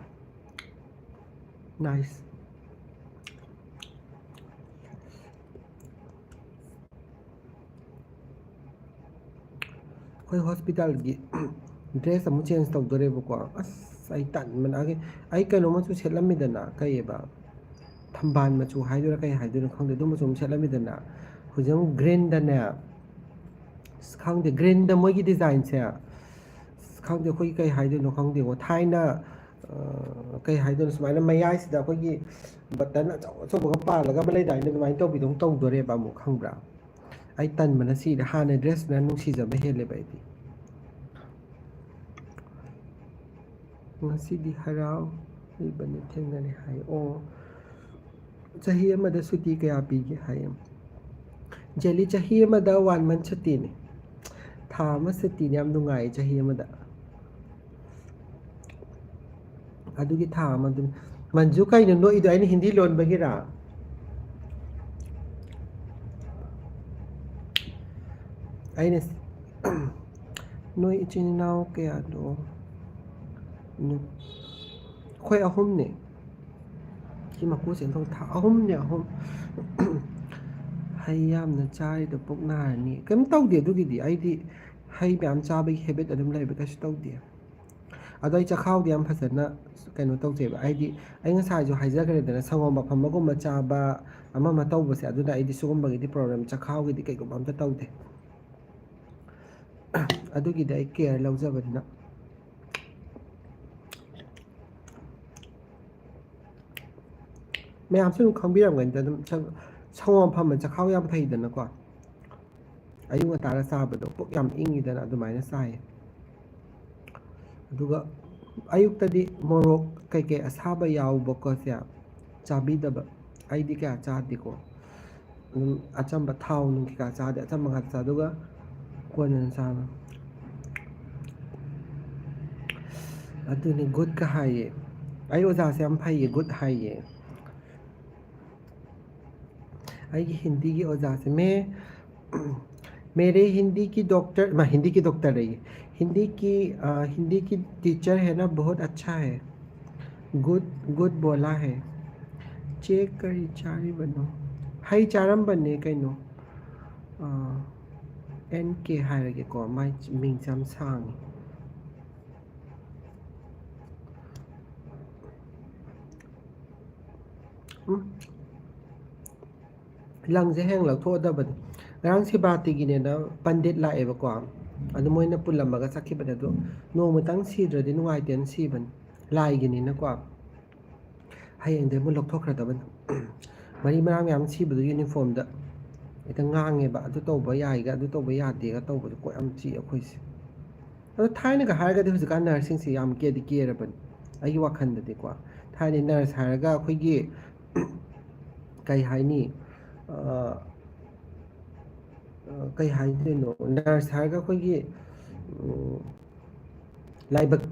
nice ꯑꯩꯈꯣꯏ ꯍꯣꯁꯄꯤꯇꯥꯜꯒꯤ ꯗ꯭ꯔꯦꯁ ꯑꯃꯨꯛ ꯆꯦꯟꯖ ꯇꯧꯗꯣꯔꯦꯕꯀꯣ ꯑꯁ ꯑꯩ ꯇꯟꯕꯅ ꯑꯩ ꯀꯩꯅꯣ ꯃꯆꯨ ꯁꯦꯠꯂꯝꯃꯤꯗꯅ ꯀꯩꯑꯕ ꯊꯝꯕꯥꯜ ꯃꯆꯨ ꯍꯥꯏꯗꯣꯏꯔꯥ ꯀꯩ ꯍꯥꯏꯗꯣꯏꯅꯣ ꯈꯪꯗꯦ ꯑꯗꯨ ꯃꯆꯨ ꯑꯃ ꯁꯦꯠꯂꯝꯃꯤꯗꯅ ꯍꯧꯖꯤꯛ ꯑꯃꯨꯛ ꯒ꯭ꯔꯤꯟꯗꯅꯦ ꯑꯁ ꯈꯪꯗꯦ ꯒ꯭ꯔꯤꯟꯗ ꯃꯣꯏꯒꯤ ꯗꯤꯖꯥꯏꯟꯁꯦ ꯑꯁ ꯈꯪꯗꯦ ꯑꯩꯈꯣꯏꯒꯤ ꯀꯩ ꯍꯥꯏꯗꯣꯏꯅꯣ ꯈꯪꯗꯦꯉꯣ ꯊꯥꯏꯅ ꯀꯩ ꯍꯥꯏꯗꯣꯏꯅꯣ ꯁꯨꯃꯥꯏꯅ ꯃꯌꯥꯏꯁꯤꯗ ꯑꯩꯈꯣꯏꯒꯤ ꯕꯇꯟ ꯑꯆꯧ ꯑꯆꯧꯕꯒ ꯄꯥꯜꯂꯒ ꯑꯃ ꯂꯩꯗꯥꯏꯅ ꯑꯗꯨꯃꯥꯏꯅ ꯇꯧꯕꯤꯗꯧ ꯇꯧꯗꯣꯔꯦꯕ ꯑꯃꯨꯛ ꯈꯪꯕ꯭ꯔꯥ ꯑꯩ ꯇꯟꯕꯅ ꯁꯤꯗ ꯍꯥꯟꯅ ꯗ꯭ꯔꯦꯁꯅ ꯅꯨꯡꯁꯤꯖꯕ ꯍꯦꯜꯂꯦꯕ ꯑꯩꯗꯤ ꯉꯁꯤꯗꯤ ꯍꯔꯥꯎꯔꯤꯕꯅꯤ ꯊꯦꯡꯅꯔꯦ ꯍꯥꯏ ꯑꯣ ꯆꯍꯤ ꯑꯃꯗ ꯁꯨꯇꯤ ꯀꯌꯥ ꯄꯤꯒꯦ ꯍꯥꯏꯌꯦ ꯖꯦꯂꯤ ꯆꯍꯤ ꯑꯃꯗ 1 month ꯁꯨꯇꯤꯅꯤ ꯊꯥ ꯑꯃ ꯁꯨꯇꯤꯅꯤ ꯌꯥꯝ ꯅꯨꯡꯉꯥꯏ ꯆꯍꯤ ꯑꯃꯗ ꯑꯗꯨꯒꯤ ꯊꯥ ꯑꯃꯗꯨꯅꯤ ꯃꯟꯖꯨ ꯀꯩꯅꯣ ꯅꯣꯛꯏꯗꯣ ꯑꯩꯅ ꯍꯤꯟꯗꯤ ꯂꯣꯟꯕꯒꯤꯔꯥ ꯑꯩꯅ ꯅꯣꯏ ꯏꯆꯤꯟ ꯏꯅꯥꯎ ꯀꯌꯥꯅꯣ ꯑꯩꯈꯣꯏ ꯑꯍꯨꯝꯅꯦ ꯁꯤ ꯃꯀꯨꯁꯦ ꯑꯃꯨꯛꯇꯪ ꯑꯍꯨꯝꯅꯦ ꯑꯍꯨꯝ ꯍꯩ ꯌꯥꯝꯅ ꯆꯥꯔꯤꯗꯣ ꯄꯨꯛ ꯅꯥꯔꯅꯤ ꯀꯩꯝ ꯇꯧꯗꯦ ꯑꯗꯨꯒꯤꯗꯤ ꯑꯩꯗꯤ ꯍꯩ ꯃꯌꯥꯝ ꯆꯥꯕꯒꯤ ꯍꯦꯕꯤꯠ ꯑꯗꯨꯝ ꯂꯩꯕ ꯀꯩꯁꯨ ꯇꯧꯗꯦ ꯑꯗꯣ ꯑꯩ ꯆꯈꯥꯎꯗꯤ ꯌꯥꯝ ꯐꯖꯅ ꯀꯩꯅꯣ ꯇꯧꯖꯩꯕ ꯍꯥꯏꯗꯤ ꯑꯩ ꯉꯁꯥꯏꯁꯨ ꯍꯥꯏꯖꯈ꯭ꯔꯦꯗꯅ ꯁꯪꯒꯣꯝ ꯑꯐꯝꯕꯒꯨꯝꯕ ꯆꯥꯕ ꯑꯃ ꯑꯃ ꯇꯧꯕꯁꯦ ꯑꯗꯨꯅ ꯑꯩꯗꯤ ꯁꯤꯒꯨꯝꯕꯒꯤꯗꯤ ꯄ꯭ꯔꯣꯕ꯭ꯂꯦꯝ ꯆꯈꯥꯎꯒꯤꯗꯤ ꯀꯩꯒꯨꯝꯕ ꯑꯝꯇ ꯇꯧꯗꯦ ꯑꯗꯨꯒꯤꯗꯤ ꯑꯩ ꯀꯦꯌꯔ ꯂꯧꯖꯕꯅꯤꯅ ꯃꯌꯥꯝꯁꯨ ꯑꯗꯨꯝ ꯈꯪꯕꯤꯔꯝꯒꯅꯤꯗ ꯑꯗꯨꯝ ꯁꯪꯒꯣꯝ ꯑꯐꯝꯕ ꯆꯈꯥꯎ ꯌꯥꯝ ꯐꯩꯗꯅꯀꯣ ꯑꯌꯨꯛ ꯉꯟꯇꯥꯗ ꯆꯥꯕꯗꯣ ꯄꯨꯛ ꯌꯥꯝ ꯏꯪꯉꯤꯗꯅ ꯑꯗꯨꯃꯥꯏꯅ ꯆꯥꯏꯌꯦ ꯑꯗꯨꯒ ꯑꯌꯨꯛꯇꯗꯤ ꯃꯣꯔꯣꯛ ꯀꯩꯀꯩ ꯑꯁꯥꯕ ꯌꯥꯎꯕꯀꯣꯁꯦ ꯆꯥꯕꯤꯗꯕ ꯑꯩꯗꯤ ꯀꯌꯥ ꯆꯥꯗꯦꯀꯣ ꯑꯗꯨꯝ ꯑꯆꯝꯕ ꯊꯥꯎ ꯅꯨꯡ ꯀꯩꯀꯥ ꯆꯥꯗꯦ ꯑꯆꯝꯕ ꯉꯥꯛꯇ ꯆꯥꯏ ꯑꯗꯨꯒ ꯀꯣꯟꯅꯅ ꯆꯥꯕ ꯑꯗꯨꯅꯤ ꯒꯨꯗꯀ ꯍꯥꯏꯌꯦ ꯑꯩ ꯑꯣꯖꯥꯁꯦ ꯌꯥꯝ ꯐꯩꯌꯦ ꯒꯨꯗ ꯍꯥꯏꯌꯦ ꯑꯩꯒꯤ ꯍꯤꯟꯗꯤꯒꯤ ꯑꯣꯖꯥꯁꯦ मेरे हिंदी की डॉक्टर मैं हिंदी की डॉक्टर रही हिंदी की टीचर है ना बहुत अच्छा है गुड गुड बोला है चेक करी चारी बनो हई चारम बने कहीं NK ꯍꯥꯏꯔꯒꯦꯀꯣ ꯃꯥꯏ ꯃꯤꯡꯁꯦ ꯌꯥꯝ ꯁꯥꯡꯉꯤ ꯂꯪꯁꯦ ꯍꯌꯦꯡ ꯂꯧꯊꯣꯛꯑꯗꯕꯅꯤ ꯉꯔꯥꯡ ꯁꯤꯕꯔꯥꯇꯤꯒꯤꯅꯦꯅ ꯄꯟꯗꯤꯠ ꯂꯥꯛꯑꯦꯕꯀꯣ ꯑꯗꯨ ꯃꯣꯏꯅ ꯄꯨꯜꯂꯝꯃꯒ ꯆꯠꯈꯤꯕꯅꯦ ꯑꯗꯣ ꯅꯣꯡꯃꯇꯪ ꯁꯤꯗ꯭ꯔꯗꯤ ꯅꯨꯡꯉꯥꯏꯇꯦꯅ ꯁꯤꯕꯅꯤ ꯂꯥꯏꯒꯤꯅꯤꯅꯀꯣ ꯍꯌꯦꯡꯗꯩ ꯑꯃꯨꯛ ꯂꯧꯊꯣꯛꯈ꯭ꯔꯗꯕꯅꯤ ꯃꯔꯤ ꯃꯔꯥꯡ ꯃꯌꯥꯝ ꯁꯤꯕꯗꯣ ꯌꯨꯅꯤꯐꯣꯔꯝꯗ ꯍꯦꯛꯇ ꯉꯥꯡꯉꯦꯕ ꯑꯗꯨ ꯇꯧꯕ ꯌꯥꯏꯒ ꯑꯗꯨ ꯇꯧꯕ ꯌꯥꯗꯦꯒ ꯇꯧꯕꯗꯣ ꯀꯣꯛ ꯌꯥꯝ ꯆꯤꯛꯑꯦ ꯑꯩꯈꯣꯏꯁꯦ ꯑꯗꯣ ꯊꯥꯏꯅꯒ ꯍꯥꯏꯔꯒꯗꯤ ꯍꯧꯖꯤꯛꯀꯥꯟ ꯅꯔꯁꯁꯤꯡꯁꯤ ꯌꯥꯝ ꯀꯦꯗꯤ ꯀꯦꯔꯕꯅꯤ ꯑꯩꯒꯤ ꯋꯥꯈꯜꯗꯗꯤꯀꯣ ꯊꯥꯏꯅ ꯅꯔꯁ ꯍꯥꯏꯔꯒ ꯑꯩꯈꯣꯏꯒꯤ ꯀꯩ ꯍꯥꯏꯅꯤ ꯀꯩ ꯍꯥꯏꯗꯣꯏꯅꯣ ꯅꯔꯁ ꯍꯥꯏꯔꯒ ꯑꯩꯈꯣꯏꯒꯤ ꯂꯥꯏꯕꯛ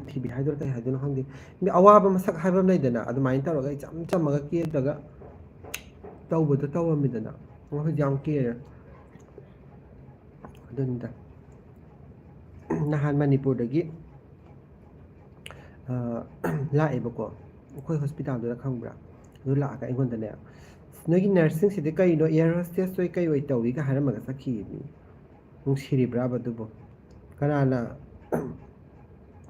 ꯊꯤꯕꯤ ꯍꯥꯏꯗꯣꯏꯔꯥ ꯀꯩ ꯍꯥꯏꯗꯣꯏꯅꯣ ꯈꯪꯗꯦ ꯃꯤ ꯑꯋꯥꯕ ꯃꯁꯛ ꯍꯥꯏꯕ ꯑꯃ ꯂꯩꯗꯅ ꯑꯗꯨꯃꯥꯏꯅ ꯇꯧꯔꯒ ꯏꯆꯝ ꯆꯝꯃꯒ ꯀꯦꯗ꯭ꯔꯒ ꯇꯧꯕꯗꯣ ꯇꯧꯔꯝꯃꯤꯗꯅ ꯍꯧꯖꯤꯛ ꯌꯥꯝ ꯀꯦꯔꯦ ꯑꯗꯨꯅꯤꯗ ꯅꯍꯥꯟ ꯃꯅꯤꯄꯨꯔꯗꯒꯤ ꯂꯥꯛꯑꯦꯕꯀꯣ ꯑꯩꯈꯣꯏ ꯍꯣꯁꯄꯤꯇꯥꯜꯗꯨꯗ ꯈꯪꯕ꯭ꯔꯥ ꯑꯗꯨ ꯂꯥꯛꯑꯒ ꯑꯩꯉꯣꯟꯗꯅꯦ ꯅꯣꯏꯒꯤ ꯅꯔꯁꯁꯤꯡꯁꯤꯗꯤ ꯀꯩꯅꯣ ꯏꯌꯔ ꯍꯣꯁꯇꯦꯁ ꯑꯣꯏ ꯀꯩ ꯑꯣꯏ ꯇꯧꯏꯒ ꯍꯥꯏꯔꯝꯃꯒ ꯆꯠꯈꯤꯌꯦ ꯅꯨꯡꯁꯤꯔꯤꯕ꯭ꯔꯥꯕ ꯑꯗꯨꯕꯨ ꯀꯅꯥꯅ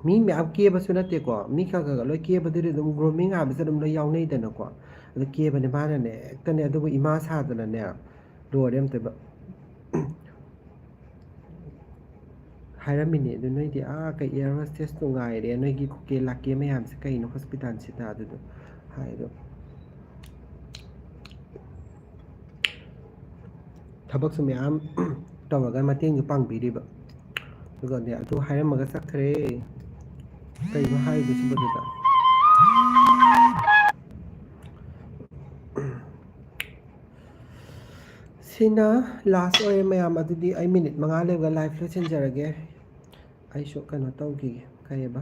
ꯃꯤ ꯃꯌꯥꯝ ꯀꯦꯕꯁꯨ ꯅꯠꯇꯦꯀꯣ ꯃꯤ ꯈꯔ ꯈꯔ ꯂꯣꯏ ꯀꯦꯕꯗꯨꯗꯤ ꯑꯗꯨꯝ ꯒ꯭ꯔꯨꯃꯤꯡ ꯍꯥꯏꯕꯁꯦ ꯑꯗꯨꯝ ꯂꯣꯏ ꯌꯥꯎꯅꯩꯗꯅꯀꯣ ꯑꯗꯨ ꯀꯦꯕꯅꯦ ꯃꯥꯅꯅꯦ ꯍꯦꯛꯇꯅꯦ ꯑꯗꯨꯕꯨ ꯏꯃꯥ ꯁꯥꯗꯅꯅꯦ ꯂꯣꯏꯔꯦ ꯑꯝꯇꯣꯏꯕ ꯍꯥꯏꯔꯝꯃꯤꯅꯦ ꯑꯗꯨ ꯅꯣꯏꯗꯤ ꯀꯩ ꯏꯌꯔ ꯍꯣꯁꯇꯦꯁ ꯅꯨꯡꯉꯥꯏꯔꯦ ꯅꯣꯏꯒꯤ ꯈꯨꯀꯦ ꯂꯥꯛꯀꯦ ꯃꯌꯥꯝꯁꯦ ꯀꯩꯅꯣ ꯍꯣꯁꯄꯤꯇꯥꯜꯁꯤꯗ ꯑꯗꯨꯗꯣ ꯍꯥꯏꯗꯣ ꯊꯕꯛꯁꯨ ꯃꯌꯥꯝ ꯇꯧꯔꯒ ꯃꯇꯦꯡꯁꯨ ꯄꯥꯡꯕꯤꯔꯤꯕ ꯑꯗꯨꯒꯅꯦ ꯑꯗꯨ ꯍꯥꯏꯔꯝꯃꯒ ꯆꯠꯈ꯭ꯔꯦ ꯀꯩꯅꯣ ꯍꯥꯏꯗꯣꯏꯁꯤꯕꯗꯨꯗ ꯁꯤꯅ ꯂꯥꯁ ꯑꯣꯏꯔꯦ ꯃꯌꯥꯝ ꯑꯗꯨꯗꯤ ꯑꯩ ꯃꯤꯅꯤꯠ 5 ꯂꯩꯔꯒ ꯂꯥꯏꯐ ꯂꯣꯏꯁꯤꯟꯖꯔꯒꯦ ꯑꯩꯁꯨ ꯀꯩꯅꯣ ꯇꯧꯈꯤꯒꯦ ꯀꯩꯕ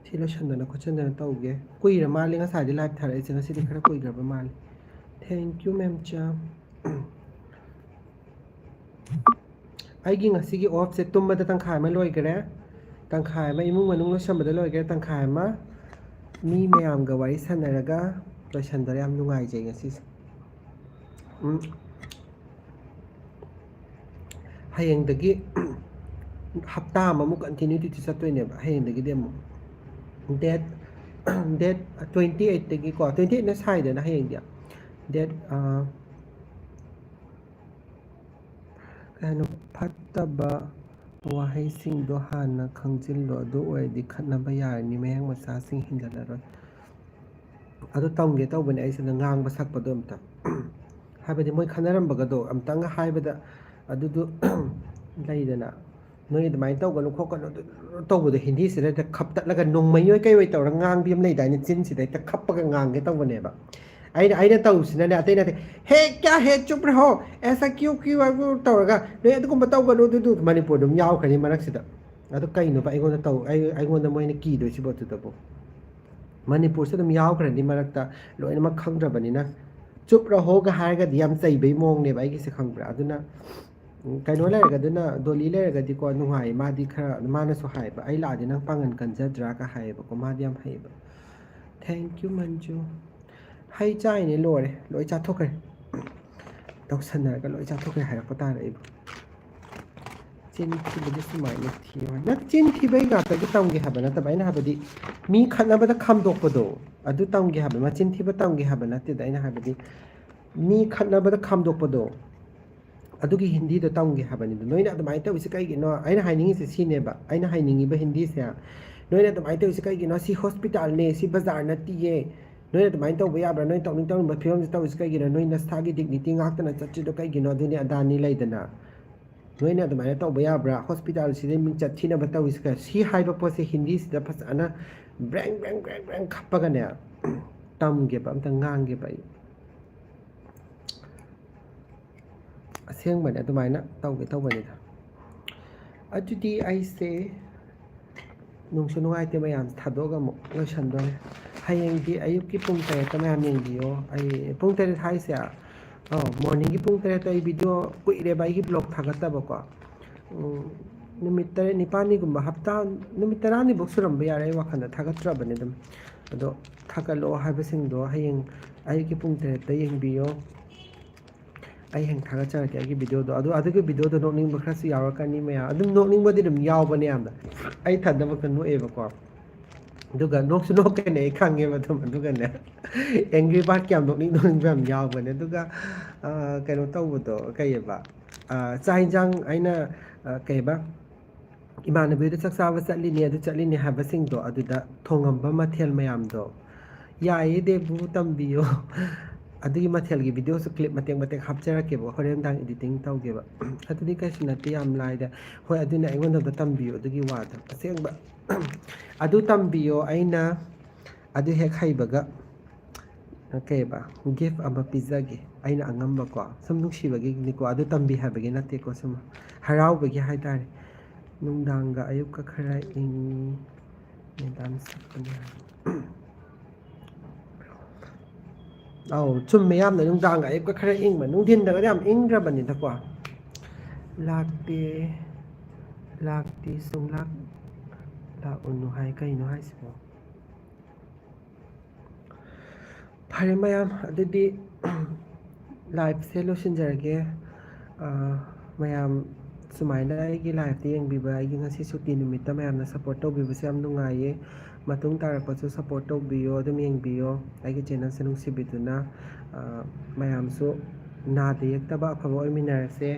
ꯁꯤ ꯂꯣꯏꯁꯟꯗꯅ ꯈꯣꯠꯆꯟꯗꯅ ꯇꯧꯒꯦ ꯀꯨꯏꯔ ꯃꯥꯜꯂꯦ ꯉꯁꯥꯏꯗꯤ ꯂꯥꯏꯐ ꯊꯥꯔꯛꯏꯁꯦ ꯉꯁꯤꯗꯤ ꯈꯔ ꯀꯨꯏꯈ꯭ꯔꯕ ꯃꯥꯜꯂꯦ ꯊꯦꯡꯀ꯭ꯌꯨ ꯃꯦꯝꯆꯥ ꯑꯩꯒꯤ ꯉꯁꯤꯒꯤ ꯑꯣꯐꯁꯦ ꯇꯨꯝꯕꯗ ꯇꯪꯈꯥꯏ ꯑꯃ ꯂꯣꯏꯈꯔꯦ ꯇꯪꯈꯥꯏ ꯑꯃ ꯏꯃꯨꯡ ꯃꯅꯨꯡ ꯂꯣꯏꯁꯟꯕꯗ ꯂꯣꯏꯈꯔꯦ ꯇꯪꯈꯥꯏ ꯑꯃ ꯃꯤ ꯃꯌꯥꯝꯒ ꯋꯥꯔꯤ ꯁꯥꯟꯅꯔꯒ ꯂꯣꯏꯁꯟꯗꯔꯦ ꯌꯥꯝ ꯅꯨꯡꯉꯥꯏꯖꯩ ꯉꯁꯤꯁꯦ ꯍꯌꯦꯡꯗꯒꯤ ꯍꯞꯇꯥ ꯑꯃꯃꯨꯛ ꯀꯟꯇꯤꯅ꯭ꯌꯨꯇꯤ ꯆꯠꯇꯣꯏꯅꯦꯕ ꯍꯌꯦꯡꯗꯒꯤꯗꯤ ꯑꯃꯨꯛ ꯗꯦꯠ 28ꯇꯒꯤꯀꯣ 28ꯅ ꯁꯥꯏꯗꯅ ꯍꯌꯦꯡꯗꯤ ꯗꯦꯠ ꯀꯩꯅꯣ ꯐꯠꯇꯕ ꯋꯥꯍꯩꯁꯤꯡꯗꯣ ꯍꯥꯟꯅ ꯈꯪꯖꯤꯜꯂꯣ ꯑꯗꯨ ꯑꯣꯏꯔꯗꯤ ꯈꯠꯅꯕ ꯌꯥꯔꯅꯤ ꯃꯌꯥꯡ ꯃꯆꯥꯁꯤꯡ ꯍꯦꯟꯒꯠꯂꯔꯣꯏ ꯑꯗꯨ ꯇꯝꯒꯦ ꯇꯧꯕꯅꯦ ꯑꯩꯁꯤꯅ ꯉꯥꯡꯕ ꯁꯛꯄꯗꯣ ꯑꯝꯇ ꯍꯥꯏꯕꯗꯤ ꯃꯣꯏ ꯈꯟꯅꯔꯝꯕꯒꯗꯣ ꯑꯝꯇꯪ ꯍꯥꯏꯕꯗ ꯑꯗꯨꯗꯣ ꯂꯩꯗꯅ ꯅꯣꯏ ꯑꯗꯨꯃꯥꯏꯅ ꯇꯧꯒꯅꯨ ꯈꯣꯠꯀꯅꯨ ꯑꯗꯨ ꯇꯧꯕꯗꯣ ꯍꯤꯟꯗꯤꯁꯤꯗ ꯍꯦꯛꯇ ꯈꯞꯇꯠꯂꯒ ꯅꯣꯡꯃꯩ ꯀꯩ ꯇꯧꯔꯒ ꯉꯥꯡꯕꯤ ꯑꯃ ꯂꯩꯗꯥꯏꯅꯦ ꯆꯤꯟꯁꯤꯗ ꯍꯦꯛꯇ ꯈꯞꯄꯒ ꯉꯥꯡꯒꯦ ꯇꯧꯕꯅꯦꯕ ꯑꯩꯅ ꯇꯧꯁꯤꯅꯅꯦ ꯑꯇꯩ ꯅꯠꯇꯦ ꯍꯦ ꯀꯌꯥ ꯍꯦ ꯆꯨꯞ ꯔꯍꯣ ꯑꯦꯁꯥ ꯀ꯭ꯌꯨ ꯀ꯭ꯌꯨ ꯍꯥꯏꯕ ꯇꯧꯔꯒ ꯅꯣꯏ ꯑꯗꯨꯒꯨꯝꯕ ꯇꯧꯒꯅꯨ ꯑꯗꯨꯗꯨ ꯃꯅꯤꯄꯨꯔ ꯑꯗꯨꯝ ꯌꯥꯎꯈ꯭ꯔꯅꯤ ꯃꯔꯛꯁꯤꯗ ꯑꯗꯨ ꯀꯩꯅꯣꯕ ꯑꯩꯉꯣꯟꯗ ꯃꯣꯏꯅ ꯀꯤꯗꯣꯏꯁꯤꯕꯣ ꯑꯗꯨꯗꯕꯨ ꯃꯅꯤꯄꯨꯔꯁꯦ ꯑꯗꯨꯝ ꯌꯥꯎꯈ꯭ꯔꯅꯤ ꯃꯔꯛꯇ ꯂꯣꯏꯅꯃꯛ ꯈꯪꯗ꯭ꯔꯕꯅꯤꯅ ꯆꯨꯞ ꯔꯍꯣꯒ ꯍꯥꯏꯔꯒꯗꯤ ꯌꯥꯝ ꯆꯩꯕꯩ ꯃꯑꯣꯡꯅꯦꯕ ꯑꯩꯒꯤꯁꯦ ꯈꯪꯕ꯭ꯔꯥ ꯑꯗꯨꯅ ꯀꯩꯅꯣ ꯂꯩꯔꯒꯗꯨꯅ ꯗꯣꯂꯤ ꯂꯩꯔꯒꯗꯤꯀꯣ ꯅꯨꯡꯉꯥꯏ ꯃꯥꯗꯤ ꯈꯔ ꯃꯥꯅꯁꯨ ꯍꯥꯏꯌꯦꯕ ꯑꯩ ꯂꯥꯛꯑꯗꯤ ꯅꯪ ꯄꯥꯡꯒꯟ ꯀꯟꯖꯗ꯭ꯔꯥꯒ ꯍꯥꯏꯌꯦꯕꯀꯣ ꯃꯥꯗꯤ ꯌꯥꯝ ꯍꯩꯌꯦꯕ ꯊꯦꯡꯀ꯭ꯌꯨ ꯃꯟꯖꯨ ꯍꯩ ꯆꯥꯏꯅꯦ ꯂꯣꯏꯔꯦ ꯂꯣꯏ ꯆꯥꯊꯣꯛꯈ꯭ꯔꯦ ꯇꯧꯁꯟꯅꯔꯒ ꯂꯣꯏ ꯆꯥꯊꯣꯛꯈ꯭ꯔꯦ ꯍꯥꯏꯔꯛꯄ ꯇꯥꯔꯦ ꯑꯩꯕꯨ ꯆꯤꯟ ꯊꯤꯕꯗꯤ ꯁꯨꯃꯥꯏꯅ ꯊꯤꯌꯨ ꯅꯪ ꯆꯤꯟ ꯊꯤꯕꯩ ꯉꯥꯛꯇꯒꯤ ꯇꯝꯒꯦ ꯍꯥꯏꯕ ꯅꯠꯇꯕ ꯑꯩꯅ ꯍꯥꯏꯕꯗꯤ ꯃꯤ ꯈꯠꯅꯕꯗ ꯈꯥꯝꯗꯣꯛꯄꯗꯣ ꯑꯗꯨ ꯇꯝꯒꯦ ꯍꯥꯏꯕ ꯃꯆꯤꯟ ꯊꯤꯕ ꯇꯝꯒꯦ ꯍꯥꯏꯕ ꯅꯠꯇꯦꯗ ꯑꯩꯅ ꯍꯥꯏꯕꯗꯤ ꯃꯤ ꯈꯠꯅꯕꯗ ꯈꯥꯝꯗꯣꯛꯄꯗꯣ ꯑꯗꯨꯒꯤ ꯍꯤꯟꯗꯤꯗꯣ ꯇꯝꯒꯦ ꯍꯥꯏꯕꯅꯤꯗ ꯅꯣꯏꯅ ꯑꯗꯨꯃꯥꯏꯅ ꯇꯧꯔꯤꯁꯤ ꯀꯩꯒꯤꯅꯣ ꯑꯩꯅ ꯍꯥꯏꯅꯤꯡꯉꯤꯁꯦ ꯁꯤꯅꯦꯕ ꯑꯩꯅ ꯍꯥꯏꯅꯤꯡꯉꯤꯕ ꯍꯤꯟꯗꯤꯁꯦ ꯅꯣꯏꯅ ꯑꯗꯨꯃꯥꯏꯅ ꯇꯧꯔꯤꯁꯤ ꯀꯩꯒꯤꯅꯣ ꯁꯤ ꯍꯣꯁꯄꯤꯇꯥꯜꯅꯦ ꯁꯤ ꯕꯖꯥꯔ ꯅꯠꯇꯤꯌꯦ ꯅꯣꯏꯅ ꯑꯗꯨꯃꯥꯏꯅ ꯇꯧꯕ ꯌꯥꯕ꯭ꯔꯥ ꯅꯣꯏ ꯇꯧꯅꯤꯡ ꯇꯧꯅꯤꯡꯕ ꯐꯤꯕꯝꯁꯤ ꯇꯧꯔꯤꯁꯤ ꯀꯩꯒꯤꯅꯣ ꯅꯣꯏ ꯅꯁꯥꯒꯤ ꯗꯤꯒꯅꯤꯇꯤ ꯉꯥꯛꯇꯅ ꯆꯠꯇ꯭ꯔꯤꯗꯣ ꯀꯩꯒꯤꯅꯣ ꯑꯗꯨꯅꯤ ꯑꯗꯥꯅꯤ ꯂꯩꯗꯅ ꯅꯣꯏꯅ ꯑꯗꯨꯃꯥꯏꯅ ꯇꯧꯕ ꯌꯥꯕ꯭ꯔꯥ ꯍꯣꯁꯄꯤꯇꯥꯜꯁꯤꯗ ꯃꯤꯡꯆꯠ ꯊꯤꯅꯕ ꯇꯧꯔꯤꯁꯤ ꯁꯤ ꯍꯥꯏꯕ ꯄꯣꯠꯁꯦ ꯍꯤꯟꯗꯤꯁꯤꯗ ꯐꯖꯅ ꯕ꯭ꯔꯦꯡ ꯕ꯭ꯔꯦꯡ ꯕ꯭ꯔꯦꯡ ꯕ꯭ꯔꯦꯡ ꯈꯞꯄꯒꯅꯦ ꯇꯝꯒꯦꯕ ꯑꯝꯇ ꯉꯥꯡꯒꯦꯕ ꯑꯩ ꯑꯁꯦꯡꯕꯅꯦ ꯑꯗꯨꯃꯥꯏꯅ ꯇꯧꯒꯦ ꯇꯧꯕꯅꯤꯗ ꯑꯗꯨꯗꯤ ꯑꯩꯁꯦ ꯅꯨꯡꯁꯨ ꯅꯨꯡꯉꯥꯏꯇꯦ ꯃꯌꯥꯝꯁꯦ ꯊꯥꯗꯣꯛꯑꯒ ꯑꯃꯨꯛ ꯂꯣꯏꯁꯟꯗꯣꯔꯦ ꯍꯌꯦꯡꯗꯤ ꯑꯌꯨꯛꯀꯤ ꯄꯨꯡ 8ꯇ ꯃꯌꯥꯝ ꯌꯦꯡꯕꯤꯌꯣ ꯑꯩ ꯄꯨꯡ 8 ꯍꯥꯏꯁꯦ ꯃꯣꯔꯅꯤꯡꯒꯤ ꯄꯨꯡ 8ꯇ ꯑꯩ ꯚꯤꯗꯤꯑꯣ ꯀꯨꯏꯔꯦꯕ ꯑꯩꯒꯤ ꯕ꯭ꯂꯣꯛ ꯊꯥꯒꯠꯇꯕꯀꯣ ꯅꯨꯃꯤꯠ 9 ꯅꯤꯄꯥꯜꯅꯤꯒꯨꯝꯕ ꯍꯞꯇꯥ ꯅꯨꯃꯤꯠ 10ꯅꯤꯐꯥꯎ ꯁꯨꯔꯝꯕ ꯌꯥꯔꯦ ꯑꯩ ꯋꯥꯈꯜꯗ ꯊꯥꯒꯠꯇ꯭ꯔꯕꯅꯤ ꯑꯗꯨꯝ ꯑꯗꯣ ꯊꯥꯒꯠꯂꯛꯑꯣ ꯍꯥꯏꯕꯁꯤꯡꯗꯣ ꯍꯌꯦꯡ ꯑꯌꯨꯛꯀꯤ ꯄꯨꯡ 8ꯇ ꯌꯦꯡꯕꯤꯌꯣ ꯑꯩ ꯍꯌꯦꯡ ꯊꯥꯒꯠꯆꯔꯛꯀꯦ ꯑꯩꯒꯤ ꯚꯤꯗꯤꯑꯣꯗꯣ ꯑꯗꯨꯒꯤ ꯚꯤꯗꯤꯑꯣꯗꯣ ꯅꯣꯛꯅꯤꯡꯕ ꯈꯔꯁꯨ ꯌꯥꯎꯔꯛꯀꯅꯤ ꯃꯌꯥꯝ ꯑꯗꯨꯝ ꯅꯣꯛꯅꯤꯡꯕꯗꯤ ꯑꯗꯨꯝ ꯌꯥꯎꯕꯅꯦ ꯌꯥꯝꯅ ꯑꯩ ꯊꯟꯗꯃꯛꯇ ꯅꯣꯛꯑꯦꯕꯀꯣ ꯑꯗꯨꯒ ꯅꯣꯛꯁꯨ ꯅꯣꯛꯀꯅꯤ ꯑꯩ ꯈꯪꯉꯦꯕ ꯑꯗꯨꯝ ꯑꯗꯨꯒꯅꯦ ꯑꯦꯡꯒ꯭ꯔꯤ ꯕꯥꯔꯠ ꯀꯌꯥꯝ ꯅꯣꯛꯅꯤꯡꯕ ꯌꯥꯝ ꯌꯥꯎꯕꯅꯦ ꯑꯗꯨꯒ ꯀꯩꯅꯣ ꯇꯧꯕꯗꯣ ꯀꯩꯑꯕ ꯆꯥꯛ ꯌꯦꯟꯁꯥꯡ ꯑꯩꯅ ꯀꯩꯕ ꯏꯃꯥꯟꯅꯕꯤꯗ ꯆꯥꯛ ꯆꯥꯕ ꯆꯠꯂꯤꯅꯤ ꯑꯗꯨ ꯆꯠꯂꯤꯅꯤ ꯍꯥꯏꯕꯁꯤꯡꯗꯣ ꯑꯗꯨꯗ ꯊꯣꯡꯉꯝꯕ ꯃꯊꯦꯜ ꯃꯌꯥꯝꯗꯣ ꯌꯥꯏꯌꯦ ꯗꯦꯕꯨ ꯇꯝꯕꯤꯌꯣ ꯑꯗꯨꯒꯤ ꯃꯊꯦꯜꯒꯤ ꯚꯤꯗꯤꯑꯣꯁꯨ ꯀ꯭ꯂꯤꯞ ꯃꯇꯦꯛ ꯃꯇꯦꯛ ꯍꯥꯞꯆꯔꯛꯀꯦꯕ ꯍꯣꯔꯦꯟ ꯅꯨꯡꯗꯥꯡ ꯏꯗꯤꯇꯤꯡ ꯇꯧꯒꯦꯕ ꯑꯗꯨꯗꯤ ꯀꯩꯁꯨ ꯅꯠꯇꯦ ꯌꯥꯝ ꯂꯥꯏꯗ ꯍꯣꯏ ꯑꯗꯨꯅ ꯑꯩꯉꯣꯟꯗ ꯇꯝꯕꯤꯌꯨ ꯑꯗꯨꯒꯤ ꯋꯥꯗꯣ ꯑꯁꯦꯡꯕ ꯑꯗꯨ ꯇꯝꯕꯤꯌꯣ ꯑꯩꯅ ꯑꯗꯨ ꯍꯦꯛ ꯍꯩꯕꯒ ꯀꯩꯕ ꯒꯤꯐ ꯑꯃ ꯄꯤꯖꯒꯦ ꯑꯩꯅ ꯑꯉꯝꯕꯀꯣ ꯁꯨꯝ ꯅꯨꯡꯁꯤꯕꯒꯤꯅꯤꯀꯣ ꯑꯗꯨ ꯇꯝꯕꯤ ꯍꯥꯏꯕꯒꯤ ꯅꯠꯇꯦꯀꯣ ꯁꯨꯝ ꯍꯔꯥꯎꯕꯒꯤ ꯍꯥꯏꯇꯥꯔꯦ ꯅꯨꯡꯗꯥꯡꯒ ꯑꯌꯨꯛꯀ ꯈꯔ ꯏꯪꯉꯤ ꯃꯦꯗꯥꯝ ꯁꯛꯄꯅꯤ ꯑꯧ ꯆꯨꯝꯃꯦ ꯌꯥꯝꯅ ꯅꯨꯡꯗꯥꯡꯒ ꯑꯌꯨꯛꯀ ꯈꯔ ꯏꯪꯕ ꯅꯨꯡꯊꯤꯟꯗꯒꯗꯤ ꯌꯥꯝ ꯏꯪꯗ꯭ꯔꯕꯅꯤꯗꯀꯣ ꯂꯥꯛꯇꯦ ꯂꯥꯛꯇꯦ ꯁꯨꯡꯂꯥꯛ ꯂꯥꯛꯎꯅꯨ ꯍꯥꯏ ꯀꯩꯅꯣ ꯍꯥꯏꯁꯤꯕꯣ ꯐꯔꯦ ꯃꯌꯥꯝ ꯑꯗꯨꯗꯤ ꯂꯥꯏꯐꯁꯦ ꯂꯣꯏꯁꯤꯟꯖꯔꯒꯦ ꯃꯌꯥꯝ ꯁꯨꯃꯥꯏꯅ ꯑꯩꯒꯤ ꯂꯥꯏꯐꯇ ꯌꯦꯡꯕꯤꯕ ꯑꯩꯒꯤ ꯉꯁꯤ ꯁꯨꯇꯤ ꯅꯨꯃꯤꯠꯇ ꯃꯌꯥꯝꯅ ꯁꯞꯄꯣꯔꯠ ꯇꯧꯕꯤꯕꯁꯦ ꯌꯥꯝ ꯅꯨꯡꯉꯥꯏꯌꯦ ꯃꯇꯨꯡ ꯇꯥꯔꯛꯄꯁꯨ ꯁꯞꯄꯣꯔꯠ ꯇꯧꯕꯤꯌꯣ ꯑꯗꯨꯝ ꯌꯦꯡꯕꯤꯌꯣ ꯑꯩꯒꯤ ꯆꯦꯅꯦꯜꯁꯦ ꯅꯨꯡꯁꯤꯕꯤꯗꯨꯅ ꯃꯌꯥꯝꯁꯨ ꯅꯥꯗ ꯌꯦꯛꯇꯕ ꯑꯐꯕ ꯑꯣꯏꯃꯤꯟꯅꯔꯁꯦ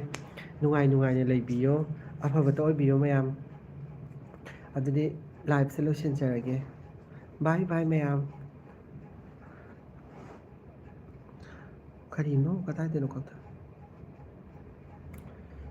ꯅꯨꯡꯉꯥꯏ ꯅꯨꯡꯉꯥꯏꯅ ꯂꯩꯕꯤꯌꯣ ꯑꯐꯕꯇ ꯑꯣꯏꯕꯤꯌꯣ ꯃꯌꯥꯝ ꯑꯗꯨꯗꯤ ꯂꯥꯏꯐꯁꯦ ꯂꯣꯏꯁꯤꯟꯖꯔꯒꯦ ꯕꯥꯏ ꯕꯥꯏ ꯃꯌꯥꯝ ꯀꯔꯤꯅꯣ ꯀꯗꯥꯏꯗꯅꯣ ꯈꯪꯗꯦ